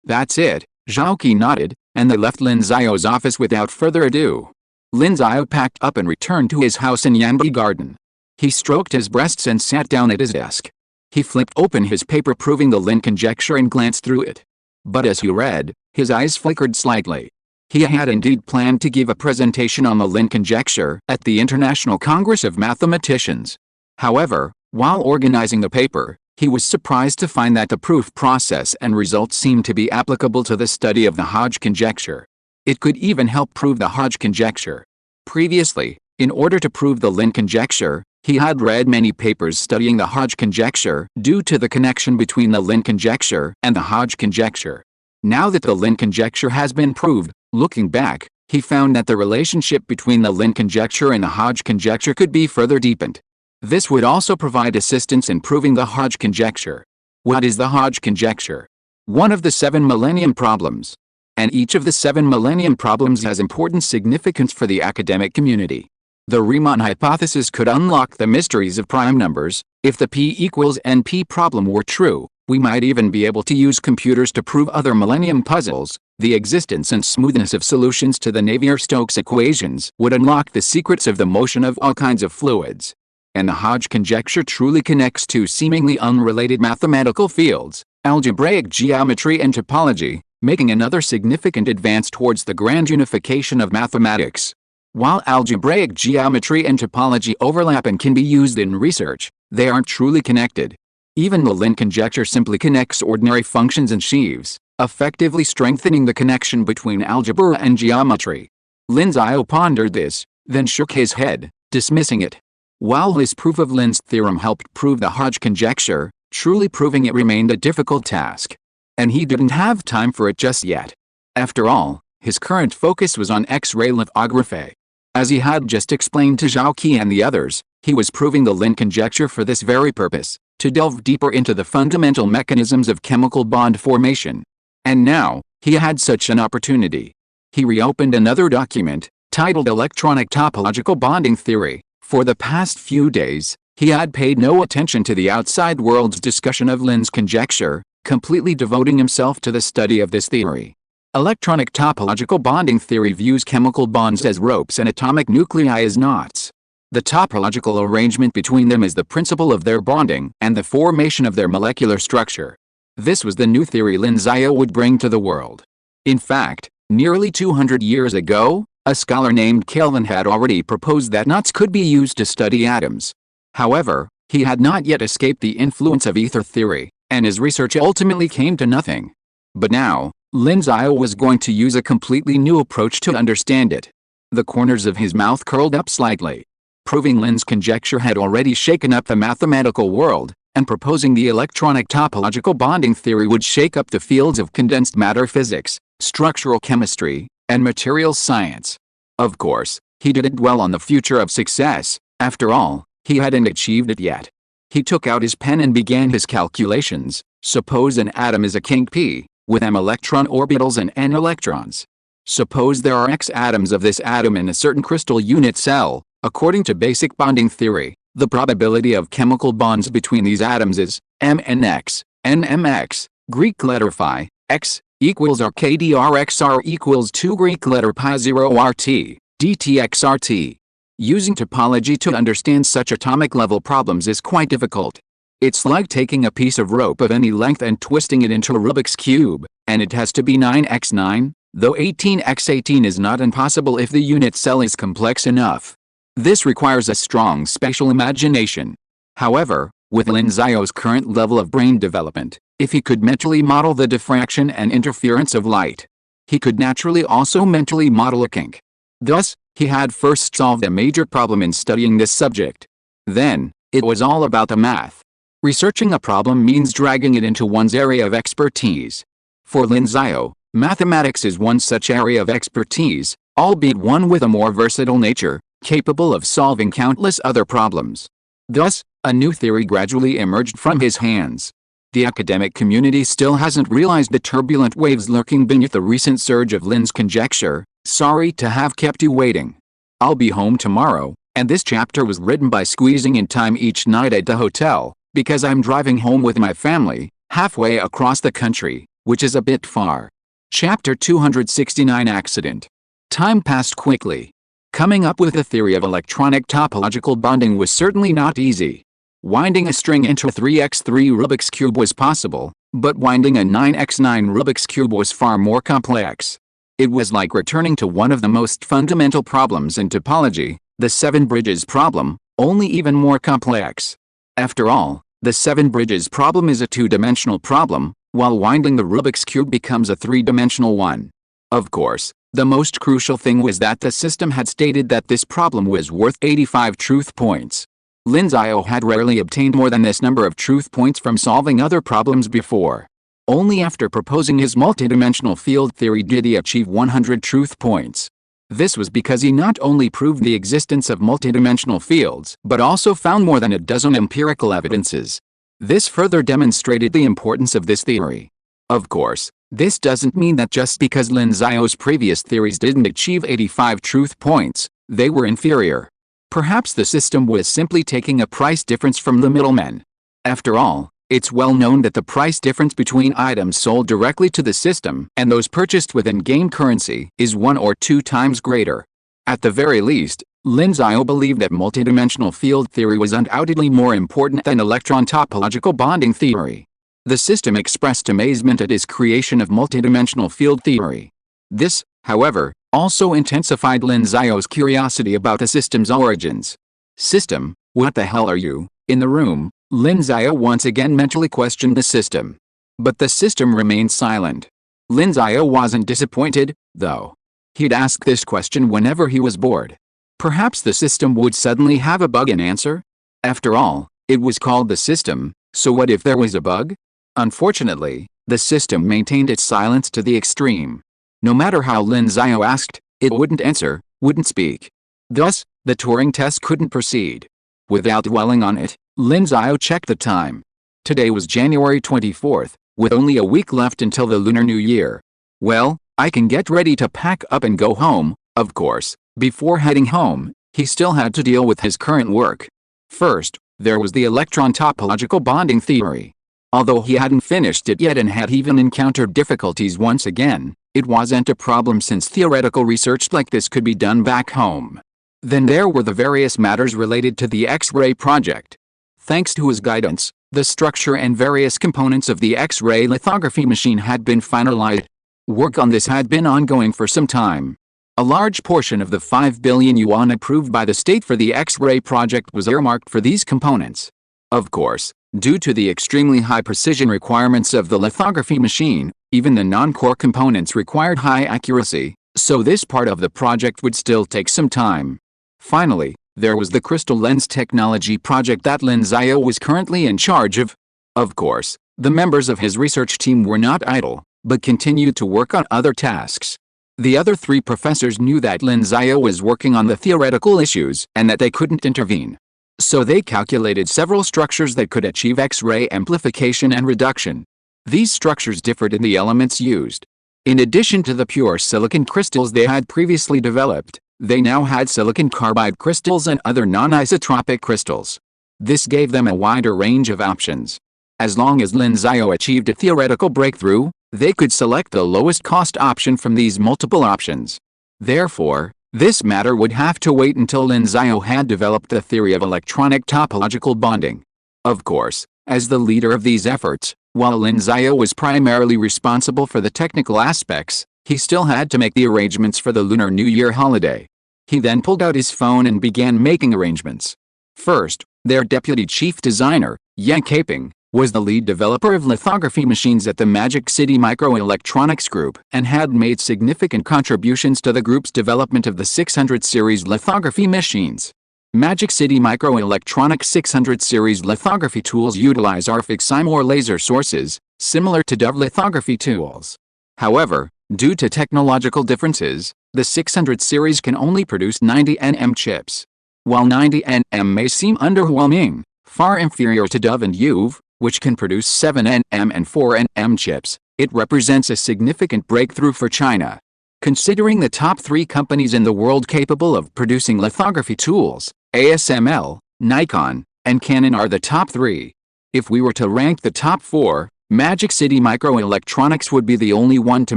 that's it." Zhao Qi nodded, and they left Lin Xiao's office without further ado. Lin Xiao packed up and returned to his house in Yanbi Garden. He stroked his breasts and sat down at his desk. He flipped open his paper proving the Lin conjecture and glanced through it. But as he read, his eyes flickered slightly. He had indeed planned to give a presentation on the Lin conjecture at the International Congress of Mathematicians. However, while organizing the paper, he was surprised to find that the proof process and results seemed to be applicable to the study of the Hodge conjecture. It could even help prove the Hodge conjecture. Previously, in order to prove the Lin conjecture, he had read many papers studying the Hodge conjecture due to the connection between the Lin conjecture and the Hodge conjecture. Now that the Lin conjecture has been proved, looking back, he found that the relationship between the Lin conjecture and the Hodge conjecture could be further deepened. This would also provide assistance in proving the Hodge conjecture. What is the Hodge conjecture? One of the 7 millennium problems. and each of the 7 millennium problems has important significance for the academic community. The Riemann hypothesis could unlock the mysteries of prime numbers. If the P equals NP problem were true, we might even be able to use computers to prove other millennium puzzles. The existence and smoothness of solutions to the Navier-Stokes equations would unlock the secrets of the motion of all kinds of fluids. And the Hodge conjecture truly connects two seemingly unrelated mathematical fields, algebraic geometry and topology, making another significant advance towards the grand unification of mathematics. While algebraic geometry and topology overlap and can be used in research, they aren't truly connected. Even the Lin conjecture simply connects ordinary functions and sheaves, effectively strengthening the connection between algebra and geometry. Lin Xiao pondered this, then shook his head, dismissing it. While his proof of Lin's theorem helped prove the Hodge conjecture, truly proving it remained a difficult task. And he didn't have time for it just yet. After all, his current focus was on X-ray lithography. As he had just explained to Gaokao and the others, he was proving the Lin conjecture for this very purpose, to delve deeper into the fundamental mechanisms of chemical bond formation. And now, he had such an opportunity. He reopened another document, titled Electronic Topological Bonding Theory. For the past few days, he had paid no attention to the outside world's discussion of Lin's conjecture, completely devoting himself to the study of this theory. Electronic topological bonding theory views chemical bonds as ropes and atomic nuclei as knots. The topological arrangement between them is the principle of their bonding and the formation of their molecular structure. This was the new theory Lin Xiao would bring to the world. In fact, nearly 200 years ago, a scholar named Kelvin had already proposed that knots could be used to study atoms. However, he had not yet escaped the influence of ether theory, and his research ultimately came to nothing. But now, Lin Xiao was going to use a completely new approach to understand it. The corners of his mouth curled up slightly. Proving Lin's conjecture had already shaken up the mathematical world, and proposing the electronic topological bonding theory would shake up the fields of condensed matter physics, structural chemistry, and materials science. Of course, he didn't dwell on the future of success. After all, he hadn't achieved it yet. He took out his pen and began his calculations. Suppose an atom is a kink P, with m electron orbitals and n electrons. Suppose there are x atoms of this atom in a certain crystal unit cell. According to basic bonding theory, the probability of chemical bonds between these atoms is mnx, nmx, Greek letter phi, x, equals RKDRXR equals 2 Greek letter pi 0 RT, DTXRT. Using topology to understand such atomic level problems is quite difficult. It's like taking a piece of rope of any length and twisting it into a Rubik's Cube, and it has to be 9x9, though 18x18 is not impossible if the unit cell is complex enough. This requires a strong spatial imagination. However, with Lin Xiao's current level of brain development, if he could mentally model the diffraction and interference of light, he could naturally also mentally model a kink. Thus, he had first solved a major problem in studying this subject. Then, it was all about the math. Researching a problem means dragging it into one's area of expertise. For Lin Xiao, mathematics is one such area of expertise, albeit one with a more versatile nature, capable of solving countless other problems. Thus, a new theory gradually emerged from his hands. The academic community still hasn't realized the turbulent waves lurking beneath the recent surge of Lin's conjecture. Sorry to have kept you waiting. I'll be home tomorrow, and this chapter was written by squeezing in time each night at the hotel, because I'm driving home with my family, halfway across the country, which is a bit far. Chapter 269 Accident. Time passed quickly. Coming up with the theory of electronic topological bonding was certainly not easy. Winding a string into a 3x3 Rubik's Cube was possible, but winding a 9x9 Rubik's Cube was far more complex. It was like returning to one of the most fundamental problems in topology, the 7 bridges problem, only even more complex. After all, the 7 bridges problem is a 2-dimensional problem, while winding the Rubik's Cube becomes a 3-dimensional one. Of course, the most crucial thing was that the system had stated that this problem was worth 85 truth points. Lin Xiao had rarely obtained more than this number of truth points from solving other problems before. Only after proposing his multidimensional field theory did he achieve 100 truth points. This was because he not only proved the existence of multidimensional fields, but also found more than a dozen empirical evidences. This further demonstrated the importance of this theory. Of course, This doesn't mean that just because Lin Xiao's previous theories didn't achieve 85 truth points, they were inferior. Perhaps the system was simply taking a price difference from the middlemen. After all, it's well known that the price difference between items sold directly to the system and those purchased with in-game currency is 1 or 2 times greater. At the very least, Lin Xiao believed that multidimensional field theory was undoubtedly more important than electron topological bonding theory. The system expressed amazement at his creation of multidimensional field theory. This, however, also intensified Lin Xiao's curiosity about the system's origins. System, what the hell are you? In the room, Lin Xiao once again mentally questioned the system. But the system remained silent. Lin Xiao wasn't disappointed, though. He'd ask this question whenever he was bored. Perhaps the system would suddenly have a bug in answer? After all, it was called the system, so what if there was a bug? Unfortunately, the system maintained its silence to the extreme. No matter how Lin Xiao asked, it wouldn't answer, wouldn't speak. Thus, the Turing test couldn't proceed. Without dwelling on it, Lin Xiao checked the time. Today was January 24th, with only a week left until the Lunar New Year. Well, I can get ready to pack up and go home. Of course, before heading home, he still had to deal with his current work. First, there was the electron topological bonding theory. Although he hadn't finished it yet and had even encountered difficulties once again, it wasn't a problem since theoretical research like this could be done back home. Then there were the various matters related to the X-ray project. Thanks to his guidance, the structure and various components of the X-ray lithography machine had been finalized. Work on this had been ongoing for some time. A large portion of the 5 billion yuan approved by the state for the X-ray project was earmarked for these components. Of course, due to the extremely high precision requirements of the lithography machine, even the non-core components required high accuracy, so this part of the project would still take some time. Finally, there was the crystal lens technology project that Lin Xiao was currently in charge of. Of course, the members of his research team were not idle, but continued to work on other tasks. The other 3 professors knew that Lin Xiao was working on the theoretical issues and that they couldn't intervene. So they calculated several structures that could achieve X-ray amplification and reduction. These structures differed in the elements used. In addition to the pure silicon crystals they had previously developed, they now had silicon carbide crystals and other non-isotropic crystals. This gave them a wider range of options. As long as Lin Xiao achieved a theoretical breakthrough, they could select the lowest cost option from these multiple options. Therefore, this matter would have to wait until Lin Xiao had developed the theory of electronic topological bonding. Of course, as the leader of these efforts, while Lin Xiao was primarily responsible for the technical aspects, he still had to make the arrangements for the Lunar New Year holiday. He then pulled out his phone and began making arrangements. First, their deputy chief designer, Yang Caping, was the lead developer of lithography machines at the Magic City Microelectronics Group and had made significant contributions to the group's development of the 600 series lithography machines. Magic City Microelectronics 600 series lithography tools utilize RF or laser sources, similar to Dove lithography tools. However, due to technological differences, the 600 series can only produce 90 nm chips. While 90 nm may seem underwhelming, far inferior to Dove and UV, which can produce 7 nm and 4 nm chips, it represents a significant breakthrough for China. Considering the top 3 companies in the world capable of producing lithography tools, ASML, Nikon, and Canon are the top 3. If we were to rank the top 4, Magic City Microelectronics would be the only one to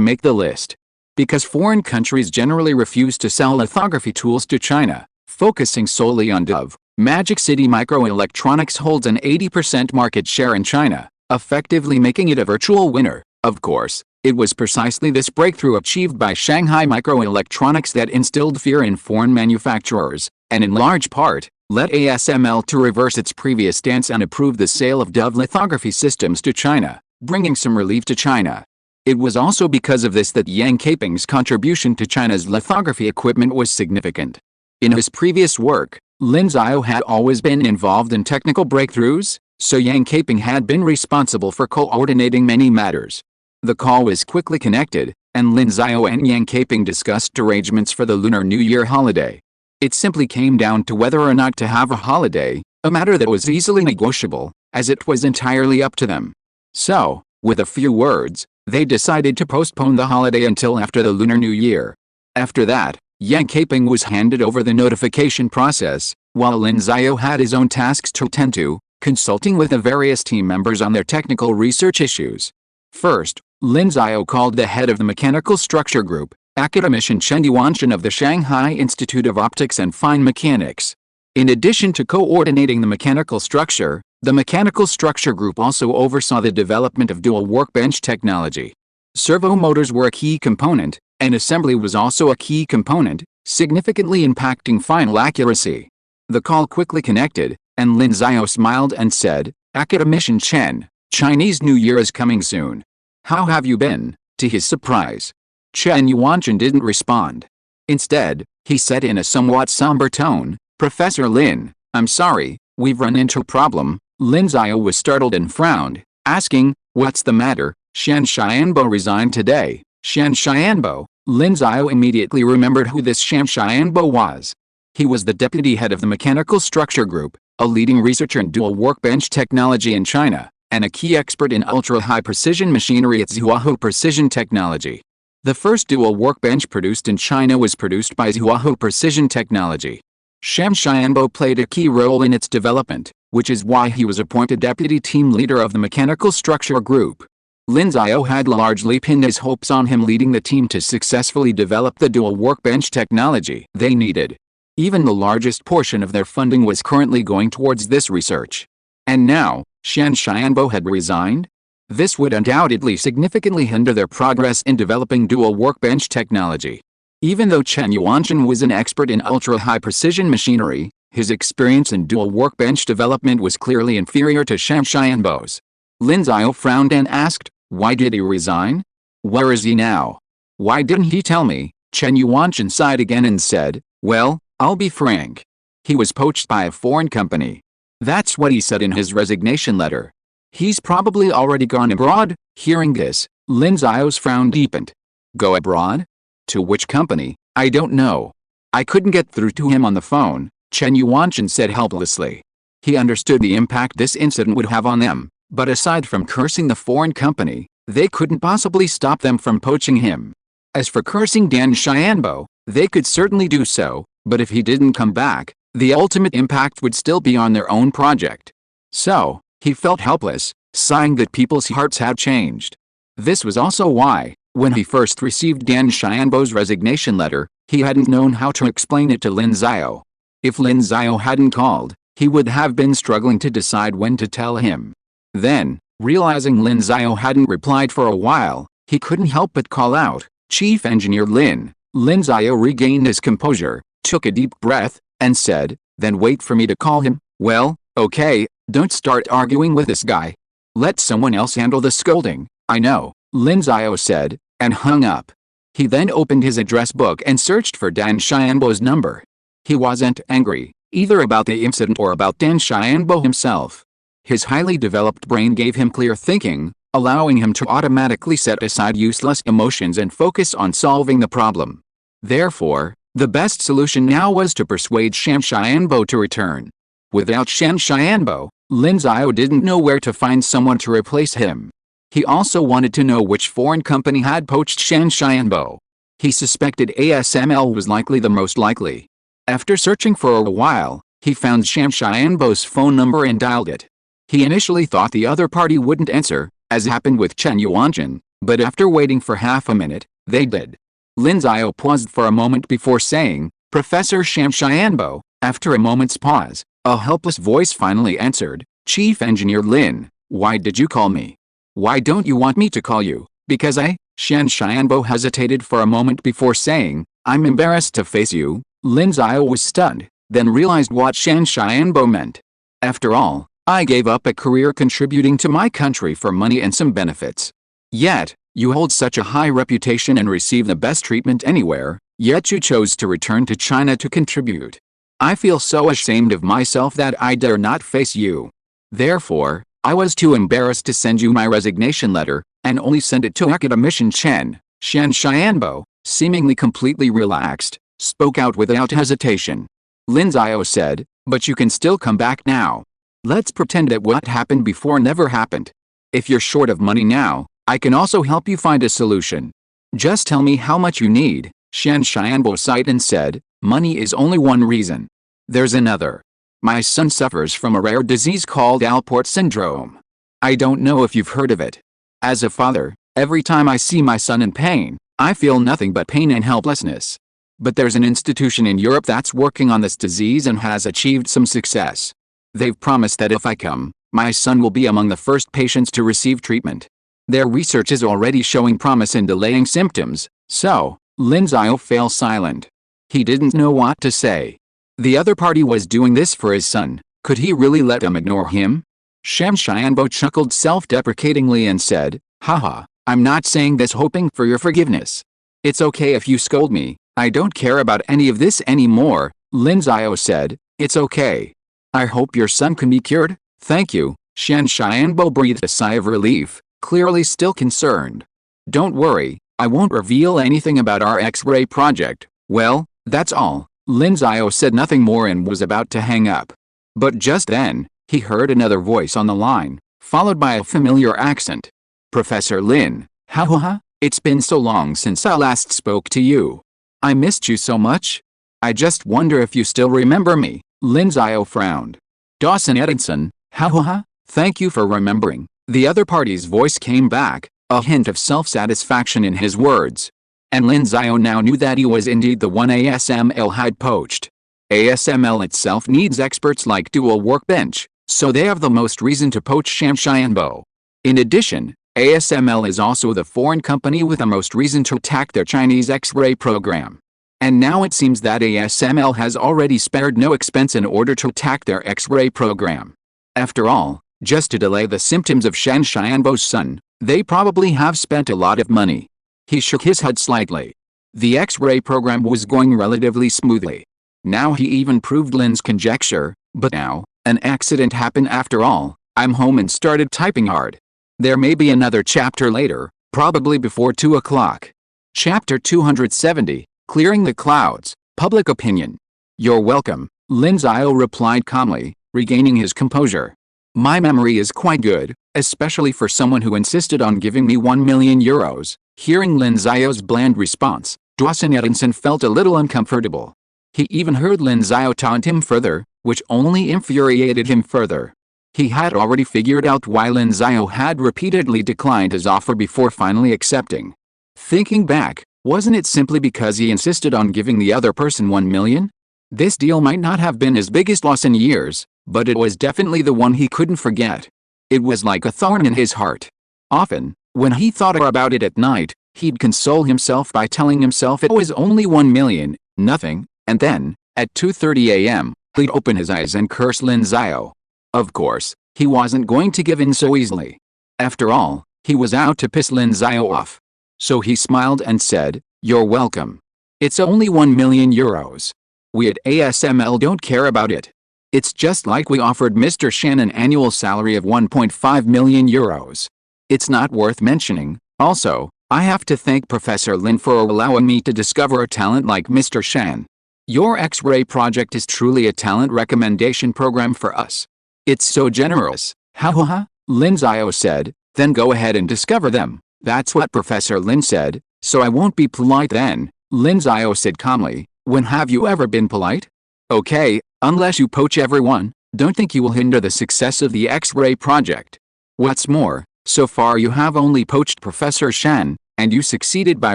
make the list. Because foreign countries generally refuse to sell lithography tools to China, focusing solely on Dove, Magic City Microelectronics holds an 80% market share in China, effectively making it a virtual winner. Of course, it was precisely this breakthrough achieved by Shanghai Microelectronics that instilled fear in foreign manufacturers, and in large part, led ASML to reverse its previous stance and approve the sale of Dove lithography systems to China, bringing some relief to China. It was also because of this that Yang Caping's contribution to China's lithography equipment was significant. In his previous work, Lin Xiao had always been involved in technical breakthroughs, so Yang Caping had been responsible for coordinating many matters. The call was quickly connected, and Lin Xiao and Yang Caping discussed arrangements for the Lunar New Year holiday. It simply came down to whether or not to have a holiday, a matter that was easily negotiable, as it was entirely up to them. So, with a few words, They decided to postpone the holiday until after the Lunar New Year. After that, Yang Kaiping was handed over the notification process, while Lin Xiao had his own tasks to attend to, consulting with the various team members on their technical research issues. First, Lin Xiao called the head of the mechanical structure group, academician Chen Yuanshan of the Shanghai Institute of Optics and Fine Mechanics. In addition to coordinating the mechanical structure, the mechanical structure group also oversaw the development of dual workbench technology. Servo motors were a key component, and assembly was also a key component, significantly impacting final accuracy. The call quickly connected, and Lin Xiao smiled and said, "Academician Chen, Chinese New Year is coming soon. How have you been?" To his surprise, Chen Yuanshan didn't respond. Instead, he said in a somewhat somber tone, "Professor Lin, I'm sorry, we've run into a problem." Lin Xiao was startled and frowned, asking, "What's the matter?" "Shan Xianbo resigned today." Shan Xianbo. Lin Xiao immediately remembered who this Shan Xianbo was. He was the deputy head of the mechanical structure group, a leading researcher in dual workbench technology in China, and a key expert in ultra-high precision machinery at Zhuohu Precision Technology. The first dual workbench produced in China was produced by Zhuohu Precision Technology. Shan Xianbo played a key role in its development, which is why he was appointed deputy team leader of the mechanical structure group. Lin Xiao had largely pinned his hopes on him leading the team to successfully develop the dual workbench technology they needed. Even the largest portion of their funding was currently going towards this research. And now, Shan Xianbo had resigned? This would undoubtedly significantly hinder their progress in developing dual workbench technology. Even though Chen Yuanshan was an expert in ultra-high precision machinery, his experience in dual workbench development was clearly inferior to Shan Xianbo's. Lin Xiao frowned and asked, "Why did he resign? Where is he now? Why didn't he tell me?" Chen Yuanshan sighed again and said, "Well, I'll be frank. He was poached by a foreign company. That's what he said in his resignation letter. He's probably already gone abroad." Hearing this, Lin Xiao's frown deepened. "Go abroad? To which company?" "I don't know. I couldn't get through to him on the phone," Chen Yuanshan said helplessly. He understood the impact this incident would have on them, but aside from cursing the foreign company, they couldn't possibly stop them from poaching him. As for cursing Dan Xianbo, they could certainly do so, but if he didn't come back, the ultimate impact would still be on their own project. So, he felt helpless, sighing that people's hearts had changed. This was also why, when he first received Dan Xianbo's resignation letter, he hadn't known how to explain it to Lin Xiao. If Lin Xiao hadn't called, he would have been struggling to decide when to tell him. Then, realizing Lin Xiao hadn't replied for a while, he couldn't help but call out, "Chief Engineer Lin." Lin Xiao regained his composure, took a deep breath, and said, "Then wait for me to call him." "Well, okay, don't start arguing with this guy. Let someone else handle the scolding." "I know," Lin Xiao said, and hung up. He then opened his address book and searched for Dan Xianbo's number. He wasn't angry, either about the incident or about Dan Xianbo himself. His highly developed brain gave him clear thinking, allowing him to automatically set aside useless emotions and focus on solving the problem. Therefore, the best solution now was to persuade Shan Xianbo to return. Without Shan Xianbo, Lin Xiao didn't know where to find someone to replace him. He also wanted to know which foreign company had poached Shan Xianbo. He suspected ASML was likely the most likely. After searching for a while, he found Shan Xianbo's phone number and dialed it. He initially thought the other party wouldn't answer, as happened with Chen Yuanshan, but after waiting for half a minute, they did. Lin Xiao paused for a moment before saying, "Professor Shan Xianbo." After a moment's pause, a helpless voice finally answered, "Chief Engineer Lin, why did you call me? Why don't you want me to call you?" "Because Shan Xianbo hesitated for a moment before saying, "I'm embarrassed to face you." Lin Xiao was stunned, then realized what Shan Xianbo meant. "After all, I gave up a career contributing to my country for money and some benefits. Yet, you hold such a high reputation and receive the best treatment anywhere, yet you chose to return to China to contribute. I feel so ashamed of myself that I dare not face you. Therefore, I was too embarrassed to send you my resignation letter, and only sent it to academician Chen." Shan Xianbo, seemingly completely relaxed, spoke out without hesitation. Lin Xiao said, "But you can still come back now. Let's pretend that what happened before never happened. If you're short of money now, I can also help you find a solution. Just tell me how much you need. Shan Xianbo sighed and said, money is only one reason. There's another. My son suffers from a rare disease called Alport syndrome. I don't know if you've heard of it. As a father, every time I see my son in pain, I feel nothing but pain and helplessness. But there's an institution in Europe that's working on this disease and has achieved some success. They've promised that if I come, my son will be among the first patients to receive treatment. Their research is already showing promise in delaying symptoms, so, Lin Xiao fell silent. He didn't know what to say. The other party was doing this for his son. Could he really let them ignore him? Shan Xianbo chuckled self-deprecatingly and said, haha, I'm not saying this hoping for your forgiveness. It's okay if you scold me, I don't care about any of this anymore, Lin Xiao said, it's okay. I hope your son can be cured, thank you, Shan Xianbo breathed a sigh of relief, clearly still concerned. Don't worry, I won't reveal anything about our X-ray project. Well, that's all. Lin Xiao said nothing more and was about to hang up. But just then, he heard another voice on the line, followed by a familiar accent. Professor Lin, ha, it's been so long since I last spoke to you. I missed you so much. I just wonder if you still remember me. Lin Xiao frowned. Dawson Edinson, ha, thank you for remembering. The other party's voice came back, a hint of self-satisfaction in his words. And Lin Xiao now knew that he was indeed the one ASML had poached. ASML itself needs experts like Dual Workbench, so they have the most reason to poach Shan Xianbo. In addition, ASML is also the foreign company with the most reason to attack their Chinese X-ray program. And now it seems that ASML has already spared no expense in order to attack their X-ray program. After all, just to delay the symptoms of Shan Xianbo's son, they probably have spent a lot of money. He shook his head slightly. The X-ray program was going relatively smoothly. Now he even proved Lin's conjecture, but now, an accident happened after all. I'm home and started typing hard. There may be another chapter later, probably before 2 o'clock. Chapter 270, Clearing the Clouds, Public Opinion. You're welcome, Lin Xiao replied calmly, regaining his composure. My memory is quite good, especially for someone who insisted on giving me 1 million euros. Hearing Lin Xiao's bland response, Dawson Edinson felt a little uncomfortable. He even heard Lin Xiao taunt him further, which only infuriated him further. He had already figured out why Lin Xiao had repeatedly declined his offer before finally accepting. Thinking back, wasn't it simply because he insisted on giving the other person 1 million? This deal might not have been his biggest loss in years, but it was definitely the one he couldn't forget. It was like a thorn in his heart. Often, when he thought about it at night, he'd console himself by telling himself it was only 1 million, nothing, and then, at 2:30 a.m., he'd open his eyes and curse Lin Xiao. Of course, he wasn't going to give in so easily. After all, he was out to piss Lin Xiao off. So he smiled and said, you're welcome. It's only 1 million euros. We at ASML don't care about it. It's just like we offered Mr. Shan an annual salary of 1.5 million euros. It's not worth mentioning. Also, I have to thank Professor Lin for allowing me to discover a talent like Mr. Shan. Your X-ray project is truly a talent recommendation program for us. It's so generous, ha, Lin Xiao said, then go ahead and discover them. That's what Professor Lin said, so I won't be polite then, Lin Xiao said calmly. When have you ever been polite? Okay, unless you poach everyone, don't think you will hinder the success of the X-ray project. What's more, so far you have only poached Professor Shan, and you succeeded by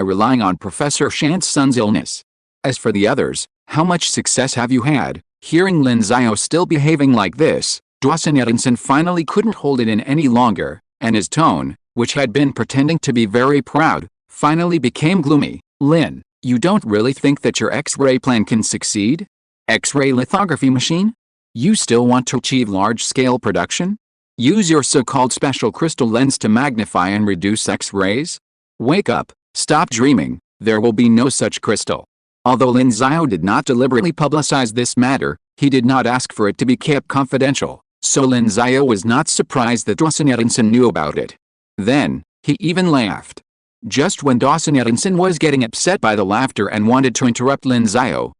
relying on Professor Shan's son's illness. As for the others, how much success have you had? Hearing Lin Xiao still behaving like this, Dawson Edinson finally couldn't hold it in any longer, and his tone, which had been pretending to be very proud, finally became gloomy. Lin, you don't really think that your X-ray plan can succeed? X-ray lithography machine? You still want to achieve large-scale production? Use your so-called special crystal lens to magnify and reduce X-rays? Wake up, stop dreaming, there will be no such crystal. Although Lin Xiao did not deliberately publicize this matter, he did not ask for it to be kept confidential, so Lin Xiao was not surprised that Dawson Edinson knew about it. Then, he even laughed. Just when Dawson Edinson was getting upset by the laughter and wanted to interrupt Lin Xiao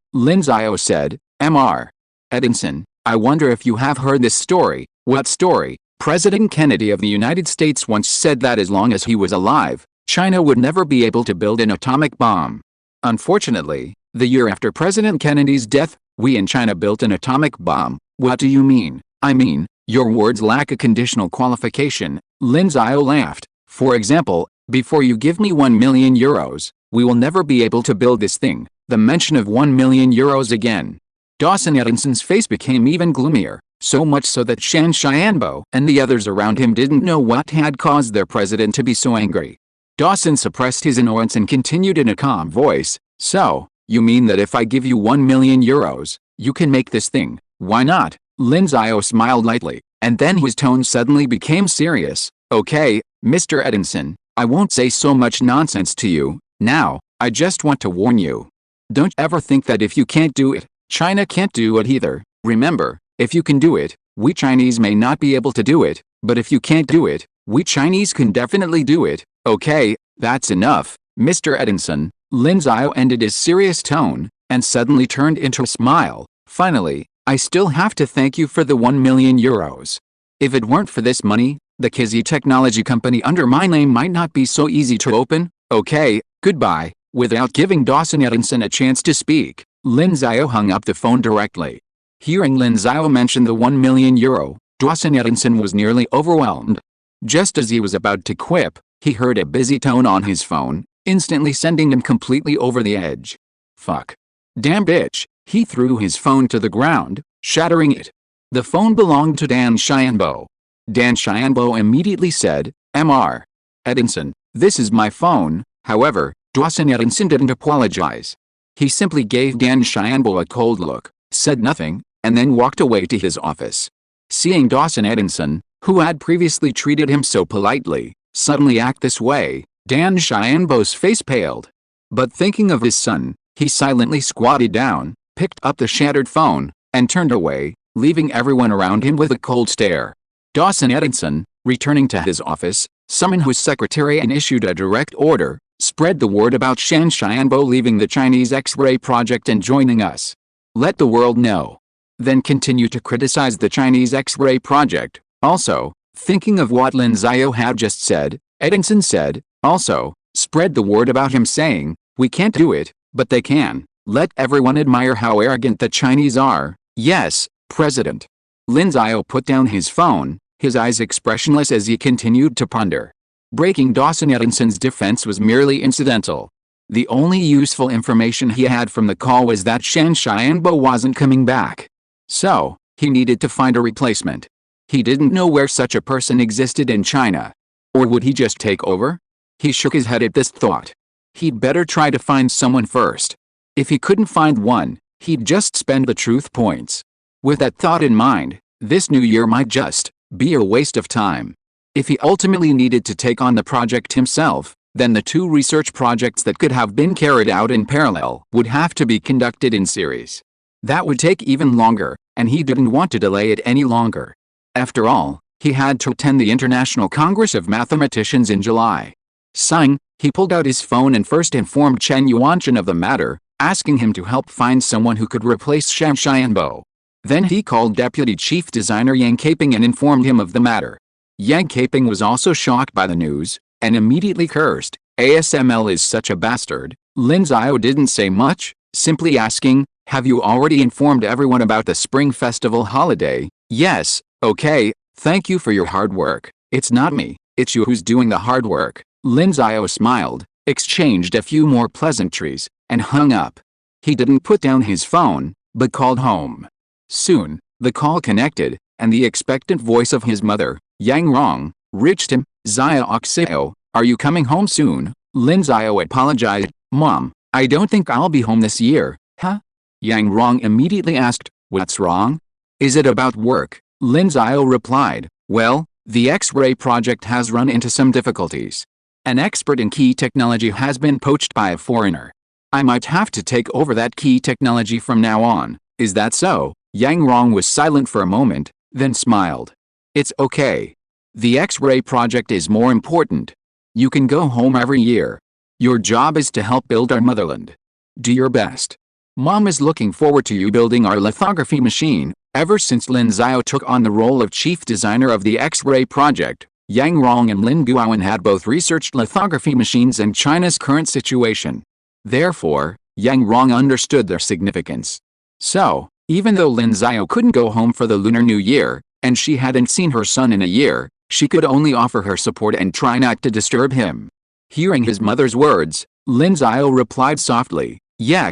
said, Mr. Edinson, I wonder if you have heard this story. What story? President Kennedy of the United States once said that as long as he was alive, China would never be able to build an atomic bomb. Unfortunately, the year after President Kennedy's death, we in China built an atomic bomb. What do you mean? I mean, your words lack a conditional qualification. Lin Xiao laughed. For example, before you give me 1 million euros, we will never be able to build this thing. The mention of 1 million euros again. Dawson Edison's face became even gloomier, so much so that Shan Xianbo and the others around him didn't know what had caused their president to be so angry. Dawson suppressed his annoyance and continued in a calm voice, "So, you mean that if I give you 1 million euros, you can make this thing? Why not?" Lin Xiao smiled lightly, and then his tone suddenly became serious. "Okay, Mr. Edison, I won't say so much nonsense to you. Now, I just want to warn you. Don't ever think that if you can't do it, China can't do it either. Remember, if you can do it, we Chinese may not be able to do it, but if you can't do it, we Chinese can definitely do it. Okay, that's enough, Mr. Edison." Lin Xiao ended his serious tone, and suddenly turned into a smile. "Finally, I still have to thank you for the 1 million euros. If it weren't for this money, the Kizzy technology company under my name might not be so easy to open. Okay, goodbye." Without giving Dawson Edison a chance to speak, Lin Xiao hung up the phone directly. Hearing Lin Xiao mention the 1 million euro, Dawson Edison was nearly overwhelmed. Just as he was about to quip, he heard a busy tone on his phone, instantly sending him completely over the edge. "Fuck. Damn bitch." He threw his phone to the ground, shattering it. The phone belonged to Dan Xianbo. Dan Xianbo immediately said, "Mr. Edison, this is my phone." However, Dawson Edison didn't apologize. He simply gave Dan Xianbo a cold look, said nothing, and then walked away to his office. Seeing Dawson Edison, who had previously treated him so politely, suddenly act this way, Dan Xianbo's face paled. But thinking of his son, he silently squatted down, picked up the shattered phone, and turned away, leaving everyone around him with a cold stare. Dawson Edison, returning to his office, summoned his secretary and issued a direct order: "Spread the word about Shan Xianbo leaving the Chinese X-ray project and joining us. Let the world know." Then continue to criticize the Chinese X-ray project. Also, thinking of what Lin Xiao had just said, Edison said, "Also, spread the word about him saying, we can't do it, but they can. Let everyone admire how arrogant the Chinese are." "Yes, President." Lin Xiao put down his phone, his eyes expressionless as he continued to ponder. Breaking Dawson Edison's defense was merely incidental. The only useful information he had from the call was that Shan Xianbo wasn't coming back. So, he needed to find a replacement. He didn't know where such a person existed in China. Or would he just take over? He shook his head at this thought. He'd better try to find someone first. If he couldn't find one, he'd just spend the truth points. With that thought in mind, this new year might just be a waste of time. If he ultimately needed to take on the project himself, then the two research projects that could have been carried out in parallel would have to be conducted in series. That would take even longer, and he didn't want to delay it any longer. After all, he had to attend the International Congress of Mathematicians in July. Sighing, he pulled out his phone and first informed Chen Yuanshan of the matter, asking him to help find someone who could replace Shan Xianbo. Then he called Deputy Chief Designer Yang Caping and informed him of the matter. Yang Caping was also shocked by the news, and immediately cursed, "ASML is such a bastard." Lin Xiao didn't say much, simply asking, "Have you already informed everyone about the Spring Festival holiday?" "Yes." "Okay, thank you for your hard work. It's not me, it's you who's doing the hard work." Lin Xiao smiled, exchanged a few more pleasantries, and hung up. He didn't put down his phone, but called home. Soon, the call connected, and the expectant voice of his mother, Yang Rong, reached him. "Xiao, are you coming home soon?" Lin Xiao apologized. "Mom, I don't think I'll be home this year." "Huh?" Yang Rong immediately asked, "What's wrong?" "Is it about work?" Lin Xiao replied, "Well, the X-ray project has run into some difficulties. An expert in key technology has been poached by a foreigner. I might have to take over that key technology from now on." "Is that so?" Yang Rong was silent for a moment, then smiled. "It's okay. The X-ray project is more important. You can go home every year. Your job is to help build our motherland. Do your best. Mom is looking forward to you building our lithography machine." Ever since Lin Xiao took on the role of chief designer of the X-ray project, Yang Rong and Lin Guowen had both researched lithography machines and China's current situation. Therefore, Yang Rong understood their significance. So, even though Lin Xiao couldn't go home for the Lunar New Year, and she hadn't seen her son in a year, she could only offer her support and try not to disturb him. Hearing his mother's words, Lin Xiao replied softly, Yeah,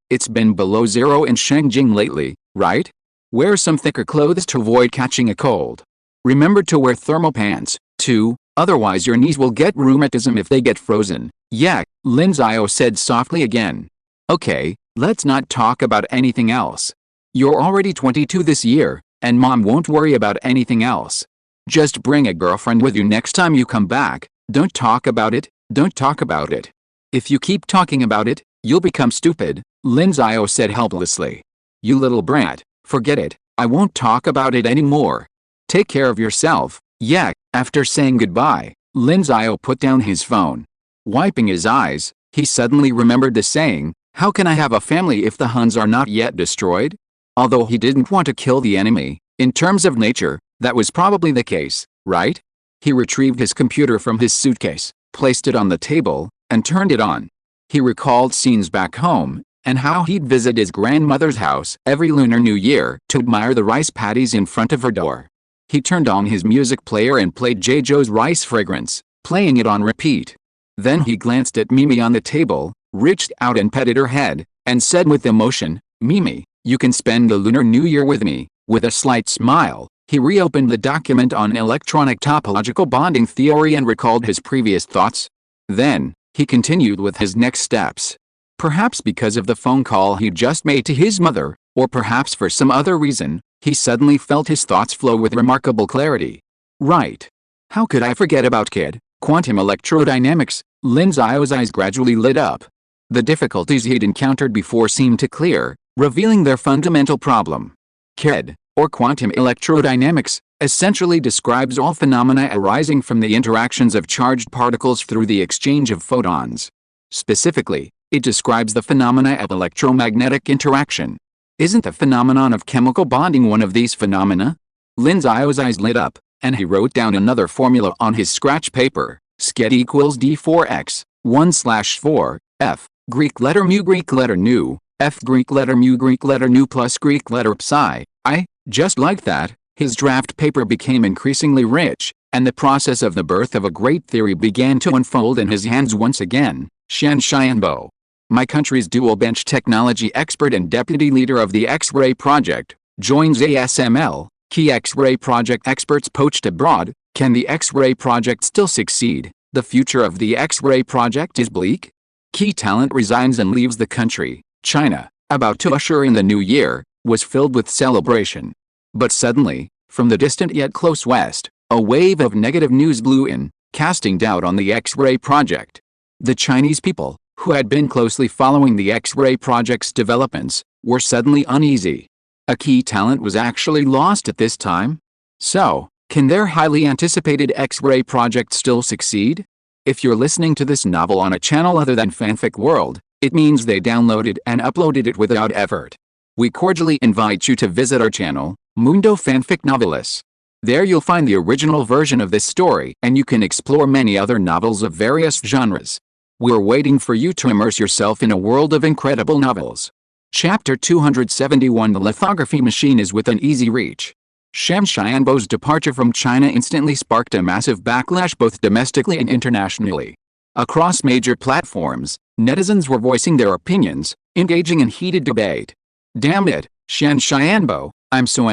it's been below zero in Shengjing lately, right? Wear some thicker clothes to avoid catching a cold. Remember to wear thermal pants, too, otherwise your knees will get rheumatism if they get frozen. Yeah, Lin Xiao said softly again. Okay, let's not talk about anything else. You're already 22 this year, and mom won't worry about anything else. Just bring a girlfriend with you next time you come back. Don't talk about it. If you keep talking about it, you'll become stupid, Lin Xiao said helplessly. You little brat, forget it, I won't talk about it anymore. Take care of yourself. Yeah. After saying goodbye, Lin Xiao put down his phone. Wiping his eyes, he suddenly remembered the saying, how can I have a family if the Huns are not yet destroyed? Although he didn't want to kill the enemy, in terms of nature, that was probably the case, right? He retrieved his computer from his suitcase, placed it on the table, and turned it on. He recalled scenes back home, and how he'd visit his grandmother's house every Lunar New Year to admire the rice paddies in front of her door. He turned on his music player and played Jejo's Rice Fragrance, playing it on repeat. Then he glanced at Mimi on the table, reached out and petted her head, and said with emotion, Mimi, you can spend the Lunar New Year with me. With a slight smile, he reopened the document on electronic topological bonding theory and recalled his previous thoughts. Then, he continued with his next steps. Perhaps because of the phone call he'd just made to his mother, or perhaps for some other reason, he suddenly felt his thoughts flow with remarkable clarity. Right. How could I forget about quantum electrodynamics? Lin Xiao's eyes gradually lit up. The difficulties he'd encountered before seemed to clear, revealing their fundamental problem. Or quantum electrodynamics, essentially describes all phenomena arising from the interactions of charged particles through the exchange of photons. Specifically, it describes the phenomena of electromagnetic interaction. Isn't the phenomenon of chemical bonding one of these phenomena? Lin Xiao's eyes lit up, and he wrote down another formula on his scratch paper. Sked equals d4x, 1/4, f, Greek letter mu Greek letter nu, f Greek letter mu Greek letter nu plus Greek letter psi, I. Just like that, his draft paper became increasingly rich, and the process of the birth of a great theory began to unfold in his hands once again. Shan Xianbo, my country's dual-bench technology expert and deputy leader of the X-ray project, joins ASML, key X-ray project experts poached abroad. Can the X-ray project still succeed? The future of the X-ray project is bleak. Key talent resigns and leaves the country. China, about to usher in the new year, was filled with celebration. But suddenly, from the distant yet close west, a wave of negative news blew in, casting doubt on the X-ray project. The Chinese people, who had been closely following the X-ray project's developments, were suddenly uneasy. A key talent was actually lost at this time? So, can their highly anticipated X-ray project still succeed? If you're listening to this novel on a channel other than Fanfic World, it means they downloaded and uploaded it without effort. We cordially invite you to visit our channel, Mundo Fanfic Novelis. There you'll find the original version of this story and you can explore many other novels of various genres. We're waiting for you to immerse yourself in a world of incredible novels. Chapter 271 The lithography machine is within easy reach. Shan Xianbo's departure from China instantly sparked a massive backlash both domestically and internationally. Across major platforms, netizens were voicing their opinions, engaging in heated debate. Damn it, Shan Xianbo, I'm so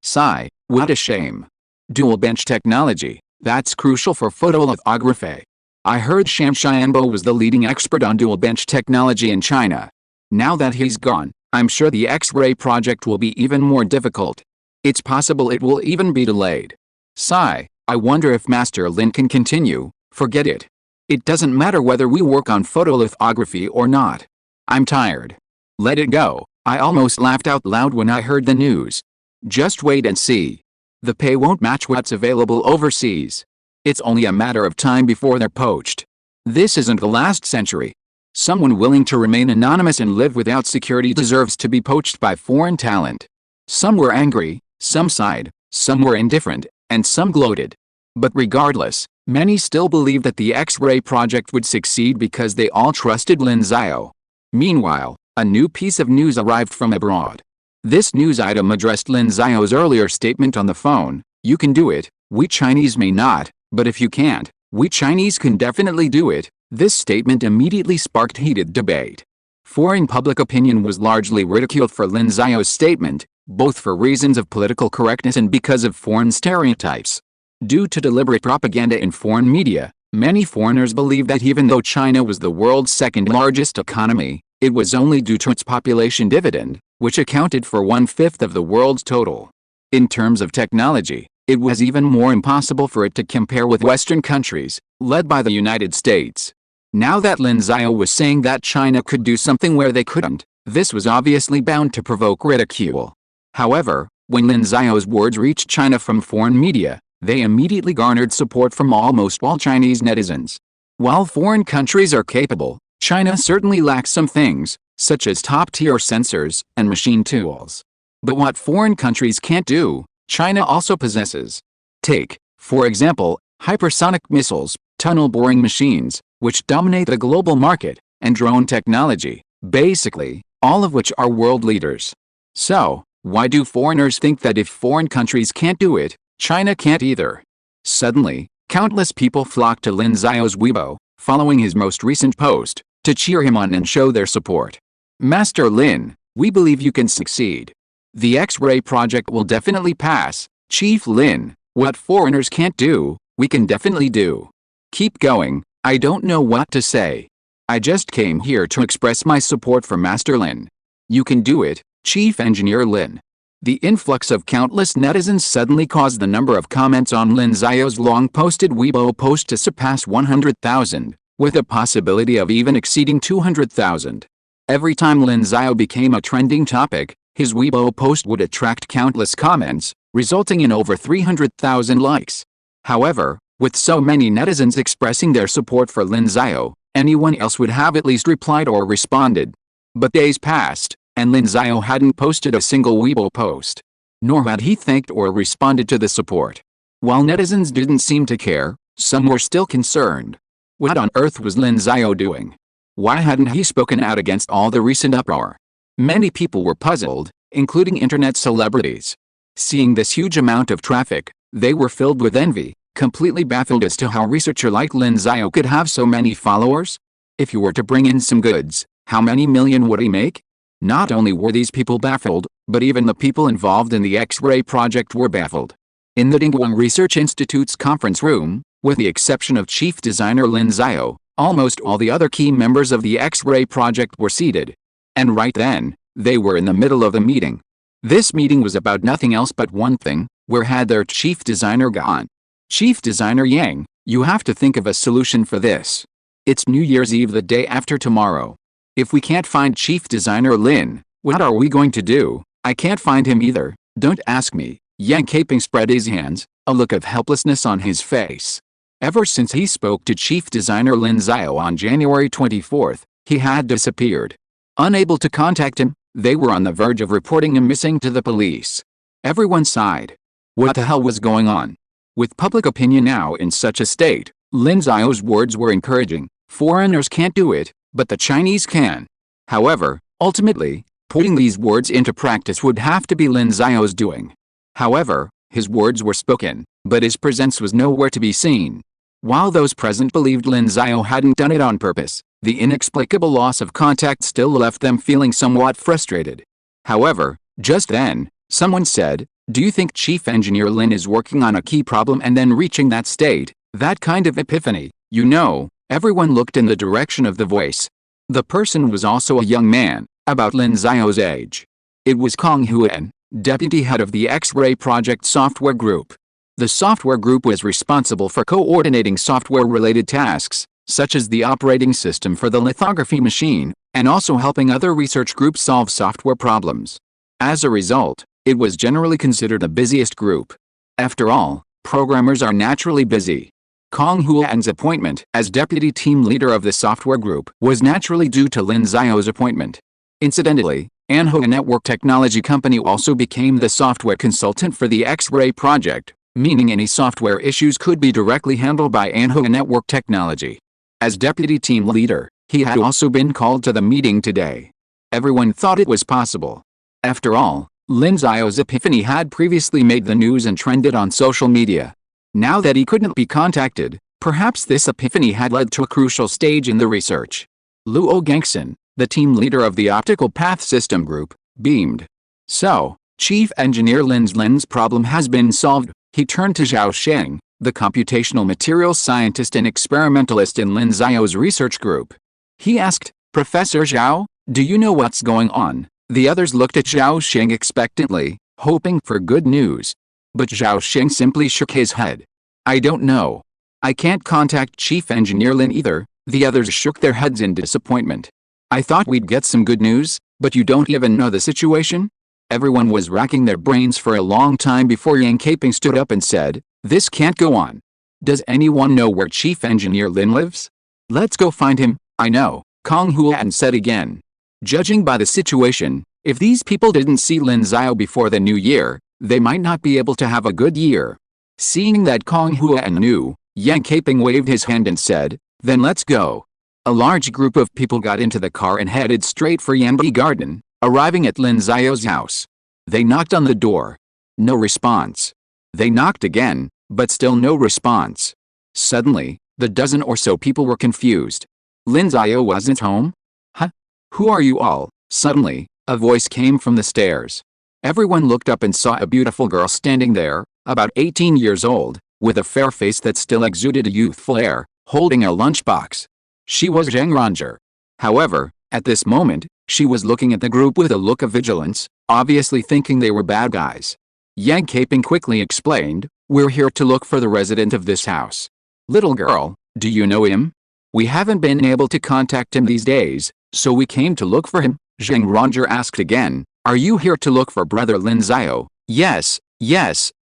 sigh, what a shame. Dual bench technology, that's crucial for photolithography. I heard Shan Xianbo was the leading expert on dual bench technology in China. Now that he's gone, I'm sure the X-ray project will be even more difficult. It's possible it will even be delayed. Sigh, I wonder if Master Lin can continue. Forget it. It doesn't matter whether we work on photolithography or not. I'm tired. Let it go. I almost laughed out loud when I heard the news. Just wait and see. The pay won't match what's available overseas. It's only a matter of time before they're poached. This isn't the last century. Someone willing to remain anonymous and live without security deserves to be poached by foreign talent. Some were angry, some sighed, some were indifferent, and some gloated. But regardless, many still believed that the X-ray project would succeed because they all trusted Lin Xiao. Meanwhile, a new piece of news arrived from abroad. This news item addressed Lin Xiao's earlier statement on the phone: "You can do it, we Chinese may not, but if you can't, we Chinese can definitely do it." This statement immediately sparked heated debate. Foreign public opinion was largely ridiculed for Lin Xiao's statement, both for reasons of political correctness and because of foreign stereotypes. Due to deliberate propaganda in foreign media, many foreigners believed that even though China was the world's second largest economy, it was only due to its population dividend, which accounted for 1/5 of the world's total. In terms of technology, it was even more impossible for it to compare with Western countries, led by the United States. Now that Lin Xiao was saying that China could do something where they couldn't, this was obviously bound to provoke ridicule. However, when Lin Xiao's words reached China from foreign media, they immediately garnered support from almost all Chinese netizens. While foreign countries are capable, China certainly lacks some things, such as top-tier sensors and machine tools. But what foreign countries can't do, China also possesses. Take, for example, hypersonic missiles, tunnel-boring machines, which dominate the global market, and drone technology, basically, all of which are world leaders. So, why do foreigners think that if foreign countries can't do it, China can't either? Suddenly, countless people flocked to Lin Xiao's Weibo, following his most recent post, to cheer him on and show their support. "Master Lin, we believe you can succeed. The X-ray project will definitely pass. Chief Lin, what foreigners can't do, we can definitely do. Keep going. I don't know what to say. I just came here to express my support for Master Lin. You can do it, Chief Engineer Lin." The influx of countless netizens suddenly caused the number of comments on Lin Xiao's long-posted Weibo post to surpass 100,000, with a possibility of even exceeding 200,000. Every time Lin Xiao became a trending topic, his Weibo post would attract countless comments, resulting in over 300,000 likes. However, with so many netizens expressing their support for Lin Xiao, anyone else would have at least replied or responded. But days passed, and Lin Xiao hadn't posted a single Weibo post. Nor had he thanked or responded to the support. While netizens didn't seem to care, some were still concerned. What on earth was Lin Xiao doing? Why hadn't he spoken out against all the recent uproar? Many people were puzzled, including internet celebrities. Seeing this huge amount of traffic, they were filled with envy, completely baffled as to how a researcher like Lin Xiao could have so many followers. If you were to bring in some goods, how many million would he make? Not only were these people baffled, but even the people involved in the X-ray project were baffled. In the Dingguang Research Institute's conference room, with the exception of chief designer Lin Xiao, almost all the other key members of the X-ray project were seated. And right then, they were in the middle of the meeting. This meeting was about nothing else but one thing: where had their chief designer gone? Chief designer Yang, you have to think of a solution for this. It's New Year's Eve, the day after tomorrow. If we can't find chief designer Lin, what are we going to do? I can't find him either, don't ask me. Yang Kaping spread his hands, a look of helplessness on his face. Ever since he spoke to chief designer Lin Xiao on January 24th, he had disappeared. Unable to contact him, they were on the verge of reporting him missing to the police. Everyone sighed. What the hell was going on? With public opinion now in such a state, Lin Xiao's words were encouraging. Foreigners can't do it, but the Chinese can. However, ultimately, putting these words into practice would have to be Lin Xiao's doing. However, his words were spoken, but his presence was nowhere to be seen. While those present believed Lin Xiao hadn't done it on purpose, the inexplicable loss of contact still left them feeling somewhat frustrated. However, just then, someone said, "Do you think Chief Engineer Lin is working on a key problem and then reaching that state, that kind of epiphany?" You know, everyone looked in the direction of the voice. The person was also a young man, about Lin Xiao's age. It was Kong Huan, deputy head of the X-ray project software group. The software group was responsible for coordinating software-related tasks, such as the operating system for the lithography machine, and also helping other research groups solve software problems. As a result, it was generally considered the busiest group. After all, programmers are naturally busy. Kong Huan's appointment as deputy team leader of the software group was naturally due to Lin Xiao's appointment. Incidentally, Anho, a network technology company, also became the software consultant for the X-ray project, meaning any software issues could be directly handled by Anho, a network technology. As deputy team leader, he had also been called to the meeting today. Everyone thought it was possible. After all, Lin Xiao's epiphany had previously made the news and trended on social media. Now that he couldn't be contacted, perhaps this epiphany had led to a crucial stage in the research. Luo Gangson, the team leader of the optical path system group, beamed. So, Chief Engineer Lin's problem has been solved. He turned to Zhao Sheng, the computational materials scientist and experimentalist in Lin Xiao's research group. He asked, "Professor Zhao, do you know what's going on?" The others looked at Zhao Sheng expectantly, hoping for good news. But Zhao Sheng simply shook his head. "I don't know. I can't contact Chief Engineer Lin either." The others shook their heads in disappointment. "I thought we'd get some good news, but you don't even know the situation?" Everyone was racking their brains for a long time before Yang Caping stood up and said, "This can't go on. Does anyone know where Chief Engineer Lin lives? Let's go find him." "I know," Kong Huan said again. Judging by the situation, if these people didn't see Lin Xiao before the new year, they might not be able to have a good year. Seeing that Kong Huan knew, Yang Caping waved his hand and said, "Then let's go." A large group of people got into the car and headed straight for Yanbi Garden, arriving at Lin Xiao's house. They knocked on the door. No response. They knocked again, but still no response. Suddenly, the dozen or so people were confused. Lin Xiao wasn't home? Huh? Who are you all? Suddenly, a voice came from the stairs. Everyone looked up and saw a beautiful girl standing there, about 18 years old, with a fair face that still exuded a youthful air, holding a lunchbox. She was Zheng Ranger. However, at this moment, she was looking at the group with a look of vigilance, obviously thinking they were bad guys. Yang Caping quickly explained, "We're here to look for the resident of this house. Little girl, do you know him? We haven't been able to contact him these days, so we came to look for him." Zheng Ranger asked again, "Are you here to look for brother Lin Xiao?" Yes,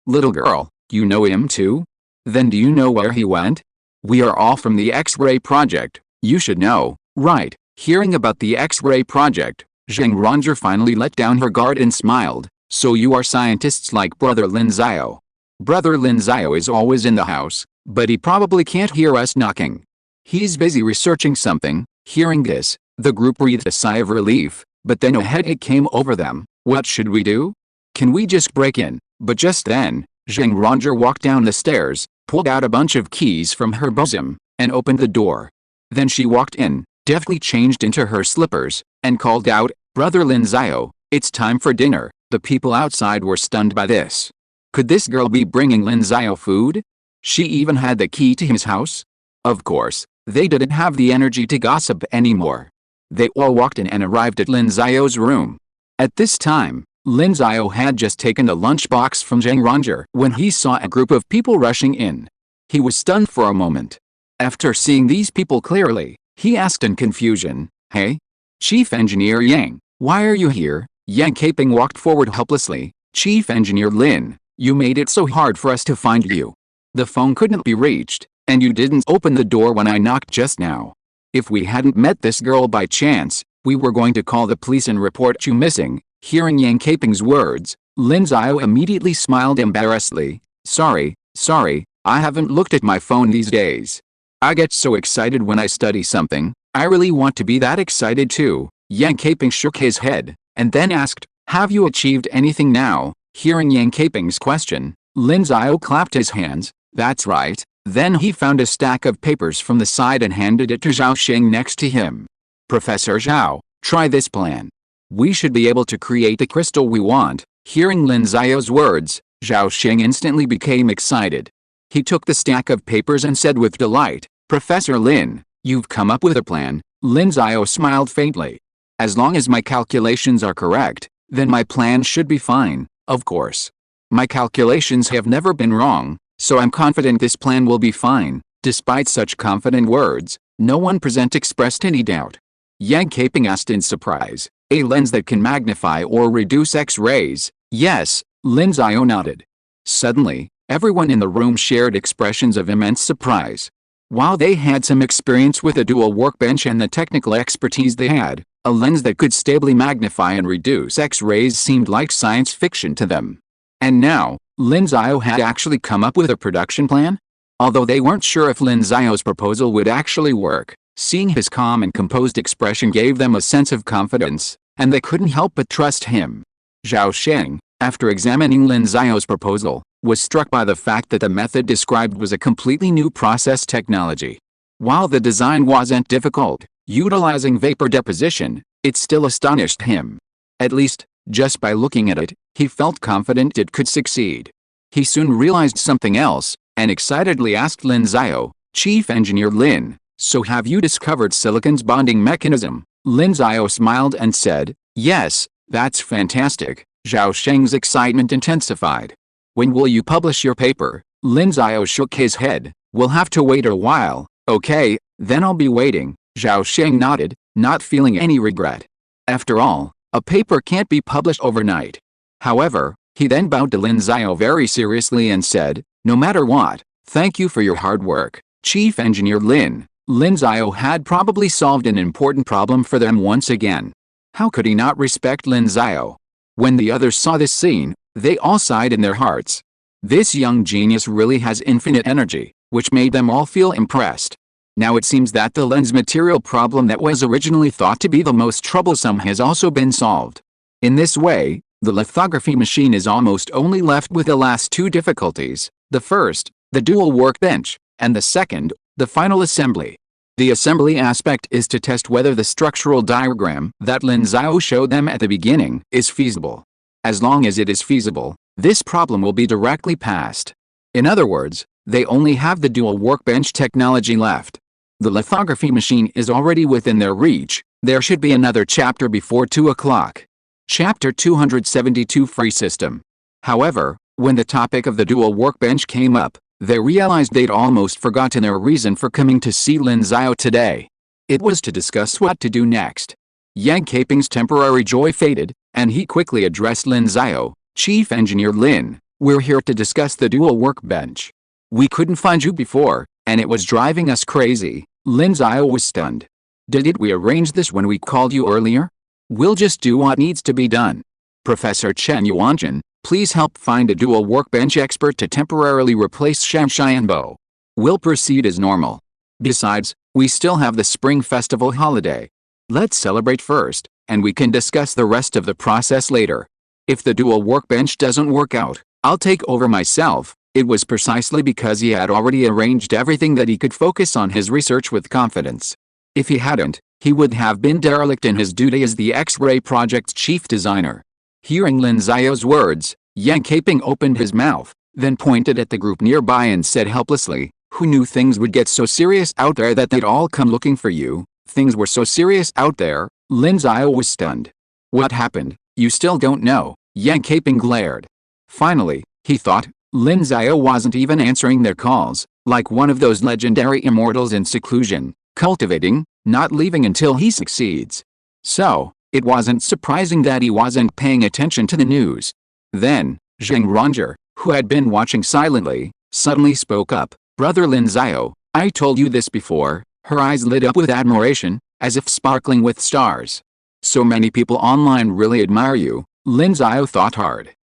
little girl, you know him too? Then do you know where he went? We are all from the X-ray project, you should know, right?" Hearing about the X-ray project, Zheng Ranger finally let down her guard and smiled. "So you are scientists like brother Lin Xiao." Brother Lin Xiao is always in the house, but he probably can't hear us knocking. He's busy researching something. Hearing this, the group breathed a sigh of relief, but then a headache came over them. What should we do? Can we just break in? But just then, Zheng Ranger walked down the stairs, pulled out a bunch of keys from her bosom, and opened the door. Then she walked in, deftly changed into her slippers, and called out, "Brother Lin Xiao, it's time for dinner." The people outside were stunned by this. Could this girl be bringing Lin Xiao food? She even had the key to his house? Of course, they didn't have the energy to gossip anymore. They all walked in and arrived at Lin Xiao's room. At this time, Lin Xiao had just taken a lunchbox from Zheng Ranger when he saw a group of people rushing in. He was stunned for a moment. After seeing these people clearly, he asked in confusion, "Hey? Chief Engineer Yang, why are you here?" Yang Caping walked forward helplessly. "Chief Engineer Lin, you made it so hard for us to find you. The phone couldn't be reached, and you didn't open the door when I knocked just now. If we hadn't met this girl by chance, we were going to call the police and report you missing." Hearing Yang Caping's words, Lin Xiao immediately smiled embarrassedly. Sorry, I haven't looked at my phone these days. I get so excited when I study something, I really want to be that excited too." Yang Caping shook his head, and then asked, "Have you achieved anything now?" Hearing Yang Caping's question, Lin Xiao clapped his hands. "That's right." Then he found a stack of papers from the side and handed it to Zhao Sheng next to him. "Professor Zhao, try this plan. We should be able to create the crystal we want." Hearing Lin Xiao's words, Zhao Sheng instantly became excited. He took the stack of papers and said with delight, "Professor Lin, you've come up with a plan." Lin Xiao smiled faintly. "As long as my calculations are correct, then my plan should be fine, of course. My calculations have never been wrong, so I'm confident this plan will be fine." Despite such confident words, no one present expressed any doubt. Yang Caping asked in surprise, "A lens that can magnify or reduce X-rays?" "Yes," Lin Xiao nodded. Suddenly, everyone in the room shared expressions of immense surprise. While they had some experience with the dual workbench and the technical expertise they had, A lens that could stably magnify and reduce X-rays seemed like science fiction to them. And now, Lin Xiao had actually come up with a production plan? Although they weren't sure if Lin Xiao's proposal would actually work, seeing his calm and composed expression gave them a sense of confidence, and they couldn't help but trust him. Zhao Sheng, after examining Lin Xiao's proposal, was struck by the fact that the method described was a completely new process technology. While the design wasn't difficult, utilizing vapor deposition, it still astonished him. At least, just by looking at it, he felt confident it could succeed. He soon realized something else, and excitedly asked Lin Xiao, "Chief Engineer Lin, so have you discovered silicon's bonding mechanism?" Lin Xiao smiled and said, "Yes, that's fantastic." Zhao Sheng's excitement intensified. "When will you publish your paper?" Lin Xiao shook his head. "We'll have to wait a while." "Okay, then I'll be waiting." Zhao Sheng nodded, not feeling any regret. After all, a paper can't be published overnight. However, he then bowed to Lin Xiao very seriously and said, "No matter what, thank you for your hard work, Chief Engineer Lin." Lin Xiao had probably solved an important problem for them once again. How could he not respect Lin Xiao? When the others saw this scene, they all sighed in their hearts. This young genius really has infinite energy, which made them all feel impressed. Now it seems that the lens material problem that was originally thought to be the most troublesome has also been solved. In this way, the lithography machine is almost only left with the last two difficulties: the first, the dual workbench, and the second, the final assembly. The assembly aspect is to test whether the structural diagram that Lin Xiao showed them at the beginning is feasible. As long as it is feasible, this problem will be directly passed. In other words, they only have the dual workbench technology left. The lithography machine is already within their reach. There should be another chapter before 2 o'clock. Chapter 272 Free System. However, when the topic of the dual workbench came up, they realized they'd almost forgotten their reason for coming to see Lin Xiao today. It was to discuss what to do next. Yang Caping's temporary joy faded, and he quickly addressed Lin Xiao, "Chief Engineer Lin, we're here to discuss the dual workbench. We couldn't find you before, and it was driving us crazy." Lin Xiao was stunned. "Did we arrange this when we called you earlier?" "We'll just do what needs to be done. Professor Chen Yuanjun, please help find a dual workbench expert to temporarily replace Shan Xianbo. We'll proceed as normal. Besides, we still have the Spring Festival holiday. Let's celebrate first, and we can discuss the rest of the process later. If the dual workbench doesn't work out, I'll take over myself." It was precisely because he had already arranged everything that he could focus on his research with confidence. If he hadn't, he would have been derelict in his duty as the X-ray project's chief designer. Hearing Lin Xiao's words, Yang Caping opened his mouth, then pointed at the group nearby and said helplessly, "Who knew things would get so serious out there that they'd all come looking for you?" "Things were so serious out there?" Lin Xiao was stunned. "What happened? You still don't know?" Yang Caping glared. Finally, he thought, Lin Xiao wasn't even answering their calls, like one of those legendary immortals in seclusion, cultivating, not leaving until he succeeds. So, it wasn't surprising that he wasn't paying attention to the news. Then, Zheng Ranger, who had been watching silently, suddenly spoke up, "Brother Lin Xiao, I told you this before." Her eyes lit up with admiration, as if sparkling with stars. "So many people online really admire you." Lin Xiao thought hard.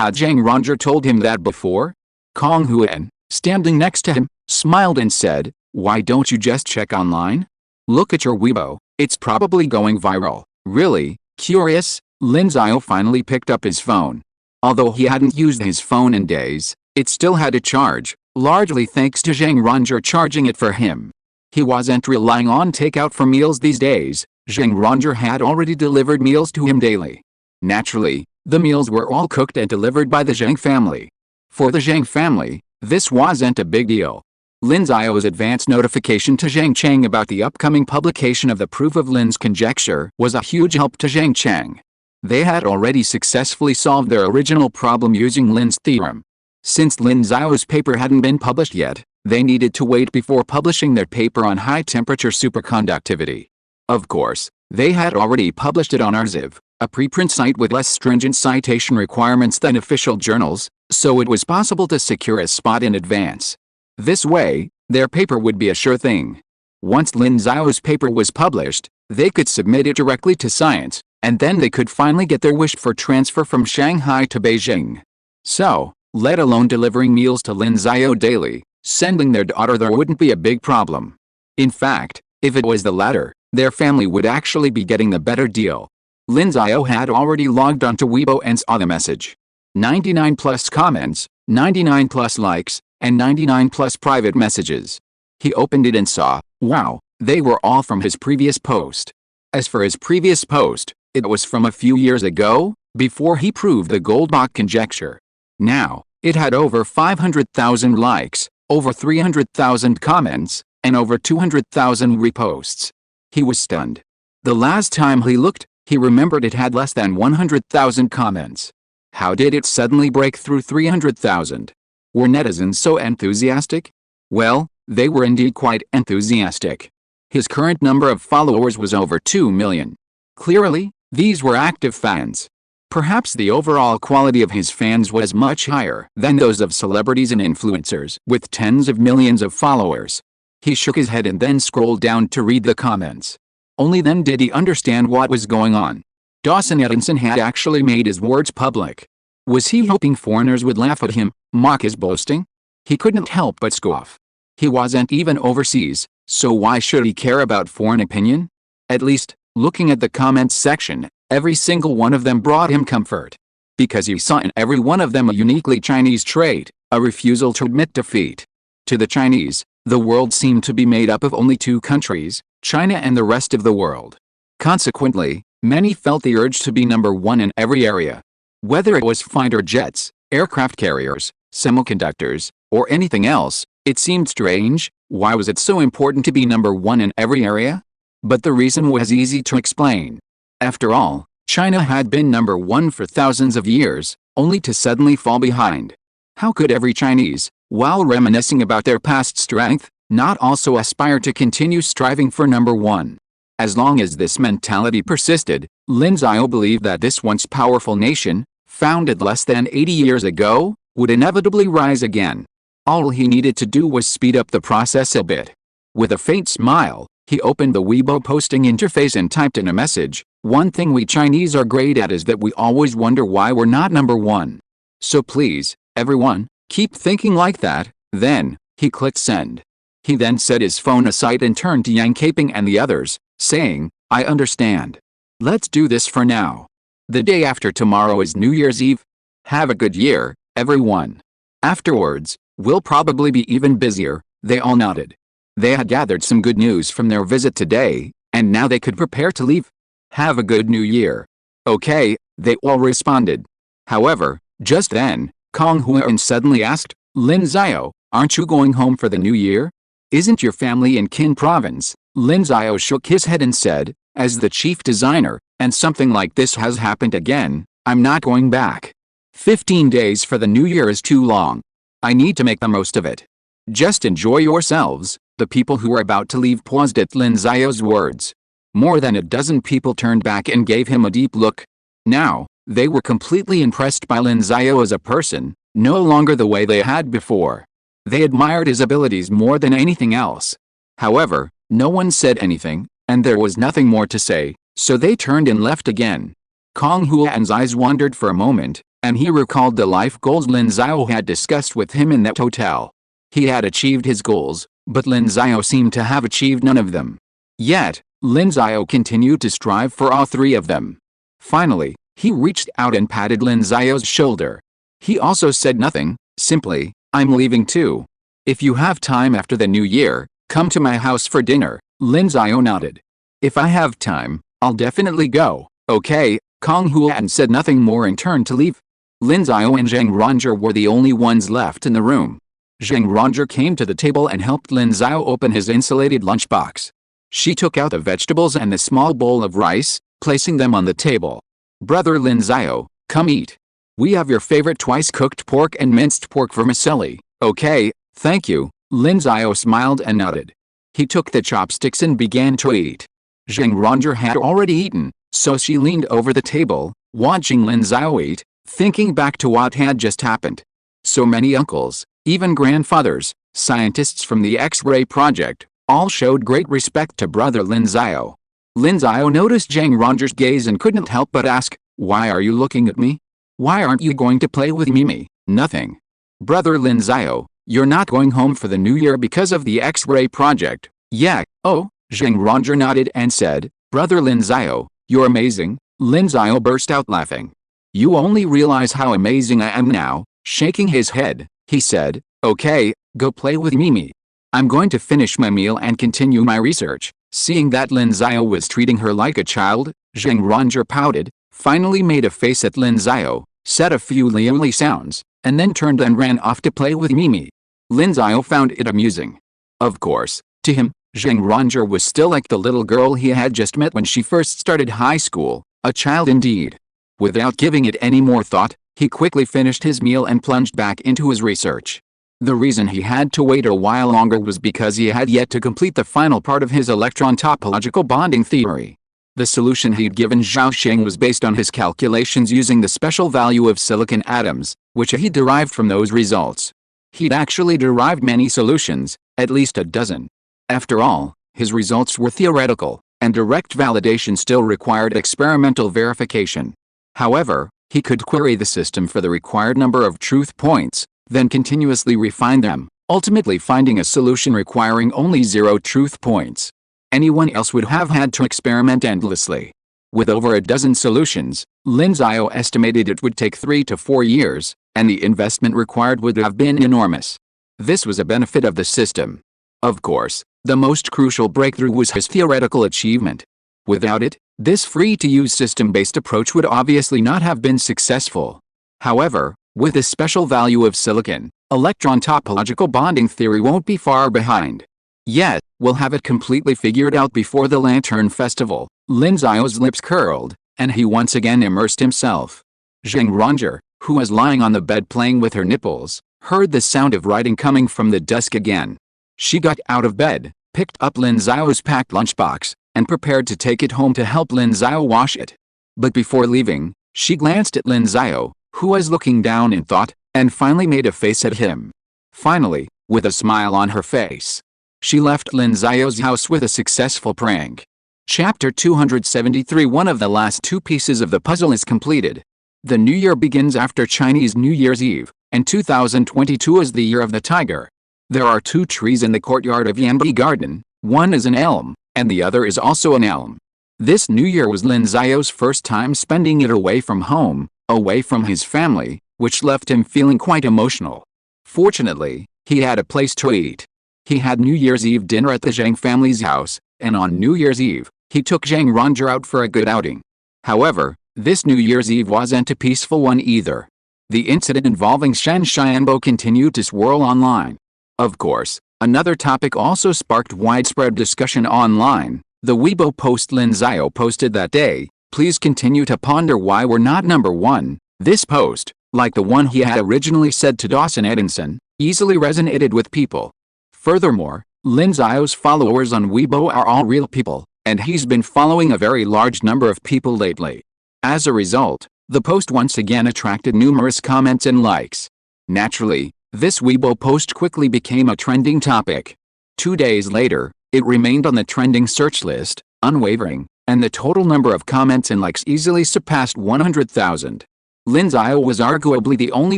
Had Zheng Ranger told him that before? Kong Huan, standing next to him, smiled and said, "Why don't you just check online? Look at your Weibo, it's probably going viral." "Really? Curious?" Lin Xiao finally picked up his phone. Although he hadn't used his phone in days, it still had a charge, largely thanks to Zheng Ranger charging it for him. He wasn't relying on takeout for meals these days. Zheng Ranger had already delivered meals to him daily. Naturally, the meals were all cooked and delivered by the Zheng family. For the Zheng family, this wasn't a big deal. Lin Xiao's advance notification to Zheng Chang about the upcoming publication of the proof of Lin's conjecture was a huge help to Zheng Chang. They had already successfully solved their original problem using Lin's theorem. Since Lin Xiao's paper hadn't been published yet, they needed to wait before publishing their paper on high-temperature superconductivity. Of course, they had already published it on Arxiv, a preprint site with less stringent citation requirements than official journals, so it was possible to secure a spot in advance. This way, their paper would be a sure thing. Once Lin Xiao's paper was published, They could submit it directly to science, and then they could finally get their wish for transfer from Shanghai to Beijing. So, let alone delivering meals to Lin Xiao daily, sending their daughter there wouldn't be a big problem. In fact, if it was the latter, their family would actually be getting the better deal. Lin Xiao had already logged onto Weibo and saw the message. 99 plus comments, 99 plus likes, and 99 plus private messages. He opened it and saw, wow, they were all from his previous post. As for his previous post, it was from a few years ago, before he proved the Goldbach conjecture. Now, it had over 500,000 likes, over 300,000 comments, and over 200,000 reposts. He was stunned. The last time he looked, he remembered it had less than 100,000 comments. How did it suddenly break through 300,000? Were netizens so enthusiastic? Well, they were indeed quite enthusiastic. His current number of followers was over 2 million. Clearly, these were active fans. Perhaps the overall quality of his fans was much higher than those of celebrities and influencers with tens of millions of followers. He shook his head and then scrolled down to read the comments. Only then did he understand what was going on. Dawson Edinson had actually made his words public. Was he hoping foreigners would laugh at him, mock his boasting? He couldn't help but scoff. He wasn't even overseas, so why should he care about foreign opinion? At least, looking at the comments section, every single one of them brought him comfort. Because he saw in every one of them a uniquely Chinese trait, a refusal to admit defeat. To the Chinese, the world seemed to be made up of only two countries, China and the rest of the world. Consequently, many felt the urge to be number one in every area. Whether it was fighter jets, aircraft carriers, semiconductors, or anything else, it seemed strange. Why was it so important to be number one in every area? But the reason was easy to explain. After all, China had been number one for thousands of years, only to suddenly fall behind. How could every Chinese, while reminiscing about their past strength, not also aspire to continue striving for number one? As long as this mentality persisted, Lin Xiao believed that this once powerful nation, founded less than 80 years ago, would inevitably rise again. All he needed to do was speed up the process a bit. With a faint smile, he opened the Weibo posting interface and typed in a message, "One thing we Chinese are great at is that we always wonder why we're not number one. So please, everyone, keep thinking like that." Then, he clicked send. He then set his phone aside and turned to Yang Caping and the others, saying, "I understand. Let's do this for now. The day after tomorrow is New Year's Eve. Have a good year, everyone. Afterwards, we'll probably be even busier." They all nodded. They had gathered some good news from their visit today, and now they could prepare to leave. "Have a good New Year." "Okay," they all responded. However, just then, Kong Huan suddenly asked, "Lin Xiao, aren't you going home for the New Year? Isn't your family in Qin province?" Lin Xiao shook his head and said, "As the chief designer, and something like this has happened again, I'm not going back. 15 days for the New Year is too long. I need to make the most of it. Just enjoy yourselves." The people who were about to leave paused at Lin Xiao's words. More than a dozen people turned back and gave him a deep look. Now, they were completely impressed by Lin Xiao as a person, no longer the way they had before. They admired his abilities more than anything else. However, no one said anything, and there was nothing more to say, so they turned and left again. Kong Huan's eyes wandered for a moment, and he recalled the life goals Lin Xiao had discussed with him in that hotel. He had achieved his goals, but Lin Xiao seemed to have achieved none of them. Yet, Lin Xiao continued to strive for all three of them. Finally, he reached out and patted Lin Xiao's shoulder. He also said nothing, simply, "I'm leaving too. If you have time after the New Year, come to my house for dinner." Lin Xiao nodded. "If I have time, I'll definitely go." "Okay." Kong Huan said nothing more and turned to leave. Lin Xiao and Zhang Ronger were the only ones left in the room. Zhang Ronger came to the table and helped Lin Xiao open his insulated lunchbox. She took out the vegetables and the small bowl of rice, placing them on the table. "Brother Lin Xiao, come eat. We have your favorite twice-cooked pork and minced pork vermicelli." "Okay, thank you." Lin Xiao smiled and nodded. He took the chopsticks and began to eat. Zhang Ronger had already eaten, so she leaned over the table, watching Lin Xiao eat, thinking back to what had just happened. So many uncles, even grandfathers, scientists from the X-ray project, all showed great respect to brother Lin Xiao. Lin Xiao noticed Zhang Ronger's gaze and couldn't help but ask, "Why are you looking at me? Why aren't you going to play with Mimi?" "Nothing. Brother Lin Xiao, you're not going home for the new year because of the X-ray project." "Yeah." "Oh." Zhang Ronger nodded and said, "Brother Lin Xiao, you're amazing." Lin Xiao burst out laughing. "You only realize how amazing I am now." Shaking his head, he said, "Okay, go play with Mimi. I'm going to finish my meal and continue my research." Seeing that Lin Xiao was treating her like a child, Zhang Ronger pouted, finally made a face at Lin Xiao, said a few liuli sounds, and then turned and ran off to play with Mimi. Lin Xiao found it amusing. Of course, to him, Zhang Ronger was still like the little girl he had just met when she first started high school, a child indeed. Without giving it any more thought, he quickly finished his meal and plunged back into his research. The reason he had to wait a while longer was because he had yet to complete the final part of his electron topological bonding theory. The solution he'd given Zhao Xing was based on his calculations using the special value of silicon atoms, which he derived from those results. He'd actually derived many solutions, at least a dozen. After all, his results were theoretical, and direct validation still required experimental verification. However, he could query the system for the required number of truth points, then continuously refine them, ultimately finding a solution requiring only 0 truth points. Anyone else would have had to experiment endlessly. With over a dozen solutions, Lin Xiao estimated it would take 3 to 4 years, and the investment required would have been enormous. This was a benefit of the system. Of course, the most crucial breakthrough was his theoretical achievement. Without it, this free-to-use system-based approach would obviously not have been successful. However, with the special value of silicon, electron topological bonding theory won't be far behind. Yet, we'll have it completely figured out before the Lantern Festival. Lin Xiao's lips curled, and he once again immersed himself. Zhang Ronger, who was lying on the bed playing with her nipples, heard the sound of writing coming from the desk again. She got out of bed, picked up Lin Xiao's packed lunchbox, and prepared to take it home to help Lin Xiao wash it. But before leaving, she glanced at Lin Xiao, who was looking down in thought, and finally made a face at him. Finally, with a smile on her face, she left Lin Xiao's house with a successful prank. Chapter 273. One of the last two pieces of the puzzle is completed. The new year begins after Chinese New Year's Eve, and 2022 is the year of the tiger. There are 2 trees in the courtyard of Yanbi Garden, one is an elm, and the other is also an elm. This new year was Lin Xiao's first time spending it away from home, away from his family, which left him feeling quite emotional. Fortunately, he had a place to eat. He had New Year's Eve dinner at the Zhang family's house, and on New Year's Eve, he took Zhang Ronger out for a good outing. However, this New Year's Eve wasn't a peaceful one either. The incident involving Shan Xianbo continued to swirl online. Of course, another topic also sparked widespread discussion online. The Weibo post Lin Xiao posted that day, "Please continue to ponder why we're not number 1. This post, like the one he had originally said to Dawson Edinson, easily resonated with people. Furthermore, Lin Xiao's followers on Weibo are all real people, and he's been following a very large number of people lately. As a result, the post once again attracted numerous comments and likes. Naturally, this Weibo post quickly became a trending topic. 2 days later, it remained on the trending search list, unwavering, and the total number of comments and likes easily surpassed 100,000. Lin Xiao was arguably the only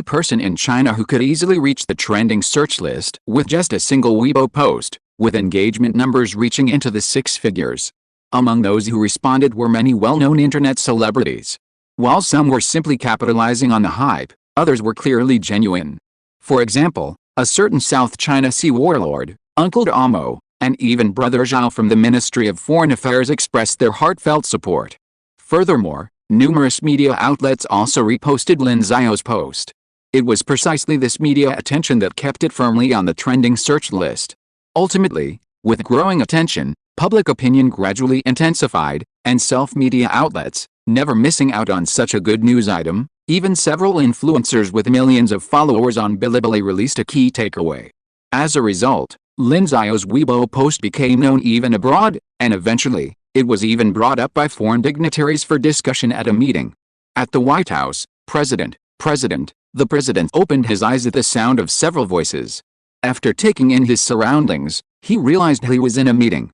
person in China who could easily reach the trending search list with just a single Weibo post, with engagement numbers reaching into the 6 figures. Among those who responded were many well-known internet celebrities. While some were simply capitalizing on the hype, others were clearly genuine. For example, a certain South China Sea warlord, Uncle Amo, and even Brother Zhao from the Ministry of Foreign Affairs expressed their heartfelt support. Furthermore, numerous media outlets also reposted Lin Xiao's post. It was precisely this media attention that kept it firmly on the trending search list. Ultimately, with growing attention, public opinion gradually intensified, and self-media outlets, never missing out on such a good news item, even several influencers with millions of followers on Bilibili released a key takeaway. As a result, Lin Xiao's Weibo post became known even abroad, and eventually, it was even brought up by foreign dignitaries for discussion at a meeting. At the White House, the president opened his eyes at the sound of several voices. After taking in his surroundings, he realized he was in a meeting.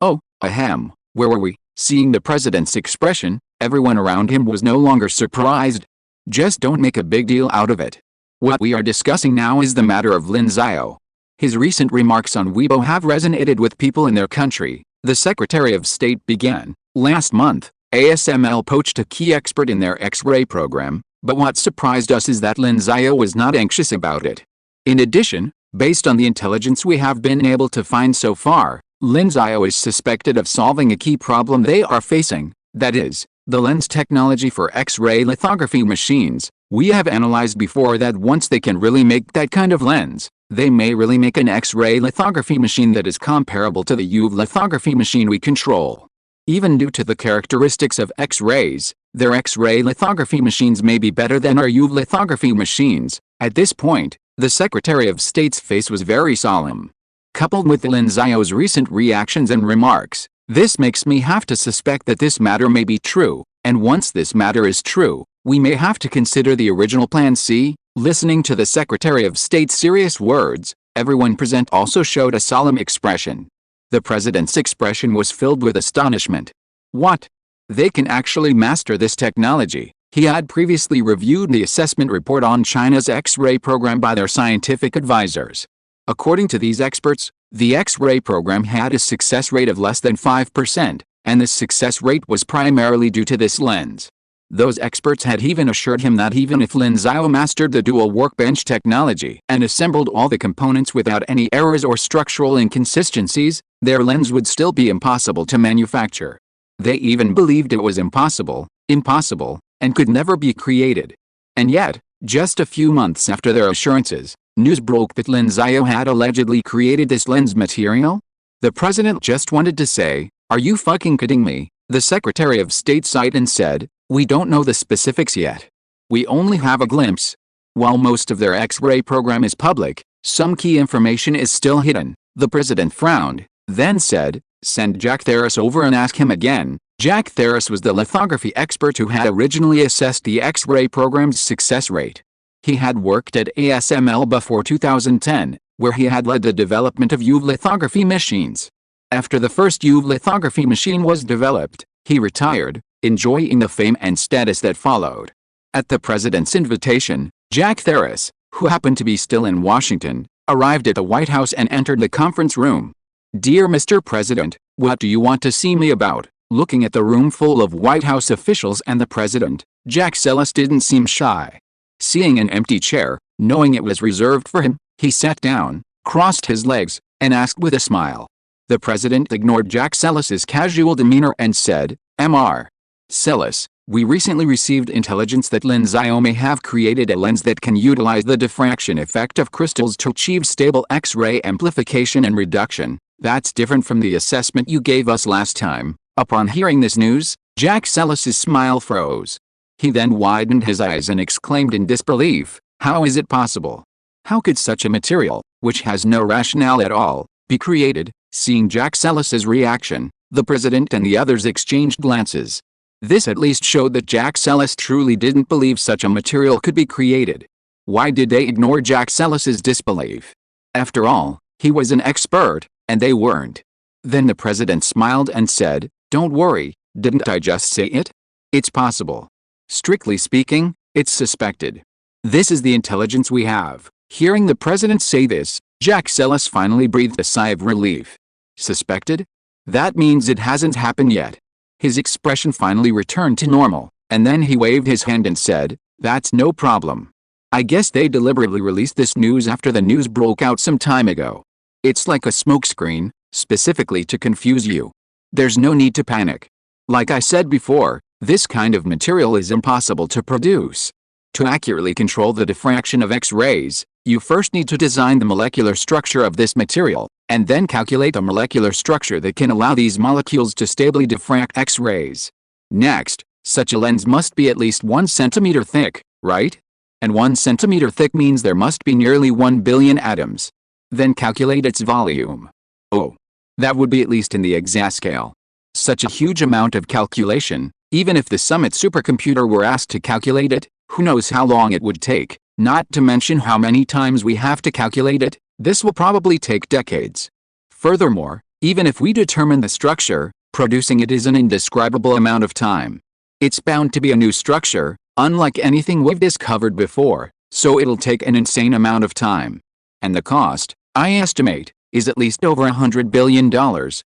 Oh, ahem, Where were we? Seeing the president's expression, everyone around him was no longer surprised. Just don't make a big deal out of it. What we are discussing now is the matter of Lin Xiao. His recent remarks on Weibo have resonated with people in their country. The Secretary of State began, last month, ASML poached a key expert in their X-ray program, but what surprised us is that Lin Xiao was not anxious about it. In addition, based on the intelligence we have been able to find so far, Lin Xiao is suspected of solving a key problem they are facing, that is, the lens technology for X-ray lithography machines. We have analyzed before that once they can really make that kind of lens, they may really make an X-ray lithography machine that is comparable to the UV lithography machine we control. Even due to the characteristics of X-rays, their X-ray lithography machines may be better than our UV lithography machines. At this point, the Secretary of State's face was very solemn. Coupled with Lin Xiao's recent reactions and remarks, this makes me have to suspect that this matter may be true, and once this matter is true, we may have to consider the original plan C. Listening to the Secretary of State's serious words, everyone present also showed a solemn expression. The president's expression was filled with astonishment. What? They can actually master this technology. He had previously reviewed the assessment report on China's X-ray program by their scientific advisors. According to these experts, the X-ray program had a success rate of less than 5%, and this success rate was primarily due to this lens. Those experts had even assured him that even if Lin Xiao mastered the dual workbench technology and assembled all the components without any errors or structural inconsistencies, their lens would still be impossible to manufacture. They even believed it was impossible, and could never be created. And yet, just a few months after their assurances, news broke that Lin Xiao had allegedly created this lens material? The president just wanted to say, "Are you fucking kidding me?" The Secretary of State sighed and said, "We don't know the specifics yet. We only have a glimpse. While most of their X-ray program is public, some key information is still hidden." The president frowned, then said, "Send Jack Theris over and ask him again." Jack Theris was the lithography expert who had originally assessed the X-ray program's success rate. He had worked at ASML before 2010, where he had led the development of UV lithography machines. After the first UV lithography machine was developed, he retired, enjoying the fame and status that followed. At the president's invitation, Jack Theris, who happened to be still in Washington, arrived at the White House and entered the conference room. "Dear Mr. President, what do you want to see me about?" Looking at the room full of White House officials and the president, Jack Sellis didn't seem shy. Seeing an empty chair, knowing it was reserved for him, he sat down, crossed his legs, and asked with a smile. The president ignored Jack Sellis's casual demeanor and said, "Mr. Sellis, we recently received intelligence that Lin Xiao may have created a lens that can utilize the diffraction effect of crystals to achieve stable X-ray amplification and reduction. That's different from the assessment you gave us last time." Upon hearing this news, Jack Sellis's smile froze. He then widened his eyes and exclaimed in disbelief, "How is it possible? How could such a material, which has no rationale at all, be created?" Seeing Jack Sellis's reaction, the president and the others exchanged glances. This at least showed that Jack Sellis truly didn't believe such a material could be created. Why did they ignore Jack Sellis's disbelief? After all, he was an expert, and they weren't. Then the president smiled and said, "Don't worry, didn't I just say it? It's possible. Strictly speaking, it's suspected. This is the intelligence we have." Hearing the president say this, Jack Sellis finally breathed a sigh of relief. Suspected? That means it hasn't happened yet. His expression finally returned to normal, and then he waved his hand and said, "That's no problem. I guess they deliberately released this news after the news broke out some time ago. It's like a smokescreen, specifically to confuse you. There's no need to panic. Like I said before, this kind of material is impossible to produce. To accurately control the diffraction of X-rays, you first need to design the molecular structure of this material, and then calculate a molecular structure that can allow these molecules to stably diffract X-rays. Next, such a lens must be at least 1 centimeter thick, right? And 1 centimeter thick means there must be nearly 1 billion atoms. Then calculate its volume. Oh, that would be at least in the exascale. Such a huge amount of calculation, even if the Summit supercomputer were asked to calculate it, who knows how long it would take, not to mention how many times we have to calculate it. This will probably take decades. Furthermore, even if we determine the structure, Producing it is an indescribable amount of time. It's bound to be a new structure, unlike anything we've discovered before, so it'll take an insane amount of time. And the cost, I estimate, is at least over $100 billion.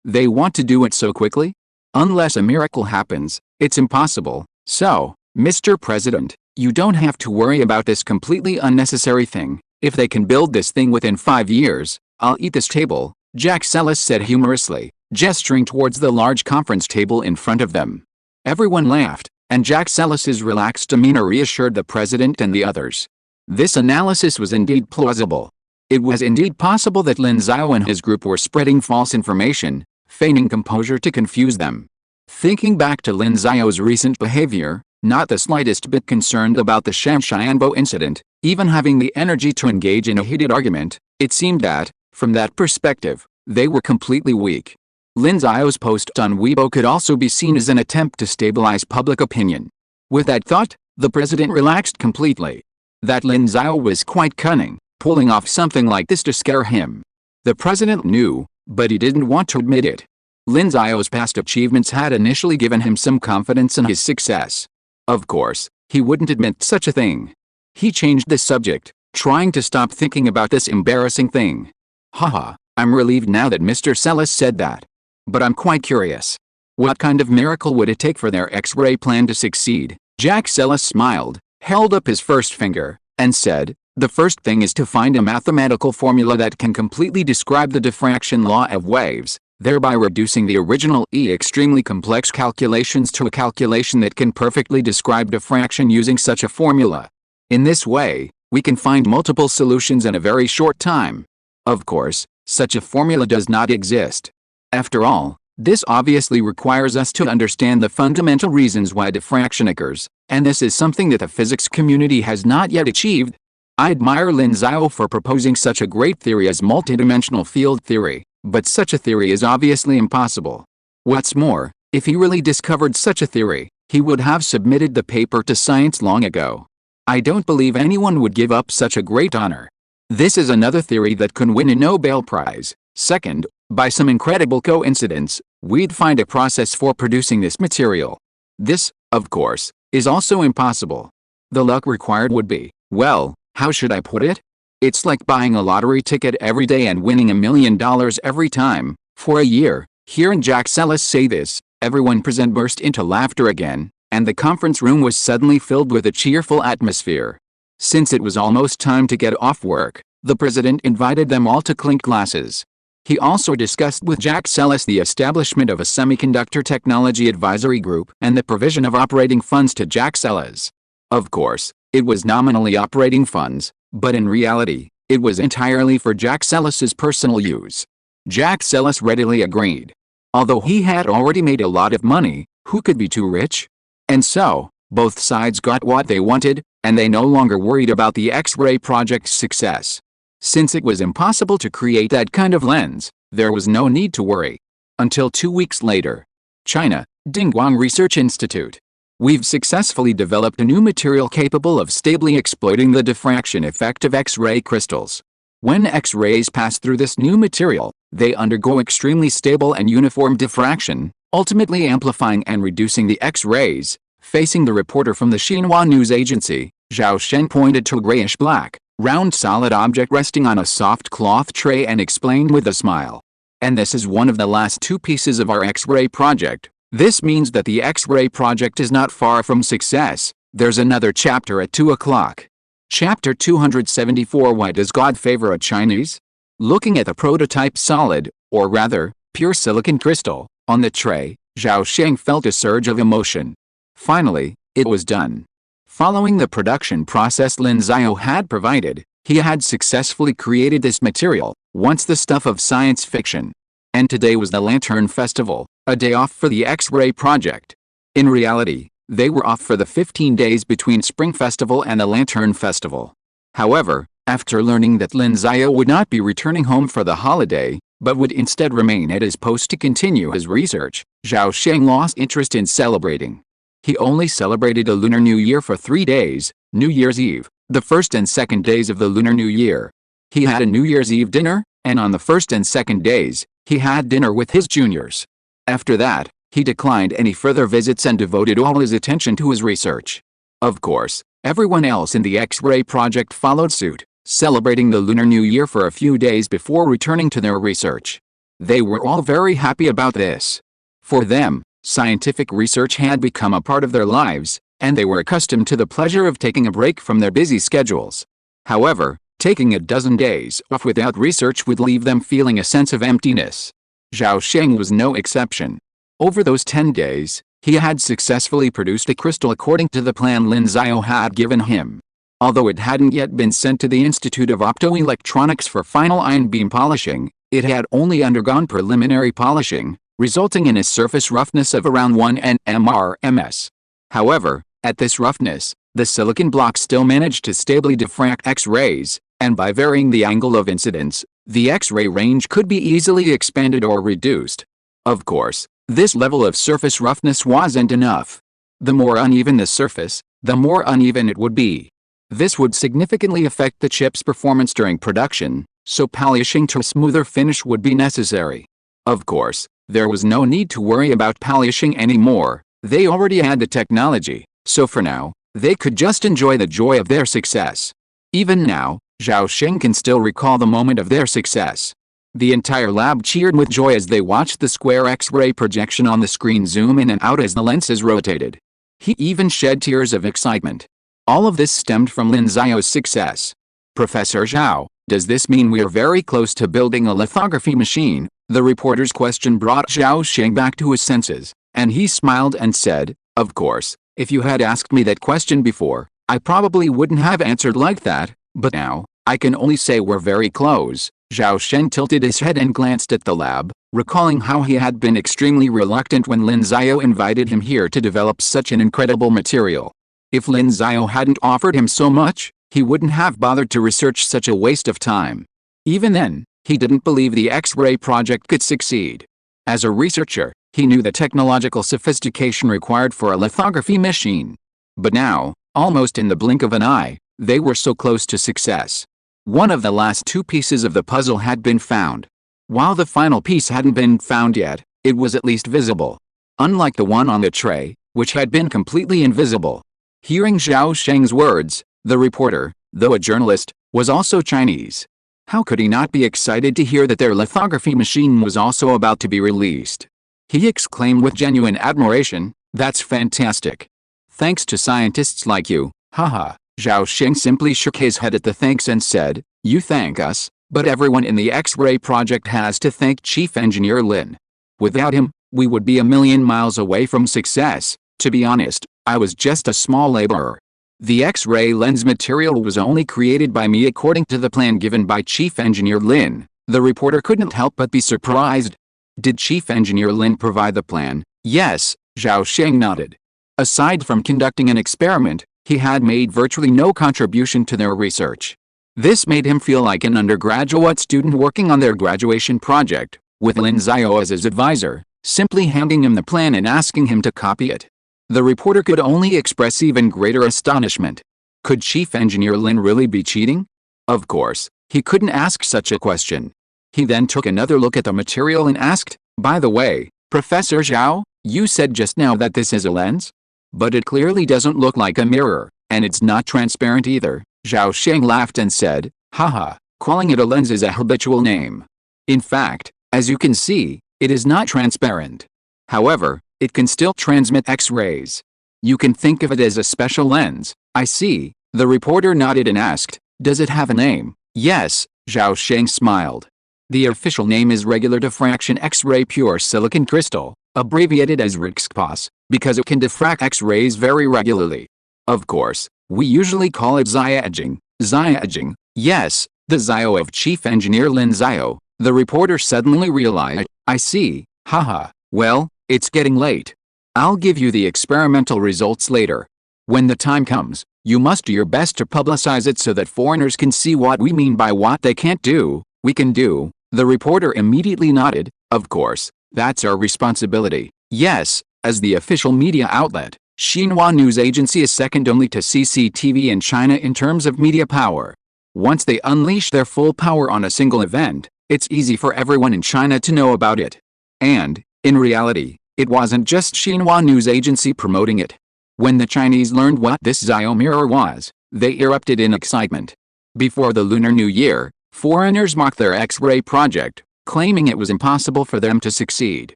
They want to do it so quickly? Unless a miracle happens, it's impossible. So, Mr. President, you don't have to worry about this completely unnecessary thing. If they can build this thing within 5 years, I'll eat this table, Jack Sellis said humorously, gesturing towards the large conference table in front of them. Everyone laughed, and Jack Sellis's relaxed demeanor reassured the president and the others. This analysis was indeed plausible. It was indeed possible that Lin Xiao and his group were spreading false information, feigning composure to confuse them. Thinking back to Lin Xiao's recent behavior, not the slightest bit concerned about the Shanshanbo incident, even having the energy to engage in a heated argument, it seemed that, from that perspective, they were completely weak. Lin Xiao's post on Weibo could also be seen as an attempt to stabilize public opinion. With that thought, the president relaxed completely. That Lin Xiao was quite cunning, pulling off something like this to scare him. The president knew, but he didn't want to admit it. Lin Xiao's past achievements had initially given him some confidence in his success. Of course, he wouldn't admit such a thing. He changed the subject, trying to stop thinking about this embarrassing thing. Haha, I'm relieved now that Mr. Sellis said that. But I'm quite curious. What kind of miracle would it take for their X-ray plan to succeed? Jack Sellis smiled, held up his first finger, and said, the first thing is to find a mathematical formula that can completely describe the diffraction law of waves, thereby reducing the original extremely complex calculations to a calculation that can perfectly describe diffraction using such a formula. In this way, we can find multiple solutions in a very short time. Of course, such a formula does not exist. After all, this obviously requires us to understand the fundamental reasons why diffraction occurs, and this is something that the physics community has not yet achieved. I admire Lin Xiao for proposing such a great theory as multidimensional field theory, but such a theory is obviously impossible. What's more, if he really discovered such a theory, he would have submitted the paper to science long ago. I don't believe anyone would give up such a great honor. This is another theory that could win a Nobel Prize. Second, by some incredible coincidence, we'd find a process for producing this material. This, of course, is also impossible. The luck required would be, well, how should I put it? It's like buying a lottery ticket every day and winning $1 million every time, for a year. Hearing Jack Sellis say this, everyone present burst into laughter again, and the conference room was suddenly filled with a cheerful atmosphere. Since it was almost time to get off work, the president invited them all to clink glasses. He also discussed with Jack Sellis the establishment of a semiconductor technology advisory group and the provision of operating funds to Jack Sellis. Of course, it was nominally operating funds, but in reality, it was entirely for Jack Sellis's personal use. Jack Sellis readily agreed. Although he had already made a lot of money, who could be too rich? And so, both sides got what they wanted, and they no longer worried about the X-ray project's success. Since it was impossible to create that kind of lens, there was no need to worry. Until 2 weeks later. China, Dingguang Research Institute. We've successfully developed a new material capable of stably exploiting the diffraction effect of X-ray crystals. When X-rays pass through this new material, they undergo extremely stable and uniform diffraction, ultimately amplifying and reducing the X-rays. Facing the reporter from the Xinhua news agency, Zhao Shen pointed to a grayish-black, round solid object resting on a soft cloth tray and explained with a smile. And this is one of the last two pieces of our X-ray project. This means that the X-ray project is not far from success. There's another chapter at 2 o'clock. Chapter 274. Why does God favor a Chinese? Looking at the prototype solid, or rather, pure silicon crystal, on the tray, Zhao Sheng felt a surge of emotion. Finally, it was done. Following the production process Lin Xiao had provided, he had successfully created this material, once the stuff of science fiction. And today was the Lantern Festival, a day off for the X-ray project. In reality, they were off for the 15 days between Spring Festival and the Lantern Festival. However, after learning that Lin Xiao would not be returning home for the holiday, but would instead remain at his post to continue his research, Zhao Sheng lost interest in celebrating. He only celebrated a Lunar New Year for 3 days, New Year's Eve, the first and second days of the Lunar New Year. He had a New Year's Eve dinner, and on the first and second days, he had dinner with his juniors. After that, he declined any further visits and devoted all his attention to his research. Of course, everyone else in the X-ray project followed suit, celebrating the Lunar New Year for a few days before returning to their research. They were all very happy about this. For them, scientific research had become a part of their lives, and they were accustomed to the pleasure of taking a break from their busy schedules. However, taking a dozen days off without research would leave them feeling a sense of emptiness. Zhao Sheng was no exception. Over those 10 days, he had successfully produced a crystal according to the plan Lin Xiao had given him. Although it hadn't yet been sent to the Institute of Optoelectronics for final ion beam polishing, it had only undergone preliminary polishing, resulting in a surface roughness of around 1 nm/ms. However, at this roughness, the silicon block still managed to stably diffract X-rays, and by varying the angle of incidence, the X-ray range could be easily expanded or reduced. Of course, this level of surface roughness wasn't enough. The more uneven the surface, the more uneven it would be. This would significantly affect the chip's performance during production, so polishing to a smoother finish would be necessary. Of course, there was no need to worry about polishing anymore. They already had the technology, so for now, they could just enjoy the joy of their success. Even now, Zhao Sheng can still recall the moment of their success. The entire lab cheered with joy as they watched the square X-ray projection on the screen zoom in and out as the lenses rotated. He even shed tears of excitement. All of this stemmed from Lin Xiao's success. "Professor Zhao, does this mean we're very close to building a lithography machine?" The reporter's question brought Zhao Sheng back to his senses, and he smiled and said, "Of course, if you had asked me that question before, I probably wouldn't have answered like that, but now, I can only say we're very close." Zhao Sheng tilted his head and glanced at the lab, recalling how he had been extremely reluctant when Lin Xiao invited him here to develop such an incredible material. If Lin Xiao hadn't offered him so much, he wouldn't have bothered to research such a waste of time. Even then, he didn't believe the X-ray project could succeed. As a researcher, he knew the technological sophistication required for a lithography machine. But now, almost in the blink of an eye, they were so close to success. One of the last two pieces of the puzzle had been found. While the final piece hadn't been found yet, it was at least visible. Unlike the one on the tray, which had been completely invisible. Hearing Zhao Sheng's words, the reporter, though a journalist, was also Chinese. How could he not be excited to hear that their lithography machine was also about to be released? He exclaimed with genuine admiration, "That's fantastic. Thanks to scientists like you, haha." Zhao Sheng simply shook his head at the thanks and said, "You thank us, but everyone in the X-ray project has to thank Chief Engineer Lin. Without him, we would be a million miles away from success. To be honest, I was just a small laborer. The X-ray lens material was only created by me according to the plan given by Chief Engineer Lin." The reporter couldn't help but be surprised. Did Chief Engineer Lin provide the plan? Yes, Zhao Sheng nodded. Aside from conducting an experiment, he had made virtually no contribution to their research. This made him feel like an undergraduate student working on their graduation project, with Lin Xiao as his advisor, simply handing him the plan and asking him to copy it. The reporter could only express even greater astonishment. Could Chief Engineer Lin really be cheating? Of course, he couldn't ask such a question. He then took another look at the material and asked, "By the way, Professor Zhao, you said just now that this is a lens? But it clearly doesn't look like a mirror, and it's not transparent either." Zhao Sheng laughed and said, "Haha, calling it a lens is a habitual name. In fact, as you can see, it is not transparent. However, it can still transmit X-rays. You can think of it as a special lens." "I see." The reporter nodded and asked, "Does it have a name?" "Yes," Zhao Sheng smiled. "The official name is Regular Diffraction X-ray Pure Silicon Crystal, abbreviated as RXPOS, because it can diffract X-rays very regularly. Of course, we usually call it Xiaojing." "Xiaojing?" "Yes, the Xiao of Chief Engineer Lin Xiao." The reporter suddenly realized, "I see, haha, well, it's getting late. I'll give you the experimental results later. When the time comes, you must do your best to publicize it so that foreigners can see what we mean by what they can't do, we can do." The reporter immediately nodded. "Of course, that's our responsibility." "Yes, as the official media outlet, Xinhua News Agency is second only to CCTV in China in terms of media power. Once they unleash their full power on a single event, it's easy for everyone in China to know about it. And, In reality, it wasn't just Xinhua news agency promoting it. When the Chinese learned what this Xiao mirror was, they erupted in excitement. Before the Lunar New Year, foreigners mocked their X-ray project, claiming it was impossible for them to succeed.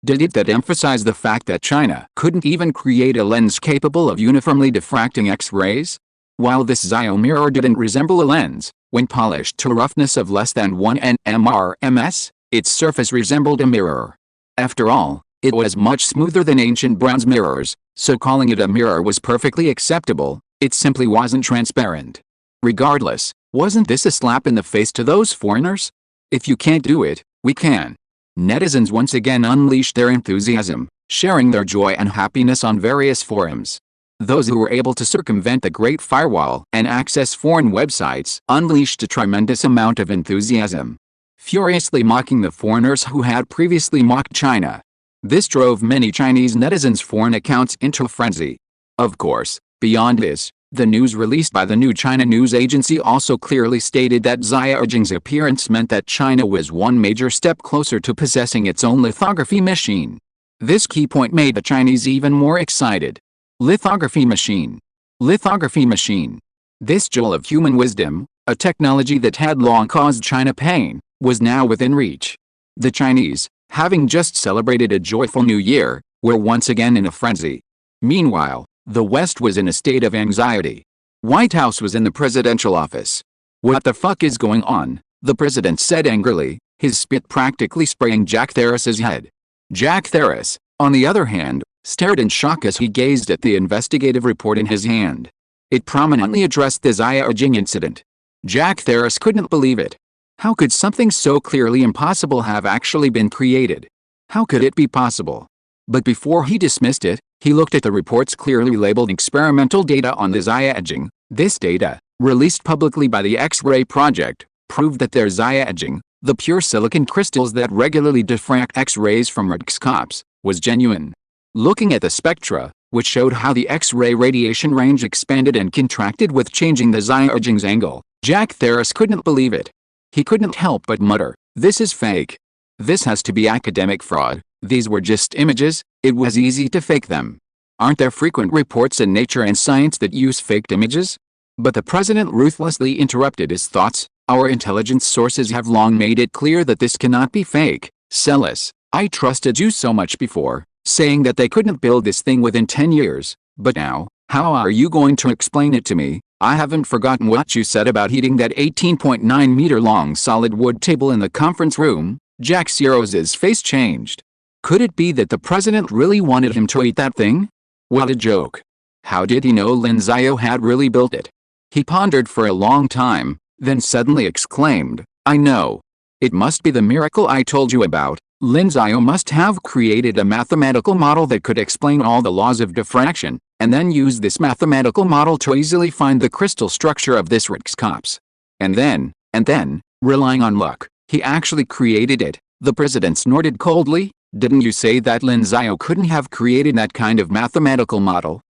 Did that emphasize the fact that China couldn't even create a lens capable of uniformly diffracting X-rays? While this Xiao mirror didn't resemble a lens, when polished to a roughness of less than 1 nm/ms, its surface resembled a mirror. After all, it was much smoother than ancient bronze mirrors, so calling it a mirror was perfectly acceptable. It simply wasn't transparent. Regardless, wasn't this a slap in the face to those foreigners? If you can't do it, we can. Netizens once again unleashed their enthusiasm, sharing their joy and happiness on various forums. Those who were able to circumvent the Great Firewall and access foreign websites unleashed a tremendous amount of enthusiasm, furiously mocking the foreigners who had previously mocked China. This drove many Chinese netizens' foreign accounts into a frenzy. Of course, beyond this, the news released by the New China News Agency also clearly stated that Xia Ejing's appearance meant that China was one major step closer to possessing its own lithography machine. This key point made the Chinese even more excited. Lithography machine. Lithography machine. This jewel of human wisdom, a technology that had long caused China pain, was now within reach. The Chinese, having just celebrated a joyful new year, were once again in a frenzy. Meanwhile, the West was in a state of anxiety. White House was in the presidential office. "What the fuck is going on?" the president said angrily, his spit practically spraying Jack Tharris's head. Jack Tharris, on the other hand, stared in shock as he gazed at the investigative report in his hand. It prominently addressed the Xia Ejing incident. Jack Tharris couldn't believe it. How could something so clearly impossible have actually been created? How could it be possible? But before he dismissed it, he looked at the report's clearly labeled experimental data on the Xia Ejing. This data, released publicly by the X-ray project, proved that their Xia Ejing, the pure silicon crystals that regularly diffract X-rays from retinoscopes, was genuine. Looking at the spectra, which showed how the X-ray radiation range expanded and contracted with changing the Xia Ejing's angle, Jack Tharris couldn't believe it. He couldn't help but mutter, "This is fake. This has to be academic fraud. These were just images, it was easy to fake them. Aren't there frequent reports in Nature and Science that use faked images?" But the president ruthlessly interrupted his thoughts. "Our intelligence sources have long made it clear that this cannot be fake. Celis, I trusted you so much before, saying that they couldn't build this thing within 10 years, but now, how are you going to explain it to me? I haven't forgotten what you said about heating that 18.9-meter long solid wood table in the conference room." Jack Tharris's face changed. Could it be that the president really wanted him to eat that thing? What a joke. How did he know Lin Xiao had really built it? He pondered for a long time, then suddenly exclaimed, "I know. It must be the miracle I told you about. Lin Xiao must have created a mathematical model that could explain all the laws of diffraction, and then use this mathematical model to easily find the crystal structure of this retinoscopes. And then, relying on luck, he actually created it." The president snorted coldly. "Didn't you say that Lin Xiao couldn't have created that kind of mathematical model?"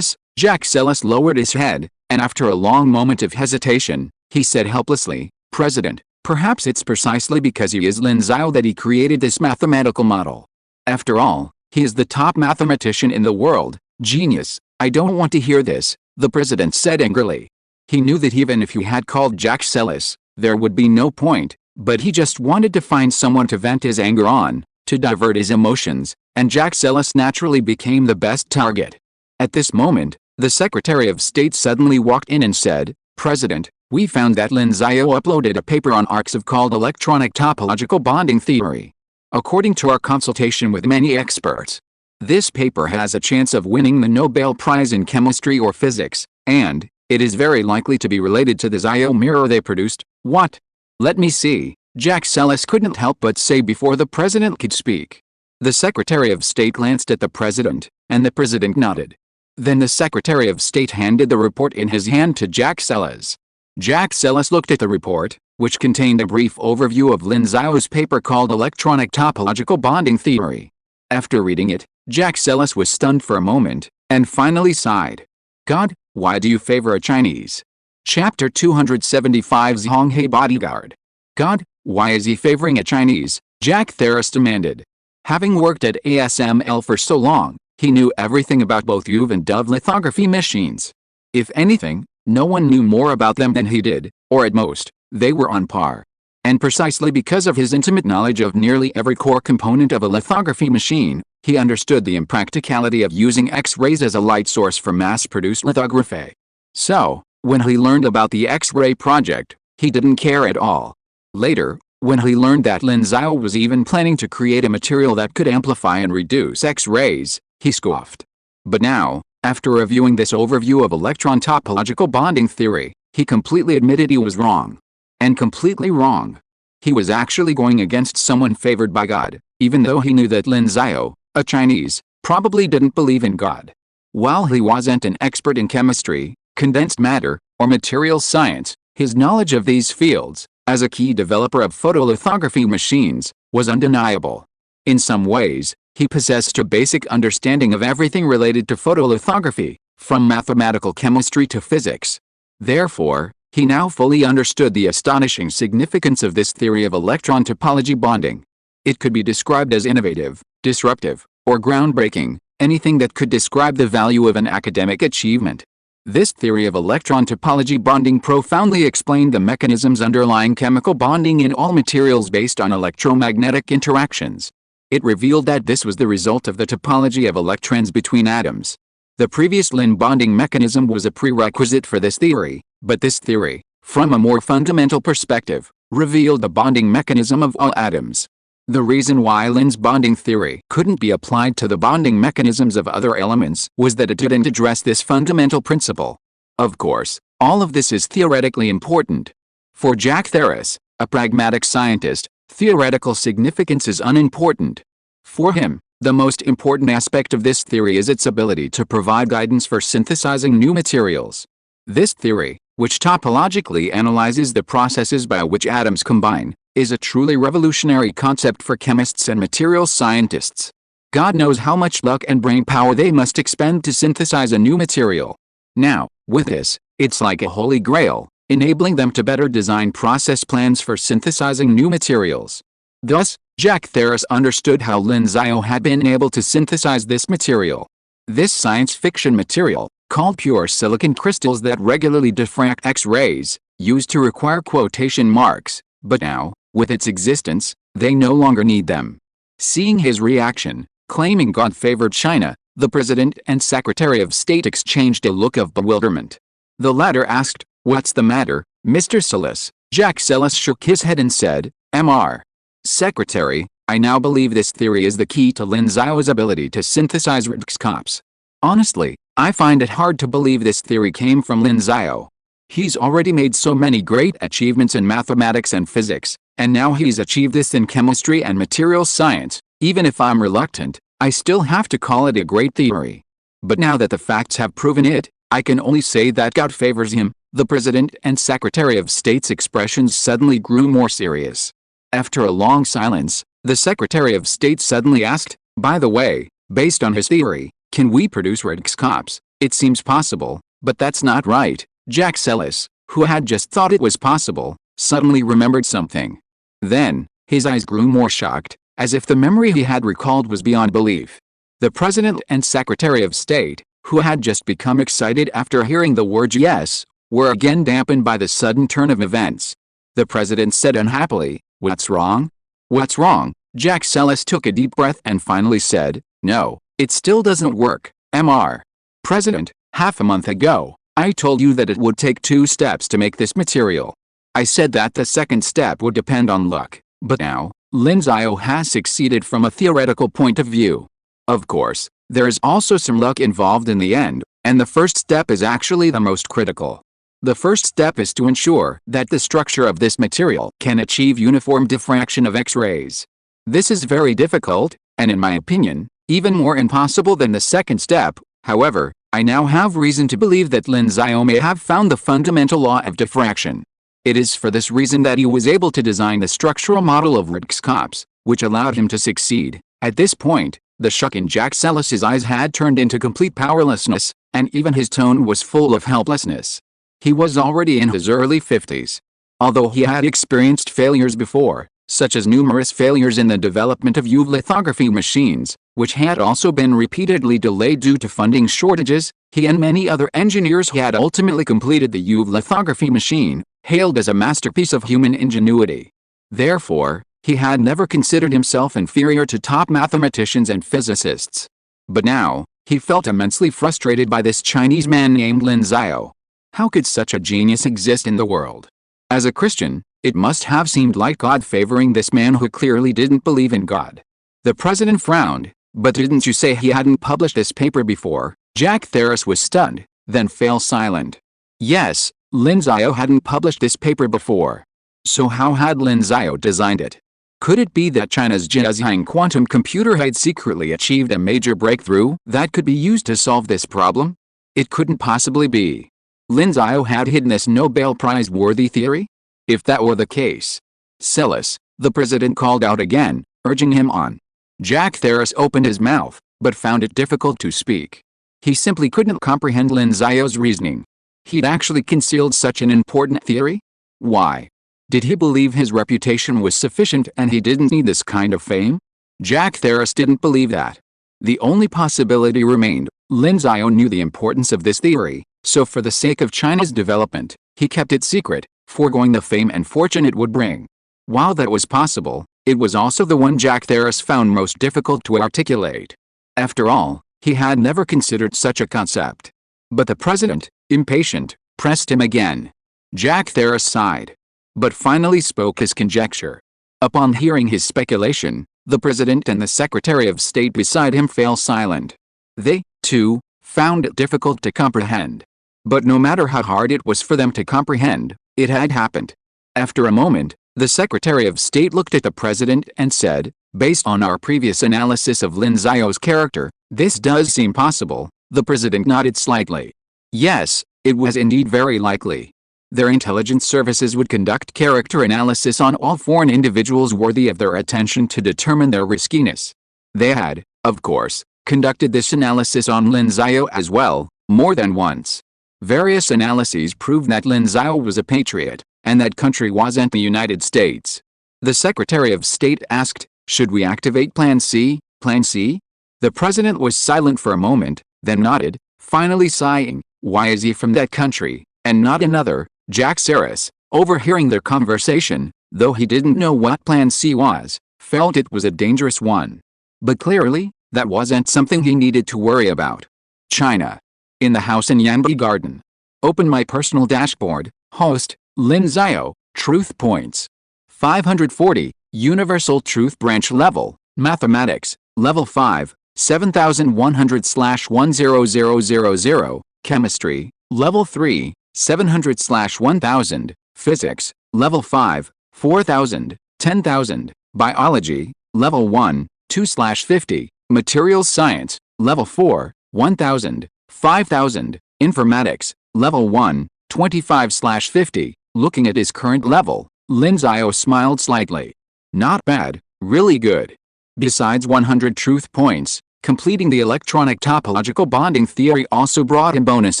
Jack Tharris lowered his head, and after a long moment of hesitation, he said helplessly, "President, perhaps it's precisely because he is Lin Xiao that he created this mathematical model. After all, he is the top mathematician in the world. Genius." "I don't want to hear this," the president said angrily. He knew that even if he had called Jack Tharris, there would be no point, but he just wanted to find someone to vent his anger on, to divert his emotions, and Jack Tharris naturally became the best target. At this moment, the Secretary of State suddenly walked in and said, "President, we found that Lin Xiao uploaded a paper on ARCs called electronic topological bonding theory. According to our consultation with many experts, this paper has a chance of winning the Nobel Prize in chemistry or physics, and it is very likely to be related to the Xiao mirror they produced." "What? Let me see," Jack Tharris couldn't help but say before the president could speak. The Secretary of State glanced at the president, and the president nodded. Then the Secretary of State handed the report in his hand to Jack Tharris. Jack Tharris looked at the report, which contained a brief overview of Lin Xiao's paper called Electronic Topological Bonding Theory. After reading it, Jack Tharris was stunned for a moment, and finally sighed. "God, why do you favor a Chinese?" Chapter 275 Zhonghai Bodyguard. "God, why is he favoring a Chinese?" Jack Tharris demanded. Having worked at ASML for so long, he knew everything about both UV and DUV lithography machines. If anything, no one knew more about them than he did, or at most, they were on par. And precisely because of his intimate knowledge of nearly every core component of a lithography machine, he understood the impracticality of using X-rays as a light source for mass-produced lithography. So, when he learned about the X-ray project, he didn't care at all. Later, when he learned that Lin Xiao was even planning to create a material that could amplify and reduce X-rays, he scoffed. But now, after reviewing this overview of electron topological bonding theory, he completely admitted he was wrong. And completely wrong. He was actually going against someone favored by God, even though he knew that Lin Xiao, a Chinese, probably didn't believe in God. While he wasn't an expert in chemistry, condensed matter, or materials science, his knowledge of these fields, as a key developer of photolithography machines, was undeniable. In some ways, he possessed a basic understanding of everything related to photolithography, from mathematical chemistry to physics. Therefore, he now fully understood the astonishing significance of this theory of electron topology bonding. It could be described as innovative, disruptive, or groundbreaking, anything that could describe the value of an academic achievement. This theory of electron topology bonding profoundly explained the mechanisms underlying chemical bonding in all materials based on electromagnetic interactions. It revealed that this was the result of the topology of electrons between atoms. The previous Lin bonding mechanism was a prerequisite for this theory, but this theory, from a more fundamental perspective, revealed the bonding mechanism of all atoms. The reason why Lin's bonding theory couldn't be applied to the bonding mechanisms of other elements was that it didn't address this fundamental principle. Of course, all of this is theoretically important. For Jack Tharas, a pragmatic scientist, theoretical significance is unimportant. For him, the most important aspect of this theory is its ability to provide guidance for synthesizing new materials. This theory, which topologically analyzes the processes by which atoms combine, is a truly revolutionary concept for chemists and materials scientists. God knows how much luck and brain power they must expend to synthesize a new material. Now, with this, it's like a holy grail, enabling them to better design process plans for synthesizing new materials. Thus, Jack Tharas understood how Lin Xiao had been able to synthesize this material. This science fiction material, called pure silicon crystals that regularly diffract X-rays, used to require quotation marks, but now, with its existence, they no longer need them. Seeing his reaction, claiming God favored China, the President and Secretary of State exchanged a look of bewilderment. The latter asked, "What's the matter, Mr. Salas?" Jack Salas shook his head and said, "Mr. Secretary, I now believe this theory is the key to Lin Xiao's ability to synthesize radioisotopes. Honestly, I find it hard to believe this theory came from Lin Xiao. He's already made so many great achievements in mathematics and physics, and now he's achieved this in chemistry and materials science. Even if I'm reluctant, I still have to call it a great theory. But now that the facts have proven it, I can only say that God favors him." The President and Secretary of State's expressions suddenly grew more serious. After a long silence, the Secretary of State suddenly asked, "By the way, based on his theory, can we produce radioisotopes? It seems possible, but that's not right." Jack Salas, who had just thought it was possible, suddenly remembered something. Then, his eyes grew more shocked, as if the memory he had recalled was beyond belief. The President and Secretary of State, who had just become excited after hearing the word yes, were again dampened by the sudden turn of events. The President said unhappily, "What's wrong?" "What's wrong?" Jack Salas took a deep breath and finally said, "No, it still doesn't work, Mr. President. Half a month ago, I told you that it would take 2 steps to make this material. I said that the second step would depend on luck, but now, Lin Xiao has succeeded from a theoretical point of view. Of course, there is also some luck involved in the end, and the first step is actually the most critical. The first step is to ensure that the structure of this material can achieve uniform diffraction of X-rays. This is very difficult, and in my opinion, even more impossible than the second step. However, I now have reason to believe that Lin Xiao may have found the fundamental law of diffraction. It is for this reason that he was able to design the structural model of radioisotopes, which allowed him to succeed." At this point, the shock in Jack Salas's eyes had turned into complete powerlessness, and even his tone was full of helplessness. He was already in his early 50s. Although he had experienced failures before, such as numerous failures in the development of UV lithography machines, which had also been repeatedly delayed due to funding shortages. He and many other engineers who had ultimately completed the UV lithography machine, hailed as a masterpiece of human ingenuity. Therefore, he had never considered himself inferior to top mathematicians and physicists. But now, he felt immensely frustrated by this Chinese man named Lin Xiao. How could such a genius exist in the world? As a Christian, it must have seemed like God favoring this man who clearly didn't believe in God. The president frowned. But didn't you say he hadn't published this paper before? Jack Tharis was stunned, then fell silent. Yes, Lin Xiao hadn't published this paper before. So how had Lin Xiao designed it? Could it be that China's Jiazhang quantum computer had secretly achieved a major breakthrough that could be used to solve this problem? It couldn't possibly be. Lin Xiao had hidden this Nobel Prize-worthy theory? If that were the case. Silas, the president called out again, urging him on. Jack Tharis opened his mouth, but found it difficult to speak. He simply couldn't comprehend Lin Xiao's reasoning. He'd actually concealed such an important theory? Why? Did he believe his reputation was sufficient and he didn't need this kind of fame? Jack Tharis didn't believe that. The only possibility remained, Lin Xiao knew the importance of this theory, so for the sake of China's development, he kept it secret, foregoing the fame and fortune it would bring. While that was possible, it was also the one Jack Tharis found most difficult to articulate. After all, he had never considered such a concept. But the president, impatient, pressed him again. Jack Tharis sighed, but finally spoke his conjecture. Upon hearing his speculation, the president and the Secretary of State beside him fell silent. They, too, found it difficult to comprehend. But no matter how hard it was for them to comprehend, it had happened. After a moment, the Secretary of State looked at the president and said, based on our previous analysis of Lin Xiao's character, this does seem possible. The president nodded slightly. Yes, it was indeed very likely. Their intelligence services would conduct character analysis on all foreign individuals worthy of their attention to determine their riskiness. They had, of course, conducted this analysis on Lin Xiao as well, more than once. Various analyses proved that Lin Xiao was a patriot, and that country wasn't the United States. The Secretary of State asked, should we activate Plan C? Plan C? The president was silent for a moment, then nodded, finally sighing, why is he from that country, and not another? Jack Tharis, overhearing their conversation, though he didn't know what Plan C was, felt it was a dangerous one. But clearly, that wasn't something he needed to worry about. China. In the house in Yanbi Garden. Open my personal dashboard. Host, Lin Xiao, Truth Points. 540, Universal Truth Branch Level, Mathematics, Level 5, 7100/10000, Chemistry, Level 3, 700/1000, Physics, Level 5, 4000, 10,000, Biology, Level 1, 2/50, Materials Science, Level 4, 1000, 5000, Informatics, Level 1, 25/50. Looking at his current level, Lin Xiao smiled slightly. Not bad, really good. Besides 100 truth points, completing the electronic topological bonding theory also brought him bonus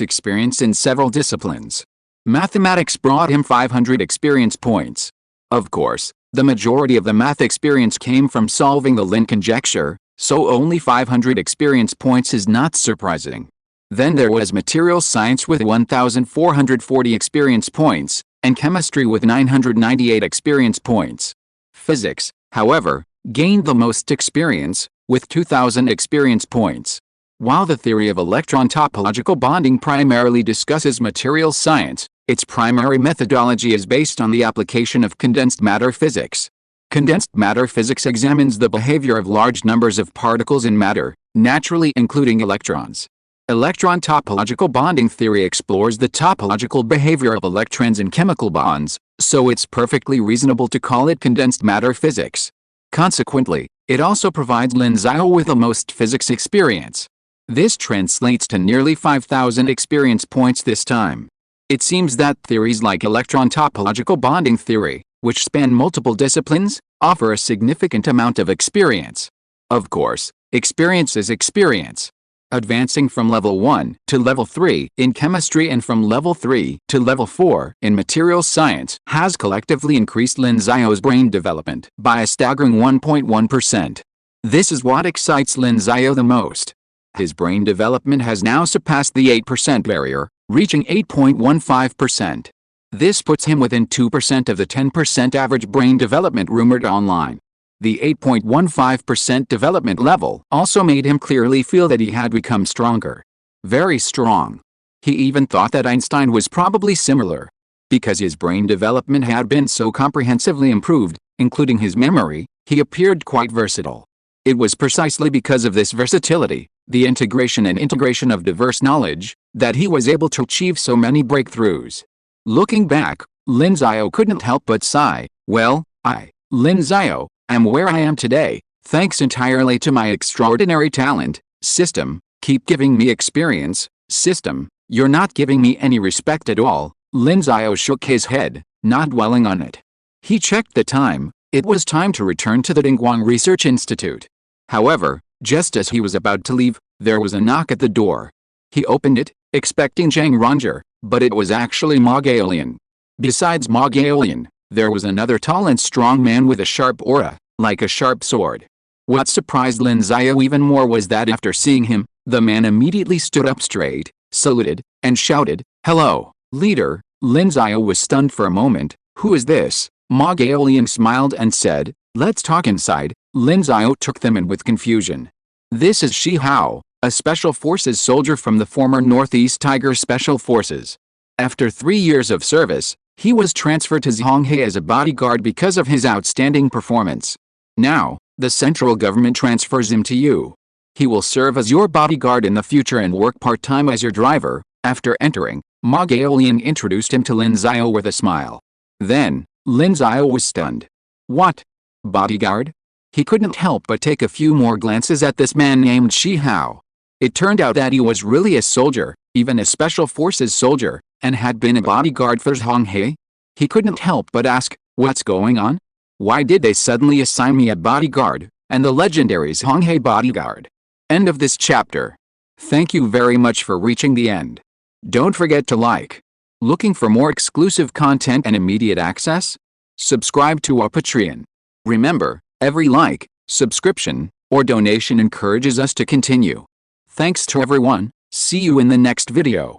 experience in several disciplines. Mathematics brought him 500 experience points. Of course, the majority of the math experience came from solving the Lin conjecture, so only 500 experience points is not surprising. Then there was materials science with 1,440 experience points, and chemistry with 998 experience points. Physics, however, gained the most experience, with 2,000 experience points. While the theory of electron topological bonding primarily discusses materials science, its primary methodology is based on the application of condensed matter physics. Condensed matter physics examines the behavior of large numbers of particles in matter, naturally including electrons. Electron topological bonding theory explores the topological behavior of electrons in chemical bonds, so it's perfectly reasonable to call it condensed matter physics. Consequently, it also provides Lin Xiao with the most physics experience. This translates to nearly 5,000 experience points this time. It seems that theories like electron topological bonding theory, which span multiple disciplines, offer a significant amount of experience. Of course, experience is experience. advancing from level 1 to level 3 in chemistry and from level 3 to level 4 in materials science, has collectively increased Lin Xiao's brain development by a staggering 1.1%. This is what excites Lin Xiao the most. His brain development has now surpassed the 8% barrier, reaching 8.15%. This puts him within 2% of the 10% average brain development rumored online. The 8.15% development level also made him clearly feel that he had become stronger. Very strong. He even thought that Einstein was probably similar. Because his brain development had been so comprehensively improved, including his memory, he appeared quite versatile. It was precisely because of this versatility, the integration and integration of diverse knowledge, that he was able to achieve so many breakthroughs. Looking back, Lin Xiao couldn't help but sigh. Well, I, Lin Xiao, am where I am today, thanks entirely to my extraordinary talent. System, keep giving me experience. System, you're not giving me any respect at all. Lin Xiao shook his head, not dwelling on it. He checked the time. It was time to return to the Dingguang Research Institute. However, just as he was about to leave, there was a knock at the door. He opened it, expecting Zhang Ranger, but it was actually Ma Gaolian. Besides Ma Gaolian, there was another tall and strong man with a sharp aura, like a sharp sword. What surprised Lin Xiao even more was that after seeing him, the man immediately stood up straight, saluted, and shouted, "Hello, leader." Lin Xiao was stunned for a moment. "Who is this?" Ma Gaolian smiled and said, "Let's talk inside." Lin Xiao took them in with confusion. "This is Shi Hao, a Special Forces soldier from the former Northeast Tiger Special Forces. After 3 years of service, he was transferred to Zhonghe as a bodyguard because of his outstanding performance. Now, the central government transfers him to you. He will serve as your bodyguard in the future and work part-time as your driver." After entering, Ma Gaolian introduced him to Lin Xiao with a smile. Then, Lin Xiao was stunned. What? Bodyguard? He couldn't help but take a few more glances at this man named Shi Hao. It turned out that he was really a soldier, even a Special Forces soldier, and had been a bodyguard for Zhonghe. He couldn't help but ask, "What's going on? Why did they suddenly assign me a bodyguard, and the legendary Zhonghe bodyguard?" End of this chapter. Thank you very much for reaching the end. Don't forget to like. Looking for more exclusive content and immediate access? Subscribe to our Patreon. Remember, every like, subscription, or donation encourages us to continue. Thanks to everyone. See you in the next video.